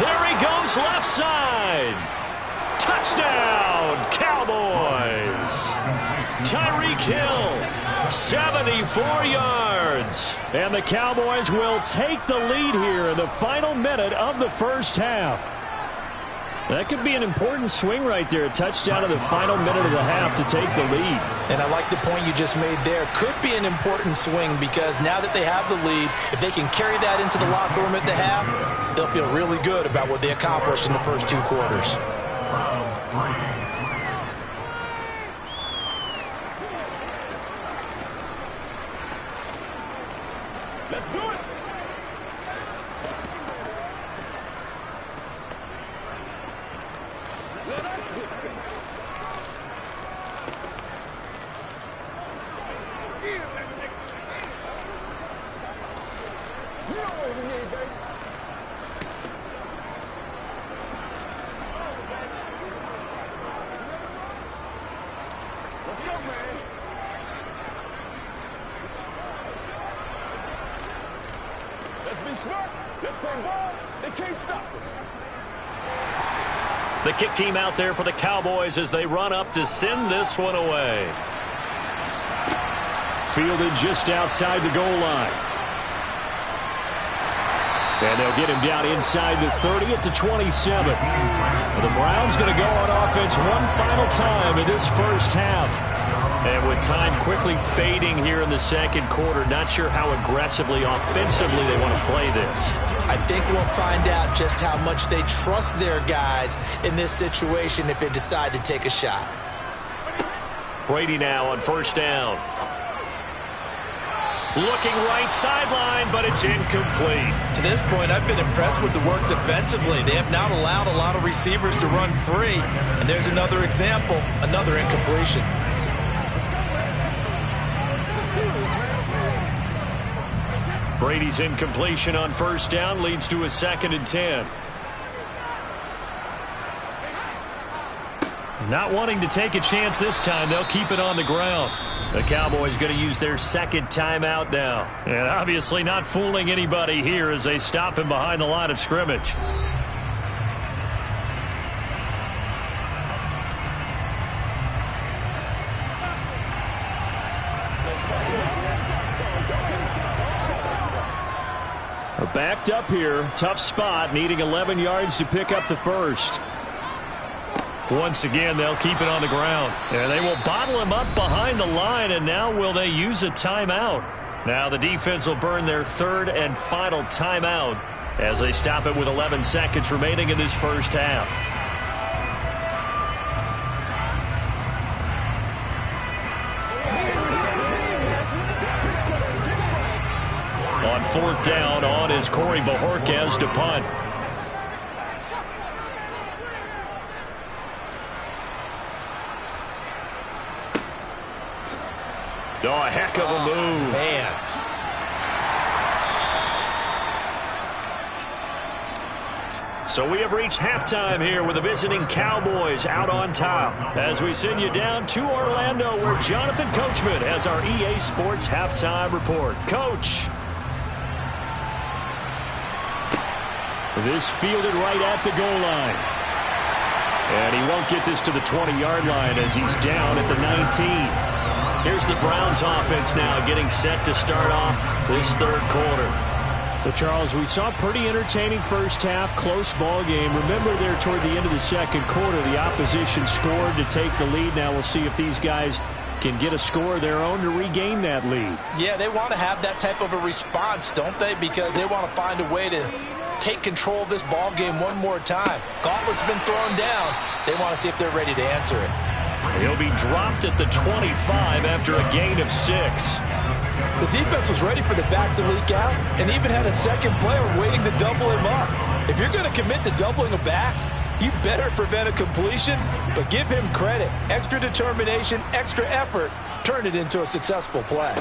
There he goes left side. Touchdown, Cowboys. Tyreek Hill 74 yards. And the Cowboys will take the lead here in the final minute of the first half. That could be an important swing right there. A touchdown in the final minute of the half to take the lead. And I like the point you just made there. Could be an important swing because now that they have the lead, if they can carry that into the locker room at the half, they'll feel really good about what they accomplished in the first 2 quarters. Let's do it. Let us get to it. You know what we need, baby. Let's go, man. Let's be smart. Let's play ball. They can't stop us. The kick team out there for the Cowboys as they run up to send this one away. Fielded just outside the goal line. And they'll get him down inside the 30 at the 27. The Browns going to go on offense one final time in this first half. And with time quickly fading here in the second quarter, not sure how aggressively, offensively they want to play this. I think we'll find out just how much they trust their guys in this situation if they decide to take a shot. Brady now on first down. Looking right sideline, but it's incomplete. To this point, I've been impressed with the work defensively. They have not allowed a lot of receivers to run free. And there's another example, another incompletion. Brady's incompletion on first down leads to a 2nd and 10. Not wanting to take a chance this time, they'll keep it on the ground. The Cowboys going to use their second timeout now. And obviously not fooling anybody here as they stop him behind the line of scrimmage. Backed up here. Tough spot. Needing 11 yards to pick up the first. Once again, they'll keep it on the ground. And they will bottle him up behind the line, and now will they use a timeout? Now the defense will burn their 3rd and final timeout as they stop it with 11 seconds remaining in this first half. On 4th down, on is Corey Bojorquez to punt. Oh, a heck of a move. Man. So we have reached halftime here with the visiting Cowboys out on top. As we send you down to Orlando where Jonathan Coachman has our EA Sports halftime report. Coach. This fielded right at the goal line. And he won't get this to the 20-yard line as he's down at the 19. Here's the Browns offense now getting set to start off this 3rd quarter. Well, Charles, we saw a pretty entertaining first half, close ball game. Remember there toward the end of the second quarter, the opposition scored to take the lead. Now we'll see if these guys can get a score of their own to regain that lead. Yeah, they want to have that type of a response, don't they? Because they want to find a way to take control of this ball game one more time. Gauntlet's been thrown down. They want to see if they're ready to answer it. He'll be dropped at the 25 after a gain of 6. The defense was ready for the back to leak out and even had a second player waiting to double him up. If you're going to commit to doubling a back, you better prevent a completion, but give him credit. Extra determination, extra effort, turned it into a successful play.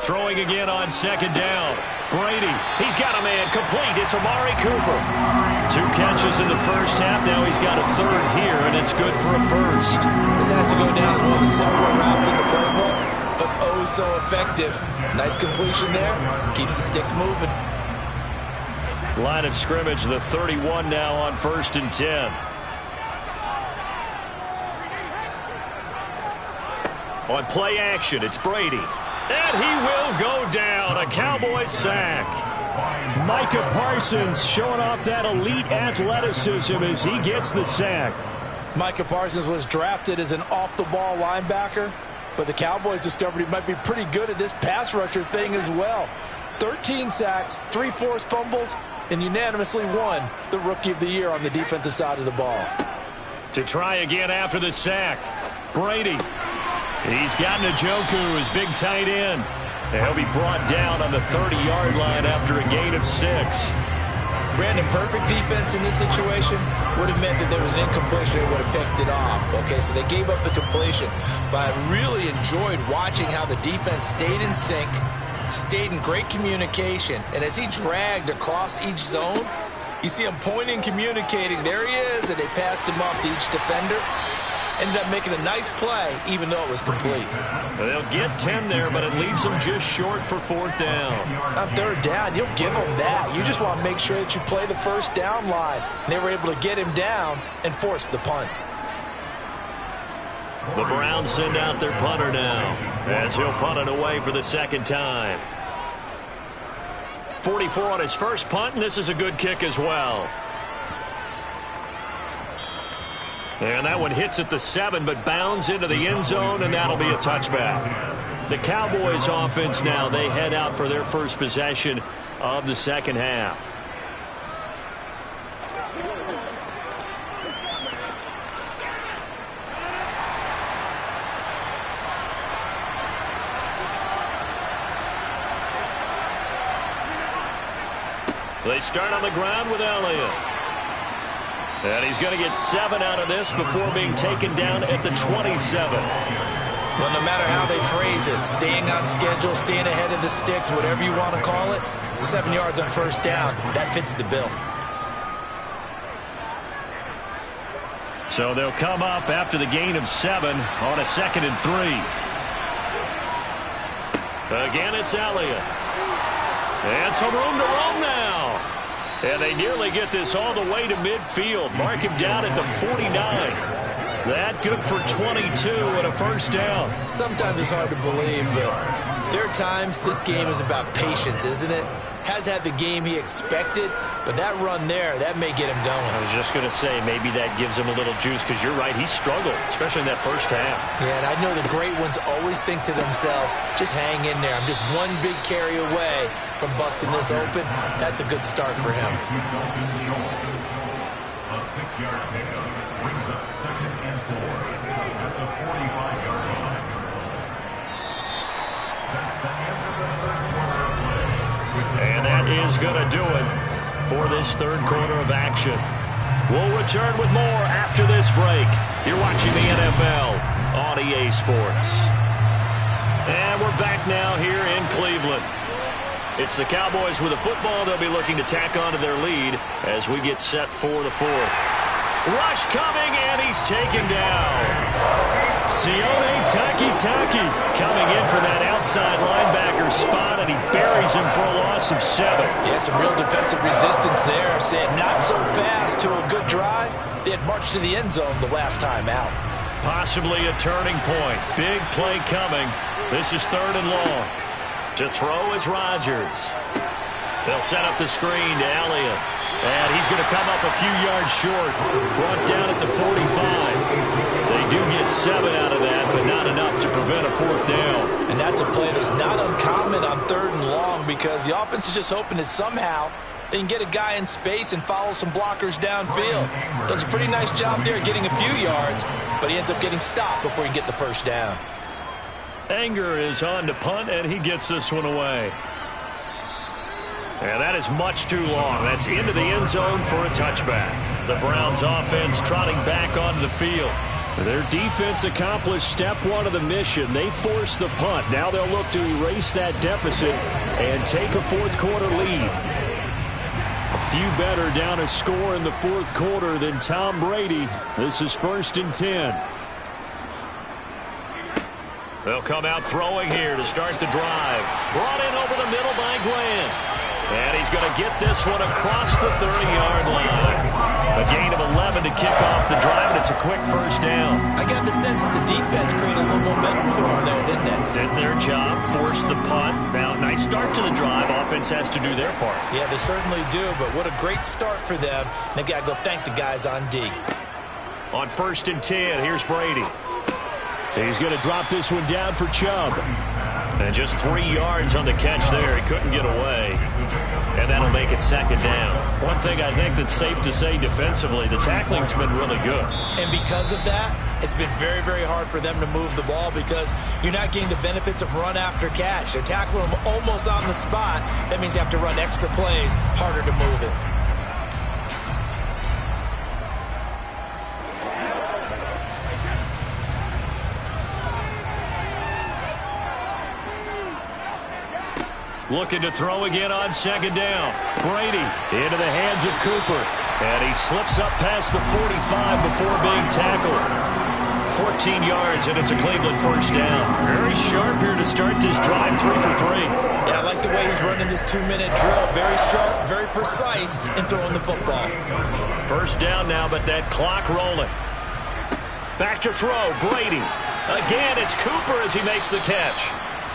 Throwing again on 2nd down. Brady, he's got a man complete. It's Amari Cooper. 2 catches in the first half. Now he's got a 3rd here, and it's good for a first. This has to go down as one of the simpler routes in the playbook, but oh so effective. Nice completion there. Keeps the sticks moving. Line of scrimmage, the 31 now on 1st and 10. On play action, it's Brady. And he will go down. A Cowboys sack. Micah Parsons showing off that elite athleticism as he gets the sack. Micah Parsons was drafted as an off-the-ball linebacker, but the Cowboys discovered he might be pretty good at this pass rusher thing as well. 13 sacks, 3 forced fumbles, and unanimously won the Rookie of the Year on the defensive side of the ball. To try again after the sack, Brady. He's got Njoku, his big tight end. And he'll be brought down on the 30-yard line after a gain of 6. Brandon, perfect defense in this situation would have meant that there was an incompletion. They would have picked it off. Okay, so they gave up the completion. But I really enjoyed watching how the defense stayed in sync, stayed in great communication. And as he dragged across each zone, you see him pointing, communicating. There he is, and they passed him off to each defender. Ended up making a nice play, even though it was complete. They'll get 10 there, but it leaves them just short for 4th down. On 3rd down, you'll give them that. You just want to make sure that you play the first down line. And they were able to get him down and force the punt. The Browns send out their punter now, as he'll punt it away for the 2nd time. 44 on his first punt, and this is a good kick as well. And that one hits at the 7, but bounds into the end zone, and that'll be a touchback. The Cowboys offense now, they head out for their first possession of the 2nd half. They start on the ground with Elliott. And he's going to get 7 out of this before being taken down at the 27. Well, no matter how they phrase it, staying on schedule, staying ahead of the sticks, whatever you want to call it, 7 yards on 1st down, that fits the bill. So they'll come up after the gain of 7 on a 2nd and 3. Again, it's Elliott. And some room to roam now. And they nearly get this all the way to midfield. Mark him down at the 49. That good for 22 and a 1st down. Sometimes it's hard to believe, but there are times this game is about patience, isn't it? Has had the game he expected, but that run there, that may get him going. I was just going to say, maybe that gives him a little juice, because you're right, he struggled, especially in that 1st half. Yeah, and I know the great ones always think to themselves, just hang in there. I'm just one big carry away from busting this open. That's a good start for him. A 6-yard pickup brings up 2nd and 4 at the 45-yard line. That's the end of the 3rd quarter of play. And that is going to do it for this 3rd quarter of action. We'll return with more after this break. You're watching the NFL on EA Sports. And we're back now here in Cleveland. It's the Cowboys with the football. They'll be looking to tack onto their lead as we get set for the 4th. Rush coming, and he's taken down. Sione Takitaki coming in for that outside linebacker spot, and he buries him for a loss of 7. Yeah, some real defensive resistance there. Saying not so fast to a good drive. They had marched to the end zone the last time out. Possibly a turning point. Big play coming. This is 3rd and long. To throw is Rodgers. They'll set up the screen to Elliott. And he's going to come up a few yards short. Brought down at the 45. They do get 7 out of that, but not enough to prevent a 4th down. And that's a play that's not uncommon on 3rd and long, because the offense is just hoping that somehow they can get a guy in space and follow some blockers downfield. Does a pretty nice job there getting a few yards, but he ends up getting stopped before he can get the 1st down. Anger is on to punt, and he gets this one away. And that is much too long. That's into the end zone for a touchback. The Browns offense trotting back onto the field. Their defense accomplished step 1 of the mission. They forced the punt. Now they'll look to erase that deficit and take a 4th quarter lead. A few better down a score in the 4th quarter than Tom Brady. This is 1st and 10. They'll come out throwing here to start the drive. Brought in over the middle by Glenn. And he's going to get this one across the 30-yard line. A gain of 11 to kick off the drive, and it's it's a quick first down. I got the sense that the defense created a little momentum for them there, didn't it? Did their job, forced the punt. Now, nice start to the drive. Offense has to do their part. Yeah, they certainly do, but what a great start for them. They've got to go thank the guys on D. On 1st and 10, here's Brady. He's going to drop this one down for Chubb. And just 3 yards on the catch there. He couldn't get away. And that'll make it 2nd down. One thing I think that's safe to say defensively, the tackling's been really good. And because of that, it's been very, very hard for them to move the ball because you're not getting the benefits of run after catch. They're tackling them almost on the spot. That means you have to run extra plays, harder to move it. Looking to throw again on 2nd down. Brady into the hands of Cooper. And he slips up past the 45 before being tackled. 14 yards, and it's a Cleveland 1st down. Very sharp here to start this drive, 3 for 3. Yeah, I like the way he's running this 2-minute drill. Very sharp, very precise in throwing the football. 1st down now, but that clock rolling. Back to throw, Brady. Again, it's Cooper as he makes the catch.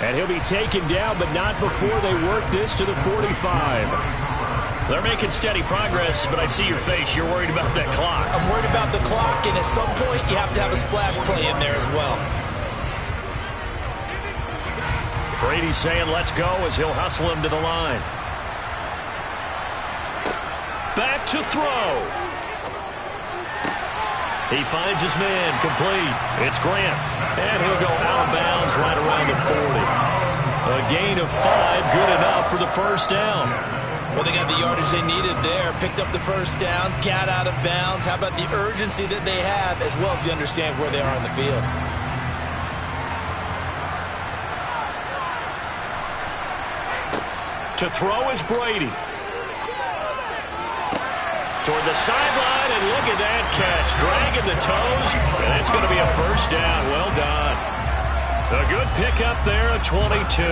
And he'll be taken down, but not before they work this to the 45. They're making steady progress, but I see your face. You're worried about that clock. I'm worried about the clock, and at some point, you have to have a splash play in there as well. Brady's saying let's go as he'll hustle him to the line. Back to throw. He finds his man, complete. It's Grant. And he'll go out of bounds right around the 40. A gain of 5, good enough for the 1st down. Well, they got the yardage they needed there. Picked up the 1st down, got out of bounds. How about the urgency that they have, as well as they understand where they are on the field. To throw is Brady. Toward the sideline, and look at that catch. Dragging the toes, and that's going to be a 1st down. Well done. A good pickup there, a 22.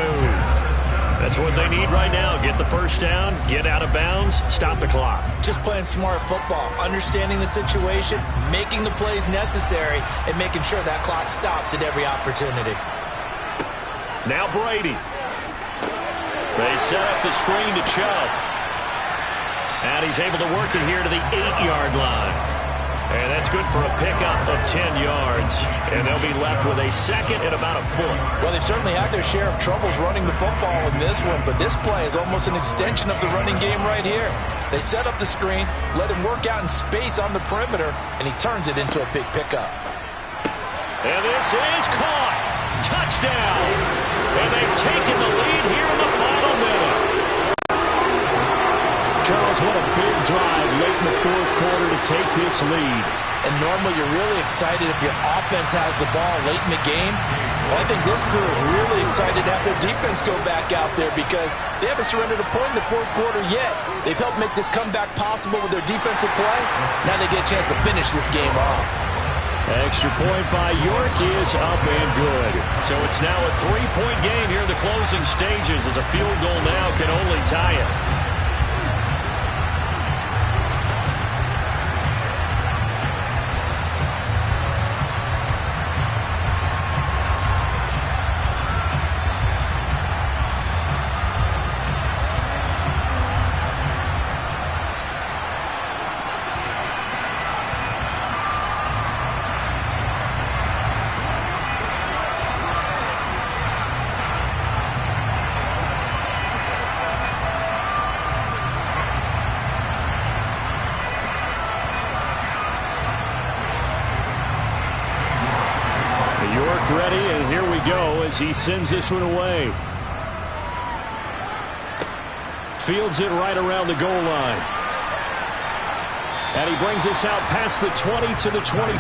That's what they need right now. Get the 1st down, get out of bounds, stop the clock. Just playing smart football, understanding the situation, making the plays necessary, and making sure that clock stops at every opportunity. Now Brady. They set up the screen to Chubb. And he's able to work it here to the 8-yard line. And that's good for a pickup of 10 yards. And they'll be left with a 2nd and about a foot. Well, they've certainly had their share of troubles running the football in this one, but this play is almost an extension of the running game right here. They set up the screen, let him work out in space on the perimeter, and he turns it into a big pickup. And this is caught. Touchdown. And they've taken the lead here in the final minute. Charles, what a big drive late in the 4th quarter to take this lead. And normally you're really excited if your offense has the ball late in the game. Well, I think this crew is really excited to have their defense go back out there because they haven't surrendered a point in the 4th quarter yet. They've helped make this comeback possible with their defensive play. Now they get a chance to finish this game off. Extra point by York is up and good. So it's now a 3-point game here in the closing stages as a field goal now can only tie it. Ready, and here we go as he sends this one away. Fields it right around the goal line. And he brings us out past the 20 to the 24.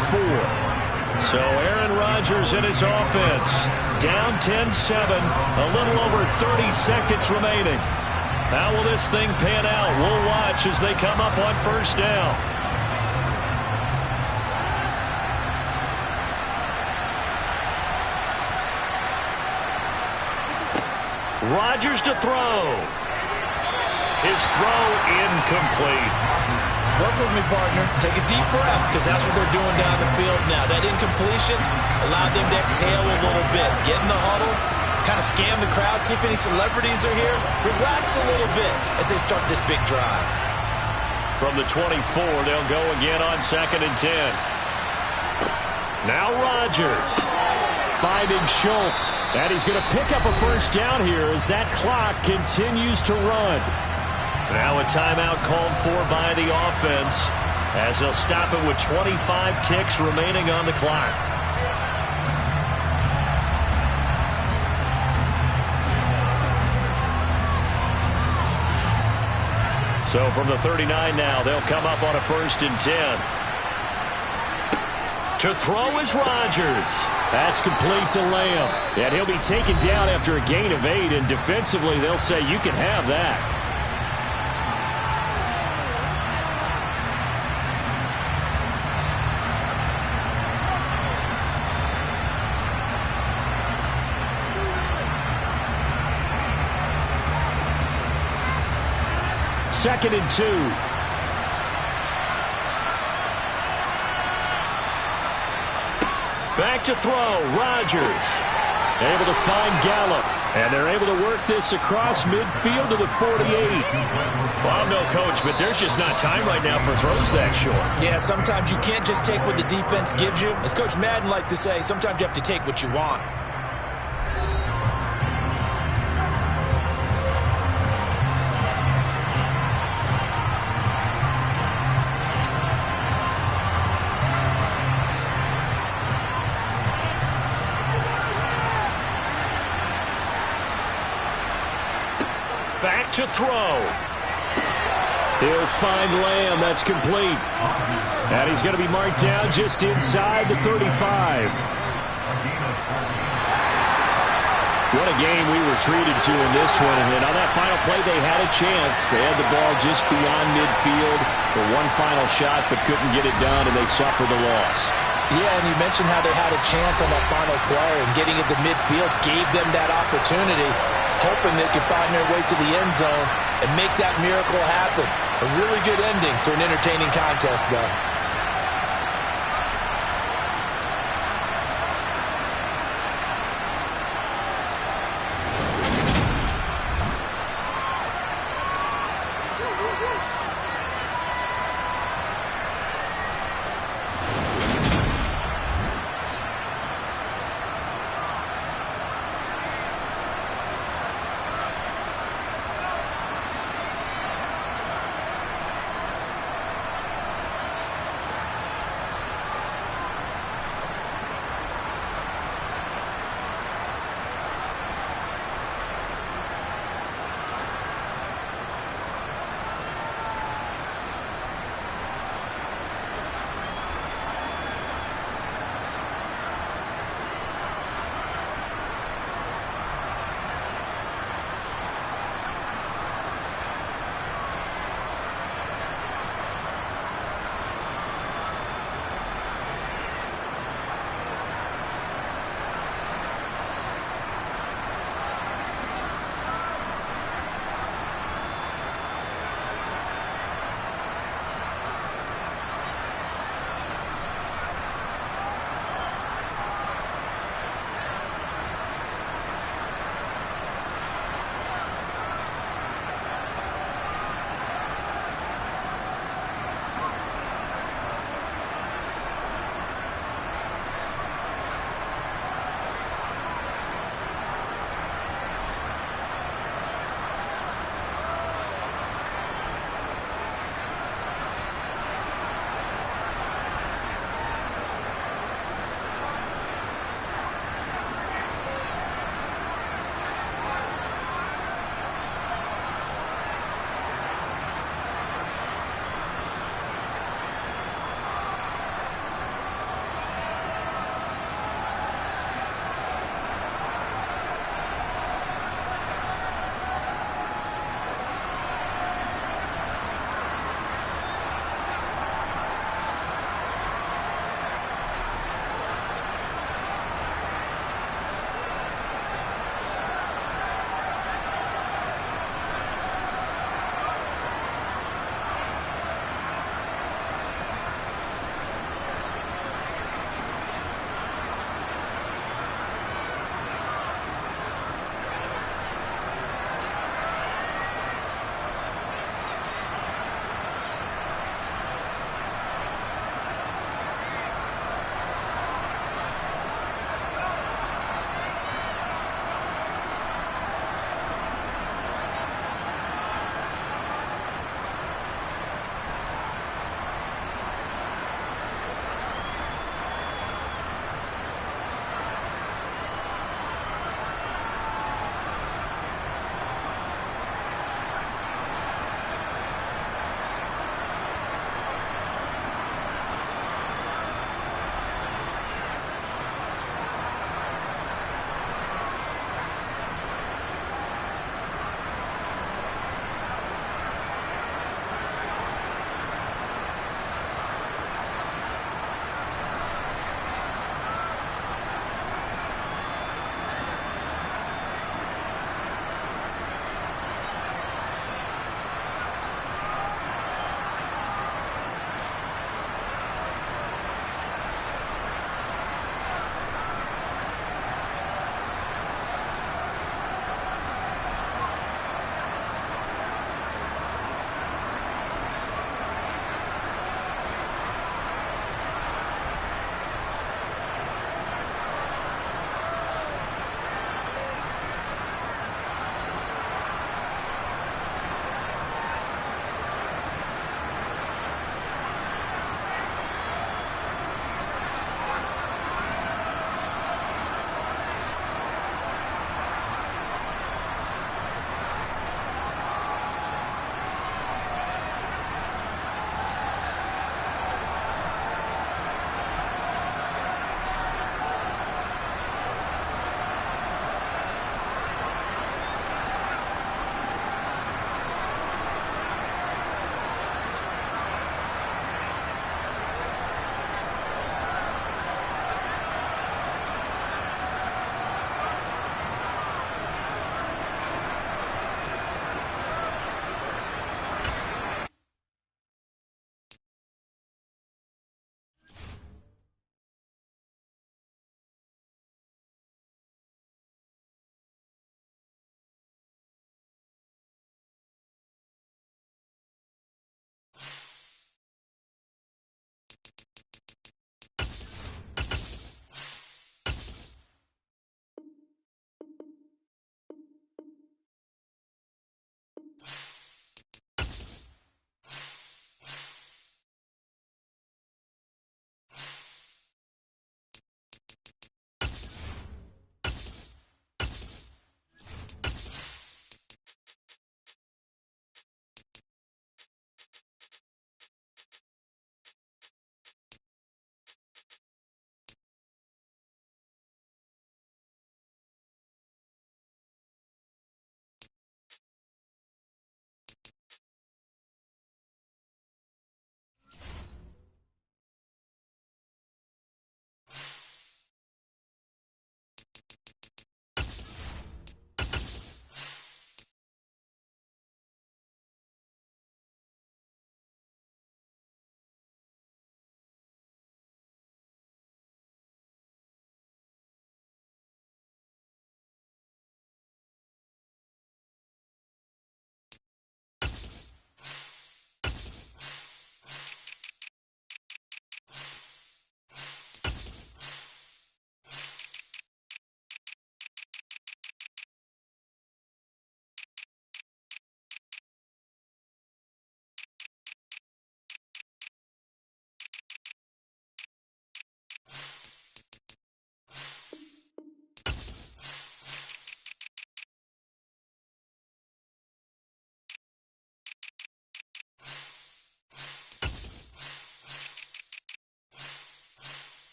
So Aaron Rodgers and his offense down 10-7, a little over 30 seconds remaining. How will this thing pan out? We'll watch as they come up on 1st down. Rodgers to throw. His throw incomplete. Work with me, partner. Take a deep breath, because that's what they're doing down the field now. That incompletion allowed them to exhale a little bit. Get in the huddle, kind of scan the crowd, see if any celebrities are here. Relax a little bit as they start this big drive. From the 24, they'll go again on 2nd and 10. Now Rodgers. Finding Schultz. And he's going to pick up a first down here as that clock continues to run. Now a timeout called for by the offense as they'll stop it with 25 ticks remaining on the clock. So from the 39 now, they'll come up on a 1st and 10. To throw is Rodgers. That's complete to Lamb. And he'll be taken down after a gain of 8, and defensively they'll say you can have that. Second and 2. Back to throw, Rodgers. Able to find Gallup. And they're able to work this across midfield to the 48. Well, I'm no coach, but there's just not time right now for throws that short. Yeah, sometimes you can't just take what the defense gives you. As Coach Madden liked to say, sometimes you have to take what you want. Back to throw. He'll find Lamb. That's complete. And he's going to be marked down just inside the 35. What a game we were treated to in this one. And then on that final play, they had a chance. They had the ball just beyond midfield for one final shot, but couldn't get it done, and they suffered the loss. Yeah, and you mentioned how they had a chance on that final play, and getting it to midfield gave them that opportunity, hoping they could find their way to the end zone and make that miracle happen. A really good ending to an entertaining contest, though.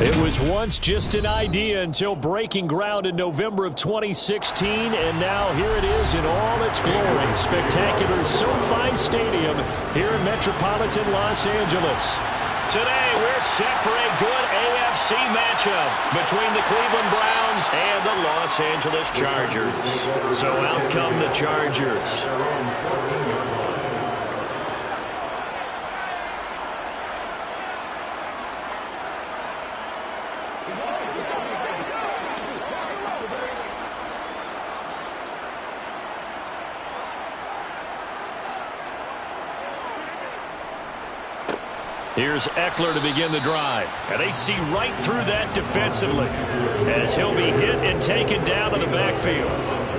It was once just an idea until breaking ground in November of 2016, and now here it is in all its glory. Spectacular SoFi Stadium here in metropolitan Los Angeles. Today, we're set for a good AFC matchup between the Cleveland Browns and the Los Angeles Chargers. So out come the Chargers. Here's Eckler to begin the drive. And they see right through that defensively as he'll be hit and taken down to the backfield.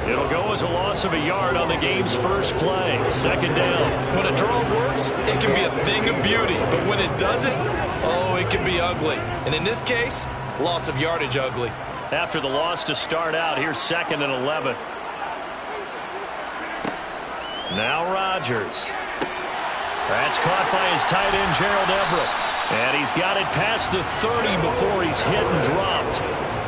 It'll go as a loss of a yard on the game's first play. Second down. When a draw works, it can be a thing of beauty. But when it doesn't, oh, it can be ugly. And in this case, loss of yardage ugly. After the loss to start out, here's 2nd and 11. Now Rodgers. That's caught by his tight end, Gerald Everett. And he's got it past the 30 before he's hit and dropped.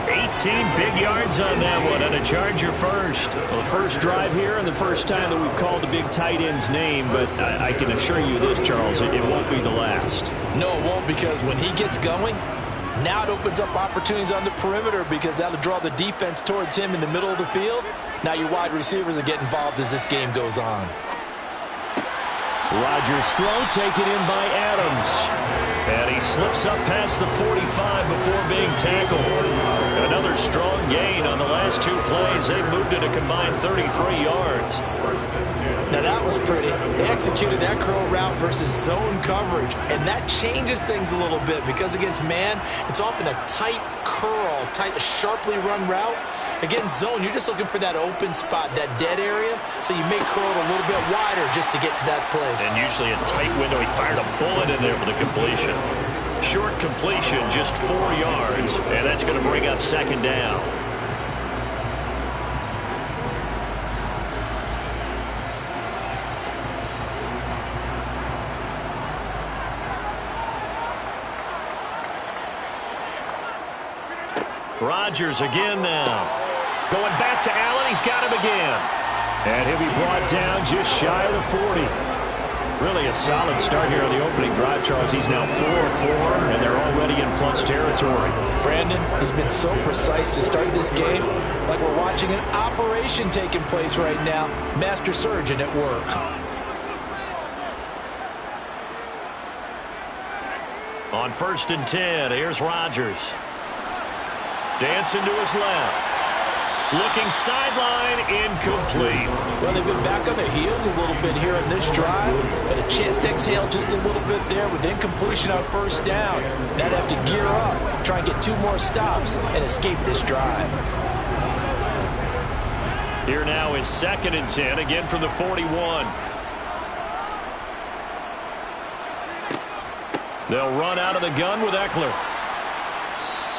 18 big yards on that one, and a Charger first. Well, first drive here and the first time that we've called the big tight end's name, but I can assure you this, Charles, it won't be the last. No, it won't, because when he gets going, now it opens up opportunities on the perimeter because that'll draw the defense towards him in the middle of the field. Now your wide receivers will get involved as this game goes on. Rodgers' throw taken in by Adams. And he slips up past the 45 before being tackled. Another strong gain on the last 2 plays. They moved it a combined 33 yards. Now that was pretty. They executed that curl route versus zone coverage, and that changes things a little bit because against man, it's often a tight curl, sharply run route. Against zone, you're just looking for that open spot, that dead area, so you may curl it a little bit wider just to get to that place. And usually a tight window. He fired a bullet in there for the completion. Short completion, just 4 yards, and that's going to bring up 2nd down. Rodgers again now. Going back to Allen. He's got him again. And he'll be brought down just shy of the 40. Really a solid start here on the opening drive, Charles. He's now 4 of 4, and they're already in plus territory. Brandon, he's been so precise to start this game, like we're watching an operation taking place right now. Master surgeon at work. On 1st and 10, here's Rodgers. Dancing to his left. Looking sideline, incomplete. Well, they've been back on their heels a little bit here in this drive, but a chance to exhale just a little bit there with incompletion on 1st down. Now they have to gear up, try and get 2 more stops, and escape this drive. Here now is 2nd and 10, again from the 41. They'll run out of the gun with Eckler.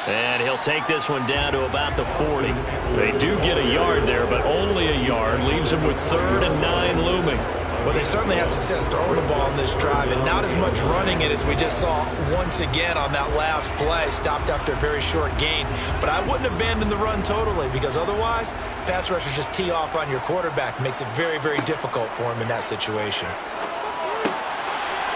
And he'll take this one down to about the 40. They do get a yard there, but only a yard. Leaves them with 3rd and 9 looming. Well, they certainly had success throwing the ball in this drive, and not as much running it as we just saw once again on that last play. Stopped after a very short gain. But I wouldn't abandon the run totally, because otherwise, pass rushers just tee off on your quarterback. Makes it very, very difficult for him in that situation.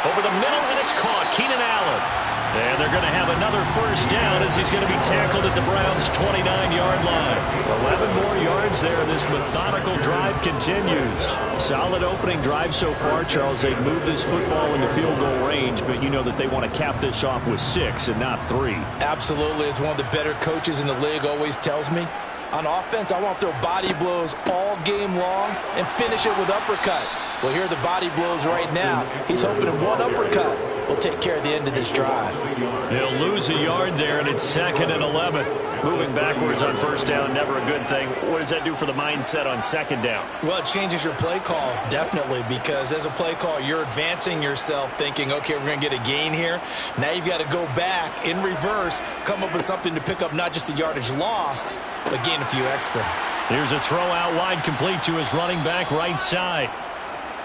Over the middle, and it's caught. Keenan Allen. And they're going to have another 1st down as he's going to be tackled at the Browns' 29-yard line. 11 more yards there. This methodical drive continues. Solid opening drive so far, Charles. They've moved this football into field goal range, but you know that they want to cap this off with 6 and not 3. Absolutely. As one of the better coaches in the league always tells me, on offense, I want to throw body blows all game long and finish it with uppercuts. Well, here are the body blows right now. He's hoping in one uppercut will take care of the end of this drive. They'll lose a yard there, and it's 2nd and 11. Moving backwards on 1st down, never a good thing. What does that do for the mindset on 2nd down? Well, it changes your play calls, definitely, because as a play call, you're advancing yourself thinking, okay, we're going to get a gain here. Now you've got to go back in reverse, come up with something to pick up not just the yardage lost, but gain a few extra. Here's a throw out wide, complete to his running back right side.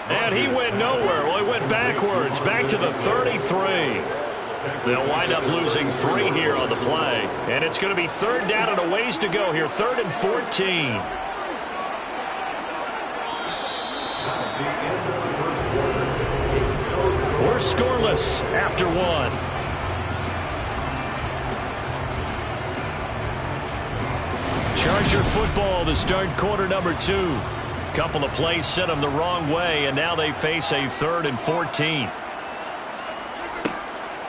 And he went nowhere. Well, he went backwards, back to the 33. They'll wind up losing 3 here on the play. And it's going to be 3rd down and a ways to go here. 3rd and 14. We're scoreless after 1. Charger football to start quarter number 2. Couple of plays sent them the wrong way, and now they face a 3rd and 14.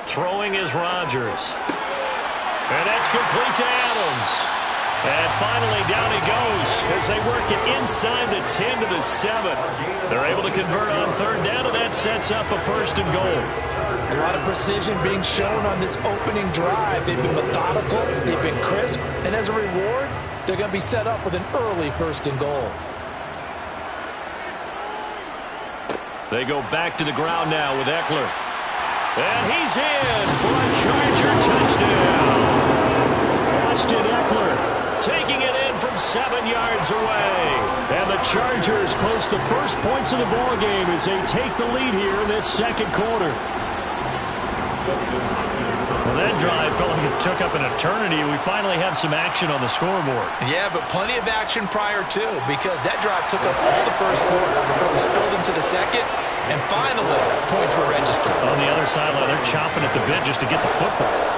Throwing is Rodgers. And that's complete to Adams. And finally down he goes as they work it inside the 10 to the 7. They're able to convert on 3rd down, and that sets up a 1st and goal. A lot of precision being shown on this opening drive. They've been methodical, they've been crisp, and as a reward, they're going to be set up with an early 1st and goal. They go back to the ground now with Eckler. And he's in for a Charger touchdown. Austin Eckler taking it in from 7 yards away. And the Chargers post the first points of the ballgame as they take the lead here in this 2nd quarter. Well, that drive felt like it took up an eternity. We finally have some action on the scoreboard. Yeah, but plenty of action prior to, because that drive took up all the 1st quarter before we spilled into the 2nd, and finally, points were registered. On the other sideline, they're chomping at the bit just to get the football.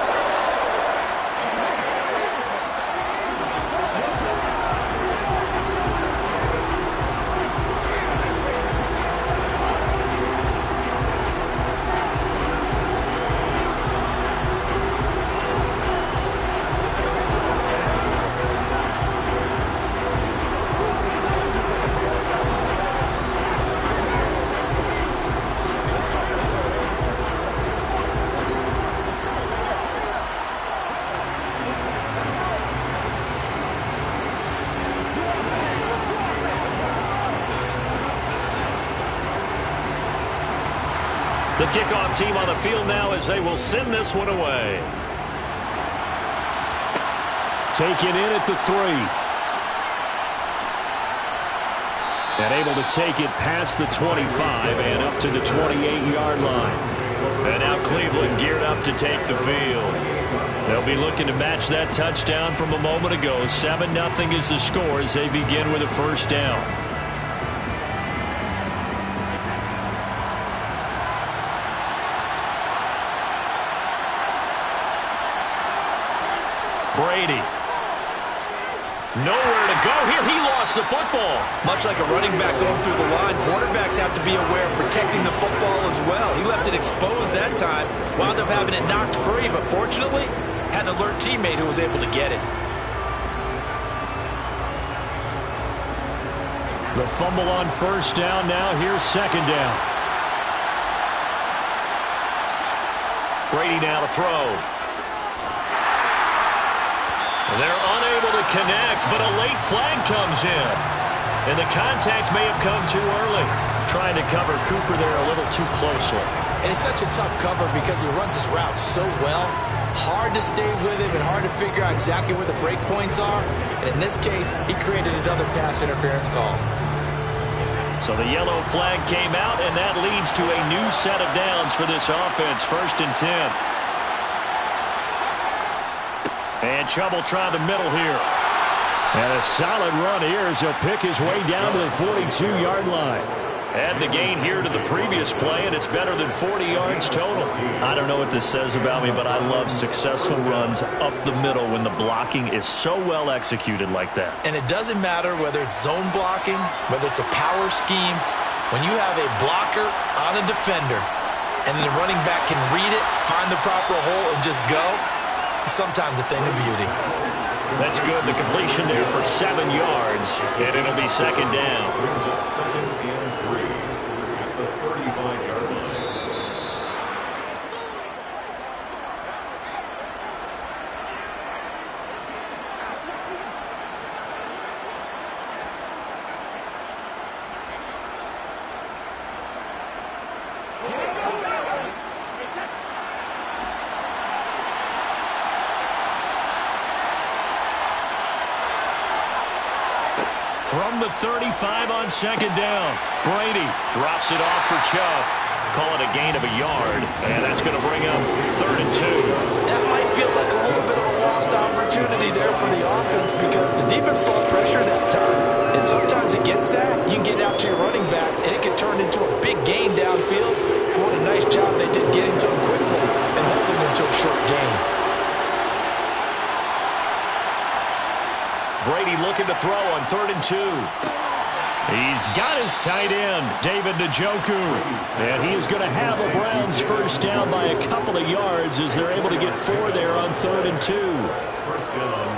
The kickoff team on the field now as they will send this one away. Taken in at the 3. And able to take it past the 25 and up to the 28-yard line. And now Cleveland geared up to take the field. They'll be looking to match that touchdown from a moment ago. 7-0 is the score as they begin with a 1st down. Brady. Nowhere to go here. He lost the football. Much like a running back going through the line, quarterbacks have to be aware of protecting the football as well. He left it exposed that time, wound up having it knocked free, but fortunately, had an alert teammate who was able to get it. The fumble on 1st down. Now here's 2nd down. Brady now to throw. They're unable to connect, but a late flag comes in. And the contact may have come too early. Trying to cover Cooper there a little too closely. And it's such a tough cover because he runs his route so well. Hard to stay with him and hard to figure out exactly where the break points are. And in this case, he created another pass interference call. So the yellow flag came out, and that leads to a new set of downs for this offense. 1st and 10. And Chubb will try the middle here. And a solid run here as he'll pick his way down to the 42-yard line. Add the gain here to the previous play, and it's better than 40 yards total. I don't know what this says about me, but I love successful runs up the middle when the blocking is so well executed like that. And it doesn't matter whether it's zone blocking, whether it's a power scheme. When you have a blocker on a defender, and the running back can read it, find the proper hole, and just go, sometimes a thing of beauty. That's good. The completion there for 7 yards, and it'll be 2nd down. 2nd and 3 at the 35-yard line. From the 35 on 2nd down, Brady drops it off for Chubb. call it a gain of a yard. And that's going to bring up 3rd and 2. That might feel like a little bit of a lost opportunity there for the offense because the defense brought pressure that time. And sometimes against that, you can get out to your running back, and it can turn into a big gain downfield. But what a nice job they did getting to him quickly and holding him to a short gain. Brady looking to throw on 3rd and 2. He's got his tight end, David Njoku. And he is going to have a Browns first down by a couple of yards as they're able to get 4 there on 3rd and 2.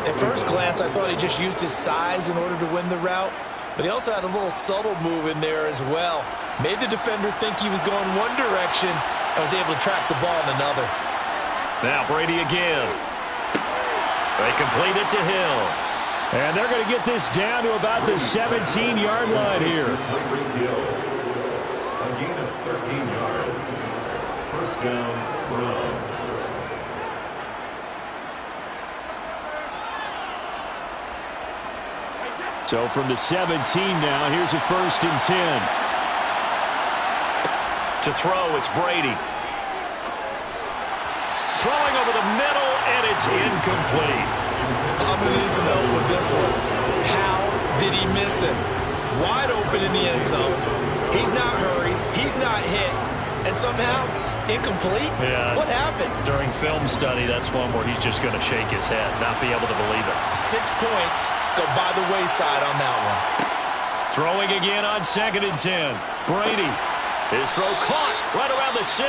At first glance, I thought he just used his size in order to win the route. But he also had a little subtle move in there as well. Made the defender think he was going one direction and was able to track the ball in another. Now Brady again. They complete it to Hill. And they're going to get this down to about the 17-yard line here. A gain of 13 yards. First down, Browns. So from the 17 now, here's a 1st and 10. To throw, it's Brady. Throwing over the middle, and it's incomplete. I'm going to need some help with this one. How did he miss him? Wide open in the end zone. He's not hurried. He's not hit. And somehow, incomplete? Yeah. What happened? During film study, that's one where he's just going to shake his head, not be able to believe it. 6 points go by the wayside on that one. Throwing again on 2nd and 10. Brady. His throw caught right around the 6.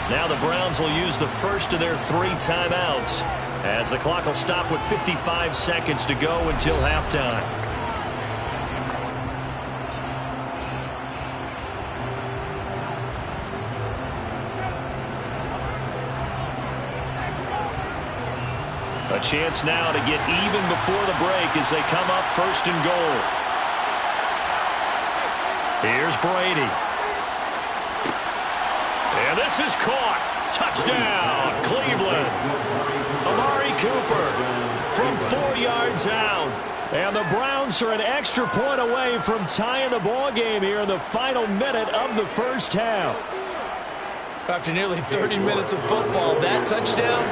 Now the Browns will use the first of their 3 timeouts as the clock will stop with 55 seconds to go until halftime. A chance now to get even before the break as they come up 1st and goal. Here's Brady. And this is caught. Touchdown, Cleveland. Amari Cooper from 4 yards out. And the Browns are an extra point away from tying the ball game here in the final minute of the first half. After nearly 30 minutes of football, that touchdown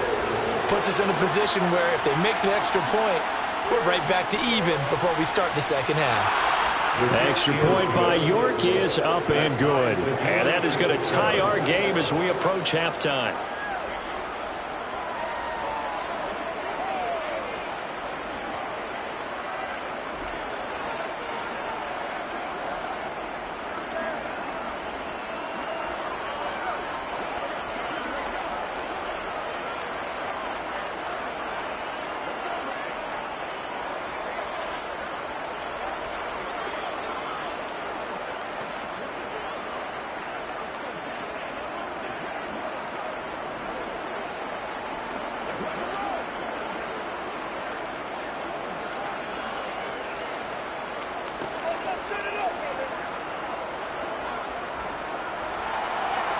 puts us in a position where if they make the extra point, we're right back to even before we start the second half. The extra point by York is up and good. And that is going to tie our game as we approach halftime.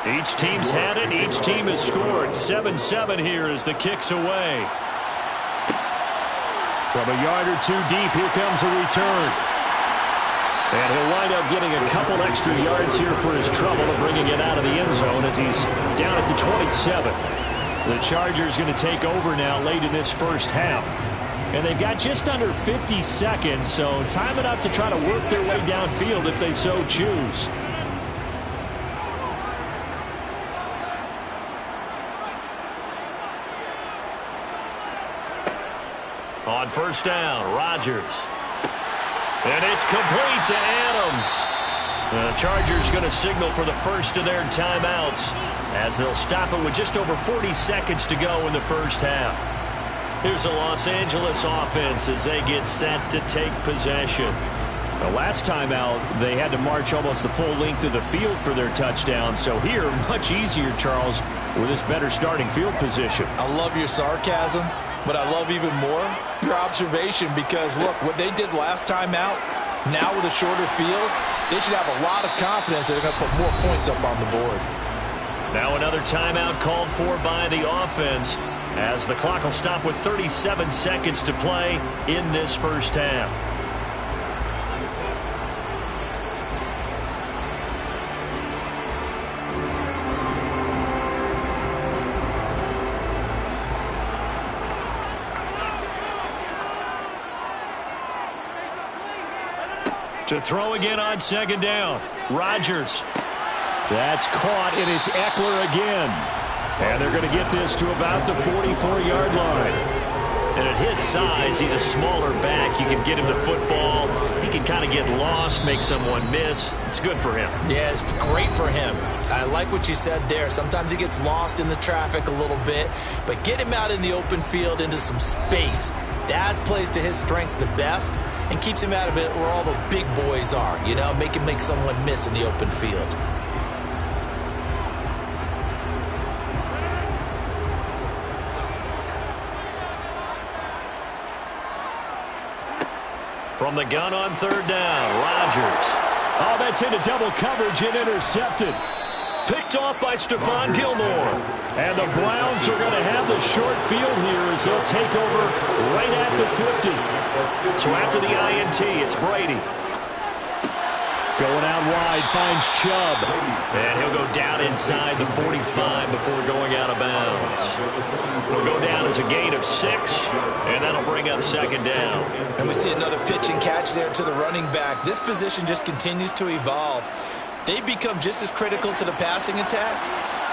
Each team's had it. Each team has scored. 7-7 here as the kick's away. From a yard or 2 deep, here comes a return. And he'll wind up getting a couple extra yards here for his trouble of bringing it out of the end zone as he's down at the 27. The Chargers going to take over now late in this first half. And they've got just under 50 seconds, so time enough to try to work their way downfield if they so choose. On first down, Rodgers. And it's complete to Adams. The Chargers going to signal for the first of their timeouts as they'll stop it with just over 40 seconds to go in the first half. Here's the Los Angeles offense as they get set to take possession. The last time out, they had to march almost the full length of the field for their touchdown. So here, much easier, Charles, with this better starting field position. I love your sarcasm, but I love even more your observation because, look, what they did last time out, now with a shorter field, they should have a lot of confidence they're going to put more points up on the board. Now another timeout called for by the offense as the clock will stop with 37 seconds to play in this first half. To throw again on second down. Rodgers. That's caught, and it's Eckler again. And they're going to get this to about the 44-yard line. And at his size, he's a smaller back. You can get him the football. He can kind of get lost, make someone miss. It's good for him. Yeah, it's great for him. I like what you said there. Sometimes he gets lost in the traffic a little bit, but get him out in the open field into some space. That plays to his strengths the best and keeps him out of it where all the big boys are, you know, make him make someone miss in the open field. From the gun on third down, Rodgers. Oh, that's into double coverage and intercepted. Picked off by Stephon Gilmore. And the Browns are going to have the short field here as they'll take over right at the 50. So after the INT, it's Brady. Going out wide, finds Chubb. And he'll go down inside the 45 before going out of bounds. It'll go down as a gain of 6, and that'll bring up second down. And we see another pitch and catch there to the running back. This position just continues to evolve. They've become just as critical to the passing attack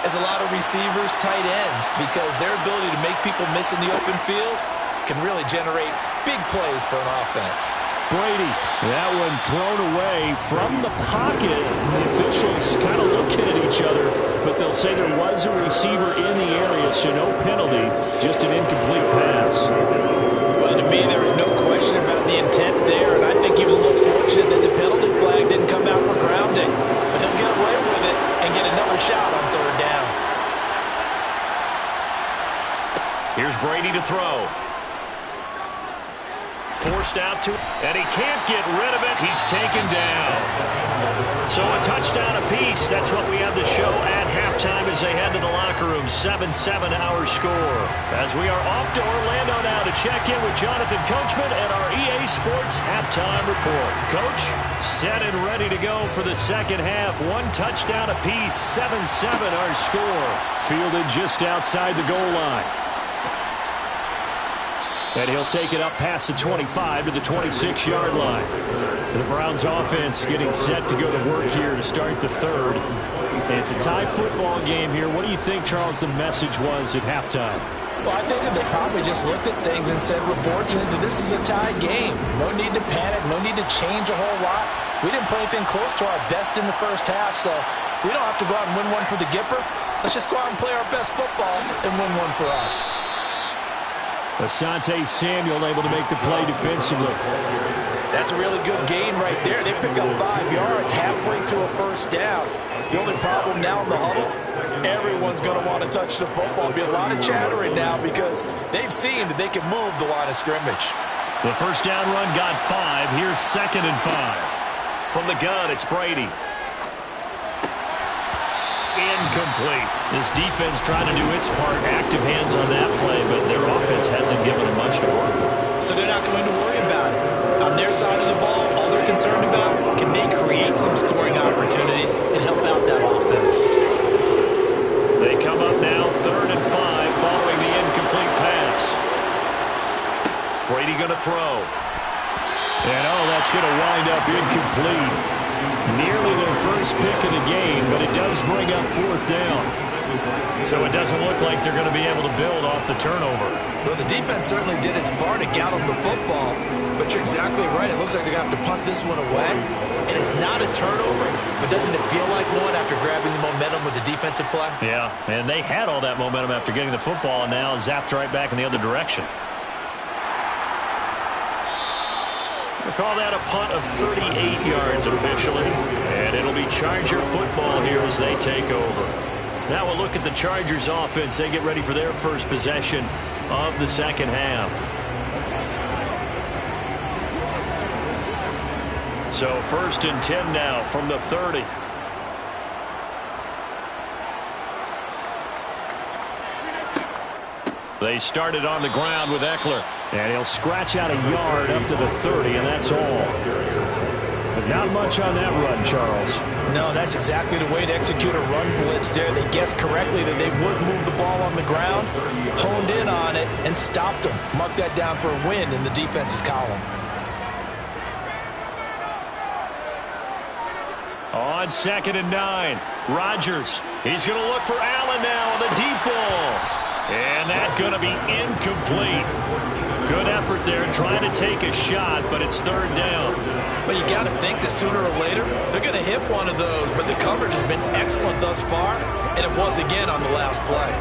as a lot of receivers, tight ends, because their ability to make people miss in the open field can really generate big plays for an offense. Brady, that one thrown away from the pocket. The officials kind of looking at each other, but they'll say there was a receiver in the area, so no penalty, just an incomplete pass. Well, to me, there was no question about the intent there, and I think he was a little fortunate that the penalty flag didn't come out for grounding. But he'll get away with it and get another shot on third down. Here's Brady to throw. Forced out to, and he can't get rid of it. He's taken down. So a touchdown apiece. That's what we have to show at halftime as they head to the locker room. 7-7 our score. As we are off to Orlando now to check in with Jonathan Coachman and our EA Sports halftime report. Coach, set and ready to go for the second half. One touchdown apiece. 7-7 our score. Fielded just outside the goal line. And he'll take it up past the 25 to the 26-yard line. The Browns offense getting set to go to work here to start the third. And it's a tie football game here. What do you think, Charles, the message was at halftime? Well, I think that they probably just looked at things and said, we're fortunate that this is a tie game. No need to panic, no need to change a whole lot. We didn't play anything close to our best in the first half, so we don't have to go out and win one for the Gipper. Let's just go out and play our best football and win one for us. Asante Samuel able to make the play defensively. That's a really good gain right there. They pick up 5 yards halfway to a first down. The only problem now in the huddle, everyone's going to want to touch the football. There'll be a lot of chattering now because they've seen that they can move the line of scrimmage. The first down run got 5. Here's 2nd and 5. From the gun, it's Brady. Incomplete. This defense trying to do its part. Active hands on that play, but their offense hasn't given them much to work with. So they're not going to worry about it. On their side of the ball, all they're concerned about, can they create some scoring opportunities and help out that offense? They come up now 3rd and 5 following the incomplete pass. Brady going to throw. And that's going to wind up incomplete. Nearly their first pick of the game, but it does bring up 4th down. So it doesn't look like they're going to be able to build off the turnover. Well, the defense certainly did its part to get them the football, but you're exactly right. It looks like they're going to have to punt this one away, and it's not a turnover, but doesn't it feel like one after grabbing the momentum with the defensive play? Yeah, and they had all that momentum after getting the football, and now zapped right back in the other direction. We'll call that a punt of 38 yards officially. And it'll be Charger football here as they take over. Now we'll look at the Chargers offense. They get ready for their first possession of the second half. So 1st and 10 now from the 30. They started on the ground with Eckler. And he'll scratch out a yard up to the 30, and that's all. But not much on that run, Charles. No, that's exactly the way to execute a run blitz there. They guessed correctly that they would move the ball on the ground, honed in on it, and stopped them. Mark that down for a win in the defense's column. On 2nd and 9, Rodgers. He's going to look for Allen now on the deep ball. And that's going to be incomplete. Good effort there trying to take a shot, but it's 3rd down. But you got to think that sooner or later they're going to hit one of those. But the coverage has been excellent thus far, and it was again on the last play.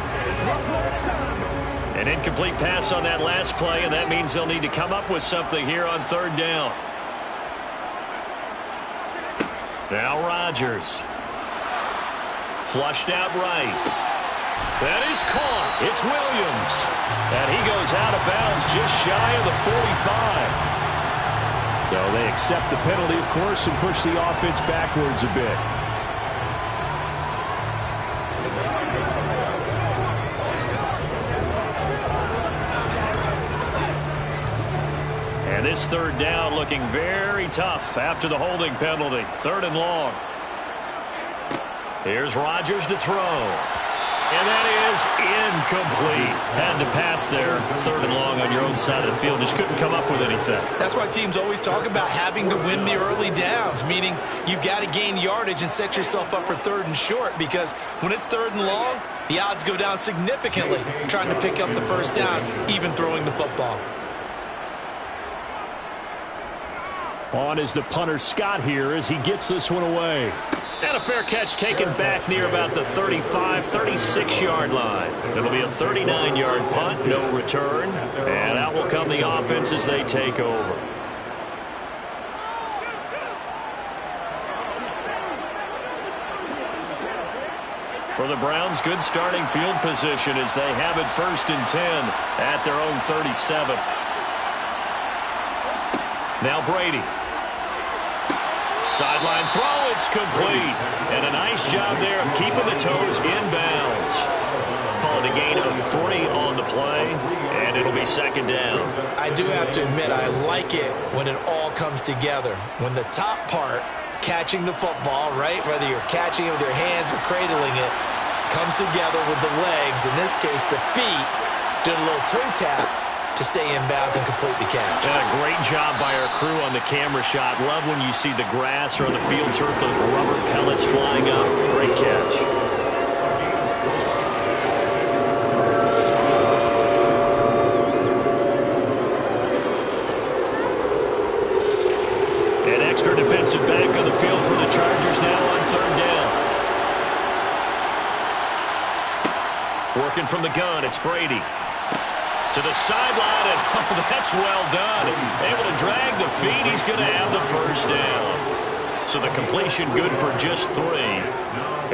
An incomplete pass on that last play, and that means they'll need to come up with something here on 3rd down. Now Rodgers. Flushed out right. That is caught. It's Williams. And he goes out of bounds just shy of the 45. So they accept the penalty, of course, and push the offense backwards a bit. And this 3rd down looking very tough after the holding penalty. 3rd and long. Here's Rodgers to throw. And that is incomplete. Had to pass there. 3rd and long on your own side of the field. Just couldn't come up with anything. That's why teams always talk about having to win the early downs, meaning you've got to gain yardage and set yourself up for 3rd and short, because when it's 3rd and long, the odds go down significantly trying to pick up the 1st down, even throwing the football. On is the punter Scott here as he gets this one away. And a fair catch taken back near about the 35, 36-yard line. It'll be a 39-yard punt, no return. And out will come the offense as they take over. For the Browns, good starting field position as they have it 1st and 10 at their own 37. Now Brady. Sideline throw, it's complete. And a nice job there of keeping the toes inbounds. Call it a gain of 3 on the play, and it'll be 2nd down. I do have to admit, I like it when it all comes together. When the top part, catching the football, right, whether you're catching it with your hands or cradling it, comes together with the legs, in this case the feet, did a little toe tap to stay in bounds and complete the catch. And a great job by our crew on the camera shot. Love when you see the grass or the field turf, those rubber pellets flying up. Great catch. An extra defensive back on the field for the Chargers now on 3rd down. Working from the gun, it's Brady. To the sideline, and oh, that's well done. Able to drag the feet. He's going to have the 1st down. So the completion good for just 3.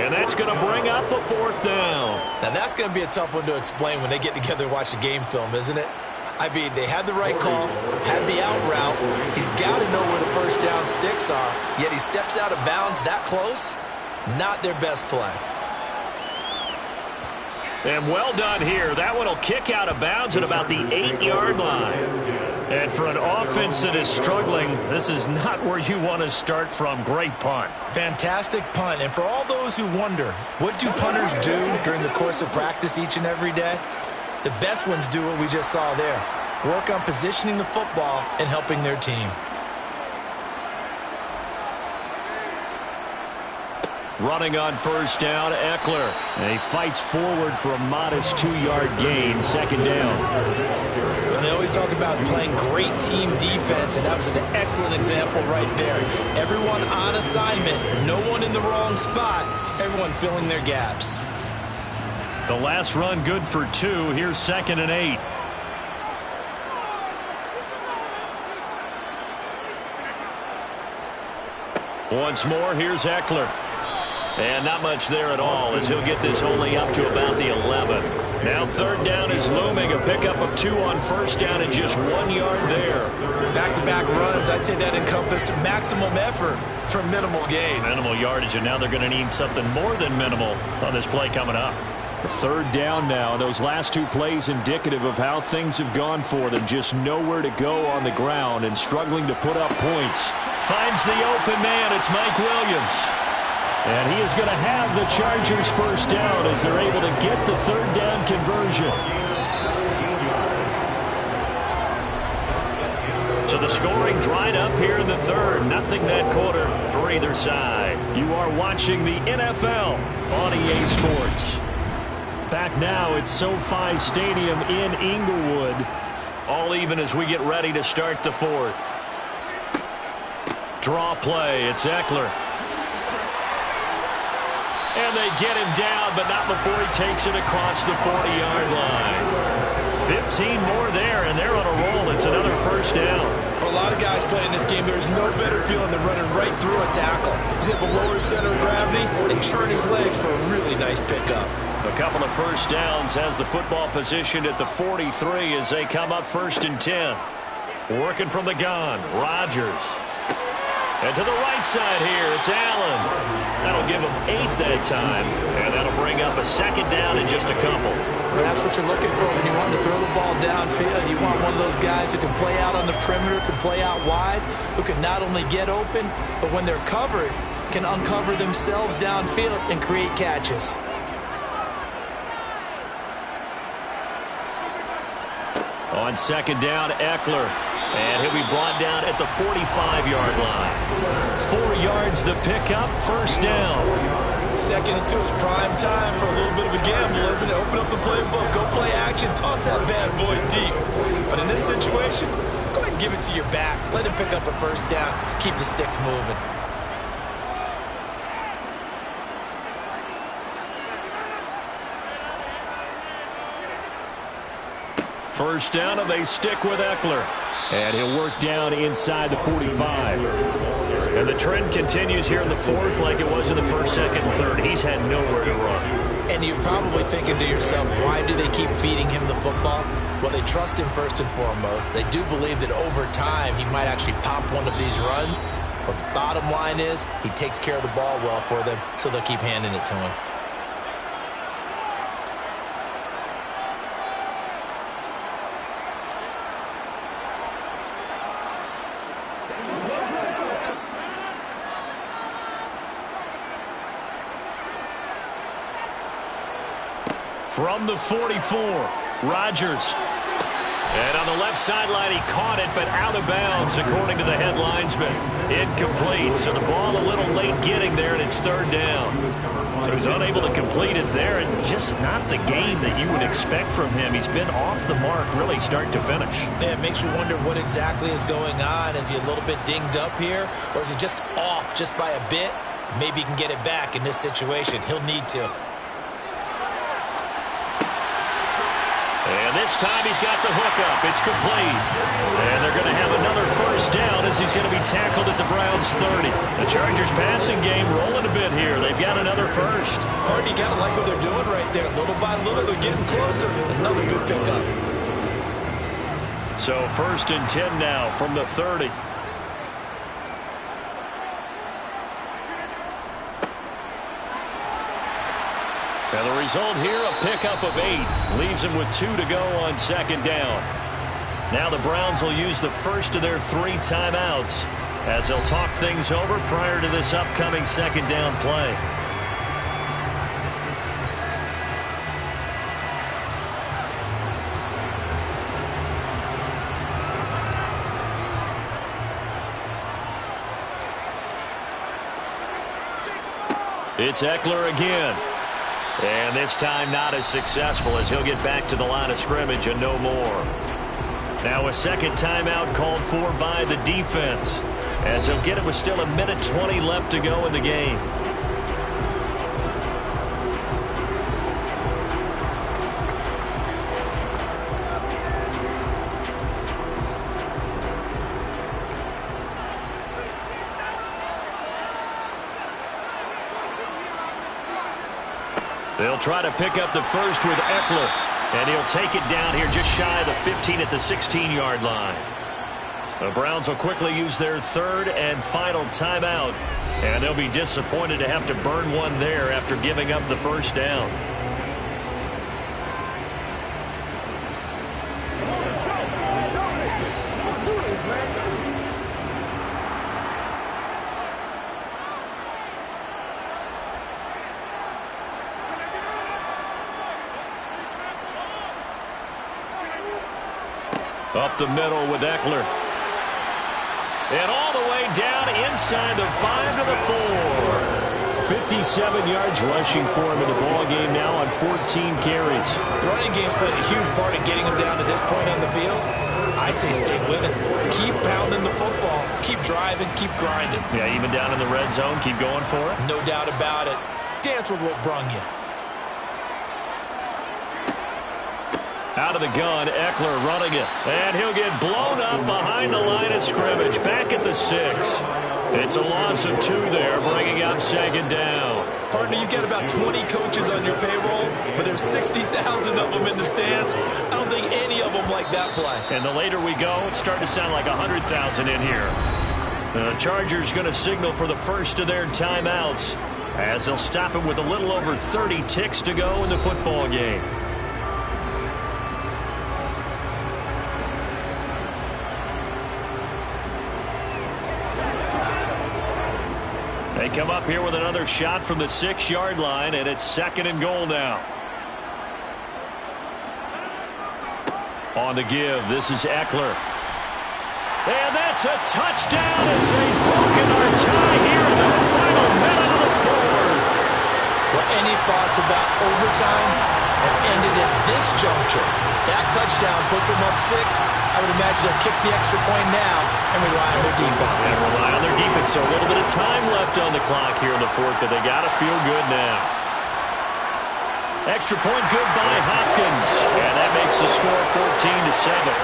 And that's going to bring up a 4th down. Now that's going to be a tough one to explain when they get together and watch the game film, isn't it? I mean, they had the right call, had the out route. He's got to know where the 1st down sticks are, yet he steps out of bounds that close. Not their best play. And well done here. That one will kick out of bounds at about the 8-yard line. And for an offense that is struggling, this is not where you want to start from. Great punt. Fantastic punt. And for all those who wonder, what do punters do during the course of practice each and every day? The best ones do what we just saw there. Work on positioning the football and helping their team. Running on 1st down, Eckler. And he fights forward for a modest 2-yard gain, 2nd down. Well, they always talk about playing great team defense, and that was an excellent example right there. Everyone on assignment, no one in the wrong spot, everyone filling their gaps. The last run good for 2. Here's 2nd and 8. Once more, here's Eckler. And not much there at all as he'll get this only up to about the 11. Now 3rd down is looming. A pickup of 2 on 1st down and just 1 yard there. Back-to-back runs, I'd say that encompassed maximum effort for minimal gain. Minimal yardage, and now they're going to need something more than minimal on this play coming up. 3rd down now. Those last 2 plays indicative of how things have gone for them. Just nowhere to go on the ground and struggling to put up points. Finds the open man. It's Mike Williams. And he is going to have the Chargers 1st down as they're able to get the 3rd down conversion. So the scoring dried up here in the third. Nothing that quarter for either side. You are watching the NFL on EA Sports. Back now at SoFi Stadium in Inglewood. All even as we get ready to start the fourth. Draw play. It's Eckler. And they get him down, but not before he takes it across the 40-yard line. 15 more there, and they're on a roll. It's another first down. For a lot of guys playing this game, there's no better feeling than running right through a tackle. He's able to lower center of gravity and churn his legs for a really nice pickup. A couple of first downs has the football positioned at the 43 as they come up 1st and 10. Working from the gun, Rodgers. And to the right side here, it's Allen. That'll give him 8 that time, and that'll bring up a second down in just a couple. Well, that's what you're looking for when you want to throw the ball downfield. You want one of those guys who can play out on the perimeter, can play out wide, who can not only get open, but when they're covered, can uncover themselves downfield and create catches. On second down, Eckler. And he'll be brought down at the 45-yard line. 4 yards the pickup, first down. 2nd and 2 is prime time for a little bit of a gamble, isn't it? Open up the playbook, go play action, toss that bad boy deep. But in this situation, go ahead and give it to your back. Let him pick up a first down, keep the sticks moving. First down, and they stick with Eckler. And he'll work down inside the 45. And the trend continues here in the fourth like it was in the first, second, and third. He's had nowhere to run. And you're probably thinking to yourself, why do they keep feeding him the football? Well, they trust him first and foremost. They do believe that over time he might actually pop one of these runs. But the bottom line is he takes care of the ball well for them, so they'll keep handing it to him. From the 44, Rodgers. And on the left sideline, he caught it, but out of bounds, according to the head linesman. Incomplete, so the ball a little late getting there, and it's 3rd down. So he's unable to complete it there, and just not the game that you would expect from him. He's been off the mark, really, start to finish. Yeah, it makes you wonder what exactly is going on. Is he a little bit dinged up here, or is he just off just by a bit? Maybe he can get it back in this situation. He'll need to. And this time he's got the hookup. It's complete. And they're going to have another first down as he's going to be tackled at the Browns' 30. The Chargers passing game rolling a bit here. They've got another first. Pardon, you got to like what they're doing right there. Little by little, they're getting closer. Another good pickup. So 1st and 10 now from the 30. And the result here, a pickup of 8. Leaves him with 2 to go on second down. Now the Browns will use the first of their 3 timeouts as they'll talk things over prior to this upcoming second down play. It's Eckler again. And this time not as successful as he'll get back to the line of scrimmage and no more. Now a second timeout called for by the defense as he'll get it with still 1:20 left to go in the game. They'll try to pick up the first with Eckler, and he'll take it down here just shy of the 15 at the 16-yard line. The Browns will quickly use their 3rd and final timeout, and they'll be disappointed to have to burn one there after giving up the first down. Let's do this, man. Up the middle with Eckler. And all the way down inside the 5 to the 4. 57 yards rushing for him in the ball game now on 14 carries. The running game's played a huge part in getting him down to this point on the field. I say stay with it. Keep pounding the football. Keep driving. Keep grinding. Yeah, even down in the red zone, keep going for it. No doubt about it. Dance with what brung you. Out of the gun, Eckler running it. And he'll get blown up behind the line of scrimmage. Back at the 6. It's a loss of 2 there, bringing up second down. Partner, you've got about 20 coaches on your payroll, but there's 60,000 of them in the stands. I don't think any of them like that play. And the later we go, it's starting to sound like 100,000 in here. The Chargers going to signal for the first of their timeouts as they'll stop it with a little over 30 ticks to go in the football game. They come up here with another shot from the 6-yard line, and it's 2nd and goal now. On the give, this is Eckler. And that's a touchdown as they've broken our tie here in the final minute of the 4th. Well, any thoughts about overtime have ended at this juncture. That touchdown puts them up 6. I would imagine they'll kick the extra point now and rely on their defense. And rely on their defense. So a little bit of time left on the clock here in the 4th, but they got to feel good now. Extra point good by Hopkins. And that makes the score 14-7.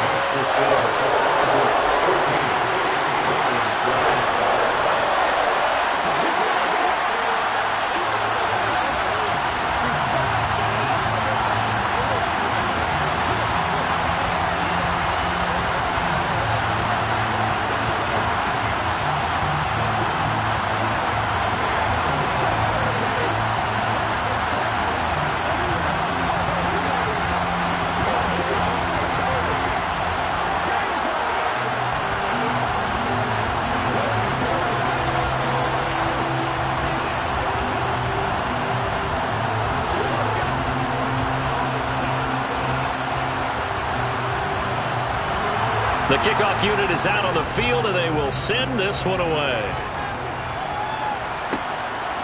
The kickoff unit is out on the field, and they will send this one away.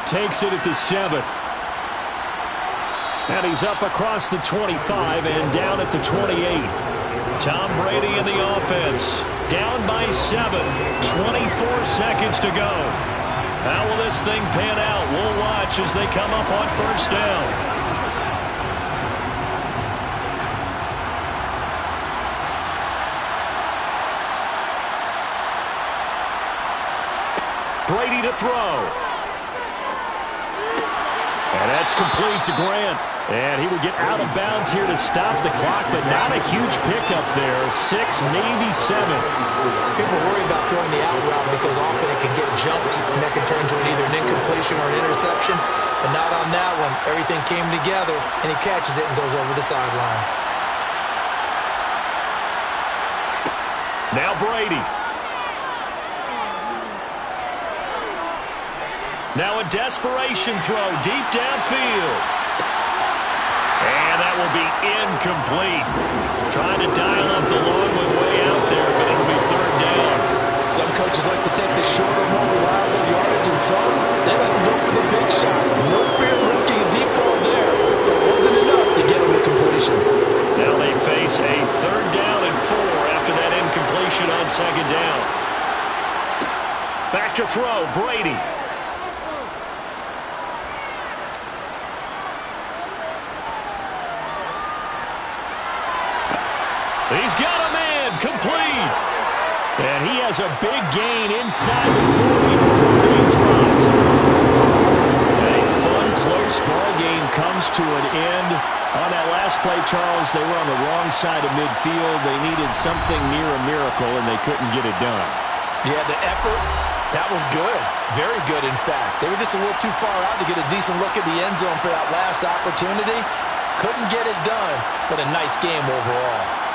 Takes it at the 7. And he's up across the 25 and down at the 28. Tom Brady in the offense. Down by 7. 24 seconds to go. How will this thing pan out? We'll watch as they come up on first down. Brady to throw. And that's complete to Grant. And he would get out of bounds here to stop the clock, but not a huge pickup there. 6, maybe 7. People worry about throwing the out route because often it can get jumped, and that can turn into either an incompletion or an interception. But not on that one. Everything came together, and he catches it and goes over the sideline. Now Brady. Now a desperation throw deep downfield. And that will be incomplete. Trying to dial up the long one way out there, but it'll be 3rd down. Some coaches like to take the shorter, more reliable yardage, and some they like to go for the big shot. No fear of risking a deep ball there. It wasn't enough to get them the completion. Now they face a 3rd down and 4 after that incompletion on 2nd down. Back to throw, Brady. He's got a man, complete. And he has a big gain inside the 40 before being dropped. A fun, close ball game comes to an end. On that last play, Charles, they were on the wrong side of midfield. They needed something near a miracle, and they couldn't get it done. Yeah, the effort, that was good. Very good, in fact. They were just a little too far out to get a decent look at the end zone for that last opportunity. Couldn't get it done, but a nice game overall.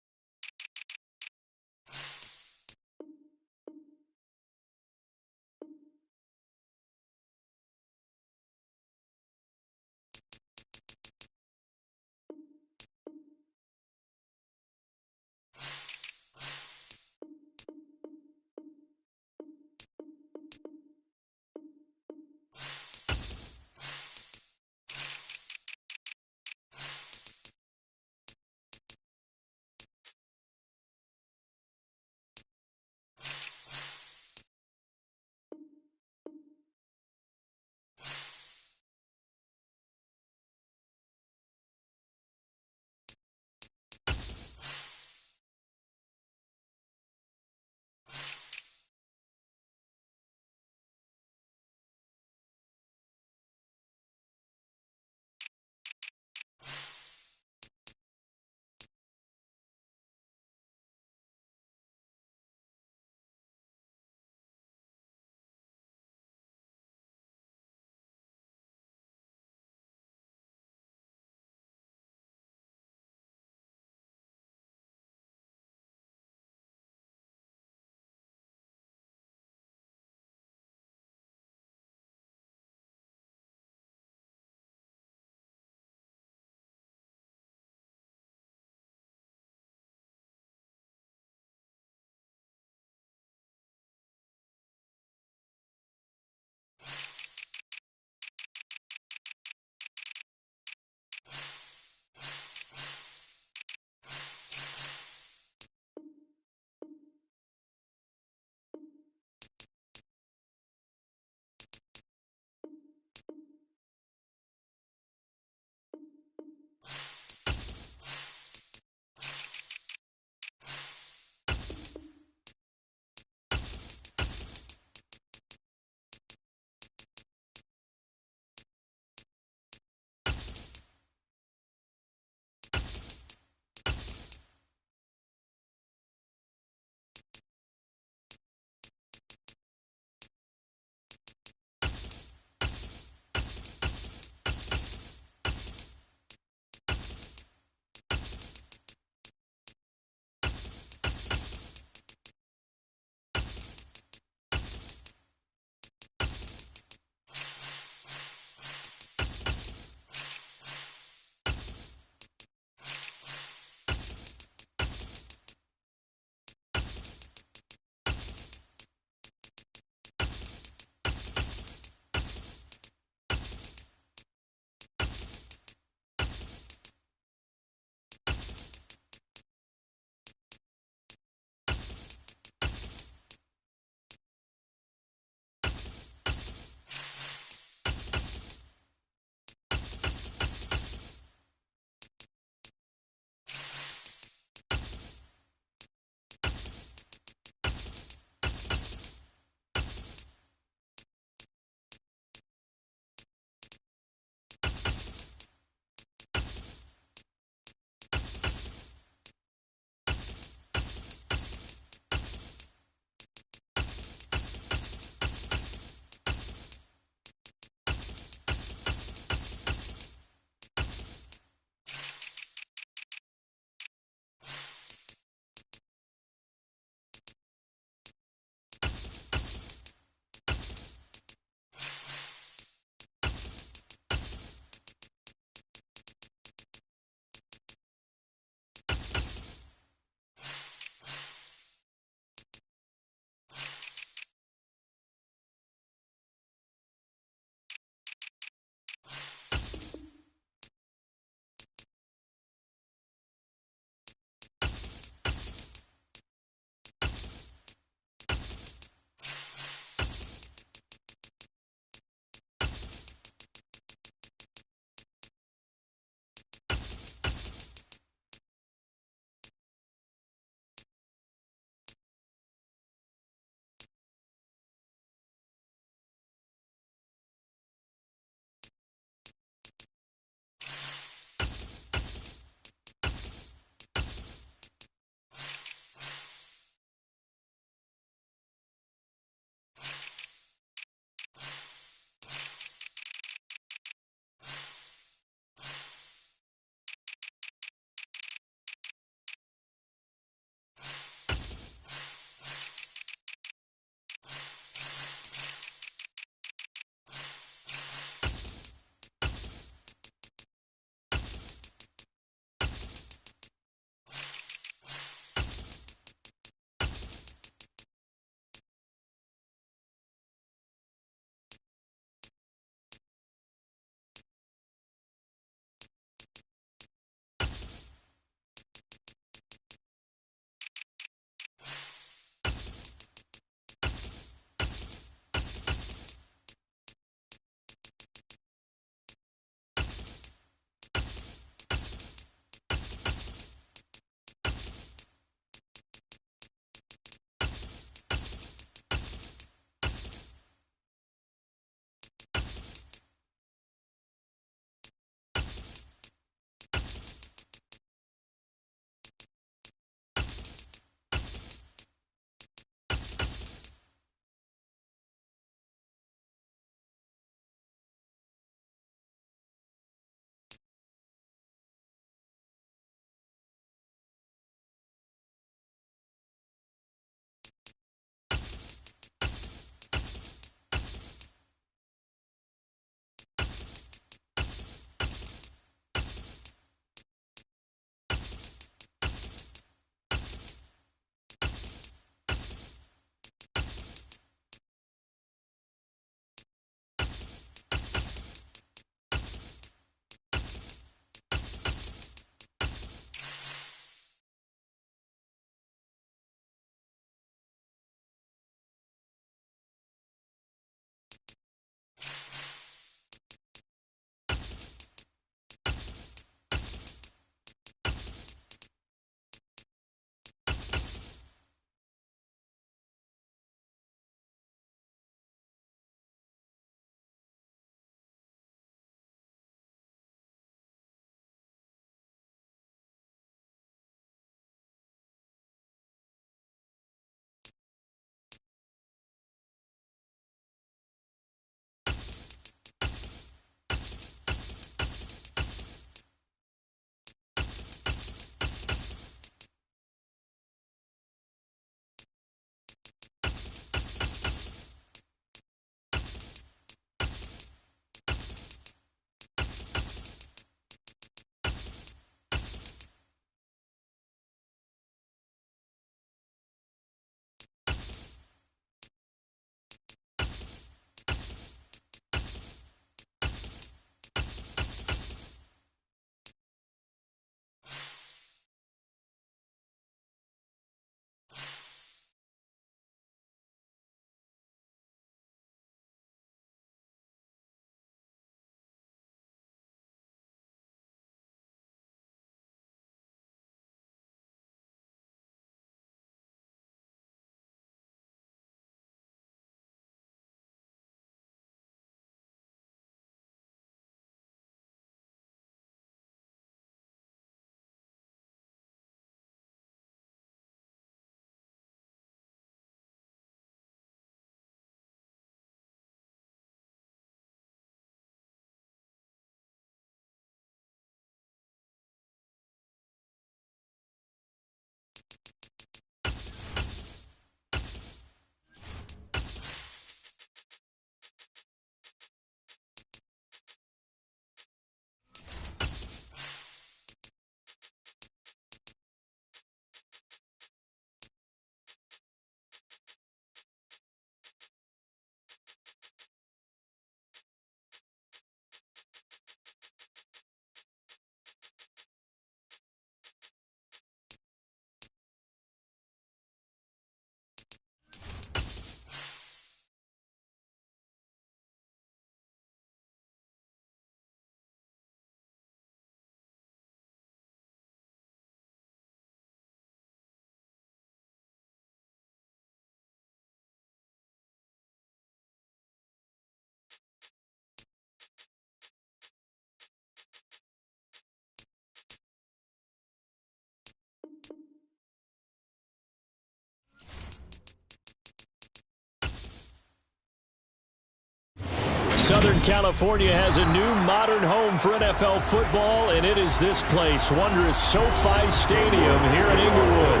Southern California has a new modern home for NFL football, and it is this place, wondrous SoFi Stadium here in Inglewood.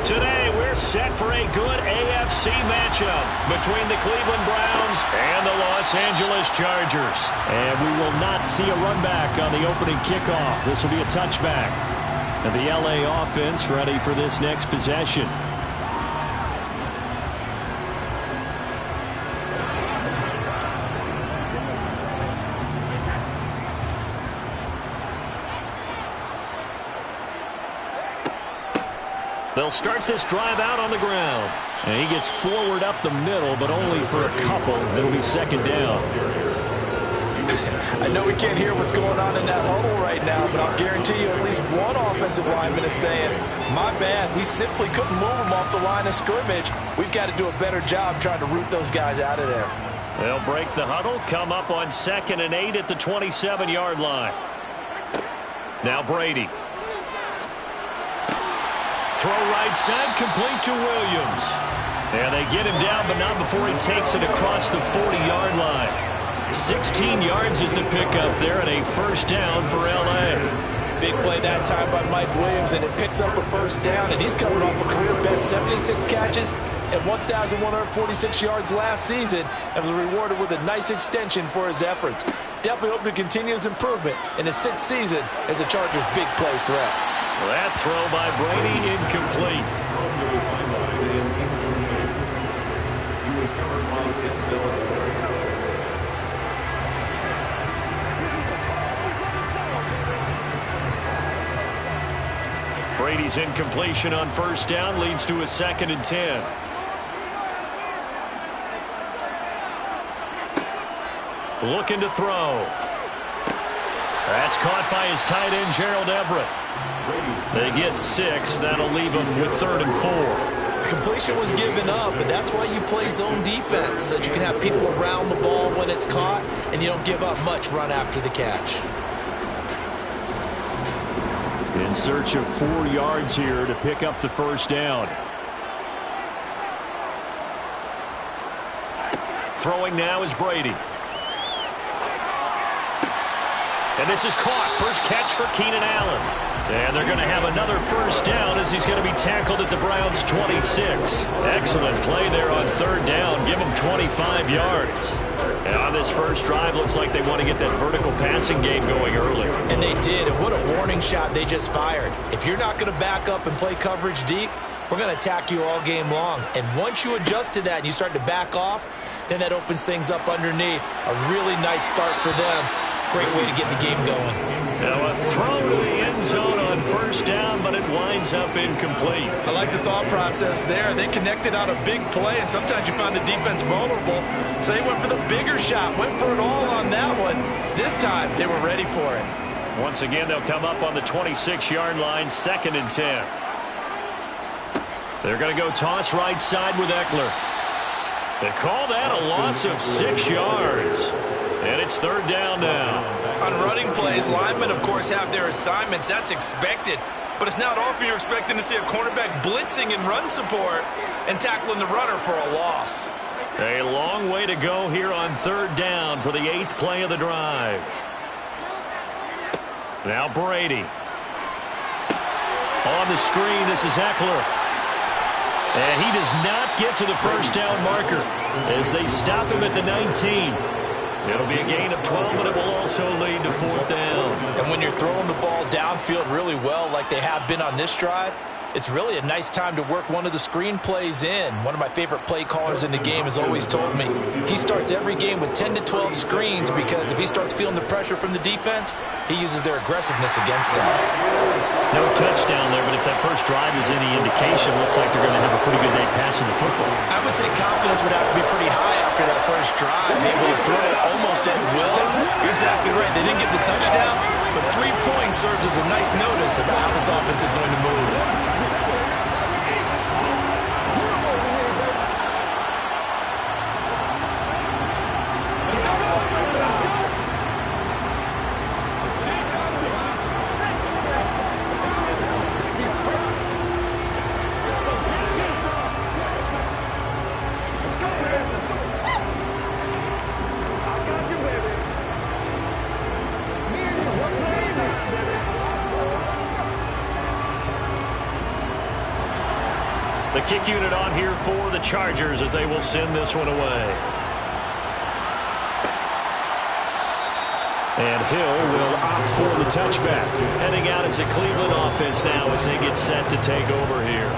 Today, we're set for a good AFC matchup between the Cleveland Browns and the Los Angeles Chargers. And we will not see a run back on the opening kickoff. This will be a touchback. And the LA offense ready for this next possession. They'll start this drive out on the ground. And he gets forward up the middle, but only for a couple. It'll be second down. I know we can't hear what's going on in that huddle right now, but I'll guarantee you at least one offensive lineman is saying, my bad, we simply couldn't move them off the line of scrimmage. We've got to do a better job trying to root those guys out of there. They'll break the huddle, come up on 2nd and 8 at the 27-yard line. Now Brady. Throw right side, complete to Williams. And they get him down, but not before he takes it across the 40-yard line. 16 yards is the pickup there, and a first down for L.A. Big play that time by Mike Williams, and it picks up a first down, and he's coming off a career-best 76 catches and 1,146 yards last season, and was rewarded with a nice extension for his efforts. Definitely hope to continue his improvement in his 6th season as a Chargers' big play threat. That throw by Brady incomplete. Brady's incompletion on first down leads to a 2nd and 10. Looking to throw. That's caught by his tight end, Gerald Everett. They get 6. That'll leave them with 3rd and 4. The completion was given up, but that's why you play zone defense, so that you can have people around the ball when it's caught, and you don't give up much run after the catch. In search of 4 yards here to pick up the first down. Throwing now is Brady. And this is caught. First catch for Keenan Allen. And they're going to have another first down as he's going to be tackled at the Browns' 26. Excellent play there on 3rd down. Give him 25 yards. And on this first drive, looks like they want to get that vertical passing game going early. And they did. And what a warning shot they just fired. If you're not going to back up and play coverage deep, we're going to attack you all game long. And once you adjust to that and you start to back off, then that opens things up underneath. A really nice start for them. Great way to get the game going. Now a throw to the end zone on first down, but it winds up incomplete. I like the thought process there. They connected on a big play, and sometimes you find the defense vulnerable. So they went for the bigger shot, went for it all on that one. This time, they were ready for it. Once again, they'll come up on the 26-yard line, 2nd and 10. They're going to go toss right side with Eckler. They call that a loss of 6 yards. And it's 3rd down now. On running plays, linemen, of course, have their assignments. That's expected. But it's not often you're expecting to see a cornerback blitzing in run support and tackling the runner for a loss. A long way to go here on 3rd down for the 8th play of the drive. Now Brady. On the screen, this is Eckler. And he does not get to the first down marker as they stop him at the 19. It'll be a gain of 12, but it will also lead to 4th down. And when you're throwing the ball downfield really well like they have been on this drive, it's really a nice time to work one of the screen plays in. One of my favorite play callers in the game has always told me he starts every game with 10 to 12 screens because if he starts feeling the pressure from the defense, he uses their aggressiveness against them. No touchdown there, but if that first drive is any indication, looks like they're going to have a pretty good day passing the football. I would say confidence would have to be pretty high after that first drive, able to throw it almost at will. You're exactly right. They didn't get the touchdown, but 3 points serves as a nice notice about how this offense is going to move. Let's go, man. Let's go. I got you, The kick unit on here for the Chargers as they will send this one away. And Hill will opt for the touchback. Heading out as a Cleveland offense now as they get set to take over here.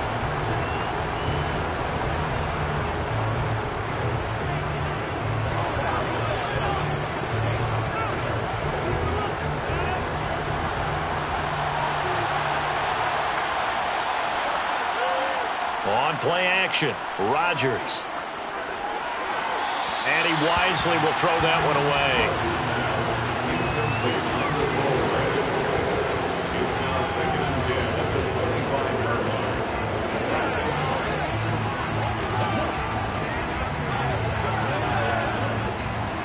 On play action, Rodgers. And he wisely will throw that one away. It's now 2nd and 10 at the 25-yard line.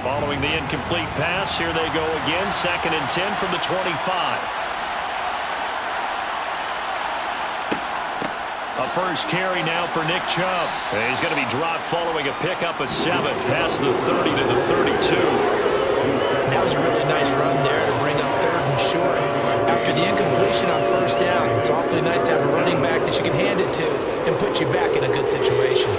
Following the incomplete pass, here they go again. 2nd and 10 from the 25. A first carry now for Nick Chubb. And he's going to be dropped following a pickup of 7 past the 30 to the 32. That was a really nice run there to bring up 3rd and short. After the incompletion on 1st down, it's awfully nice to have a running back that you can hand it to and put you back in a good situation.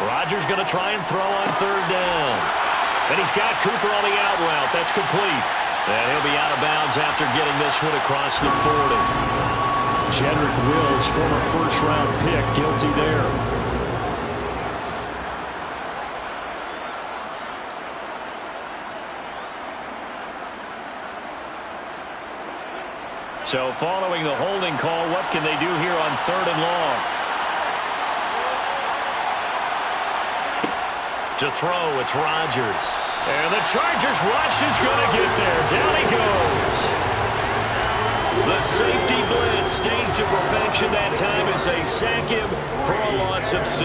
Rodgers going to try and throw on 3rd down. And he's got Cooper on the out route. That's complete. And he'll be out of bounds after getting this one across the 40. Jedrick Wills, former first-round pick, guilty there. So following the holding call, what can they do here on 3rd and long? To throw, it's Rodgers. And the Chargers rush is going to get there. Down he goes. The safety blitz staged to perfection that time as they sack him for a loss of 6.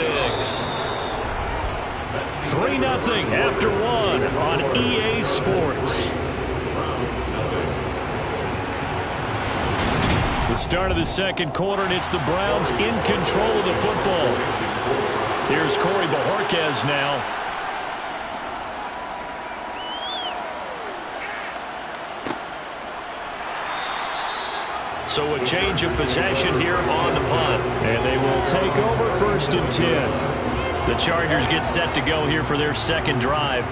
3-0 after 1 on EA Sports. The start of the 2nd quarter, and it's the Browns in control of the football. Here's Corey Bojorquez now. So a change of possession here on the punt. And they will take over 1st and 10. The Chargers get set to go here for their 2nd drive.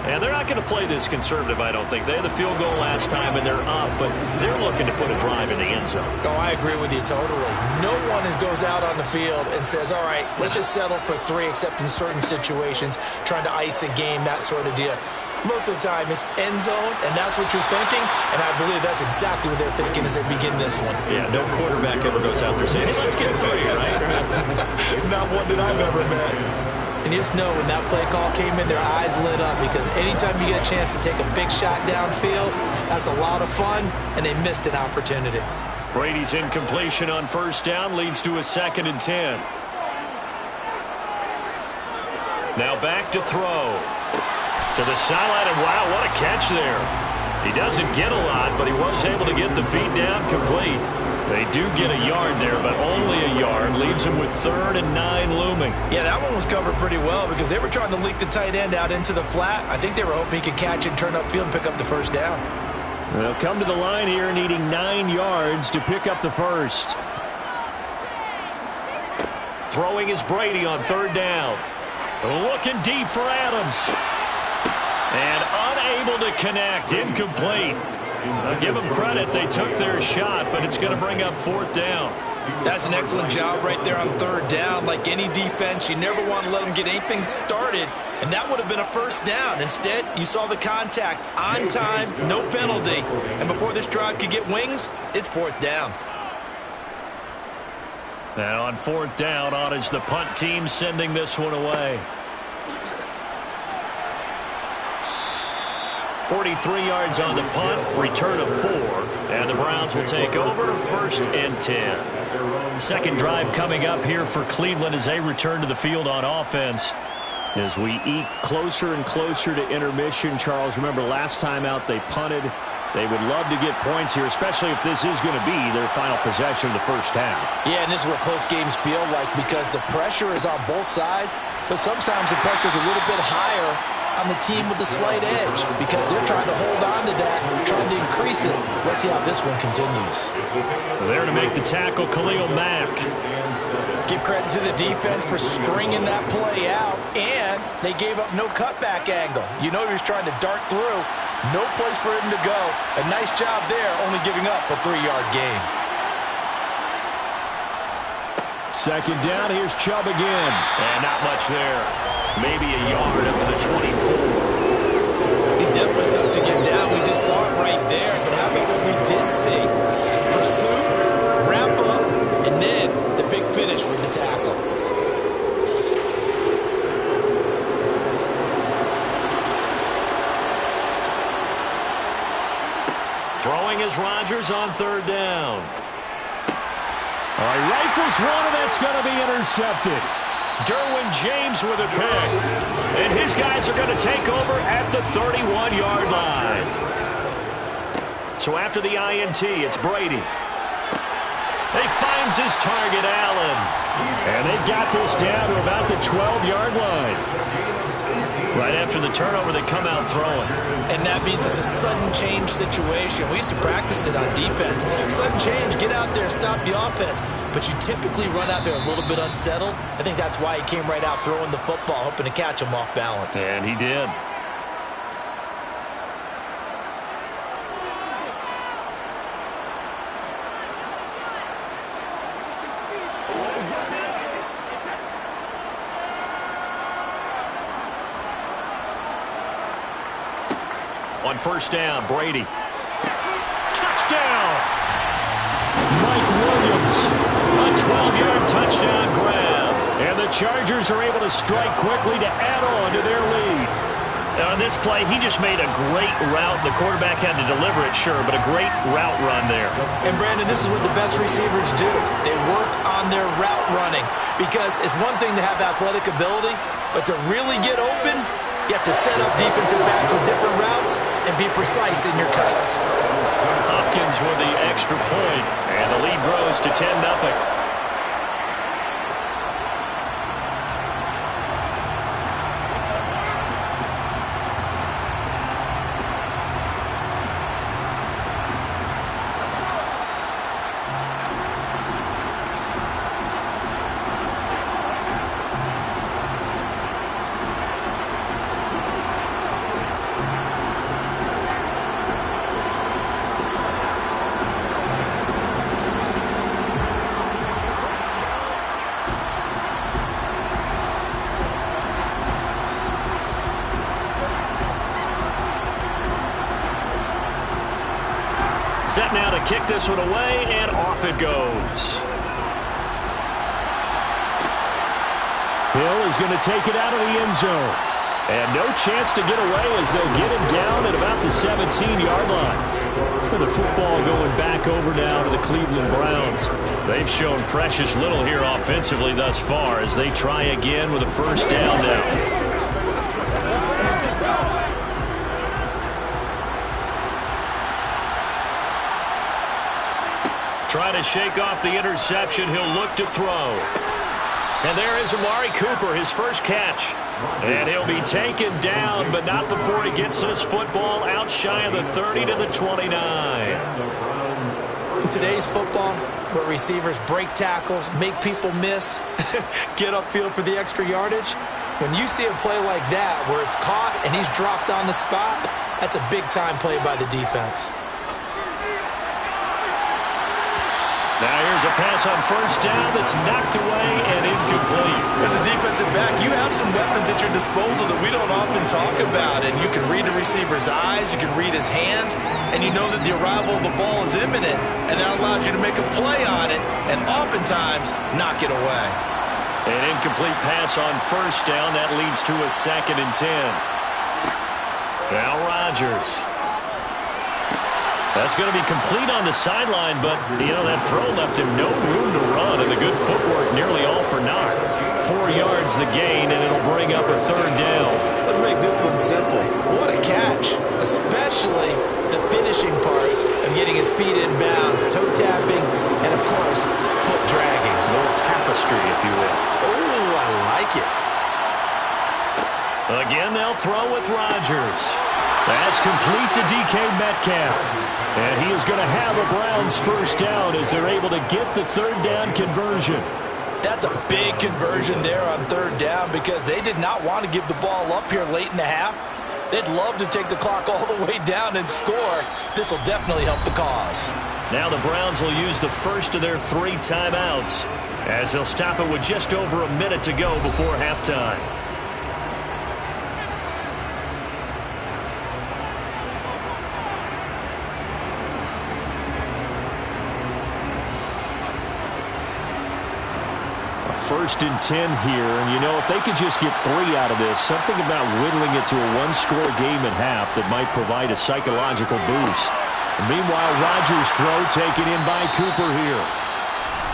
And they're not going to play this conservative, I don't think. They had the field goal last time, and they're up, but they're looking to put a drive in the end zone. Oh, I agree with you totally. No one goes out on the field and says, all right, let's just settle for 3, except in certain situations, trying to ice a game, that sort of deal. Most of the time, it's end zone, and that's what you're thinking, and I believe that's exactly what they're thinking as they begin this one. Yeah, no quarterback ever goes out there saying, hey, let's get 3, right? Not one that I've ever met. And you just know when that play call came in, their eyes lit up, because anytime you get a chance to take a big shot downfield, that's a lot of fun, and they missed an opportunity. Brady's incompletion on 1st down leads to a 2nd and 10. Now back to throw. To the sideline, and wow, what a catch there. He doesn't get a lot, but he was able to get the feet down complete. They do get a yard there, but only a yard. Leaves him with 3rd and 9 looming. Yeah, that one was covered pretty well because they were trying to leak the tight end out into the flat. I think they were hoping he could catch it, turn upfield, and pick up the 1st down. They'll come to the line here needing 9 yards to pick up the 1st. Throwing is Brady on 3rd down. Looking deep for Adams. And unable to connect. Incomplete. I'll give them credit. They took their shot, but it's going to bring up 4th down. That's an excellent job right there on 3rd down. Like any defense, you never want to let them get anything started, and that would have been a 1st down. Instead, you saw the contact on time, no penalty, and before this drive could get wings, it's 4th down. And on 4th down, on is the punt team sending this one away. 43 yards on the punt, return of 4, and the Browns will take over 1st and 10. 2nd drive coming up here for Cleveland as they return to the field on offense. As we eke closer and closer to intermission, Charles, remember last time out they punted. They would love to get points here, especially if this is going to be their final possession of the 1st half. Yeah, and this is what close games feel like because the pressure is on both sides, but sometimes the pressure is a little bit higher on the team with the slight edge because they're trying to hold on to that, trying to increase it. Let's see how this one continues. There to make the tackle, Khalil Mack. Give credit to the defense for stringing that play out, and they gave up no cutback angle. You know he was trying to dart through. No place for him to go. A nice job there, only giving up a 3-yard gain. Second down, here's Chubb again. And not much there. Maybe a yard up to the 24. He's definitely tough to get down. We just saw it right there. But how about what we did see? Pursuit, wrap up, and then the big finish with the tackle. Throwing is Rodgers on third down. All right, rifles one, and that's going to be intercepted. Derwin James with a pick. And his guys are going to take over at the 31-yard line. So after the INT, it's Brady. He finds his target, Allen. And they've got this down to about the 12-yard line. Right after the turnover, they come out throwing. And that means it's a sudden change situation. We used to practice it on defense. Sudden change, get out there, stop the offense. But you typically run out there a little bit unsettled. I think that's why he came right out throwing the football, hoping to catch him off balance. And he did. On first down, Brady. Touchdown! Mike Williams, a 12-yard touchdown grab. And the Chargers are able to strike quickly to add on to their lead. On this play, he just made a great route. The quarterback had to deliver it, sure, but a great route run there. And, Brandon, this is what the best receivers do. They work on their route running. Because it's one thing to have athletic ability, but to really get open, you have to set up defensive backs with different routes and be precise in your cuts. Hopkins with the extra point, and the lead grows to 10-0. Set now to kick this one away, and off it goes. Hill is going to take it out of the end zone. And no chance to get away as they'll get him down at about the 17-yard line. And the football going back over now to the Cleveland Browns. They've shown precious little here offensively thus far as they try again with a first down now. Trying to shake off the interception. He'll look to throw. And there is Amari Cooper, his first catch. And he'll be taken down, but not before he gets this football out shy of the 30 to the 29. In today's football, where receivers break tackles, make people miss, get upfield for the extra yardage, when you see a play like that where it's caught and he's dropped on the spot, that's a big-time play by the defense. Now here's a pass on first down that's knocked away and incomplete. As a defensive back, you have some weapons at your disposal that we don't often talk about. And you can read the receiver's eyes, you can read his hands, and you know that the arrival of the ball is imminent. And that allows you to make a play on it and oftentimes knock it away. An incomplete pass on first down. That leads to a 2nd and 10. Now Rodgers. That's going to be complete on the sideline, but, you know, that throw left him no room to run, and the good footwork nearly all for naught. 4 yards the gain, and it'll bring up a 3rd down. Let's make this one simple. What a catch, especially the finishing part of getting his feet in bounds, toe tapping, and, of course, foot dragging. A little tapestry, if you will. Oh, I like it. Again, they'll throw with Rodgers. That's complete to DK Metcalf. And he is going to have a Browns first down as they're able to get the third down conversion. That's a big conversion there on third down because they did not want to give the ball up here late in the half. They'd love to take the clock all the way down and score. This will definitely help the cause. Now the Browns will use the first of their 3 timeouts as they'll stop it with just over a minute to go before halftime. First and 10 here, and you know, if they could just get 3 out of this, something about whittling it to a one-score game at half that might provide a psychological boost. Meanwhile, Rodgers' throw taken in by Cooper here.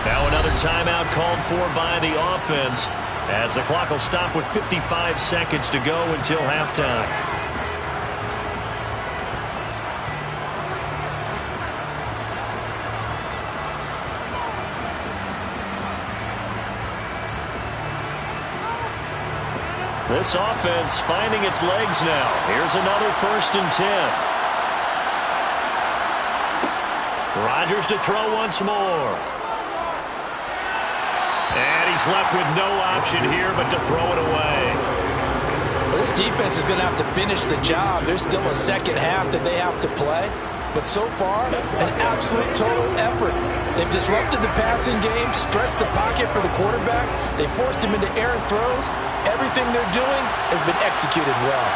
Now another timeout called for by the offense as the clock will stop with 55 seconds to go until halftime. This offense finding its legs now. Here's another first and 10. Rodgers to throw once more. And he's left with no option here but to throw it away. Well, this defense is going to have to finish the job. There's still a second half that they have to play. But so far, an absolute total effort. They've disrupted the passing game, stressed the pocket for the quarterback. They forced him into errant throws. Everything they're doing has been executed well.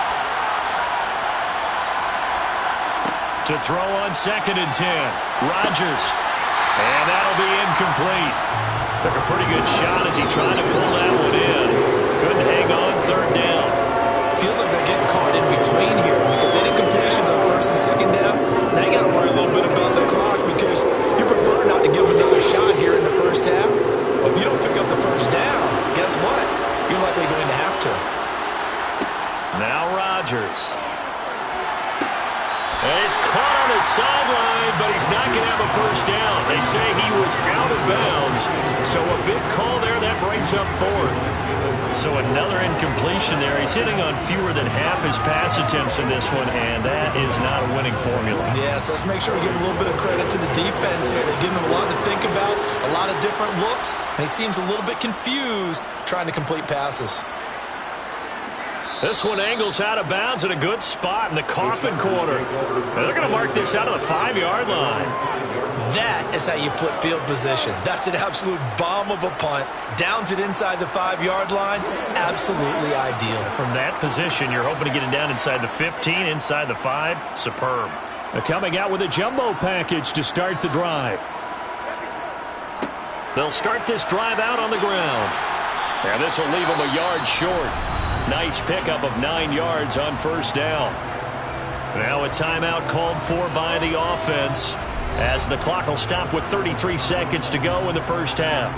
To throw on second and 10. Rodgers. And that'll be incomplete. Took a pretty good shot as he tried to pull that one in. Couldn't hang on third down. Feels like they're getting caught in between here because any completions on first and second down, now you got to worry a little bit about the clock because you prefer not to give them another shot here in the first half. But if you don't pick up the first down, guess what? You're likely going to have to. Now Rodgers. And he's caught on his sideline, but he's not going to have a first down. They say he was out of bounds. So a big call there that brings up fourth. So another incompletion there. He's hitting on fewer than half his pass attempts in this one, and that is not a winning formula. Yes, let's make sure we give a little bit of credit to the defense here. They're giving him a lot to think about, a lot of different looks, and he seems a little bit confused trying to complete passes. This one angles out of bounds in a good spot in the coffin corner. And they're going to mark this out of the 5-yard line. That is how you flip field position. That's an absolute bomb of a punt. Downs it inside the 5-yard line. Absolutely ideal. From that position, you're hoping to get it down inside the 15, inside the 5. Superb. They're coming out with a jumbo package to start the drive. They'll start this drive out on the ground. And this will leave them a yard short. Nice pickup of 9 yards on first down. Now a timeout called for by the offense as the clock will stop with 33 seconds to go in the first half.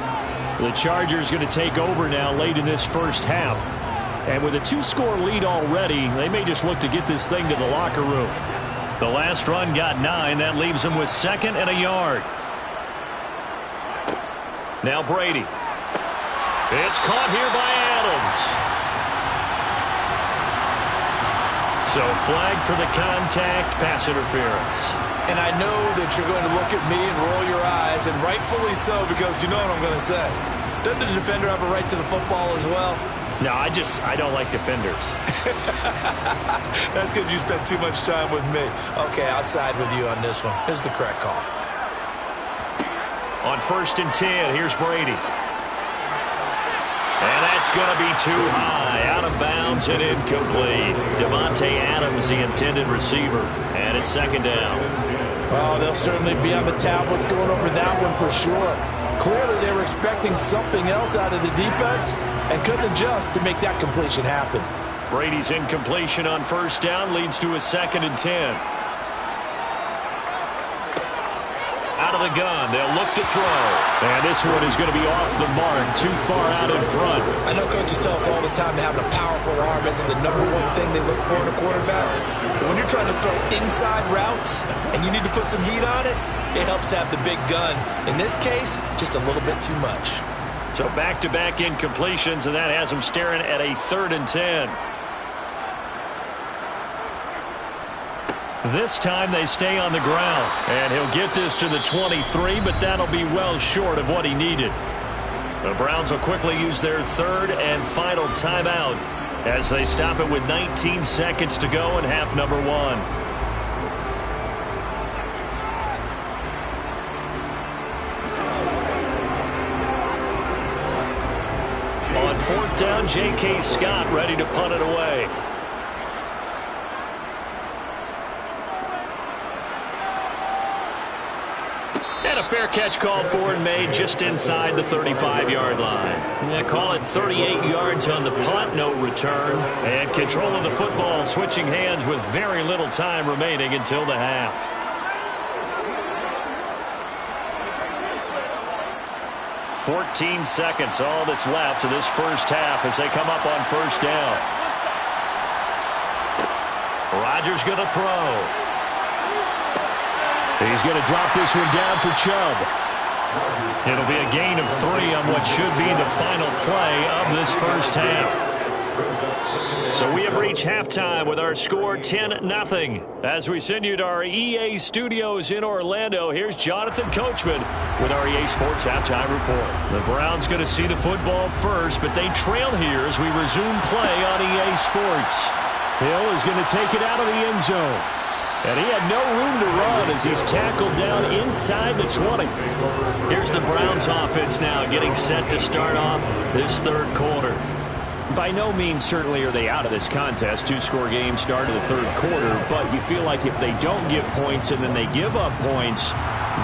The Chargers going to take over now late in this first half. And with a 2-score lead already, they may just look to get this thing to the locker room. The last run got 9. That leaves them with 2nd and a yard. Now Brady. It's caught here by Adams. So flag for the contact, pass interference. And I know that you're going to look at me and roll your eyes, and rightfully so, because you know what I'm going to say. Doesn't the defender have a right to the football as well? No, I don't like defenders. That's because you spent too much time with me. Okay, I'll side with you on this one. Here's the correct call. On 1st and 10, here's Brady. And that's going to be too high, out of bounds and incomplete. Devontae Adams, the intended receiver, and it's 2nd down. Oh, they'll certainly be on the tablets going over that one for sure. Clearly they were expecting something else out of the defense and couldn't adjust to make that completion happen. Brady's incompletion on 1st down leads to a 2nd and 10. Out of the gun, they'll look to throw. And this one is going to be off the mark, too far out in front. I know coaches tell us all the time that having a powerful arm isn't the #1 thing they look for in a quarterback. But when you're trying to throw inside routes and you need to put some heat on it, it helps have the big gun. In this case, just a little bit too much. So back-to-back incompletions, and that has them staring at a 3rd and 10. This time they stay on the ground. And he'll get this to the 23, but that'll be well short of what he needed. The Browns will quickly use their third and final timeout as they stop it with 19 seconds to go in half number one. On fourth down, J.K. Scott ready to punt it away. And a fair catch called for and made just inside the 35-yard line. They call it 38 yards on the punt, no return. And control of the football switching hands with very little time remaining until the half. "14 seconds, all that's left of this first half as they come up on first down. Rodgers going to throw. He's going to drop this one down for Chubb. It'll be a gain of 3 on what should be the final play of this first half. So we have reached halftime with our score 10-0. As we send you to our EA studios in Orlando, here's Jonathan Coachman with our EA Sports Halftime Report. The Browns going to see the football first, but they trail here as we resume play on EA Sports. Hill is going to take it out of the end zone. And he had no room to run as he's tackled down inside the 20. Here's the Browns offense now getting set to start off this third quarter. By no means certainly are they out of this contest. Two-score game start of the third quarter, but you feel like if they don't get points and then they give up points,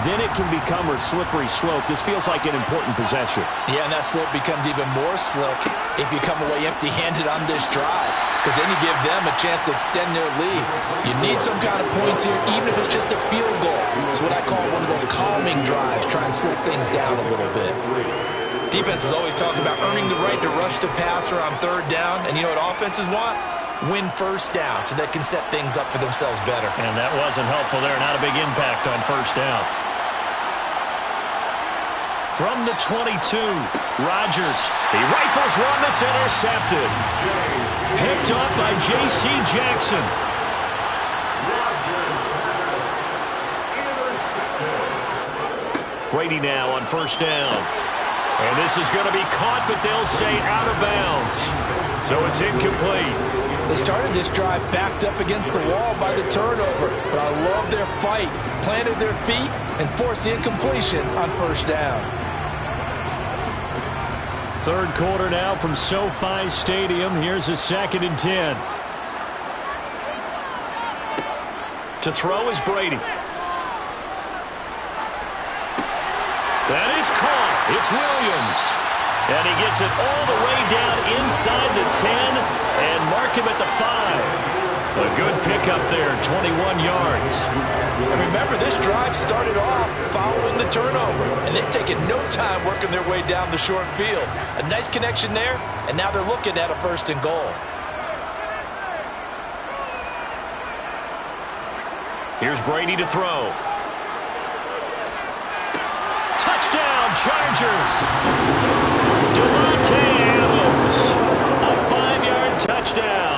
then it can become a slippery slope. This feels like an important possession. Yeah, and that slope becomes even more slick if you come away empty-handed on this drive, because then you give them a chance to extend their lead. You need some kind of points here, even if it's just a field goal. It's what I call one of those calming drives, try and slow things down a little bit. Defenses always talk about earning the right to rush the passer on third down, and you know what offenses want? Win first down so they can set things up for themselves better. And that wasn't helpful there. Not a big impact on first down. From the 22, Rodgers. He rifles one that's intercepted. Picked up by J.C. Jackson. Brady now on first down. And this is going to be caught, but they'll say out of bounds. So it's incomplete. They started this drive backed up against the wall by the turnover, but I love their fight. Planted their feet and forced the incompletion on first down. Third quarter now from SoFi Stadium. Here's a 2nd and 10. To throw is Brady. That is caught. It's Williams. And he gets it all the way down inside the 10 and mark him at the 5. A good pickup there, 21 yards. And remember, this drive started off following the turnover, and they've taken no time working their way down the short field. A nice connection there, and now they're looking at a 1st and goal. Here's Brady to throw. Touchdown, Chargers. Devontae Adams. A 5-yard touchdown.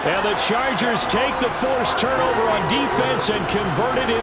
And the Chargers take the forced turnover on defense and convert it in.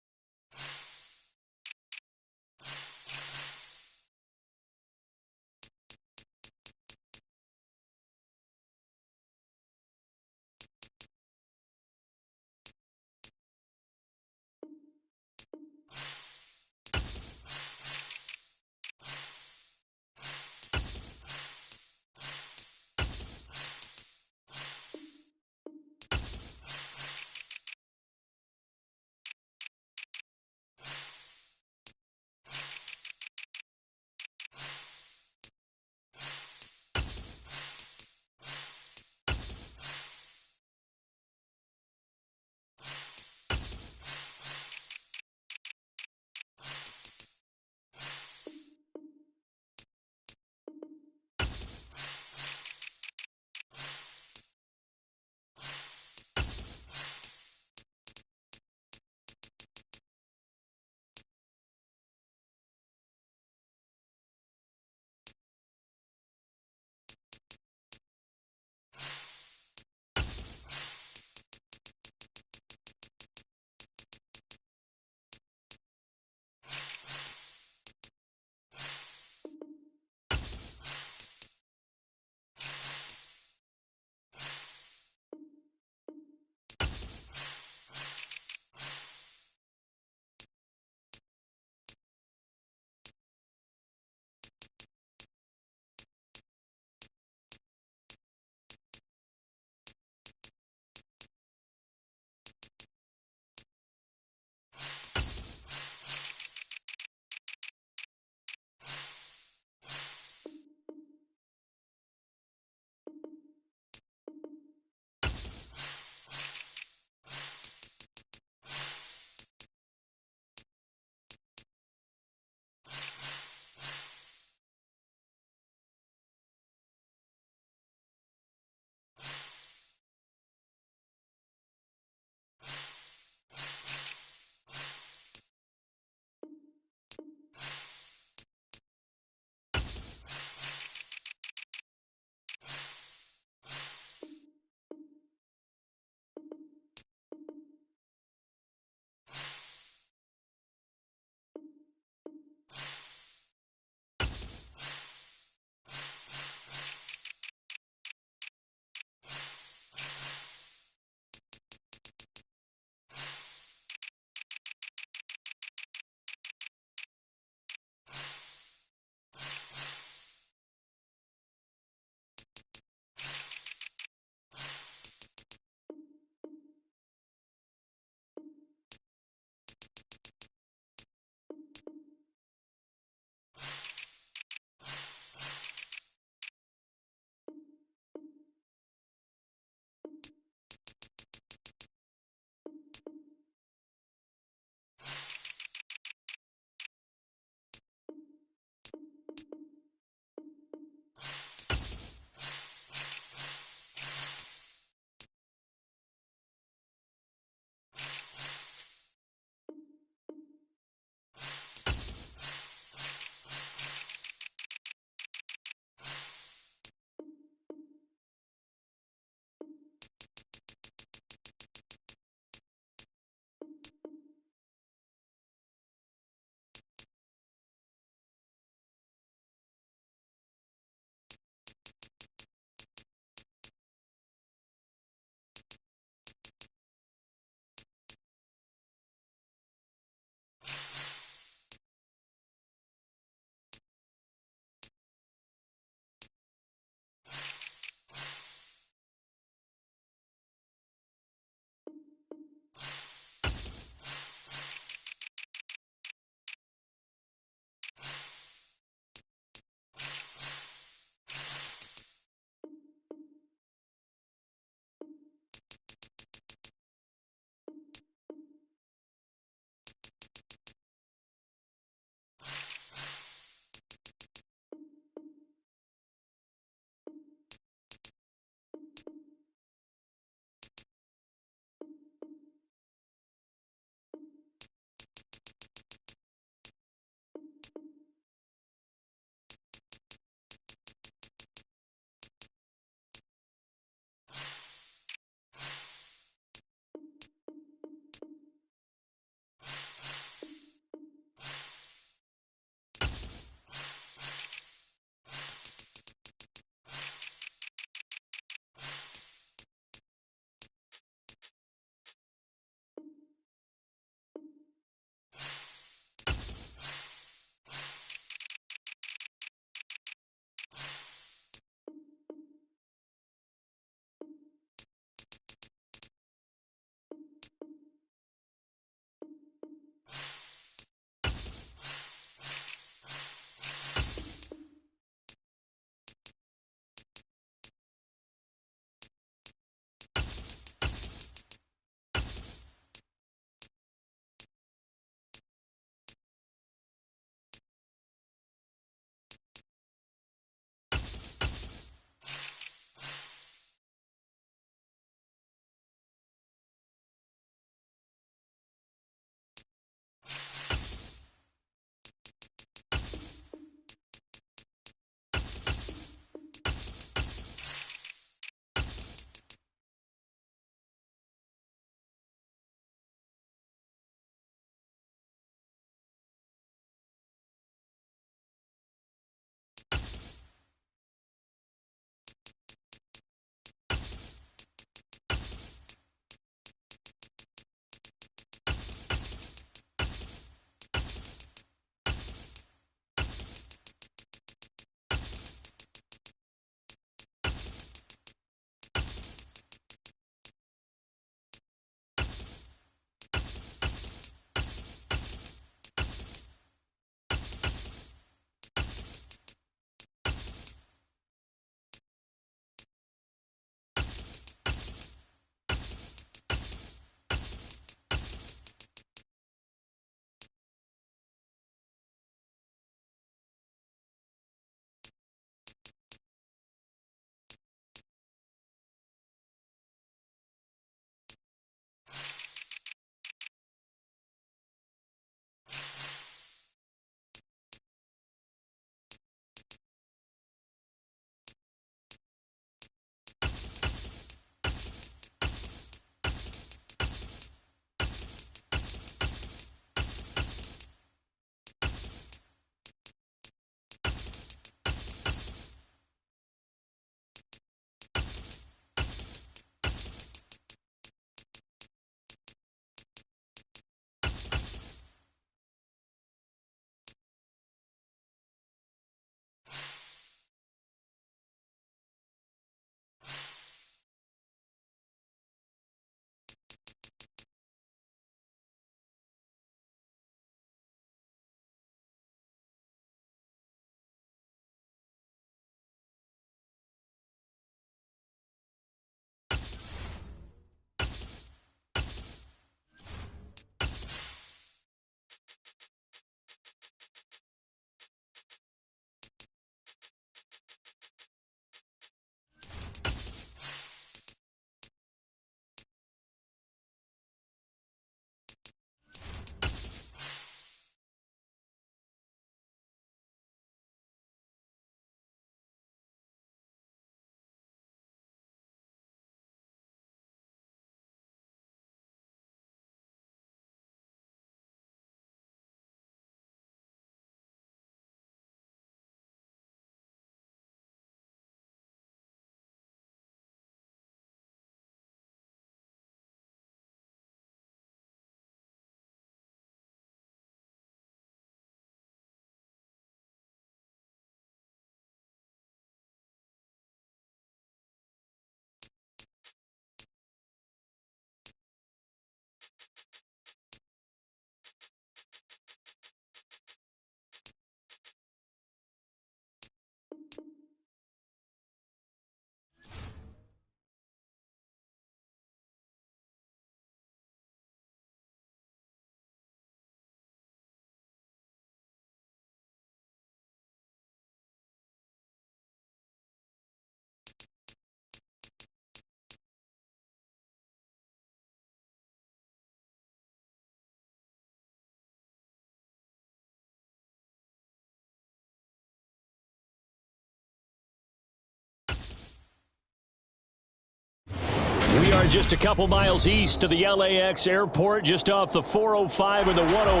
We are just a couple miles east of the LAX airport, just off the 405 and the 105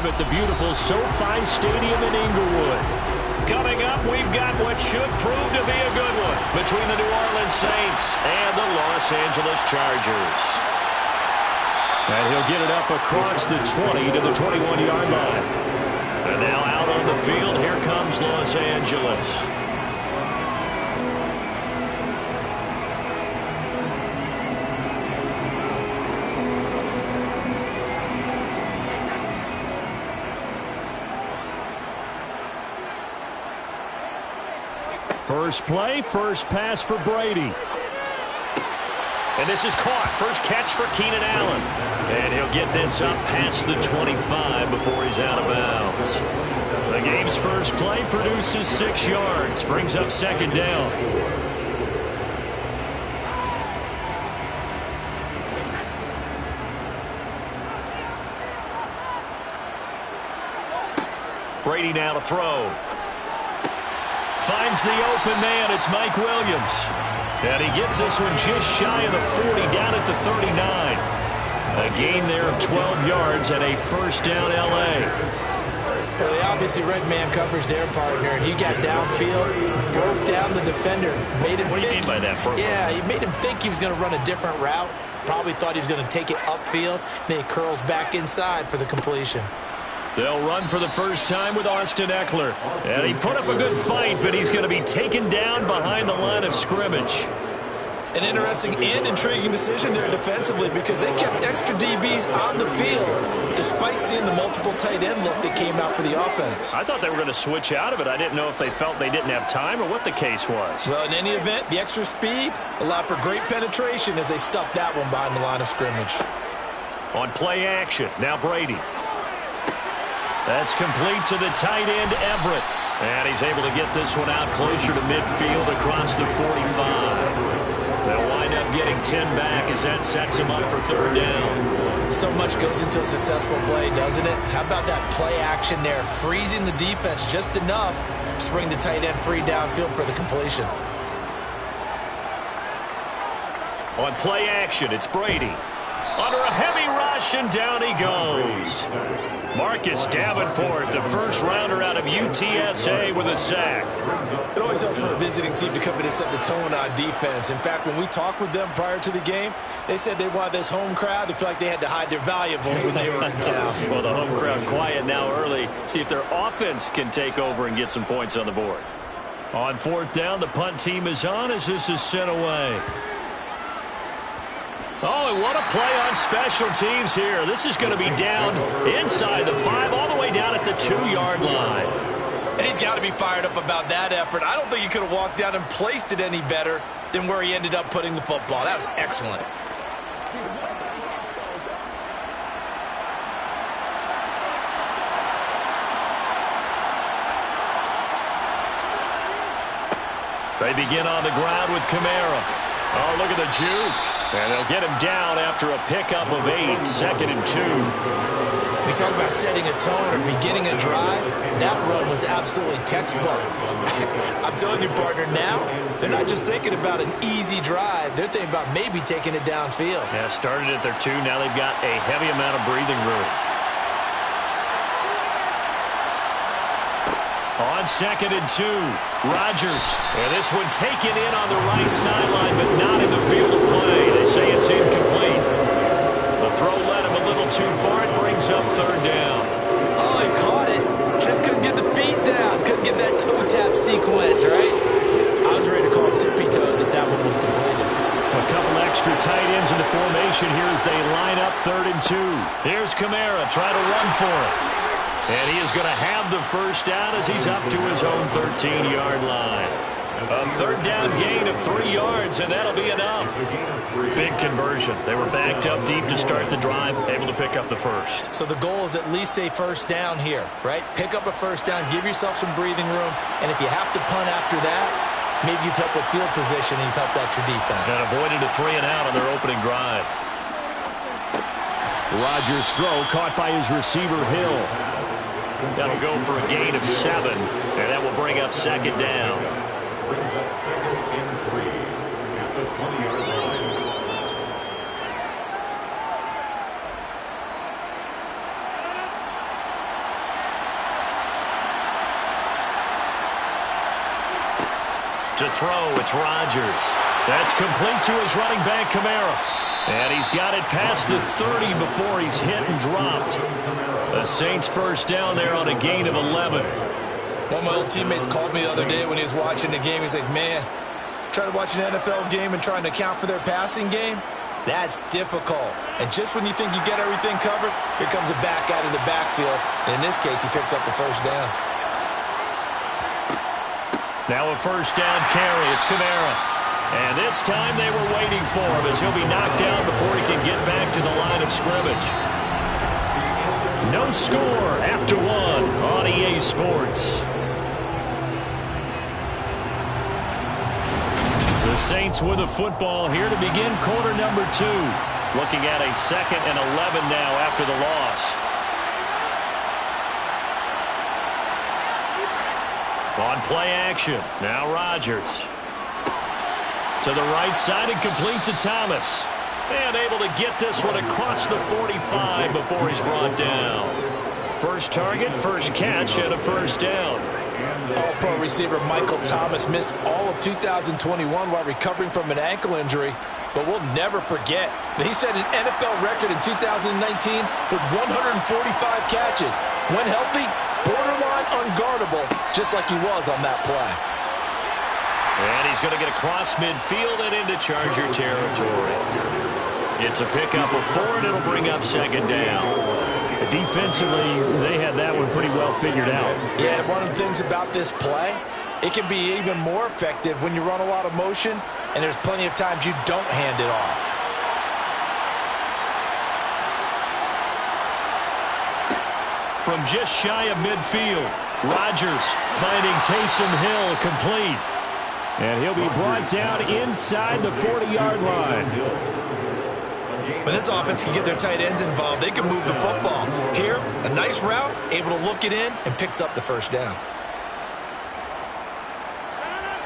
at the beautiful SoFi Stadium in Inglewood. Coming up, we've got what should prove to be a good one between the New Orleans Saints and the Los Angeles Chargers. And he'll get it up across the 20 to the 21-yard line. And now out on the field, here comes Los Angeles. First play, first pass for Brady. And this is caught. First catch for Keenan Allen. And he'll get this up past the 25 before he's out of bounds. The game's first play produces 6 yards. Brings up second down. Brady now to throw. Finds the open man. It's Mike Williams. And he gets this one just shy of the 40, down at the 39. A gain there of 12 yards and a first down L.A. Well, they obviously read man coverage their partner, and he got downfield, broke down the defender, made him What do you mean by that, bro? Yeah, he made him think he was going to run a different route. Probably thought he was going to take it upfield. Then he curls back inside for the completion. They'll run for the first time with Austin Eckler. And he put up a good fight, but he's going to be taken down behind the line of scrimmage. An interesting and intriguing decision there defensively because they kept extra DBs on the field despite seeing the multiple tight end look that came out for the offense. I thought they were going to switch out of it. I didn't know if they felt they didn't have time or what the case was. Well, in any event, the extra speed allowed for great penetration as they stuffed that one behind the line of scrimmage. On play action, now Brady. That's complete to the tight end, Everett. And he's able to get this one out closer to midfield across the 45. They'll wind up getting 10 back as that sets him up for third down. So much goes into a successful play, doesn't it? How about that play action there, freezing the defense just enough to bring the tight end free downfield for the completion. On play action, it's Brady. Under a heavy rush, and down he goes. Marcus Davenport, the first rounder out of UTSA with a sack. It always helps for a visiting team to come in and set the tone on defense. In fact, when we talked with them prior to the game, they said they wanted this home crowd to feel like they had to hide their valuables when they were in town. Well, the home crowd quiet now early. See if their offense can take over and get some points on the board. On fourth down, the punt team is on as this is sent away. Oh, and what a play on special teams here. This is going to be down inside the 5, all the way down at the 2-yard line. And he's got to be fired up about that effort. I don't think he could have walked down and placed it any better than where he ended up putting the football. That was excellent. They begin on the ground with Kamara. Oh, look at the juke. And they'll get him down after a pickup of 8, 2nd and 2. We talk about setting a tone or beginning a drive. That run was absolutely textbook. I'm telling you, partner, now they're not just thinking about an easy drive. They're thinking about maybe taking it downfield. Yeah, started at their 2. Now they've got a heavy amount of breathing room. On 2nd and 2, Rodgers. And this one taken in on the right sideline, but not in the field of play. They say it's incomplete. The throw led him a little too far. It brings up third down. Oh, he caught it. Just couldn't get the feet down. Couldn't get that toe tap sequence, right? I was ready to call him tippy toes if that one was completed. A couple extra tight ends in the formation here as they line up 3rd and 2. Here's Kamara trying to run for it. And he is going to have the first down as he's up to his own 13-yard line. A third down gain of 3 yards, and that'll be enough. Big conversion. They were backed up deep to start the drive, able to pick up the first. So the goal is at least a first down here, right? Pick up a first down, give yourself some breathing room, and if you have to punt after that, maybe you've helped with field position and you've helped out your defense. And avoided a 3-and-out on their opening drive. Rodgers' throw caught by his receiver, Hill. That'll go for a gain of 7, and that will bring up second down. Brings up 2nd and 3 at the 20-yard line. To throw, it's Rodgers. That's complete to his running back, Kamara. And he's got it past the 30 before he's hit and dropped. The Saints first down there on a gain of 11. One of my old teammates called me the other day when he was watching the game. He's like, man, trying to watch an NFL game and trying to account for their passing game, that's difficult. And just when you think you get everything covered, here comes a back out of the backfield. And in this case, he picks up a first down. Now a first down carry. It's Kamara. And this time they were waiting for him as he'll be knocked down before he can get back to the line of scrimmage. No score after one on EA Sports. The Saints with a football here to begin quarter number 2. Looking at a 2nd and 11 now after the loss. On play action, now Rodgers. To the right side and complete to Thomas. And able to get this one across the 45 before he's brought down. First target, first catch, and a first down. All-pro receiver Michael Thomas missed all of 2021 while recovering from an ankle injury. But we'll never forget that he set an NFL record in 2019 with 145 catches. When healthy, borderline unguardable, just like he was on that play. And he's going to get across midfield and into Charger territory. It's a pickup of 4, and it'll bring up 2nd down. Defensively, they had that one pretty well figured out. Yeah, one of the things about this play, it can be even more effective when you run a lot of motion, and there's plenty of times you don't hand it off. From just shy of midfield, Rodgers finding Taysom Hill complete. And he'll be brought down inside the 40-yard line. When this offense can get their tight ends involved, they can move the football. Here, a nice route, able to look it in, and picks up the first down.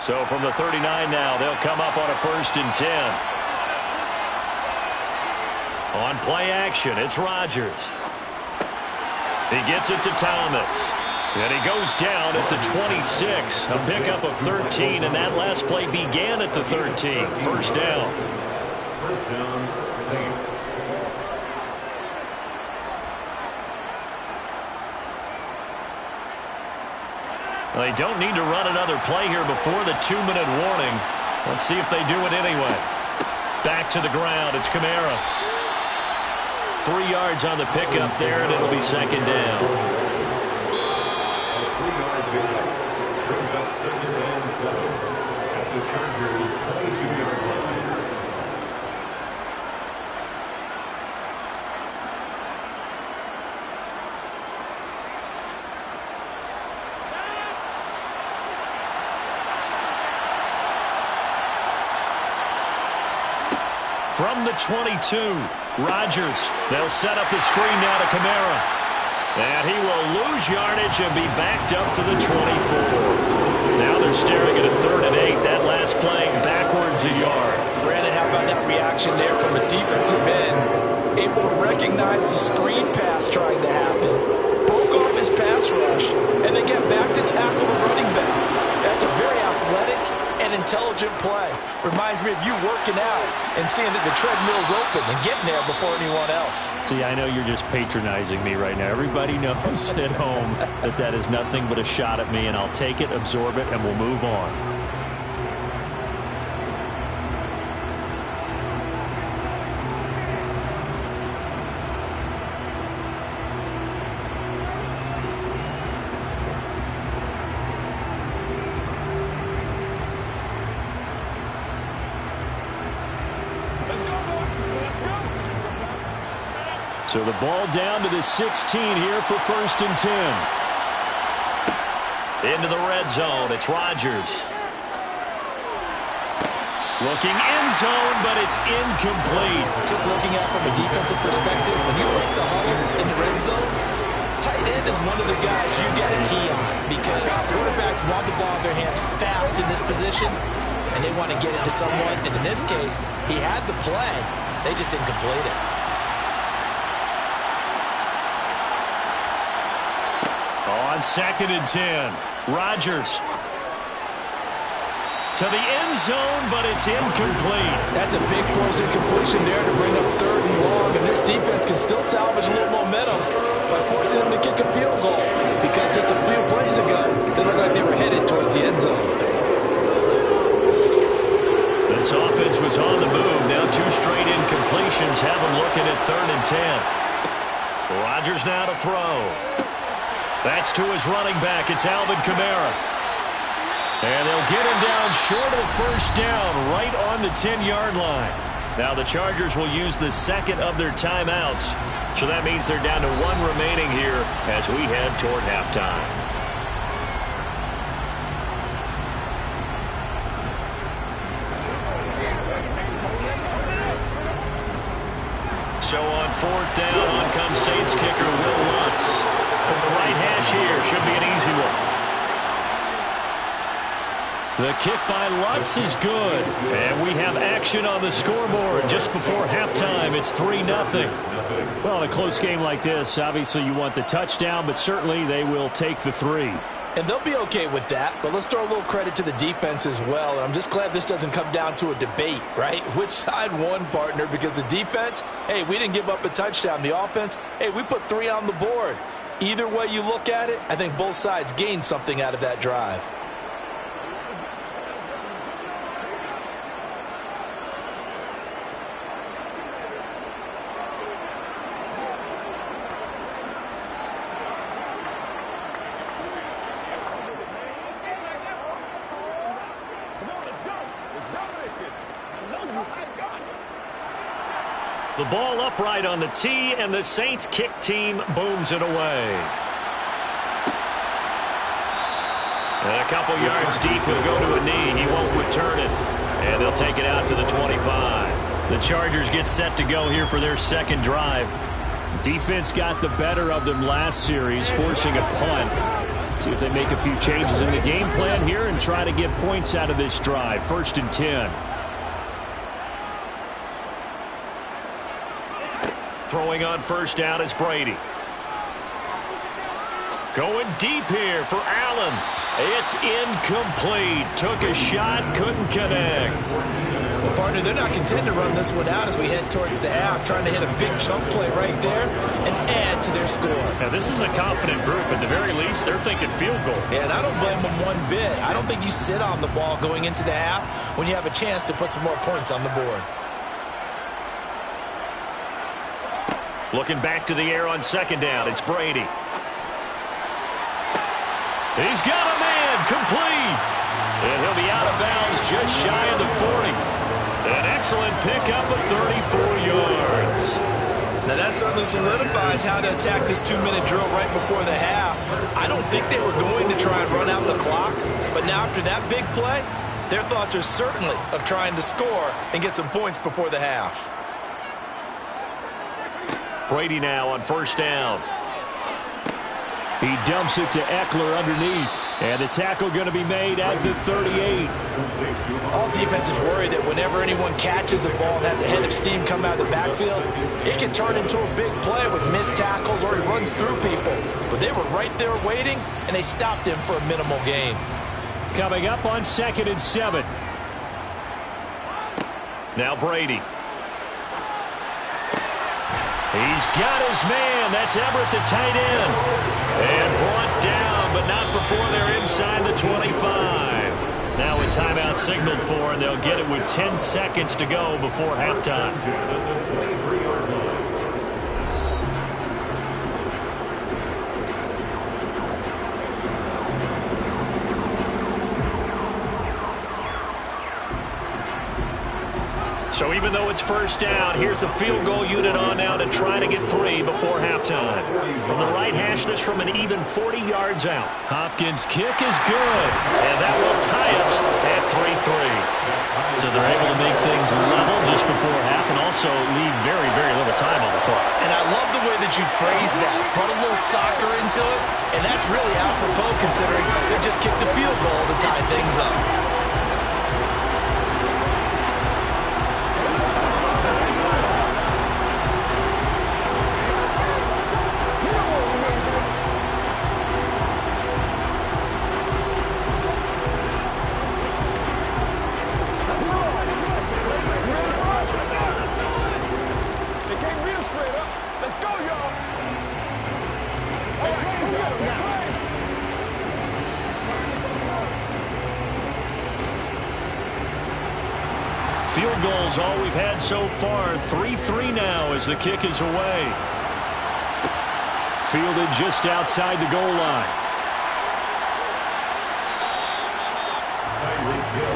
So from the 39 now, they'll come up on a 1st and 10. On play action, it's Rodgers. He gets it to Thomas. And he goes down at the 26. A pickup of 13, and that last play began at the 13. First down. First down, Saints. Well, they don't need to run another play here before the 2-minute warning. Let's see if they do it anyway. Back to the ground. It's Kamara. 3 yards on the pickup there, and it'll be 2nd down. 3-yard pickup brings up 2nd and 7 at the Chargers' 22-yard line. From the 22, Rodgers. They'll set up the screen now to Kamara. And he will lose yardage and be backed up to the 24. Now they're staring at a 3rd and 8. That last play backwards a yard. Brandon, how about that reaction there from a defensive end? Able to recognize the screen pass trying to happen. Broke off his pass rush, and then get back to tackle the running back. That's a very athletic and intelligent play. Reminds me of you working out and seeing that the treadmill's open and getting there before anyone else. See, I know you're just patronizing me right now. Everybody knows at home that that is nothing but a shot at me, and I'll take it, absorb it, and we'll move on. So the ball down to the 16 here for 1st and 10. Into the red zone. It's Rodgers. Looking end zone, but it's incomplete. Just looking at it from a defensive perspective, when you break the huddle in the red zone, tight end is one of the guys you got to key on because quarterbacks want the ball in their hands fast in this position, and they want to get it to someone. And in this case, he had the play. They just didn't complete it. On 2nd and 10, Rodgers. to the end zone, but it's incomplete. That's a big force incompletion there to bring up 3rd and long, and this defense can still salvage a little momentum by forcing them to kick a field goal, because just a few plays ago, they looked like they were headed towards the end zone. This offense was on the move. Now 2 straight incompletions have them looking at 3rd and 10. Rodgers now to throw. That's to his running back. It's Alvin Kamara. And they'll get him down short of the first down, right on the 10-yard line. Now the Chargers will use the second of their timeouts. So that means they're down to 1 remaining here as we head toward halftime. So on 4th down, on comes Saints kicker Will Lutz. From the right hash here, should be an easy one. The kick by Lutz is good. And we have action on the scoreboard just before halftime. It's 3-0. Well, in a close game like this, obviously you want the touchdown, but certainly they will take the 3. And they'll be okay with that, but let's throw a little credit to the defense as well. And I'm just glad this doesn't come down to a debate, right? Which side won, partner? Because the defense, hey, we didn't give up a touchdown. The offense, hey, we put 3 on the board. Either way you look at it, I think both sides gained something out of that drive. The ball upright on the tee, and the Saints kick team booms it away. And a couple yards deep, he'll go to a knee. He won't return it. And they'll take it out to the 25. The Chargers get set to go here for their second drive. Defense got the better of them last series, forcing a punt. See if they make a few changes in the game plan here and try to get points out of this drive. 1st and 10. Throwing on 1st down is Brady. Going deep here for Allen. It's incomplete. Took a shot, couldn't connect. Well, partner, they're not content to run this one out as we head towards the half, trying to hit a big chunk play right there and add to their score. Now, this is a confident group. At the very least, they're thinking field goal. Yeah, and I don't blame them one bit. I don't think you sit on the ball going into the half when you have a chance to put some more points on the board. Looking back to the air on 2nd down. It's Brady. He's got a man, complete. And he'll be out of bounds just shy of the 40. An excellent pickup of 34 yards. Now that certainly solidifies how to attack this 2-minute drill right before the half. I don't think they were going to try and run out the clock, but now after that big play, their thoughts are certainly of trying to score and get some points before the half. Brady now on 1st down. He dumps it to Eckler underneath. And the tackle going to be made at the 38. All defenses worry that whenever anyone catches the ball and has a head of steam come out of the backfield, it can turn into a big play with missed tackles or he runs through people. But they were right there waiting, and they stopped him for a minimal gain. Coming up on 2nd and 7. Now Brady. He's got his man. That's Everett, the tight end. And brought down, but not before they're inside the 25. Now a timeout signaled for, and they'll get it with 10 seconds to go before halftime. So even though it's 1st down, here's the field goal unit on now to try to get 3 before halftime. From the right hash, this from an even 40 yards out. Hopkins' kick is good, and that will tie us at 3-3. So they're able to make things level just before half and also leave very, very little time on the clock. And I love the way that you phrase that. Brought a little soccer into it, and that's really apropos considering they just kicked a field goal to tie things up. Field goals all we've had so far. 3-3 now as the kick is away. Fielded just outside the goal line.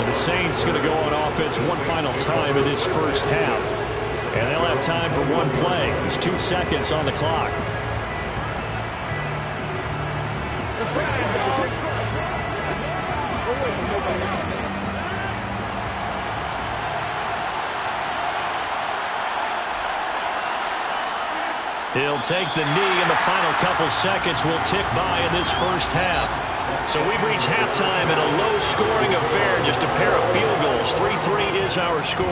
And the Saints going to go on offense one final time in this first half. And they'll have time for one play. There's 2 seconds on the clock. He'll take the knee, and the final couple seconds will tick by in this first half. So we've reached halftime in a low-scoring affair, just a pair of field goals. 3-3 is our score.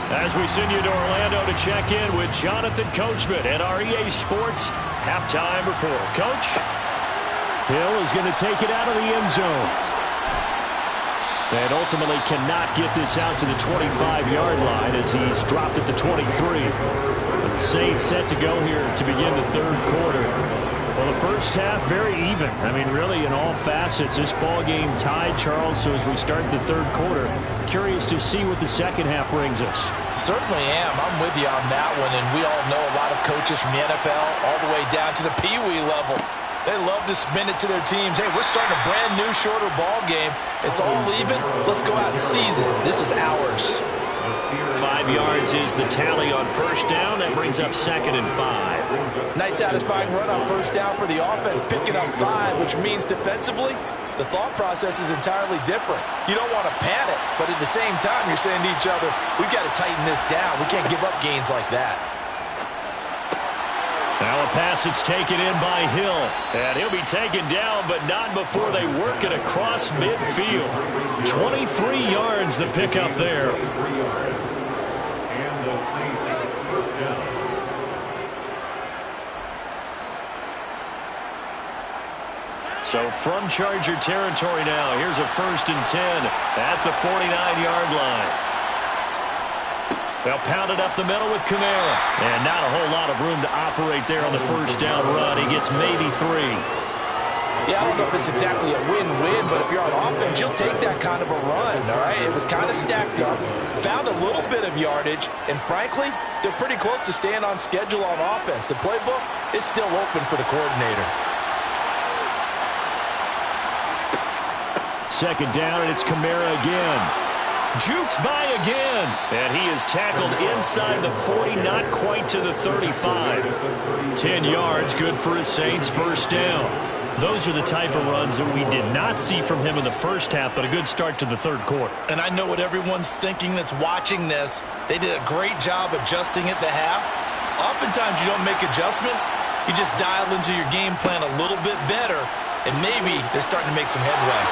As we send you to Orlando to check in with Jonathan Coachman at our EA Sports Halftime Report. Coach? Hill is going to take it out of the end zone. And ultimately cannot get this out to the 25-yard line as he's dropped at the 23. The Saints set to go here to begin the third quarter. Well, the first half, very even. I mean, really, in all facets, this ball game tied, Charles. So as we start the third quarter, curious to see what the second half brings us. Certainly am. I'm with you on that one. And we all know a lot of coaches from the NFL all the way down to the Pee-wee level. They love to spin it to their teams. Hey, we're starting a brand new, shorter ball game. It's all even. Let's go out and seize it. This is ours. 5 yards is the tally on first down. That brings up 2nd and 5. Nice, satisfying run on first down for the offense, picking up 5, which means defensively, the thought process is entirely different. You don't want to panic, but at the same time, you're saying to each other, we've got to tighten this down. We can't give up gains like that. Now a pass that's taken in by Hill. And he'll be taken down, but not before they work it across midfield. 23 yards the pickup there. And the Saints first down. So from Charger territory now, here's a 1st and 10 at the 49-yard line. They'll pound it up the middle with Kamara. And not a whole lot of room to operate there on the first down run. He gets maybe 3. Yeah, I don't know if it's exactly a win-win, but if you're on offense, you'll take that kind of a run, all right? It was kind of stacked up, found a little bit of yardage, and frankly, they're pretty close to staying on schedule on offense. The playbook is still open for the coordinator. 2nd down, and it's Kamara again. Jukes by again. And he is tackled inside the 40, not quite to the 35. 10 yards, good for his Saints, first down. Those are the type of runs that we did not see from him in the first half, but a good start to the third quarter. And I know what everyone's thinking that's watching this. They did a great job adjusting at the half. Oftentimes you don't make adjustments. You just dial into your game plan a little bit better, and maybe they're starting to make some headway.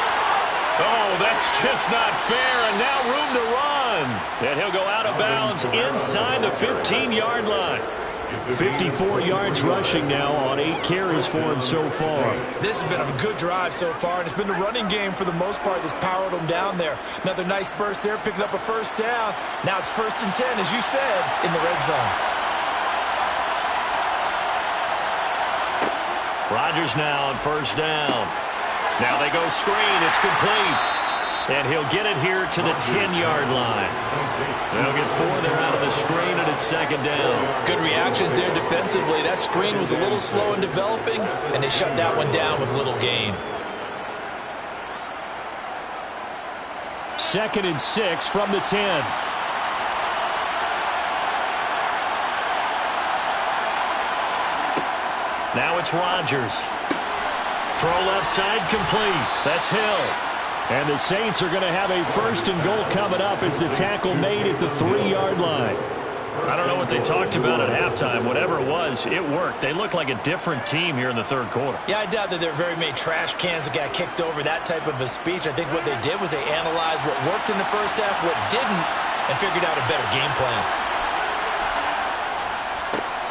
Oh, that's just not fair, and now room to run. And he'll go out of bounds inside the 15-yard line. 54 yards rushing now on 8 carries for him so far. This has been a good drive so far, and it's been the running game for the most part that's powered them down there. Another nice burst there, picking up a first down. Now it's 1st and 10, as you said, in the red zone. Rodgers now on first down. Now they go screen. It's complete. And he'll get it here to the 10-yard line. They'll get 4 there out of the screen, and it's 2nd down. Good reactions there defensively. That screen was a little slow in developing, and they shut that one down with little gain. 2nd and 6 from the 10. Now it's Rodgers. Throw left side complete. That's Hill. And the Saints are going to have a 1st and goal coming up as the tackle made at the 3-yard line. I don't know what they talked about at halftime. Whatever it was, it worked. They look like a different team here in the third quarter. Yeah, I doubt that there are very many trash cans that got kicked over, that type of a speech. I think what they did was they analyzed what worked in the first half, what didn't, and figured out a better game plan.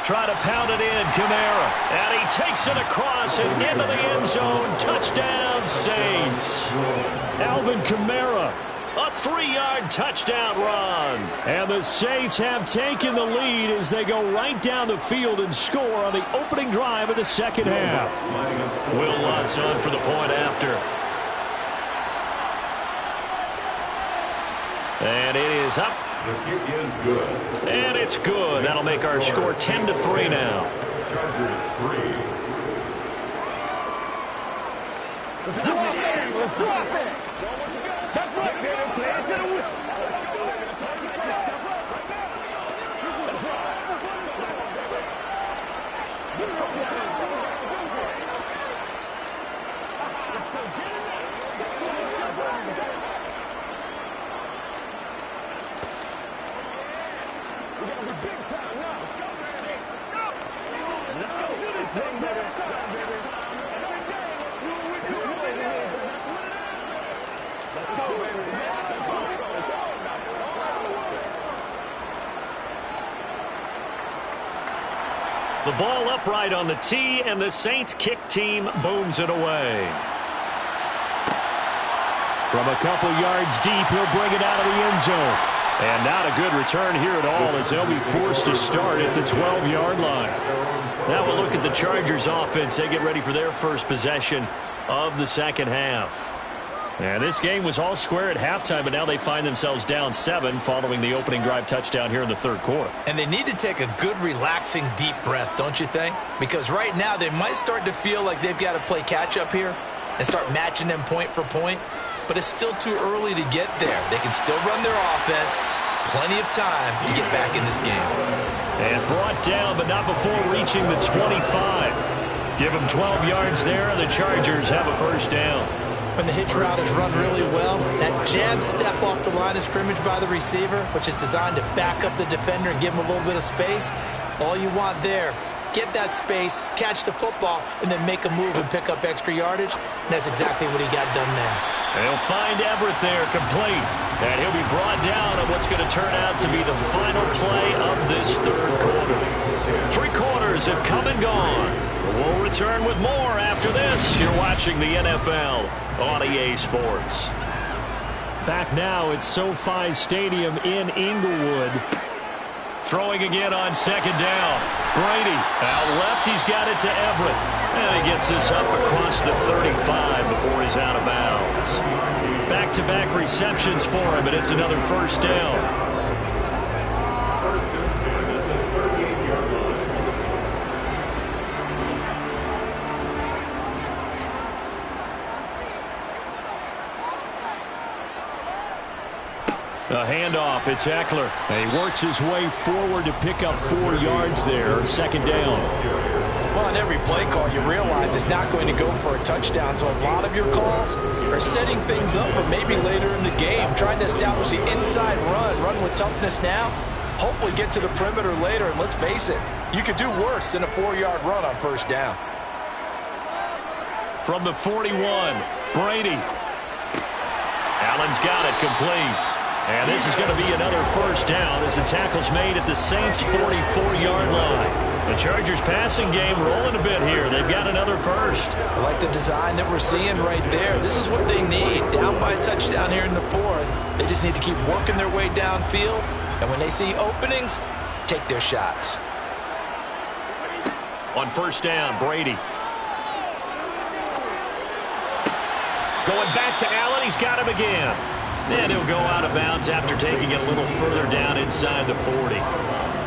Try to pound it in, Kamara. And he takes it across and into the end zone. Touchdown, Saints. Alvin Kamara, a 3-yard touchdown run. And the Saints have taken the lead as they go right down the field and score on the opening drive of the second half. Will Lutz on for the point after. And it is up The kick is good. And it's good. That'll make our score 10-3 now. Chargers 3. Let's do our thing. Let's do our thing. Show what you got. That's right, baby. Play it to the whistle. Let's go. Let's go. Let's go. Get in there. We're going to be big time now. Let's go, baby. Let's go. Let's go do this thing, baby. Time, baby. Let's go. Let's do what we do, baby. Let's go, baby. Let's go. The ball upright on the tee, and the Saints kick team booms it away. From a couple yards deep, he'll bring it out of the end zone. And not a good return here at all, as they'll be forced to start at the 12-yard line. Now we'll look at the Chargers offense. They get ready for their first possession of the second half. And this game was all square at halftime, but now they find themselves down 7 following the opening drive touchdown here in the third quarter. And they need to take a good, relaxing, deep breath, don't you think? Because right now they might start to feel like they've got to play catch-up here and start matching them point for point. But it's still too early to get there. They can still run their offense. Plenty of time to get back in this game. And brought down, but not before reaching the 25. Give them 12 yards there, and the Chargers have a first down. When the hitch route is run really well, that jab step off the line of scrimmage by the receiver, which is designed to back up the defender and give him a little bit of space, all you want there, get that space, catch the football, and then make a move and pick up extra yardage, and that's exactly what he got done there. They'll find Everett there, complete, and he'll be brought down on what's going to turn out to be the final play of this third quarter. 3 quarters have come and gone. We'll return with more after this. You're watching the NFL on EA Sports. Back now at SoFi Stadium in Inglewood. Throwing again on second down. Brady out left. He's got it to Everett. And he gets this up across the 35 before he's out of bounds. Back-to-back receptions for him, but it's another first down. First and 10 at the 38-yard line. A handoff, it's Eckler. And he works his way forward to pick up 4 yards there. Second down. Well, on every play call, you realize it's not going to go for a touchdown. So a lot of your calls are setting things up for maybe later in the game, trying to establish the inside run with toughness now, hopefully get to the perimeter later. And let's face it, you could do worse than a 4-yard run on first down. From the 41, Brady. Allen's got it, complete. And this is going to be another first down as the tackle's made at the Saints' 44-yard line. The Chargers passing game rolling a bit here. They've got another first. I like the design that we're seeing right there. This is what they need. Down by a touchdown here in the 4th. They just need to keep working their way downfield. And when they see openings, take their shots. On first down, Brady. Going back to Allen. He's got him again. And he'll go out of bounds after taking it a little further down inside the 40.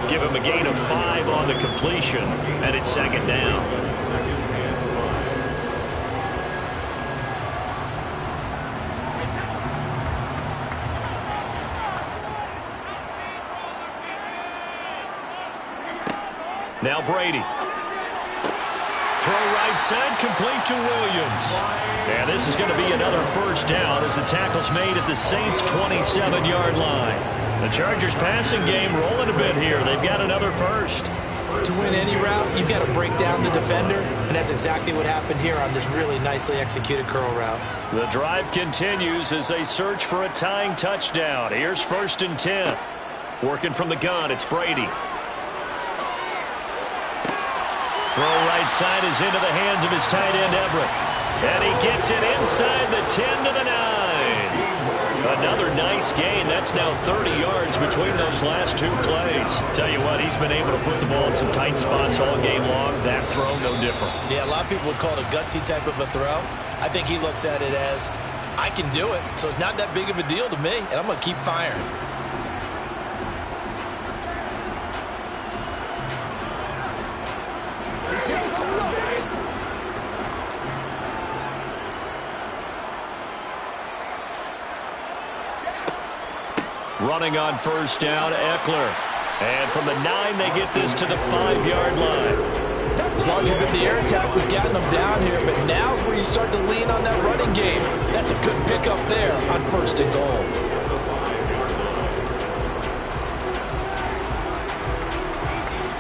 Give him a gain of 5 on the completion, and it's second down. Now Brady. Throw right side, complete to Williams. And this is going to be another first down as the tackle's made at the Saints' 27-yard line. The Chargers passing game rolling a bit here. They've got another first. To win any route, you've got to break down the defender, and that's exactly what happened here on this really nicely executed curl route. The drive continues as they search for a tying touchdown. Here's first and 10. Working from the gun, it's Brady. Throw right side is into the hands of his tight end, Everett. And he gets it inside the 10 to the 9. Another nice gain. That's now 30 yards between those last 2 plays. Tell you what, he's been able to put the ball in some tight spots all game long. That throw, no different. Yeah, a lot of people would call it a gutsy type of a throw. I think he looks at it as, I can do it, so it's not that big of a deal to me, and I'm going to keep firing. It's showtime, baby. Running on first down, Eckler. And from the 9, they get this to the 5-yard line. As long as you've been the air attack that's gotten them down here, but now's where you start to lean on that running game. That's a good pickup there on first and goal.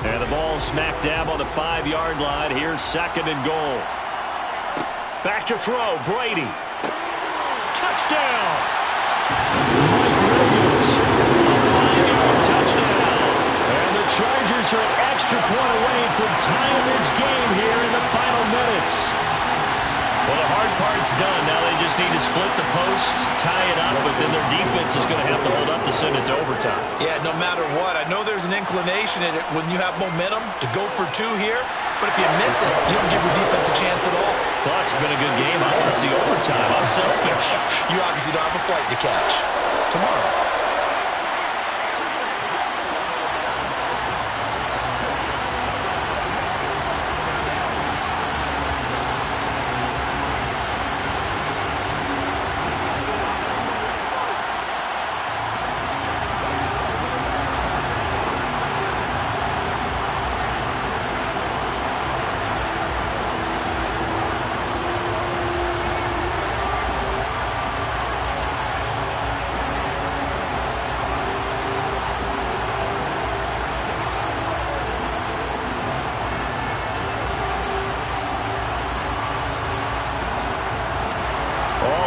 And the ball smack dab on the 5-yard line. Here's second and goal. Back to throw, Brady. Touchdown! Mike Williams, a 5-yard touchdown. And the Chargers are an extra point away from tying this game here in the final minutes. Well, the hard part's done. Now they just need to split the post, tie it up, but then their defense is going to have to hold up to send it to overtime. Yeah, no matter what. I know there's an inclination in it when you have momentum to go for 2 here, but if you miss it, you don't give your defense a chance at all. Plus, it's been a good game. I want to see overtime. I'm selfish. You obviously don't have a flight to catch. Tomorrow.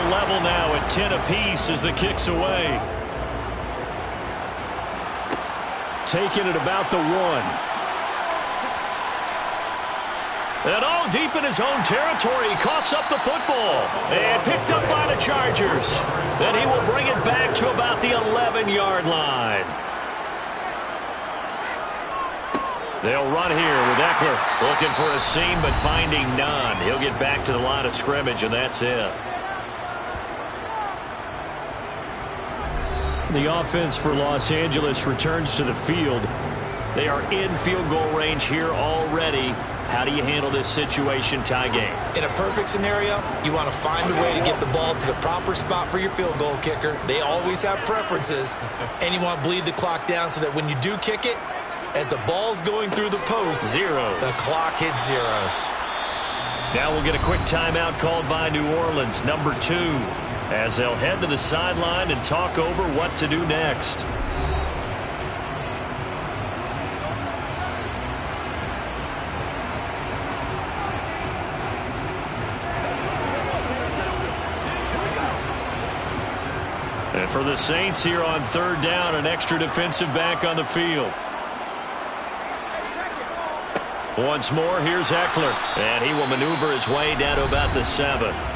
Level now at 10 apiece as the kick's away. Taking it about the 1. And all deep in his own territory, he coughs up the football. And picked up by the Chargers. Then he will bring it back to about the 11-yard line. They'll run here with Eckler. Looking for a seam, but finding none. He'll get back to the line of scrimmage, and that's it. The offense for Los Angeles returns to the field. They are in field goal range here already. How do you handle this situation, tie game? In a perfect scenario, you want to find a way to get the ball to the proper spot for your field goal kicker. They always have preferences. And you want to bleed the clock down so that when you do kick it, as the ball's going through the post, zeros. The clock hits zeros. Now we'll get a quick timeout called by New Orleans, number 2. As they'll head to the sideline and talk over what to do next. And for the Saints here on third down, an extra defensive back on the field. Once more, here's Eckler. And he will maneuver his way down to about the 7th.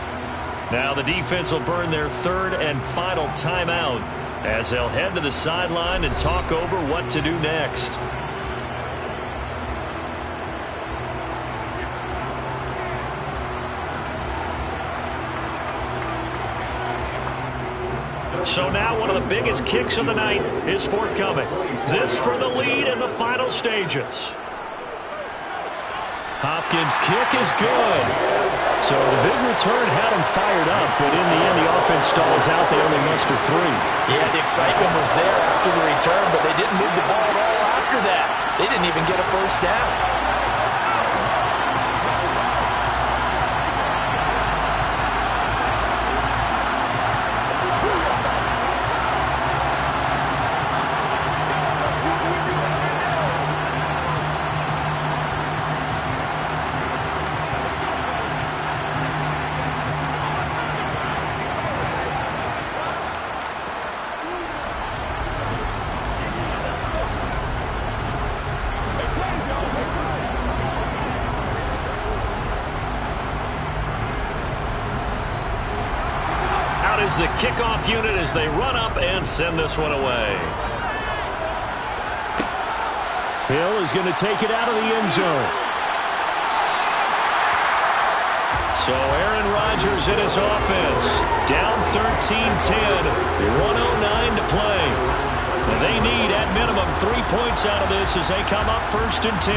Now the defense will burn their third and final timeout as they'll head to the sideline and talk over what to do next. So now one of the biggest kicks of the night is forthcoming. This for the lead in the final stages. Hopkins' kick is good. So the big return had him fired up, but in the end, the offense stalls out. They only muster 3. Yeah, the excitement was there after the return, but they didn't move the ball at all after that. They didn't even get a first down. Is the kickoff unit as they run up and send this one away. Hill is going to take it out of the end zone. So Aaron Rodgers in his offense. Down 13-10. 1:09 to play. And they need at minimum 3 points out of this as they come up 1st and 10.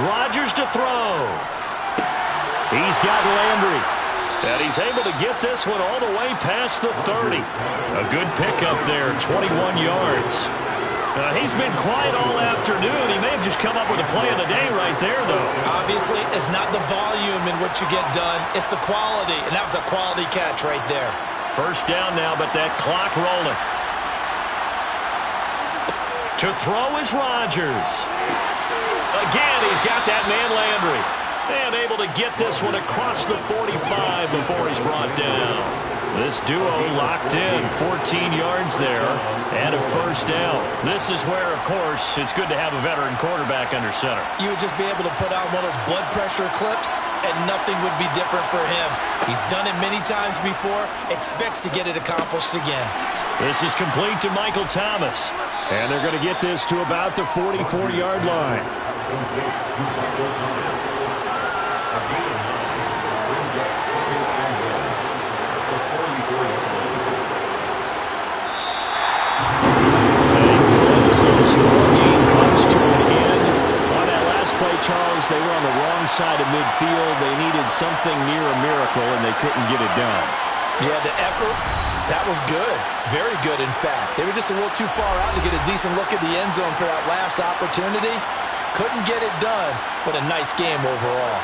Rodgers to throw. He's got Landry. And he's able to get this one all the way past the 30. A good pickup there, 21 yards. He's been quiet all afternoon. He may have just come up with a play of the day right there, though. Obviously, it's not the volume in which you get done. It's the quality, and that was a quality catch right there. First down now, but that clock rolling. To throw is Rodgers. Again, he's got that man Landry. And able to get this one across the 45 before he's brought down. This duo locked in, 14 yards there, and a first down. This is where, of course, it's good to have a veteran quarterback under center. You would just be able to put on one of those blood pressure clips, and nothing would be different for him. He's done it many times before, expects to get it accomplished again. This is complete to Michael Thomas. And they're going to get this to about the 44-yard line. Charles, they were on the wrong side of midfield. They needed something near a miracle, and they couldn't get it done. Yeah, the effort, that was good. Very good, in fact. They were just a little too far out to get a decent look at the end zone for that last opportunity. Couldn't get it done, but a nice game overall.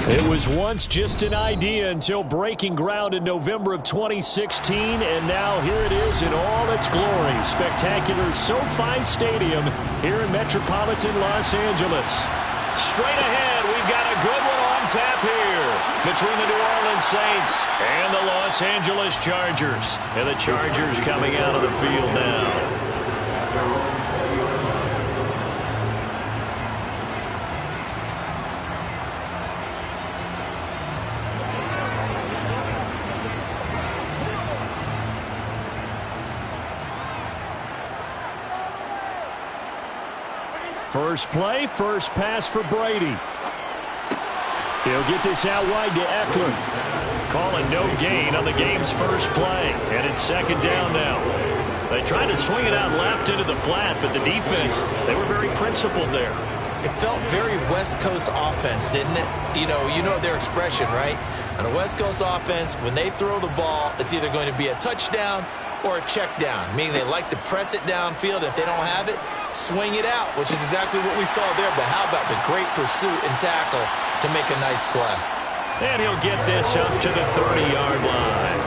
It was once just an idea until breaking ground in November of 2016, and now here it is in all its glory. Spectacular SoFi Stadium here in metropolitan Los Angeles. Straight ahead, we've got a good one on tap here between the New Orleans Saints and the Los Angeles Chargers. And the Chargers coming out of the field now. First play, first pass for Brady. He'll get this out wide to Eckler. Calling no gain on the game's first play. And it's second down now. They tried to swing it out left into the flat, but the defense, they were very principled there. It felt very West Coast offense, didn't it? You know their expression, right? On a West Coast offense, when they throw the ball, it's either going to be a touchdown or a check down, meaning they like to press it downfield. If they don't have it, swing it out, which is exactly what we saw there. But how about the great pursuit and tackle to make a nice play? And he'll get this up to the 30-yard line.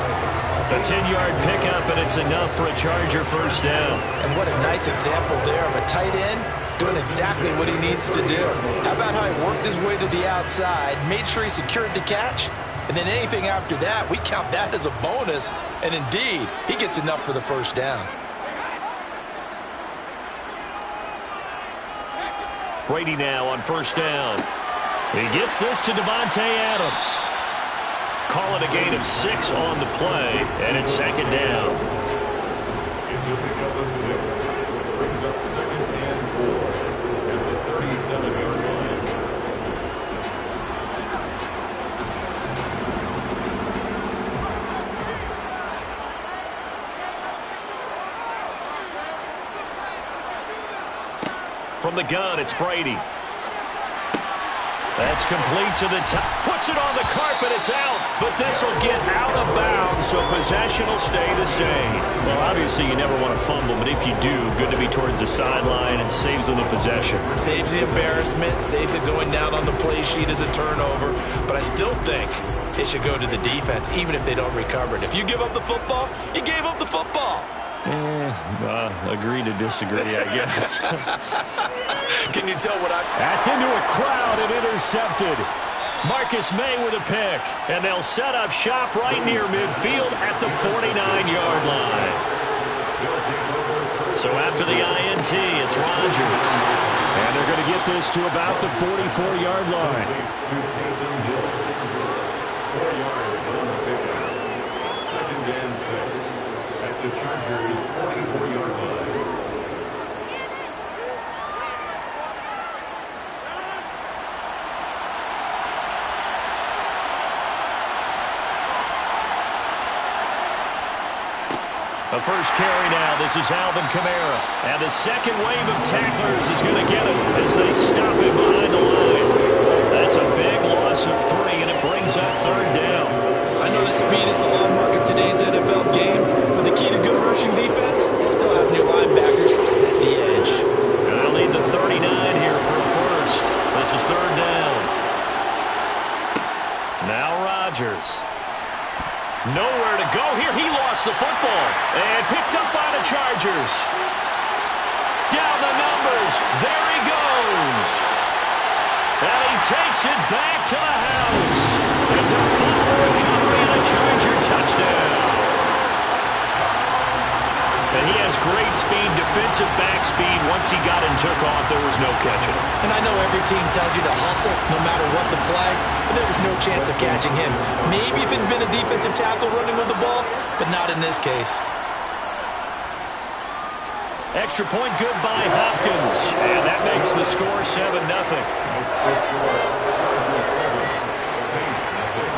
A 10-yard pickup, and it's enough for a Charger first down. And what a nice example there of a tight end doing exactly what he needs to do. How about how he worked his way to the outside, made sure he secured the catch, and then anything after that, we count that as a bonus. And indeed, he gets enough for the first down. Brady now on first down. He gets this to Devontae Adams. Call it a gain of 6 on the play, and it's second down. It's a pickup of 6. Brings up second and 4 at the 37-yard line. From the gun, it's Brady. That's complete to the top. Puts it on the carpet. It's out. But this will get out of bounds, so possession will stay the same. Well, obviously you never want to fumble, but if you do, good to be towards the sideline and saves them the possession. Saves the embarrassment, saves it going down on the play sheet as a turnover. But I still think it should go to the defense, even if they don't recover it. If you give up the football, you gave up the football. Agree to disagree, I guess. Can you tell what That's into a crowd and intercepted. Marcus May with a pick, and they'll set up shop right near midfield at the 49-yard line. So after the INT, it's Rodgers. And they're going to get this to about the 44-yard line. 4 yards on the pickup. Second and 6 at the Chargers' 44-yard line. The first carry now. This is Alvin Kamara. And the second wave of tacklers is going to get him as they stop him behind the line. That's a big loss of 3, and it brings up third down. I know that speed is the hallmark of today's NFL game, but the key to good rushing defense is still having your linebackers set the edge. And they'll need the 39 here for a first. This is third down. Now Rodgers. Nowhere to go here. He lost the football and picked up by the Chargers. Down the numbers. There he goes. And he takes it back to the house. It's a fumble recovery and a Charger touchdown. And he has great speed, defensive back speed. Once he got and took off, there was no catching. And I know every team tells you to hustle no matter what the play, but there was no chance of catching him. Maybe if it had been a defensive tackle running with the ball, but not in this case. Extra point good by Hopkins. And that makes the score 7-0. That's the score. Chargers 7, Saints nothing.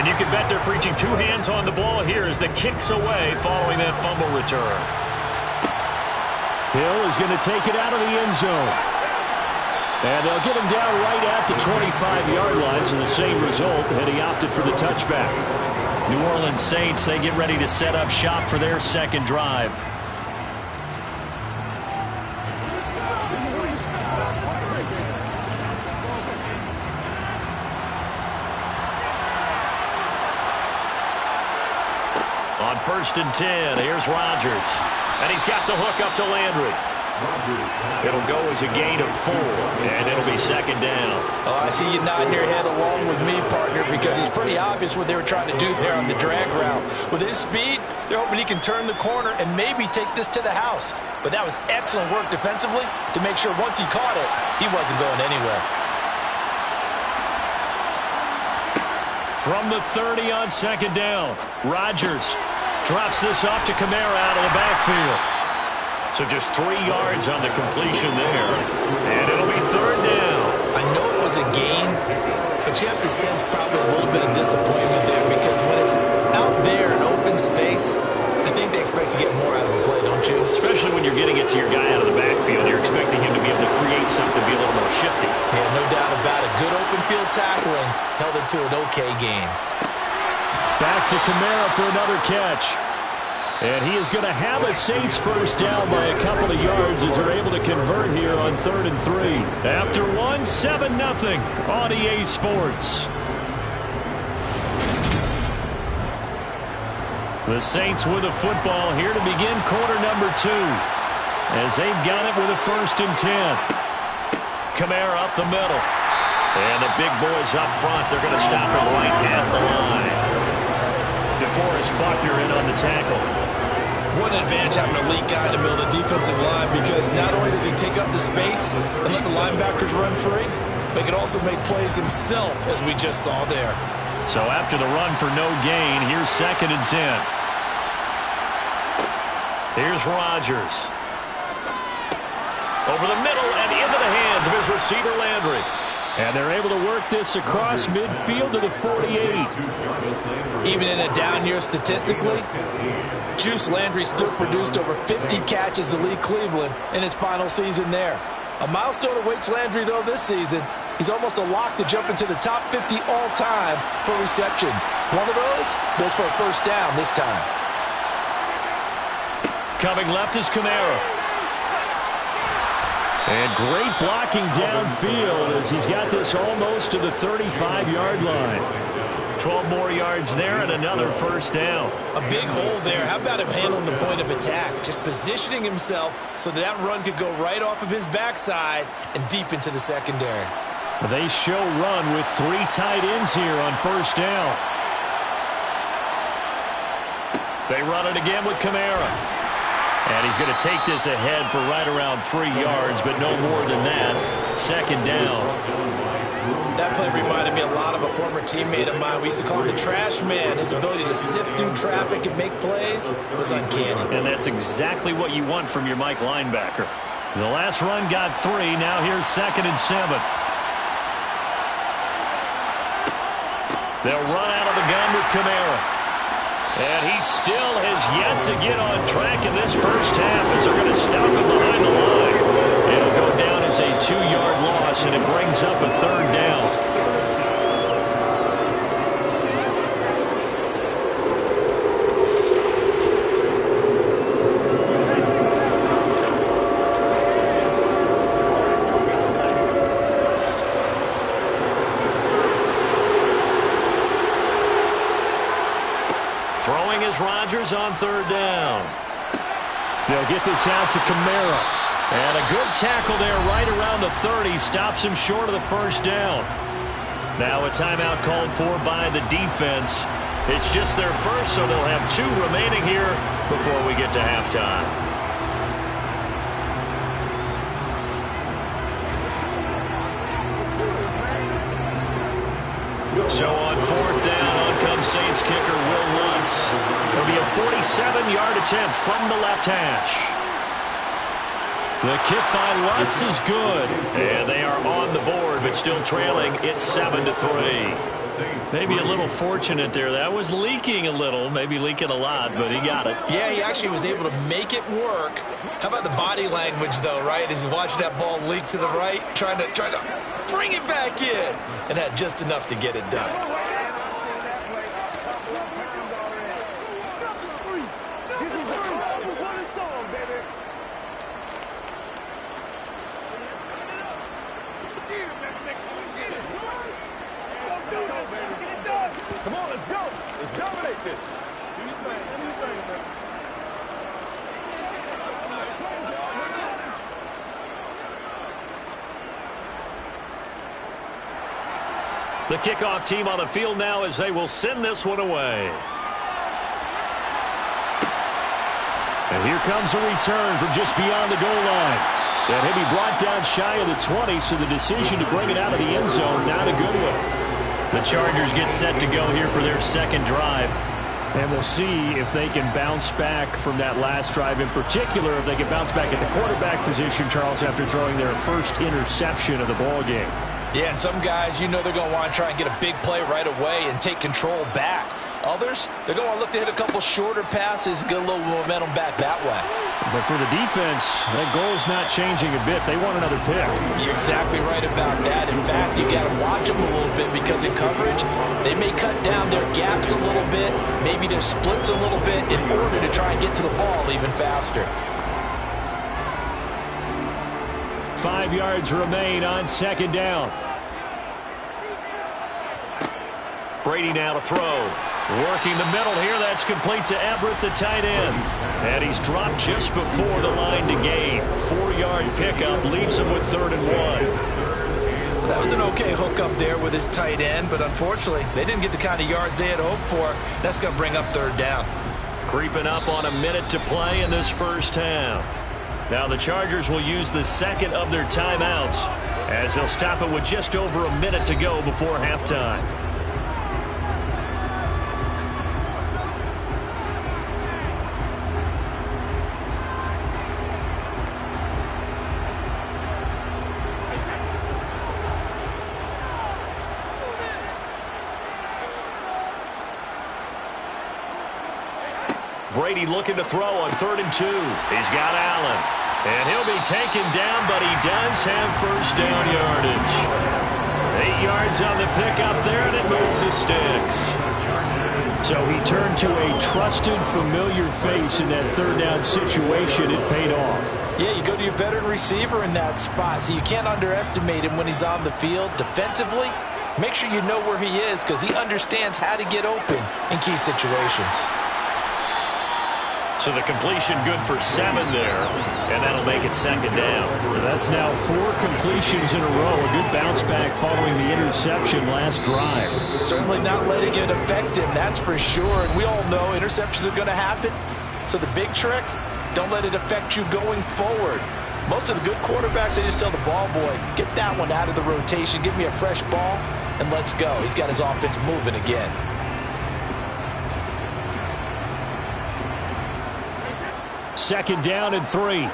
And you can bet they're preaching two hands on the ball here as the kick's away following that fumble return. Hill is going to take it out of the end zone. And they'll get him down right at the 25-yard line, so the same result, and he opted for the touchback. New Orleans Saints, they get ready to set up shop for their second drive. On 1st and 10, here's Rodgers. And he's got the hook up to Landry. It'll go as a gain of 4, and it'll be second down. Oh, I see you nodding your head along with me, partner, because it's pretty obvious what they were trying to do there on the drag route. With his speed, they're hoping he can turn the corner and maybe take this to the house. But that was excellent work defensively to make sure once he caught it, he wasn't going anywhere. From the 30 on second down, Rodgers drops this off to Kamara out of the backfield. So just 3 yards on the completion there. And it'll be third down. I know it was a gain, but you have to sense probably a little bit of disappointment there because when it's out there in open space, I think they expect to get more out of a play, don't you? Especially when you're getting it to your guy out of the backfield. You're expecting him to be able to create something, be a little more shifty. Yeah, no doubt about it. Good open field tackling held it to an okay gain. Back to Kamara for another catch. And he is going to have a Saints first down by a couple of yards as they're able to convert here on 3rd and 3. After 1, 7-0 on EA Sports. The Saints with a football here to begin quarter number 2. As they've got it with a 1st and 10. Kamara up the middle. And the big boys up front, they're going to stop him right at the line. DeForest Buckner in on the tackle. What an advantage having a elite guy in the middle of the defensive line because not only does he take up the space and let the linebackers run free, but he can also make plays himself, as we just saw there. So after the run for no gain, here's 2nd and 10. Here's Rodgers. Over the middle and into the hands of his receiver, Landry. And they're able to work this across midfield to the 48. Even in a down year statistically, Juice Landry still produced over 50 catches to lead Cleveland in his final season there. A milestone awaits Landry, though, this season. He's almost a lock to jump into the top 50 all-time for receptions. One of those goes for a first down this time. Coming left is Kamara. And great blocking downfield as he's got this almost to the 35-yard line. 12 more yards there and another first down. A big hole there. How about him handling the point of attack? Just positioning himself so that run could go right off of his backside and deep into the secondary. They show run with 3 tight ends here on first down. They run it again with Kamara. And he's going to take this ahead for right around 3 yards, but no more than that. Second down. That play reminded me a lot of a former teammate of mine. We used to call him the trash man. His ability to sift through traffic and make plays was uncanny. And that's exactly what you want from your Mike linebacker. The last run got 3. Now here's 2nd and 7. They'll run out of the gun with Kamara. And he still has yet to get on track in this first half as they're going to stop him behind the line. It'll go down as a 2-yard loss, and it brings up a 3rd down. Throwing is Rodgers on 3rd down. They'll get this out to Kamara. And a good tackle there right around the 30. Stops him short of the first down. Now a timeout called for by the defense. It's just their first, so they'll have 2 remaining here before we get to halftime. So on 4th down, on comes Saints kicker Will Lutz. It'll be a 47-yard attempt from the left hash. The kick by Lutz is good. And they are on the board, but still trailing. It's 7-3. Saints. Maybe a little fortunate there. That was leaking a little, maybe leaking a lot, but he got it. Yeah, he actually was able to make it work. How about the body language, though, right? As he watched that ball leak to the right, trying to bring it back in, and had just enough to get it done. Come on, let's go. Let's dominate this. Do your thing. Do your thing, man. The kickoff team on the field now as they will send this one away. And here comes a return from just beyond the goal line. And he'll be brought down shy of the 20, so the decision to bring it out of the end zone, not a good one. The Chargers get set to go here for their second drive. And we'll see if they can bounce back from that last drive. In particular, if they can bounce back at the quarterback position, Charles, after throwing their first interception of the ball game. Yeah, and some guys, you know they're going to want to try and get a big play right away and take control back. Others, they're going to want to look to hit a couple shorter passes, get a little momentum back that way. But for the defense, that goal's not changing a bit. They want another pick. You're exactly right about that. In fact, you got to watch them a little bit because in coverage, they may cut down their gaps a little bit, maybe their splits a little bit in order to try and get to the ball even faster. 5 yards remain on second down. Brady now to throw. Working the middle here. That's complete to Everett, the tight end. And he's dropped just before the line to gain. 4-yard pickup leaves him with 3rd and 1. Well, that was an okay hookup there with his tight end, but unfortunately, they didn't get the kind of yards they had hoped for. That's going to bring up 3rd down. Creeping up on a minute to play in this first half. Now the Chargers will use the second of their timeouts as they'll stop it with just over a minute to go before halftime. Brady looking to throw on 3rd and 2. He's got Allen. And he'll be taken down, but he does have first down yardage. 8 yards on the pickup there, and it moves the sticks. So he turned to a trusted, familiar face in that 3rd down situation. It paid off. Yeah, you go to your veteran receiver in that spot, so you can't underestimate him when he's on the field defensively. Make sure you know where he is because he understands how to get open in key situations. So the completion good for 7 there, and that'll make it second down. That's now 4 completions in a row. A good bounce back following the interception last drive. Certainly not letting it affect him, that's for sure. And we all know interceptions are going to happen. So the big trick, don't let it affect you going forward. Most of the good quarterbacks, they just tell the ball boy, get that one out of the rotation, give me a fresh ball, and let's go. He's got his offense moving again. Second down and 3.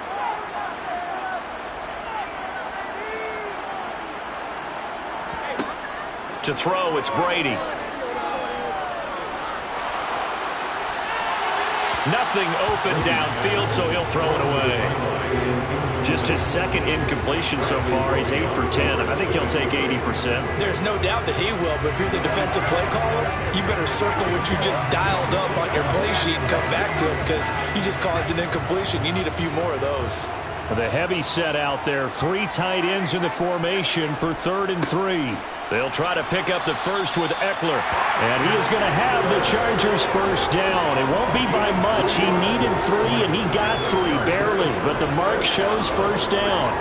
To throw, it's Brady. Nothing open downfield, so he'll throw it away. Just his second incompletion so far. He's 8 for 10. I think he'll take 80%. There's no doubt that he will, but if you're the defensive play caller, you better circle what you just dialed up on your play sheet and come back to it because you just caused an incompletion. You need a few more of those. The heavy set out there. 3 tight ends in the formation for 3rd and 3. They'll try to pick up the first with Eckler. And he is going to have the Chargers first down. It won't be by much. He needed 3, and he got 3, barely. But the mark shows first down.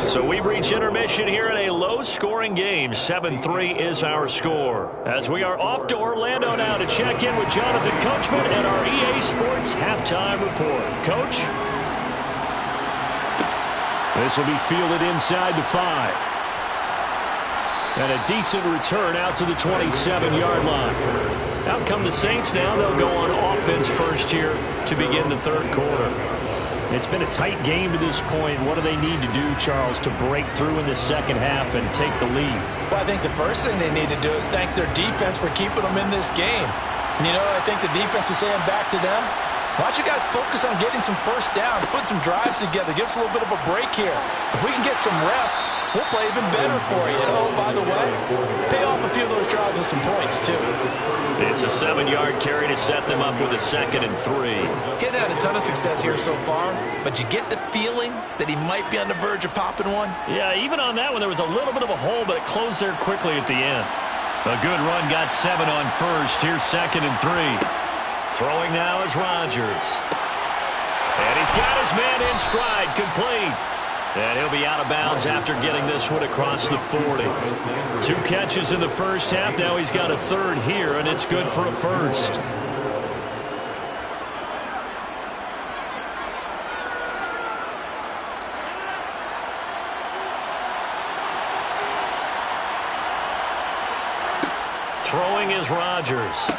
So we've reached intermission here in a low-scoring game. 7-3 is our score. As we are off to Orlando now to check in with Jonathan Coachman and our EA Sports Halftime Report. Coach? This will be fielded inside the 5. And a decent return out to the 27-yard line. Out come the Saints now. They'll go on offense first here to begin the 3rd quarter. It's been a tight game to this point. What do they need to do, Charles, to break through in the second half and take the lead? Well, I think the first thing they need to do is thank their defense for keeping them in this game. And you know what I think the defense is saying back to them? Why don't you guys focus on getting some first downs, put some drives together, give us a little bit of a break here. If we can get some rest, we'll play even better for you. And oh, by the way, pay off a few of those drives with some points, too. It's a 7-yard carry to set them up with a 2nd and 3. Getting had a ton of success here so far, but you get the feeling that he might be on the verge of popping one. Yeah, even on that one, there was a little bit of a hole, but it closed there quickly at the end. A good run got 7 on first. Here's 2nd and 3. Throwing now is Rodgers. And he's got his man in stride, complete. And he'll be out of bounds after getting this one across the 40. 2 catches in the first half. Now he's got a 3rd here, and it's good for a 1st. Throwing is Rodgers.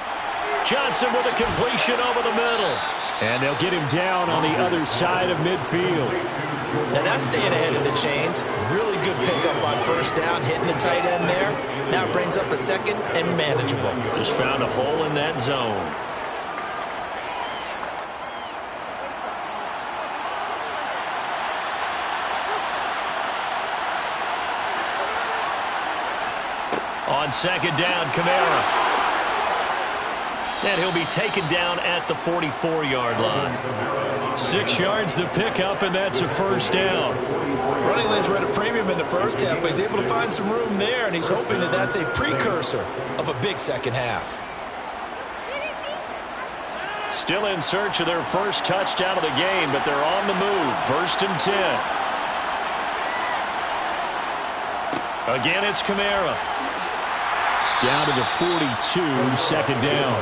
Johnson with a completion over the middle. And they'll get him down on the other side of midfield. Now that's staying ahead of the chains. Really good pickup on first down, hitting the tight end there. Now it brings up a 2nd and manageable. Just found a hole in that zone. On 2nd down, Kamara. And he'll be taken down at the 44-yard line. 6 yards the pickup, and that's a 1st down. Running lanes were at a premium in the first half, but he's able to find some room there, and he's hoping that that's a precursor of a big second half. Still in search of their first touchdown of the game, but they're on the move. 1st and 10. Again, it's Kamara. Down to the 42, 2nd down.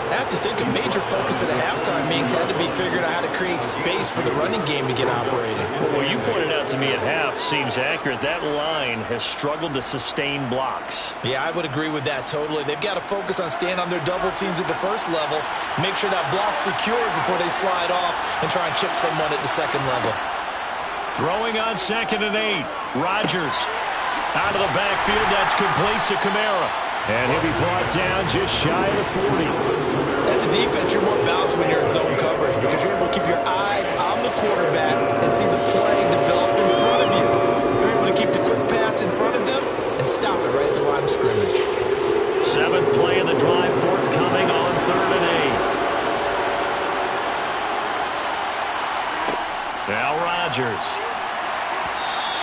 I have to think a major focus at a halftime means had to be figured out how to create space for the running game to get operating. Well, what you pointed out to me at half seems accurate. That line has struggled to sustain blocks. Yeah, I would agree with that totally. They've got to focus on staying on their double teams at the first level, make sure that block's secured before they slide off and try and chip someone at the second level. Throwing on 2nd and 8. Rodgers. Out of the backfield, that's complete to Kamara. And he'll be brought down just shy of the 40. As a defense, you're more balanced when you're in zone coverage because you're able to keep your eyes on the quarterback and see the play develop in front of you. You're able to keep the quick pass in front of them and stop it right at the line of scrimmage. 7th play of the drive, forthcoming on 3rd and 8. Now Rodgers.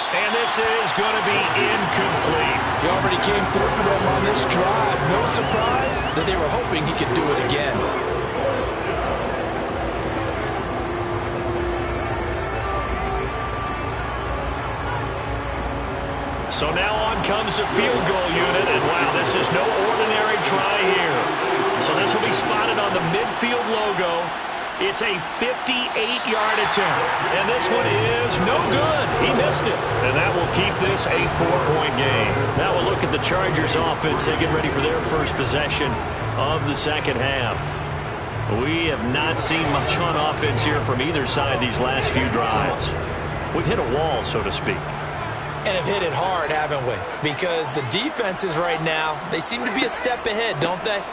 And this is going to be incomplete. He already came through for them on this drive. No surprise that they were hoping he could do it again. So now on comes the field goal unit. And wow, this is no ordinary try here. So this will be spotted on the midfield logo. It's a 58-yard attempt. And this one is no good. He missed it. And that will keep this a 4-point game. Now we'll look at the Chargers offense. They get ready for their first possession of the second half. We have not seen much on offense here from either side these last few drives. We've hit a wall, so to speak. And have hit it hard, haven't we? Because the defenses right now, they seem to be a step ahead, don't they?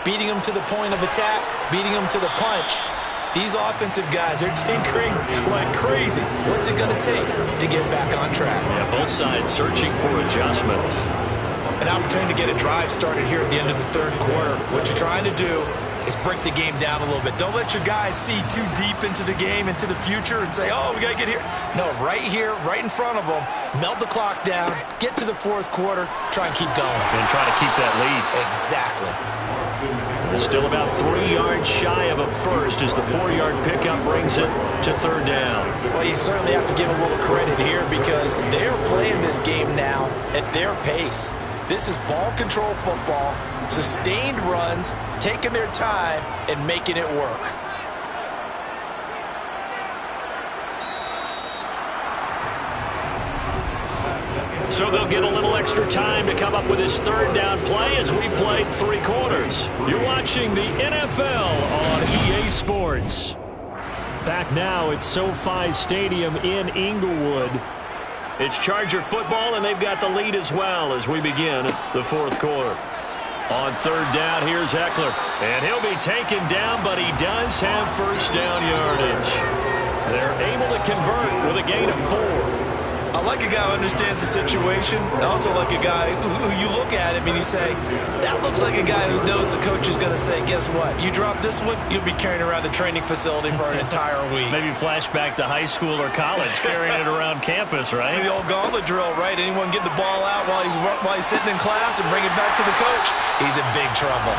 Beating them to the point of attack, beating them to the punch. These offensive guys are tinkering like crazy. What's it going to take to get back on track? Yeah, both sides searching for adjustments. An opportunity to get a drive started here at the end of the 3rd quarter. What you're trying to do is break the game down a little bit. Don't let your guys see too deep into the game, into the future, and say, oh, we got to get here. No, right here, right in front of them, melt the clock down, get to the 4th quarter, try and keep going. And try to keep that lead. Exactly. Still about 3 yards shy of a 1st as the 4-yard pickup brings it to 3rd down. Well, you certainly have to give a little credit here because they're playing this game now at their pace. This is ball control football, sustained runs, taking their time and making it work. So they'll get a little extra time to come up with his 3rd down play as we played 3 quarters. You're watching the NFL on EA Sports. Back now at SoFi Stadium in Inglewood. It's Charger football, and they've got the lead as well as we begin the fourth quarter. On third down, here's Eckler. And he'll be taken down, but he does have first down yardage. They're able to convert with a gain of 4. I like a guy who understands the situation. I also like a guy who you look at him and you say, that looks like a guy who knows the coach is going to say, guess what? You drop this one, you'll be carrying around the training facility for an entire week. Maybe flashback to high school or college, carrying it around campus, right? The old gauntlet drill, right? Anyone get the ball out while he's sitting in class and bring it back to the coach? He's in big trouble.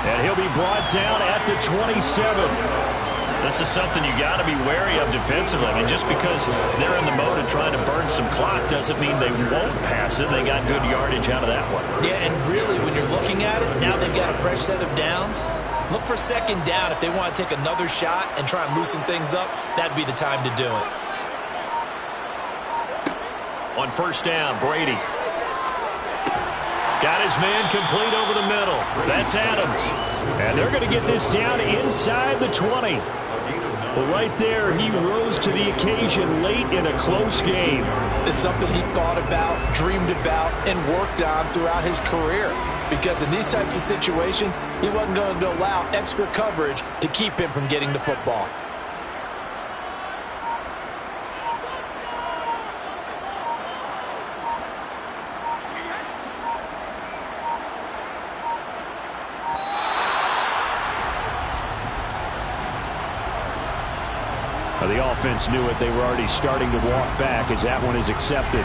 And he'll be brought down at the 27. This is something you got to be wary of defensively. I mean, just because they're in the mode of trying to burn some clock doesn't mean they won't pass it. They got good yardage out of that one. Yeah, and really, when you're looking at it, now they've got a fresh set of downs. Look for second down. If they want to take another shot and try and loosen things up, that'd be the time to do it. On first down, Brady. Got his man complete over the middle. That's Adams. And they're going to get this down inside the 20. Well, right there, he rose to the occasion late in a close game. It's something he thought about, dreamed about, and worked on throughout his career. Because in these types of situations, he wasn't going to allow extra coverage to keep him from getting the football. The offense knew it. They were already starting to walk back as that one is accepted.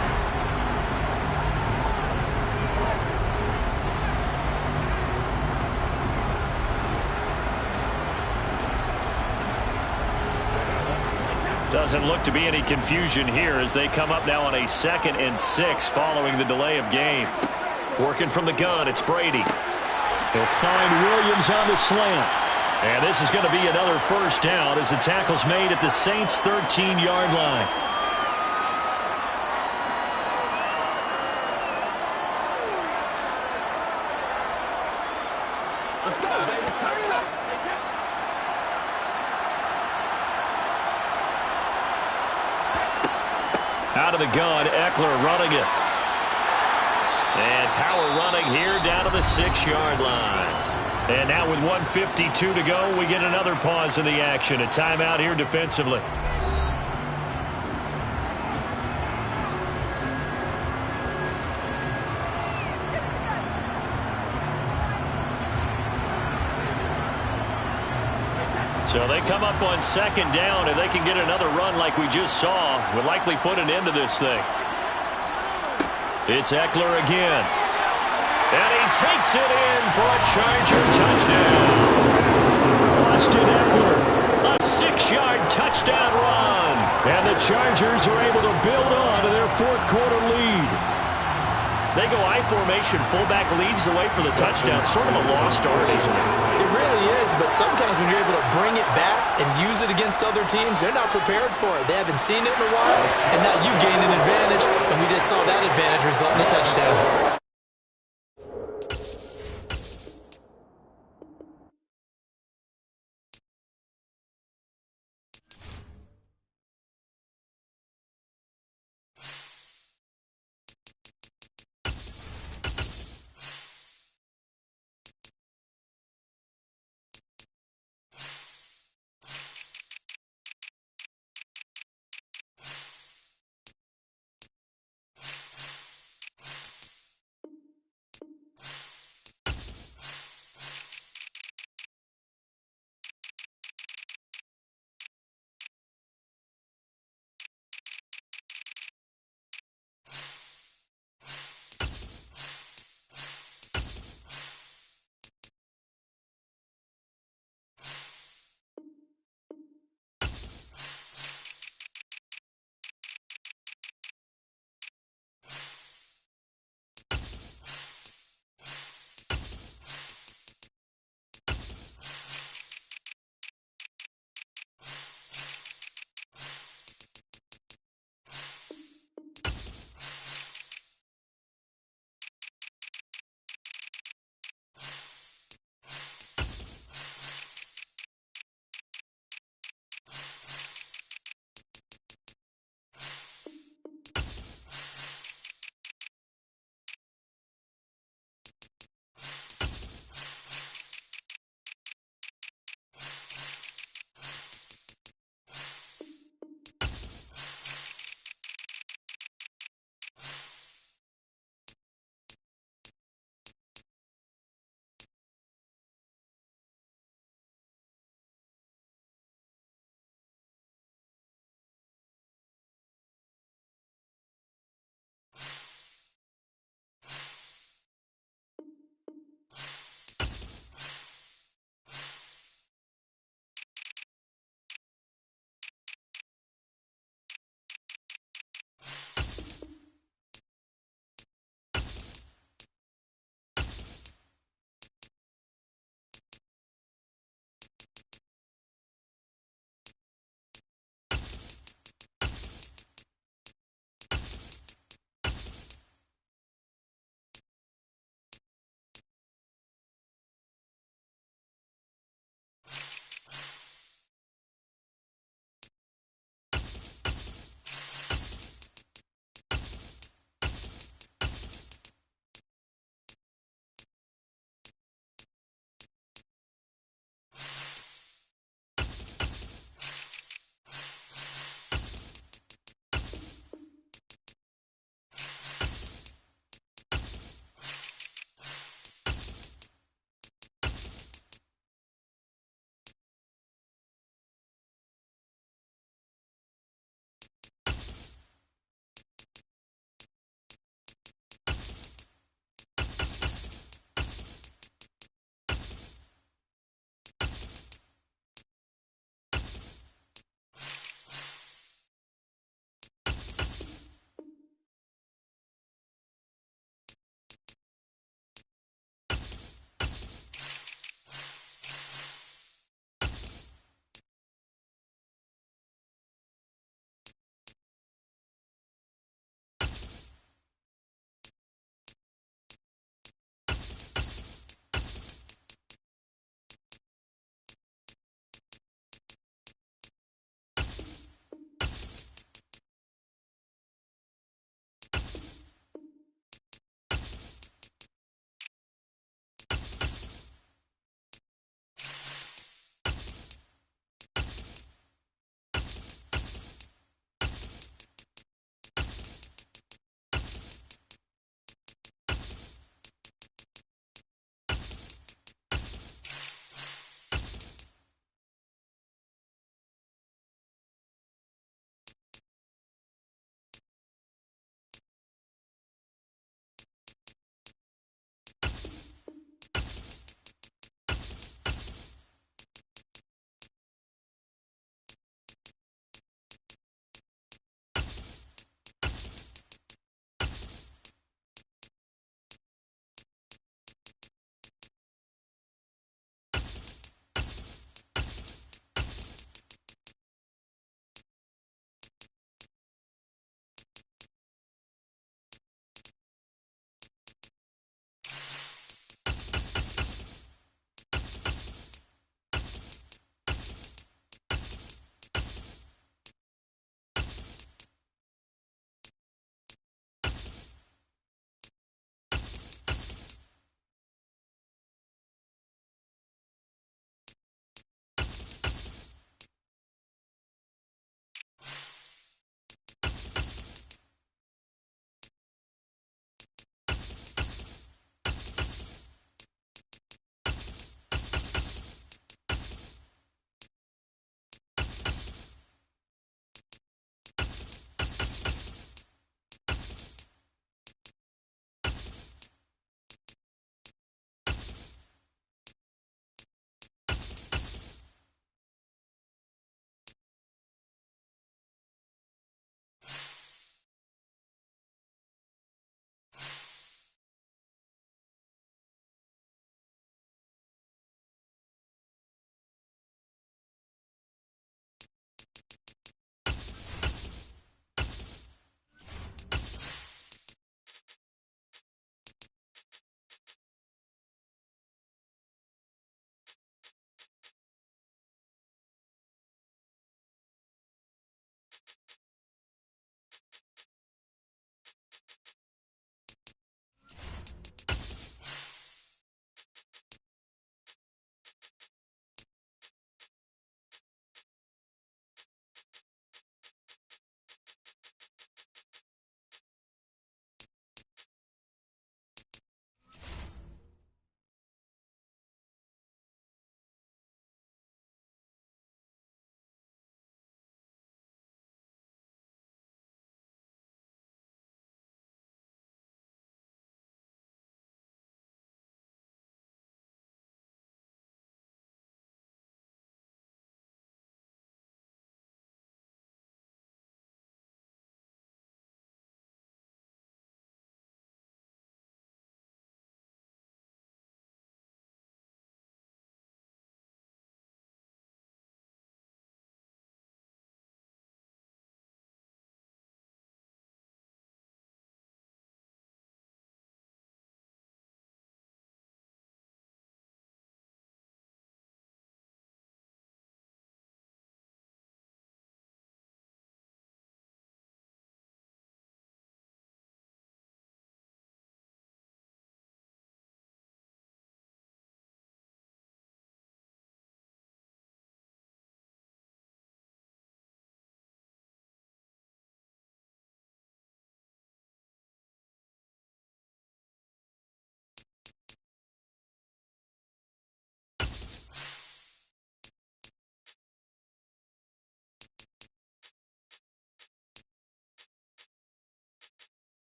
Doesn't look to be any confusion here as they come up now on a 2nd and 6 following the delay of game. Working from the gun, it's Brady. They'll find Williams on the slant. And this is going to be another first down as the tackle's made at the Saints' 13-yard line. Let's go, baby. Turn it up. Out of the gun, Eckler running it. And power running here down to the 6-yard line. And now with 1:52 to go, we get another pause in the action. A timeout here defensively. So they come up on 2nd down, and they can get another run like we just saw. Would likely put an end to this thing. It's Eckler again. And he takes it in for a Charger touchdown. Austin Eckler. A 6-yard touchdown run. And the Chargers are able to build on to their fourth quarter lead. They go I formation. Fullback leads the way for the touchdown. Sort of a lost art, isn't it? It really is, but sometimes when you're able to bring it back and use it against other teams, they're not prepared for it. They haven't seen it in a while, and now you gain an advantage, and we just saw that advantage result in a touchdown.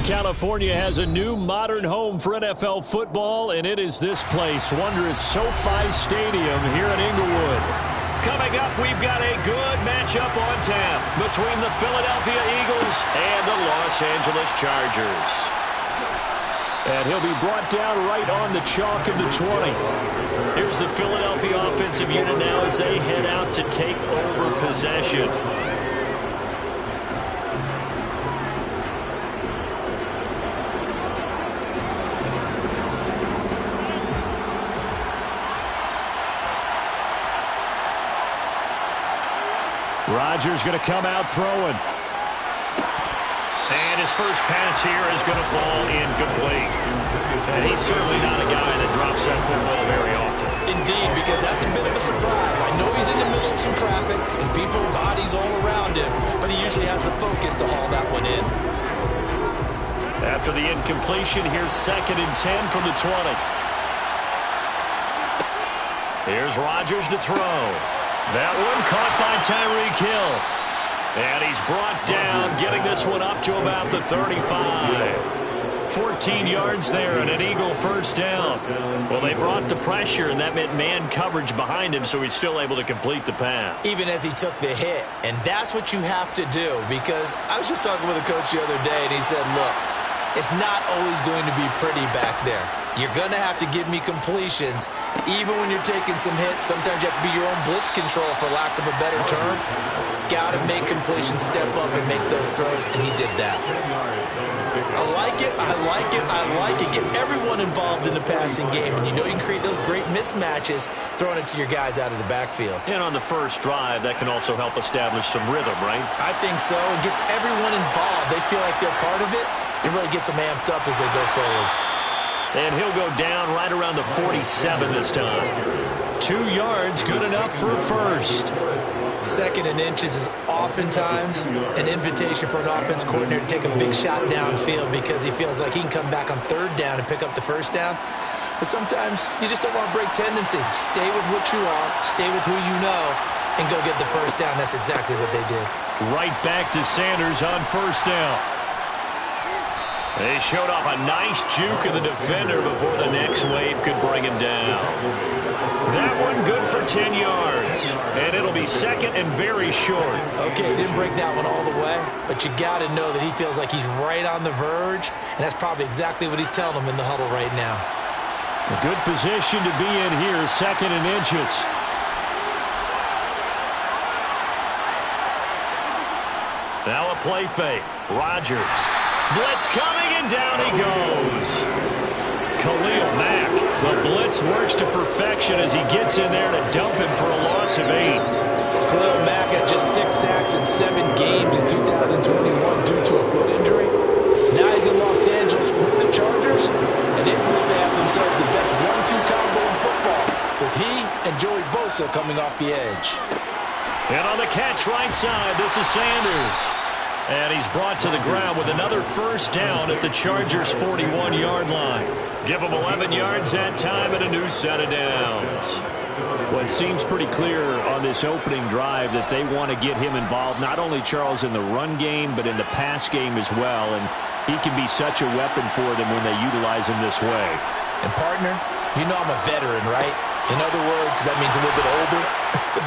Southern California has a new modern home for NFL football, and it is this place, wondrous SoFi Stadium here in Inglewood. Coming up, we've got a good matchup on tap between the Philadelphia Eagles and the Los Angeles Chargers. And he'll be brought down right on the chalk of the 20. Here's the Philadelphia offensive unit now as they head out to take over possession. Rodgers going to come out throwing. And his first pass here is going to fall incomplete. And he's certainly not a guy that drops that football very often. Indeed, because that's a bit of a surprise. I know he's in the middle of some traffic and people, bodies all around him, but he usually has the focus to haul that one in. After the incompletion, here's 2nd and 10 from the 20. Here's Rodgers to throw. That one caught by Tyreek Hill. And he's brought down, getting this one up to about the 35. 14 yards there and an Eagle first down. Well, they brought the pressure, and that meant man coverage behind him, so he's still able to complete the pass. Even as he took the hit. And that's what you have to do, because I was just talking with a coach the other day, and he said, look, it's not always going to be pretty back there. You're going to have to give me completions. Even when you're taking some hits, sometimes you have to be your own blitz control, for lack of a better term. Got to make completions, step up and make those throws, and he did that. I like it, I like it, I like it. Get everyone involved in the passing game, and you know you can create those great mismatches throwing it to your guys out of the backfield. And on the first drive, that can also help establish some rhythm, right? I think so. It gets everyone involved. They feel like they're part of it. It really gets them amped up as they go forward. And he'll go down right around the 47 this time. 2 yards, good enough for a first. 2nd and inches is oftentimes an invitation for an offense coordinator to take a big shot downfield because he feels like he can come back on 3rd down and pick up the first down. But sometimes you just don't want to break tendency. Stay with what you are, stay with who you know, and go get the first down. That's exactly what they did. Right back to Sanders on first down. They showed off a nice juke of the defender before the next wave could bring him down. That one good for 10 yards. And it'll be 2nd and very short. Okay, he didn't break that one all the way, but you got to know that he feels like he's right on the verge, and that's probably exactly what he's telling them in the huddle right now. A good position to be in here, 2nd and inches. Now a play fake. Rodgers. Blitz coming, and down he goes. Khalil Mack. The blitz works to perfection as he gets in there to dump him for a loss of 8. Khalil Mack had just 6 sacks in 7 games in 2021 due to a foot injury. Now he's in Los Angeles with the Chargers, and they believe they have themselves the best 1-2 combo in football, with he and Joey Bosa coming off the edge. And on the catch right side, this is Sanders. And he's brought to the ground with another first down at the Chargers' 41-yard line. Give him 11 yards that time and a new set of downs. Well, it seems pretty clear on this opening drive that they want to get him involved, not only, Charles, in the run game, but in the pass game as well. And he can be such a weapon for them when they utilize him this way. And, partner, you know I'm a veteran, right? In other words, that means a little bit older.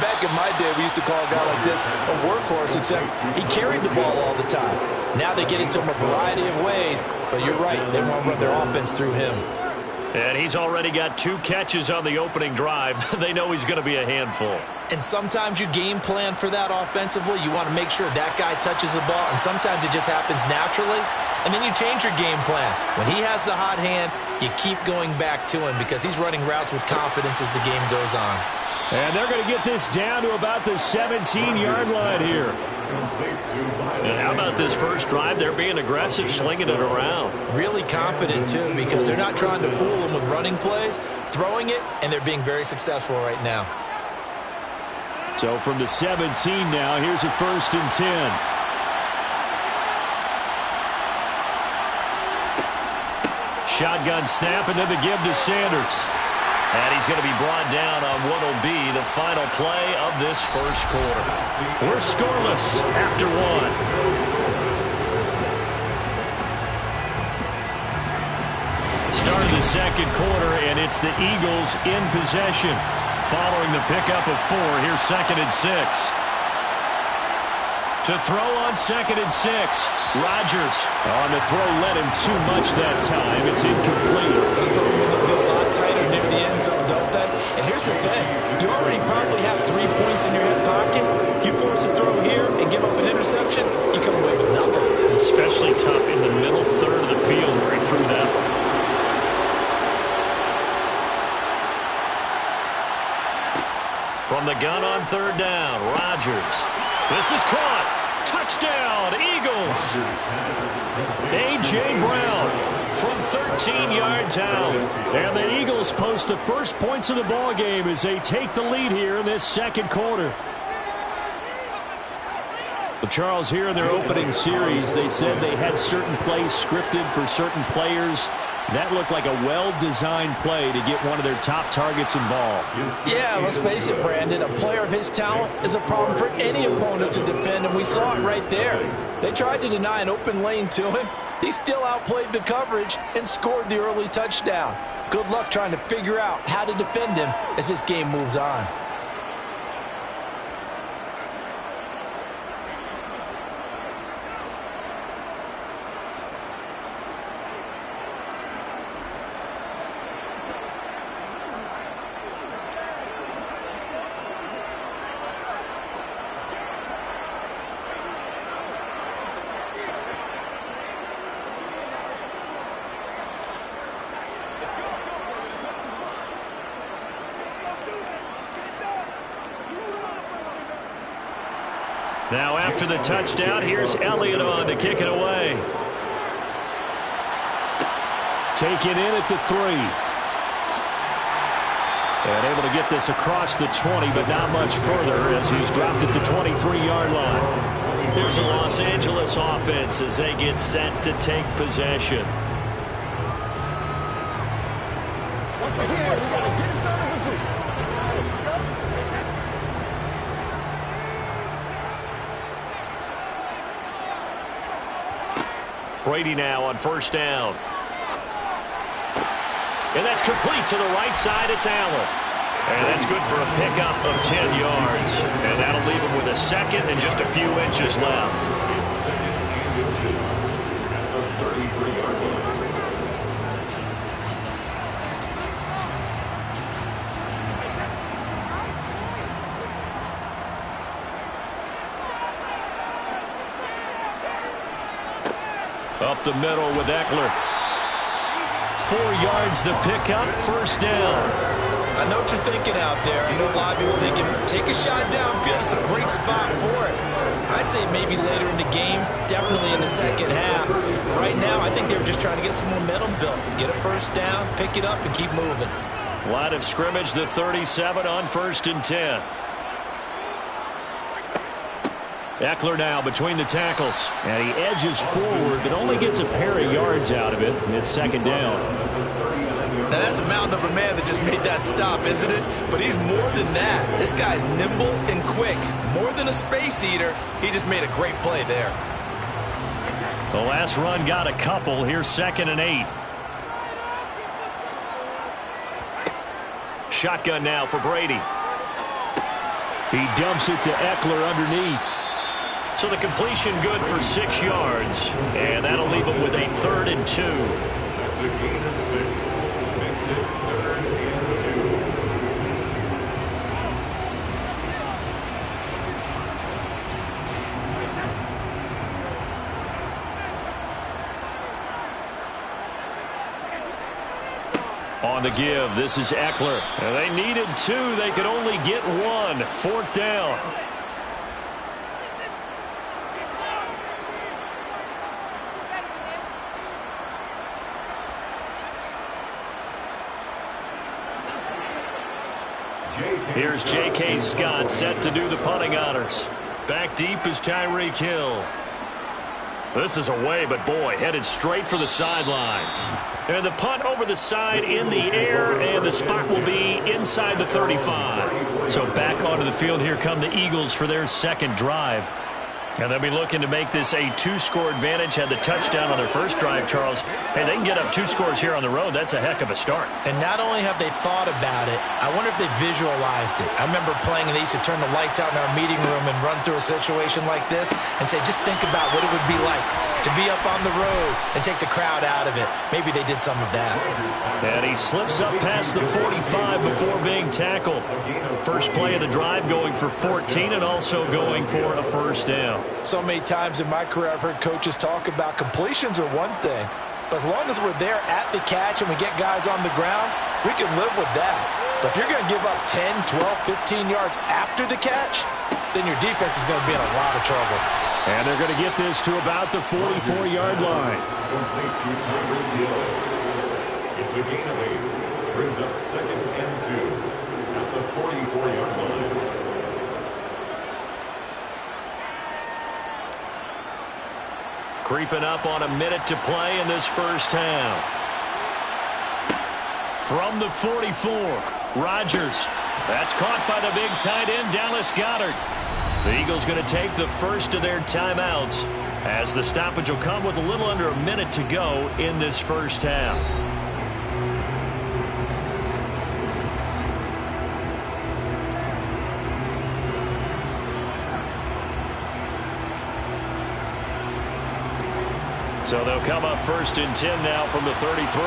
Back in my day, we used to call a guy like this a workhorse, except he carried the ball all the time. Now they get into him a variety of ways, but you're right, they want to run their offense through him. And he's already got 2 catches on the opening drive. They know he's going to be a handful. And sometimes you game plan for that offensively. You want to make sure that guy touches the ball, and sometimes it just happens naturally. And then you change your game plan. When he has the hot hand, you keep going back to him because he's running routes with confidence as the game goes on. And they're going to get this down to about the 17-yard line here. And how about this first drive? They're being aggressive, slinging it around. Really confident, too, because they're not trying to fool them with running plays, throwing it, and they're being very successful right now. So from the 17 now, here's a 1st and 10. Shotgun snap, and then the give to Sanders. And he's going to be brought down on what will be the final play of this first quarter. We're scoreless after 1. start of the second quarter, and it's the Eagles in possession. Following the pickup of 4, here's 2nd and 6. To throw on 2nd and 6, Rodgers. On the throw, led him too much that time. It's incomplete. Those throw windows get a lot tighter near the end zone, don't they? And here's the thing. You already probably have 3 points in your hip pocket. You force a throw here and give up an interception, you come away with nothing. Especially tough in the middle third of the field where he threw that. From the gun on 3rd down, Rodgers. This is caught. Touchdown, Eagles. A.J. Brown from 13 yards out. And the Eagles post the first points of the ballgame as they take the lead here in this second quarter. Well, Charles, here in their opening series, they said they had certain plays scripted for certain players. That looked like a well-designed play to get one of their top targets involved. Yeah, let's face it, Brandon. A player of his talent is a problem for any opponent to defend, and we saw it right there. They tried to deny an open lane to him. He still outplayed the coverage and scored the early touchdown. Good luck trying to figure out how to defend him as this game moves on. Now after the touchdown, here's Elliott on to kick it away. Taken in at the 3. And able to get this across the 20, but not much further as he's dropped it to 23-yard line. Here's a Los Angeles offense as they get set to take possession. Once again, we got to get it done as a group. Brady now on 1st down. And that's complete to the right side. It's Allen. And that's good for a pickup of 10 yards. And that'll leave him with a 2nd and just a few inches left. It's 2nd and inches at the 33-yard line. Up the middle with Eckler. 4 yards the pickup, 1st down. I know what you're thinking out there. I know a lot of you are thinking, take a shot downfield. It's a great spot for it. I'd say maybe later in the game, definitely in the second half. Right now, I think they were just trying to get some momentum built. Get a 1st down, pick it up, and keep moving. Line of scrimmage, the 37 on 1st and 10. Eckler now between the tackles. And he edges forward, but only gets a pair of yards out of it. It's 2nd down. Now, that's a mountain of a man that just made that stop, isn't it? But he's more than that. This guy's nimble and quick. More than a space eater, he just made a great play there. The last run got a couple. Here's 2nd and 8. Shotgun now for Brady. He dumps it to Eckler underneath. So the completion good for 6 yards. And that'll leave him with a 3rd and 2. That's a gain of 6. Makes it 3rd and 2. On the give, this is Eckler. And they needed 2. They could only get 1. 4th down. Here's J.K. Scott set to do the punting honors. Back deep is Tyreek Hill. This is away, but boy, headed straight for the sidelines. And the punt over the side in the air, and the spot will be inside the 35. So back onto the field, here come the Eagles for their 2nd drive. And they'll be looking to make this a two-score advantage. Had the touchdown on their first drive, Charles. Hey, they can get up 2 scores here on the road. That's a heck of a start. And not only have they thought about it, I wonder if they visualized it. I remember playing, and they used to turn the lights out in our meeting room and run through a situation like this and say, just think about what it would be like to be up on the road and take the crowd out of it. Maybe they did some of that. And he slips up past the 45 before being tackled. First play of the drive going for 14 and also going for a first down. So many times in my career I've heard coaches talk about completions are one thing, but as long as we're there at the catch and we get guys on the ground, we can live with that. But if you're going to give up 10, 12, 15 yards after the catch, then your defense is going to be in a lot of trouble. And they're going to get this to about the 44-yard line. Complete to Tyreek Hill. It's a gain of 8. Brings up 2nd and 2 at the 44-yard line. Creeping up on a minute to play in this first half. From the 44, Rodgers. That's caught by the big tight end, Dallas Goedert. The Eagles going to take the first of their timeouts as the stoppage will come with a little under a minute to go in this first half. So they'll come up 1st and 10 now from the 33.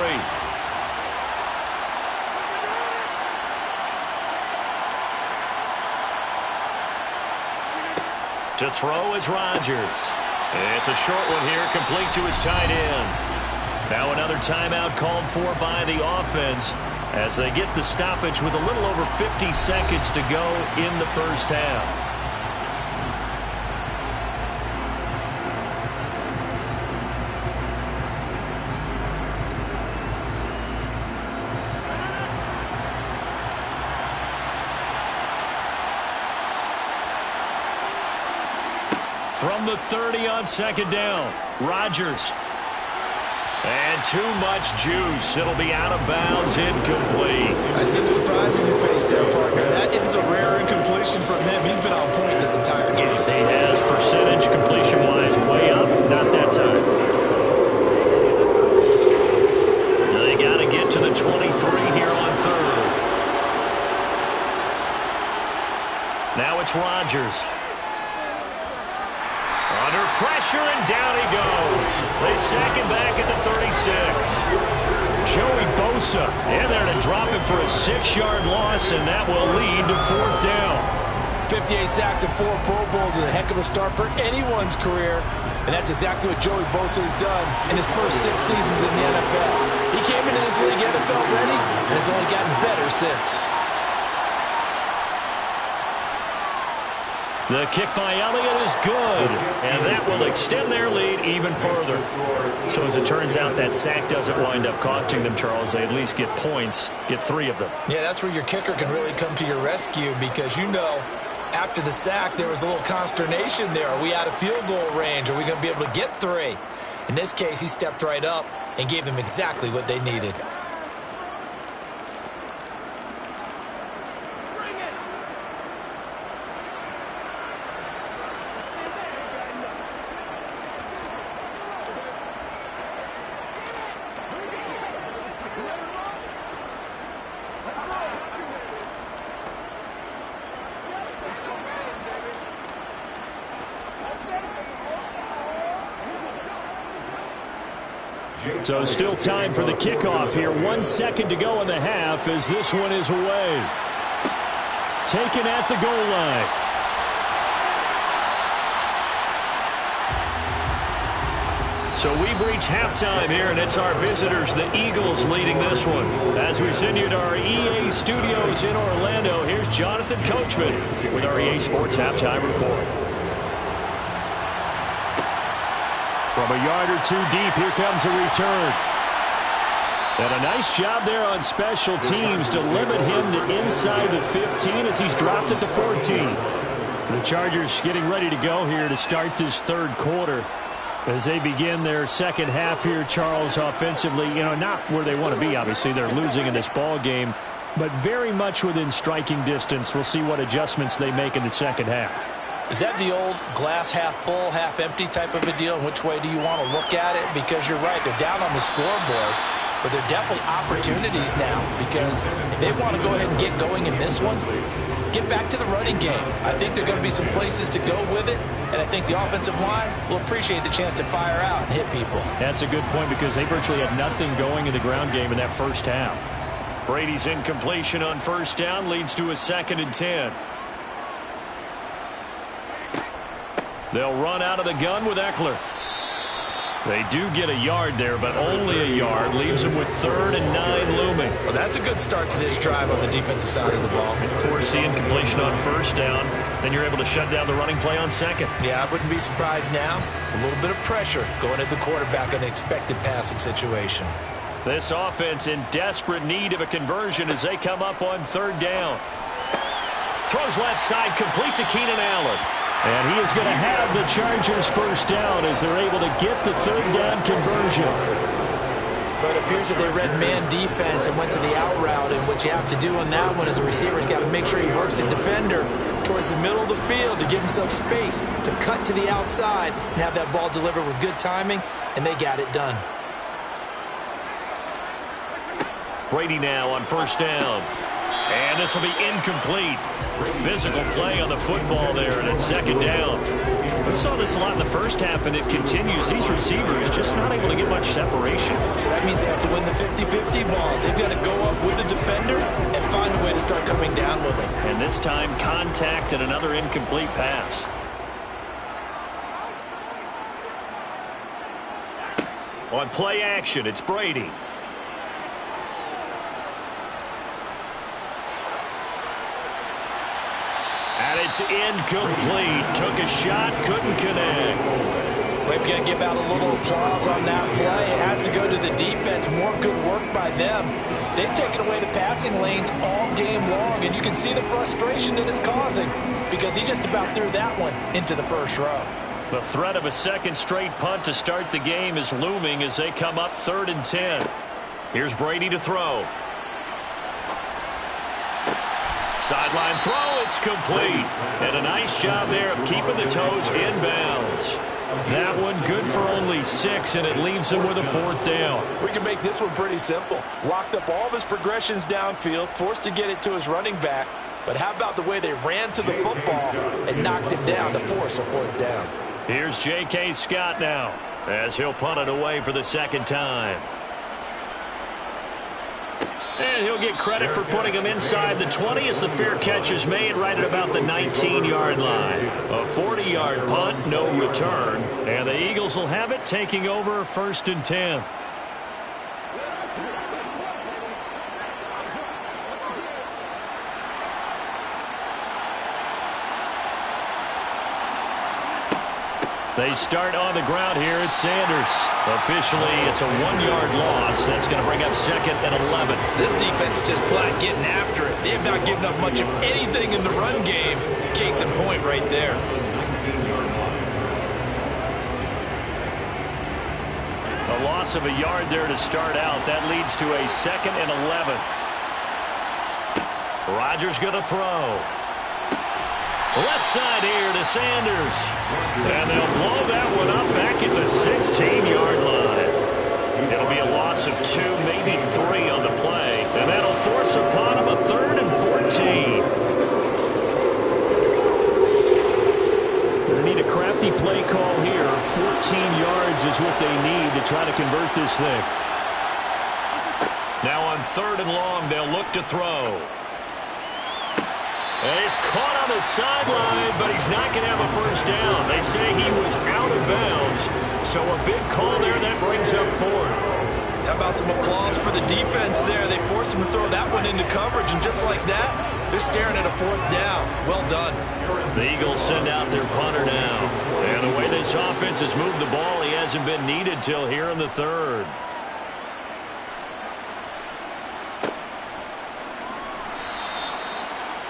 To throw is Rodgers. It's a short one here, complete to his tight end. Now another timeout called for by the offense as they get the stoppage with a little over 50 seconds to go in the first half. From the 30 on 2nd down, Rodgers. And too much juice. It'll be out of bounds, incomplete. I see the surprise in your face there, partner. That is a rare incompletion from him. He's been on point this entire game. He has percentage completion-wise way up. Not that time. They got to get to the 23 here on 3rd. Now it's Rodgers. Under pressure, and down he goes. They sack him back at the 36. Joey Bosa in there to drop it for a 6-yard loss, and that will lead to 4th down. 58 sacks and 4 Pro Bowls is a heck of a start for anyone's career, and that's exactly what Joey Bosa has done in his first 6 seasons in the NFL. He came into this league NFL ready, and has only gotten better since. The kick by Elliott is good, and that will extend their lead even further. So as it turns out, that sack doesn't wind up costing them, Charles. They at least get points, get 3 of them. Yeah, that's where your kicker can really come to your rescue because, you know, after the sack, there was a little consternation there. Are we out of field goal range? Are we going to be able to get 3? In this case, he stepped right up and gave them exactly what they needed. So still time for the kickoff here. 1 second to go in the half as this one is away. Taken at the goal line. So we've reached halftime here, and it's our visitors, the Eagles, leading this one. As we send you to our EA studios in Orlando, here's Jonathan Coachman with our EA Sports Halftime Report. From a yard or 2 deep, here comes a return. And a nice job there on special teams to limit him to inside the 15 as he's dropped at the 14. The Chargers getting ready to go here to start this 3rd quarter as they begin their second half here, Charles, offensively. You know, not where they want to be, obviously. They're losing in this ball game, but very much within striking distance. We'll see what adjustments they make in the second half. Is that the old glass half full, half empty type of a deal? And which way do you want to look at it? Because you're right, they're down on the scoreboard, but they're definitely opportunities now, because if they want to go ahead and get going in this one, get back to the running game. I think there are going to be some places to go with it, and I think the offensive line will appreciate the chance to fire out and hit people. That's a good point, because they virtually had nothing going in the ground game in that first half. Brady's incompletion on first down leads to a 2nd and 10. They'll run out of the gun with Eckler. They do get a yard there, but only a yard. Leaves them with 3rd and 9 looming. Well, that's a good start to this drive on the defensive side of the ball. Force the incompletion on first down. Then you're able to shut down the running play on 2nd. Yeah, I wouldn't be surprised now. A little bit of pressure going at the quarterback in an expected passing situation. This offense in desperate need of a conversion as they come up on 3rd down. Throws left side, complete to Keenan Allen. And he is going to have the Chargers first down as they're able to get the 3rd down conversion. But it appears that they read man defense and went to the out route, and what you have to do on that one is a receiver's got to make sure he works the defender towards the middle of the field to give himself space to cut to the outside and have that ball delivered with good timing, and they got it done. Brady now on first down. And this will be incomplete. Physical play on the football there, and it's 2nd down. We saw this a lot in the first half, and it continues. These receivers just not able to get much separation. So that means they have to win the 50-50 balls. They've got to go up with the defender and find a way to start coming down with them. And this time, contact and another incomplete pass. On play action, it's Brady. And it's incomplete. Took a shot, couldn't connect. We've got to give out a little applause on that play. It has to go to the defense. More good work by them. They've taken away the passing lanes all game long, and you can see the frustration that it's causing because he just about threw that one into the first row. The threat of a 2nd straight punt to start the game is looming as they come up 3rd and 10. Here's Brady to throw. Sideline throw, it's complete. And a nice job there of keeping the toes inbounds. That one good for only 6, and it leaves him with a 4th down. We can make this one pretty simple. Locked up all of his progressions downfield, forced to get it to his running back. But how about the way they ran to the football and knocked it down to force a 4th down? Here's J.K. Scott now as he'll punt it away for the 2nd time. And he'll get credit for putting him inside the 20 as the fair catch is made right at about the 19-yard line. A 40-yard punt, no return. And the Eagles will have it, taking over 1st and 10. They start on the ground here. It's Sanders. Officially, it's a 1-yard loss. That's going to bring up 2nd and 11. This defense is just flat getting after it. They have not given up much of anything in the run game. Case in point right there. A loss of a yard there to start out. That leads to a 2nd and 11. Rodgers going to throw. Left side here to Sanders. And they'll blow that one up back at the 16-yard line. It'll be a loss of 2, maybe 3 on the play. And that'll force upon him a 3rd and 14. They need a crafty play call here. 14 yards is what they need to try to convert this thing. Now on 3rd and long, they'll look to throw. And he's caught on the sideline, but he's not going to have a first down. They say he was out of bounds. So a big call there that brings up 4th. How about some applause for the defense there? They forced him to throw that one into coverage, and just like that, they're staring at a 4th down. Well done. The Eagles send out their punter now. And the way this offense has moved the ball, he hasn't been needed till here in the 3rd.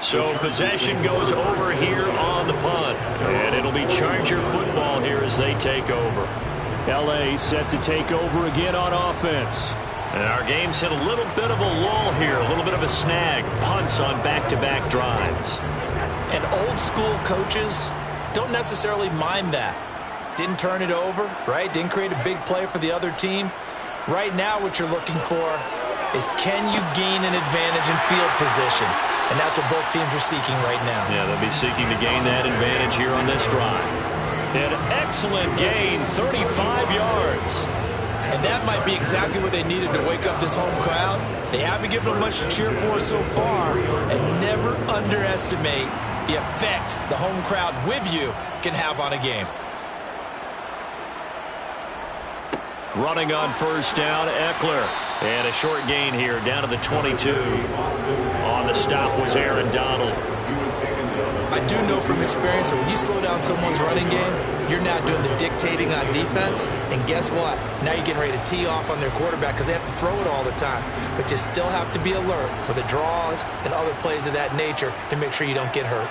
So possession goes over here on the punt. And it'll be Charger football here as they take over. L.A. set to take over again on offense. And our game's hit a little bit of a lull here, a little bit of a snag. Punts on back-to-back drives. And old school coaches don't necessarily mind that. Didn't turn it over, right? Didn't create a big play for the other team. Right now what you're looking for is, can you gain an advantage in field position? And that's what both teams are seeking right now. Yeah, they'll be seeking to gain that advantage here on this drive. An excellent gain, 35 yards. And that might be exactly what they needed to wake up this home crowd. They haven't given them much to cheer for so far, and never underestimate the effect the home crowd with you can have on a game. Running on first down, Eckler. And a short gain here, down to the 22. On the stop was Aaron Donald. I do know from experience that when you slow down someone's running game, you're not doing the dictating on defense. And guess what? Now you're getting ready to tee off on their quarterback because they have to throw it all the time. But you still have to be alert for the draws and other plays of that nature to make sure you don't get hurt.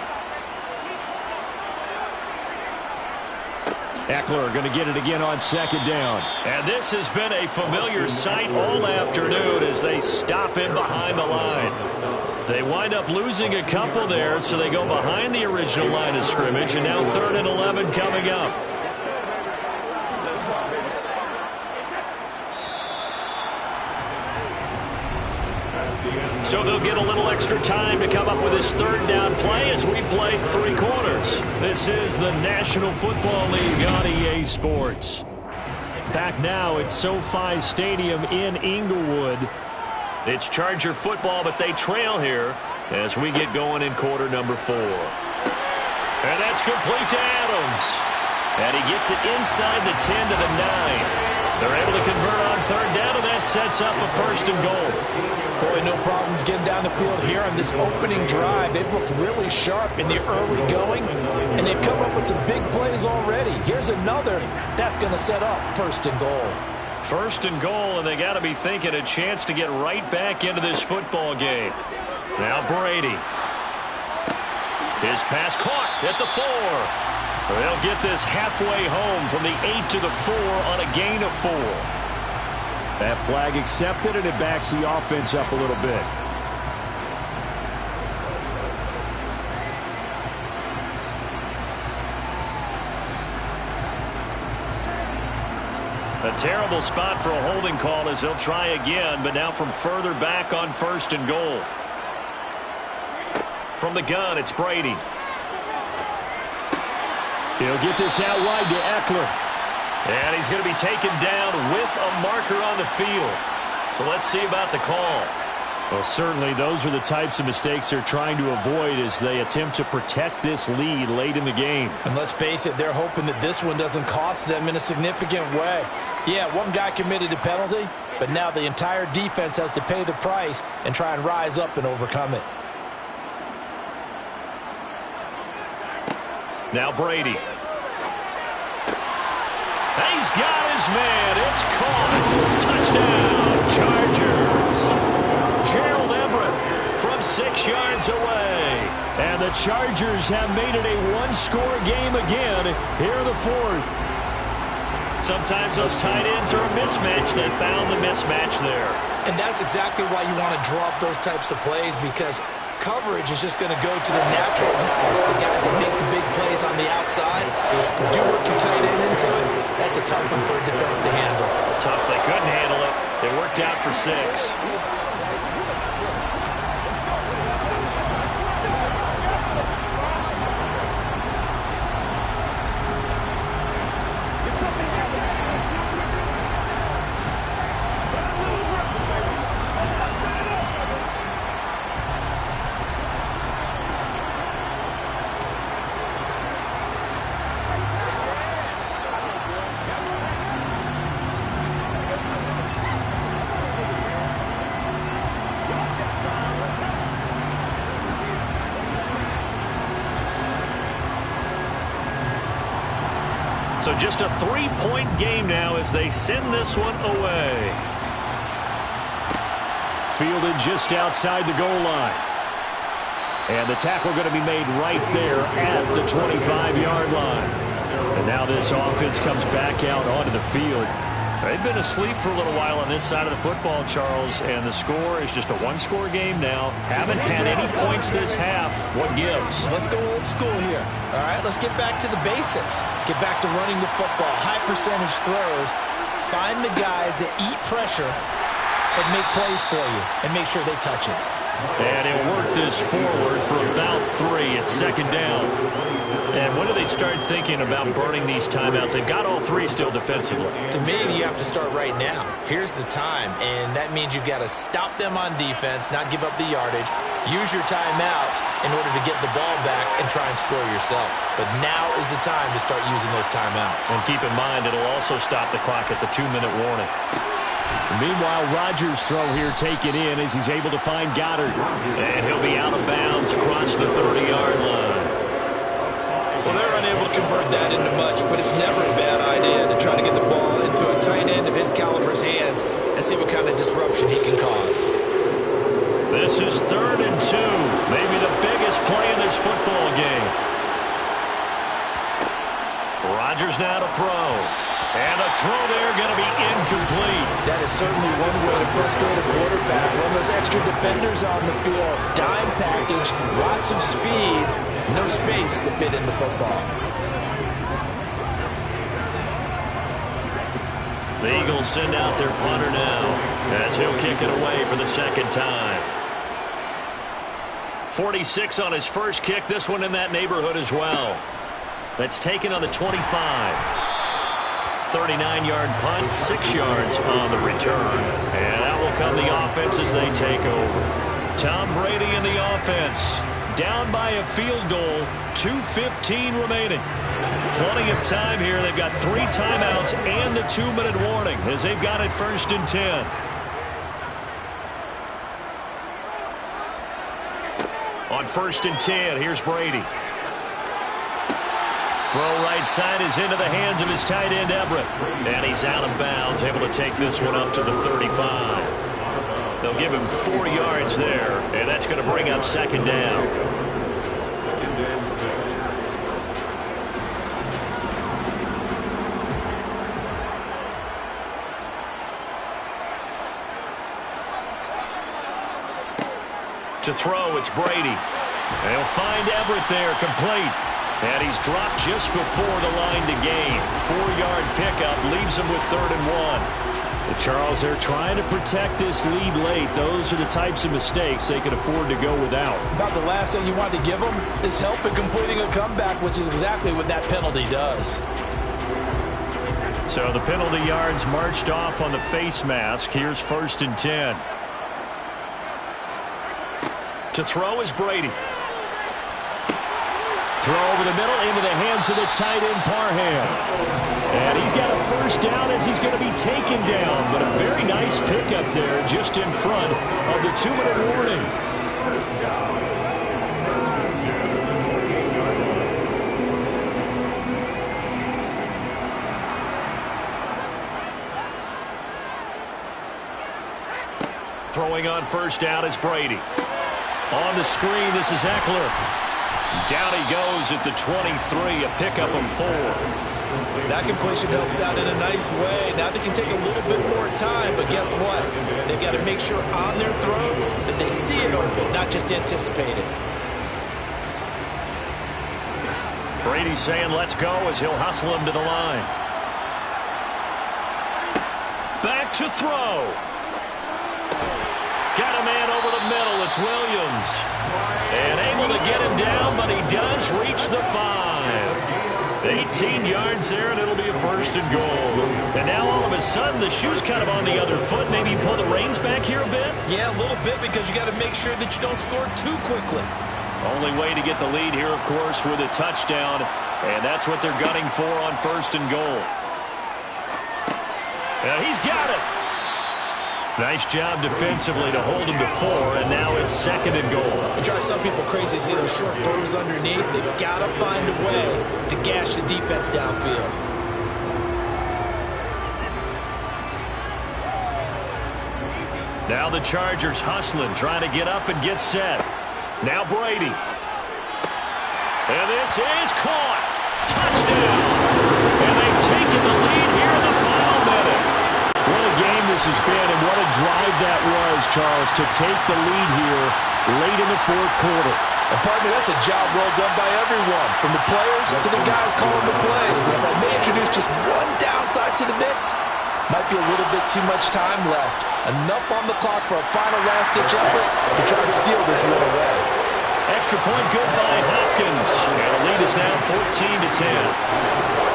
Eckler going to get it again on second down. And this has been a familiar sight all afternoon as they stop him behind the line. They wind up losing a couple there, so they go behind the original line of scrimmage, and now 3rd and 11 coming up. So they'll get a little extra time to come up with his 3rd down play as we played 3 quarters. This is the National Football League on EA Sports. Back now at SoFi Stadium in Inglewood. It's Charger football, but they trail here as we get going in quarter number 4. And that's complete to Adams. And he gets it inside the 10 to the 9. They're able to convert on 3rd down, and that sets up a 1st and goal. Boy, no problems getting down the field here on this opening drive. They've looked really sharp in the early going, and they've come up with some big plays already. Here's another that's going to set up 1st and goal. 1st and goal, and they got to be thinking a chance to get right back into this football game. Now Brady. His pass caught at the 4. They'll get this halfway home from the 8 to the 4 on a gain of 4. That flag accepted, and it backs the offense up a little bit. A terrible spot for a holding call as they'll try again, but now from further back on 1st and goal. From the gun, it's Brady. He'll get this out wide to Eckler. And he's going to be taken down with a marker on the field. So let's see about the call. Well, certainly those are the types of mistakes they're trying to avoid as they attempt to protect this lead late in the game. And let's face it, they're hoping that this one doesn't cost them in a significant way. Yeah, one guy committed a penalty, but now the entire defense has to pay the price and try and rise up and overcome it. Now Brady. He's got his man. It's caught. Touchdown, Chargers. Gerald Everett from 6 yards away. And the Chargers have made it a one-score game again here in the 4th. Sometimes those tight ends are a mismatch. They found the mismatch there. And that's exactly why you want to draw up those types of plays, because coverage is just going to go to the natural guys, the guys that make the big plays on the outside. If you work your tight end into it, that's a tough one for a defense to handle. Tough. They couldn't handle it. It worked out for 6. So just a 3-point game now as they send this one away. Fielded just outside the goal line. And the tackle going to be made right there at the 25-yard line. And now this offense comes back out onto the field. They've been asleep for a little while on this side of the football, Charles, and the score is just a one-score game now. Haven't had any points this half. What gives? Let's go old school here. All right, let's get back to the basics. Get back to running the football, high percentage throws. Find the guys that eat pressure and make plays for you and make sure they touch it. And he'll work this forward for about 3. It's second down. And when do they start thinking about burning these timeouts? They've got all 3 still defensively. To me, you have to start right now. Here's the time, and that means you've got to stop them on defense, not give up the yardage, use your timeouts in order to get the ball back and try and score yourself. But now is the time to start using those timeouts. And keep in mind, it'll also stop the clock at the 2-minute warning. Meanwhile, Rodgers' throw here taken in as he's able to find Goddard. And he'll be out of bounds across the 30-yard line. Well, they're unable to convert that into much, but it's never a bad idea to try to get the ball into a tight end of his caliber's hands and see what kind of disruption he can cause. This is 3rd and 2. Maybe the biggest play in this football game. Rodgers now to throw. And the throw there going to be incomplete. That is certainly one way to frustrate a quarterback. Run those extra defenders on the field. Dime package, lots of speed, no space to fit in the football. The Eagles send out their punter now as he'll kick it away for the second time. 46 on his first kick. This one in that neighborhood as well. That's taken on the 25. 39-yard punt, 6 yards on the return. And out will come the offense as they take over. Tom Brady in the offense. Down by a field goal, 2:15 remaining. Plenty of time here. They've got 3 timeouts and the 2-minute warning as they've got it 1st and 10. On 1st and 10, here's Brady. Throw right side is into the hands of his tight end, Everett. And he's out of bounds, able to take this one up to the 35. They'll give him 4 yards there, and that's going to bring up second down. Second and 6. To throw, it's Brady. They'll find Everett there, complete. And he's dropped just before the line to gain. 4-yard pickup leaves him with 3rd and 1. Well, Charles, they're trying to protect this lead late. Those are the types of mistakes they can afford to go without. About the last thing you want to give them is help in completing a comeback, which is exactly what that penalty does. So the penalty yards marched off on the face mask. Here's 1st and 10. To throw is Brady. Throw over the middle into the hands of the tight end, Parham. And he's got a 1st down as he's going to be taken down. But a very nice pickup there just in front of the 2-minute warning. Throwing on 1st down is Brady. On the screen, this is Eckler. Down he goes at the 23, a pickup of 4. That completion helps out in a nice way. Now they can take a little bit more time, but guess what? They've got to make sure on their throws that they see it open, not just anticipate it. Brady's saying let's go as he'll hustle him to the line. Back to throw. Got a man over the middle. It's Williams. And able to get him down, but he does reach the 5. 18 yards there, and it'll be a 1st and goal. And now all of a sudden, the shoe's kind of on the other foot. Maybe you pull the reins back here a bit? Yeah, a little bit, because you got to make sure that you don't score too quickly. Only way to get the lead here, of course, with a touchdown. And that's what they're gunning for on 1st and goal. And he's got it. Nice job defensively to hold him to 4, and now it's 2nd and goal. It drives some people crazy to see those short throws underneath. They've got to find a way to gash the defense downfield. Now the Chargers hustling, trying to get up and get set. Now Brady. And this is caught. Touchdown. And they've taken the lead here in the final minute. has been, and what a drive that was, Charles, to take the lead here late in the fourth quarter. And partner, that's a job well done by everyone, from the players to the guys calling the plays. And if I may introduce just one downside to the mix, might be a little bit too much time left. Enough on the clock for a final last-ditch effort to try and steal this one away. Extra point good by Hopkins. And the lead is now 14-10.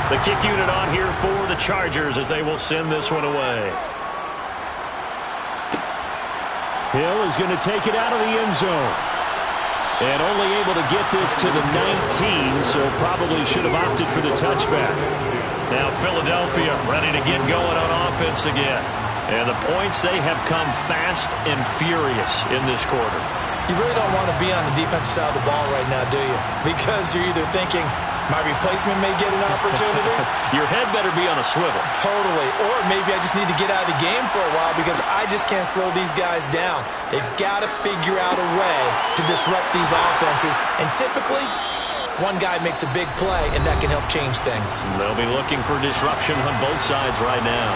The kick unit on here for the Chargers as they will send this one away. Hill is going to take it out of the end zone. And only able to get this to the 19, so probably should have opted for the touchback. Now Philadelphia ready to get going on offense again. And the points, they have come fast and furious in this quarter. You really don't want to be on the defensive side of the ball right now, do you? Because you're either thinking, my replacement may get an opportunity. Your head better be on a swivel. Totally. Or maybe I just need to get out of the game for a while because I just can't slow these guys down. They've got to figure out a way to disrupt these offenses. And typically, one guy makes a big play, and that can help change things. They'll be looking for disruption on both sides right now.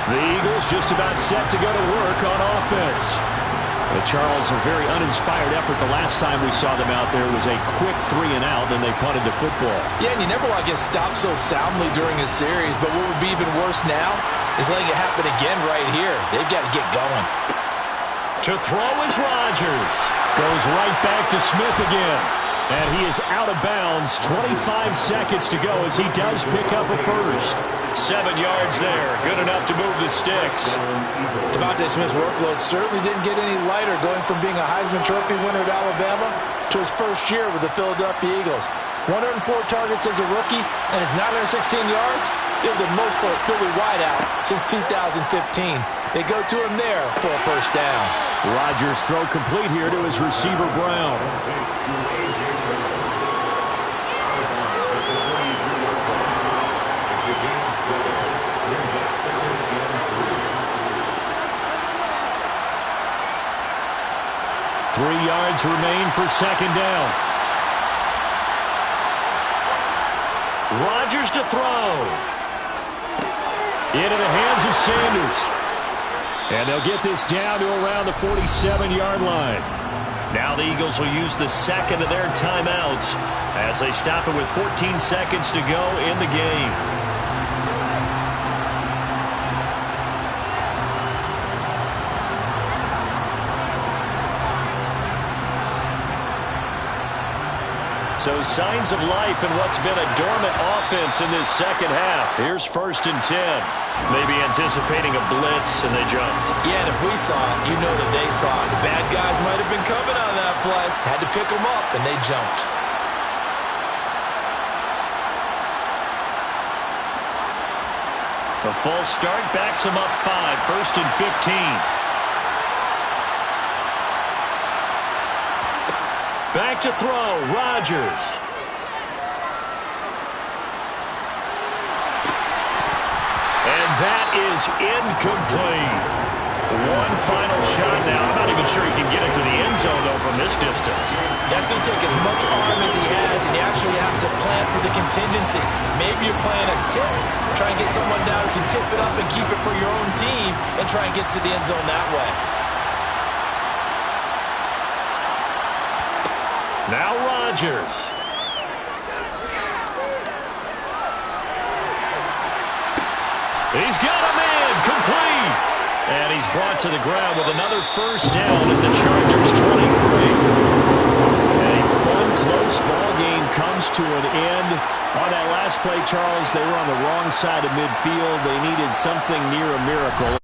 The Eagles just about set to go to work on offense. Charles, a very uninspired effort. The last time we saw them out there was a quick 3-and-out, and they punted the football. Yeah, and you never want to get stopped so soundly during a series, but what would be even worse now is letting it happen again right here. They've got to get going. To throw is Rodgers. Goes right back to Smith again. And he is out of bounds. 25 seconds to go as he does pick up a first. 7 yards there. Good enough to move the sticks. Devontae Smith's workload certainly didn't get any lighter going from being a Heisman Trophy winner at Alabama to his first year with the Philadelphia Eagles. 104 targets as a rookie, and his 916 yards, it was the most for a Philly wideout since 2015. They go to him there for a first down. Rodgers throw complete here to his receiver, Brown. 3 yards remain for second down. Rodgers to throw. Into the hands of Sanders. And they'll get this down to around the 47-yard line. Now the Eagles will use the second of their timeouts as they stop it with 14 seconds to go in the game. So signs of life in what's been a dormant offense in this second half. Here's 1st and 10. Maybe anticipating a blitz, and they jumped. Yeah, and if we saw it, you know that they saw it. The bad guys might have been coming on that play. Had to pick them up, and they jumped. A false start backs them up 5. 1st and 15. Back to throw, Rodgers. And that is incomplete. One final shot now. I'm not even sure he can get into the end zone, though, from this distance. That's going to take as much arm as he has, and you actually have to plan for the contingency. Maybe you're playing a tip. Try and get someone down who can tip it up and keep it for your own team and try and get to the end zone that way. Now Rodgers. He's got a man, complete. And he's brought to the ground with another first down at the Chargers' 23. And a fun, close ball game comes to an end. On that last play, Charles, they were on the wrong side of midfield. They needed something near a miracle,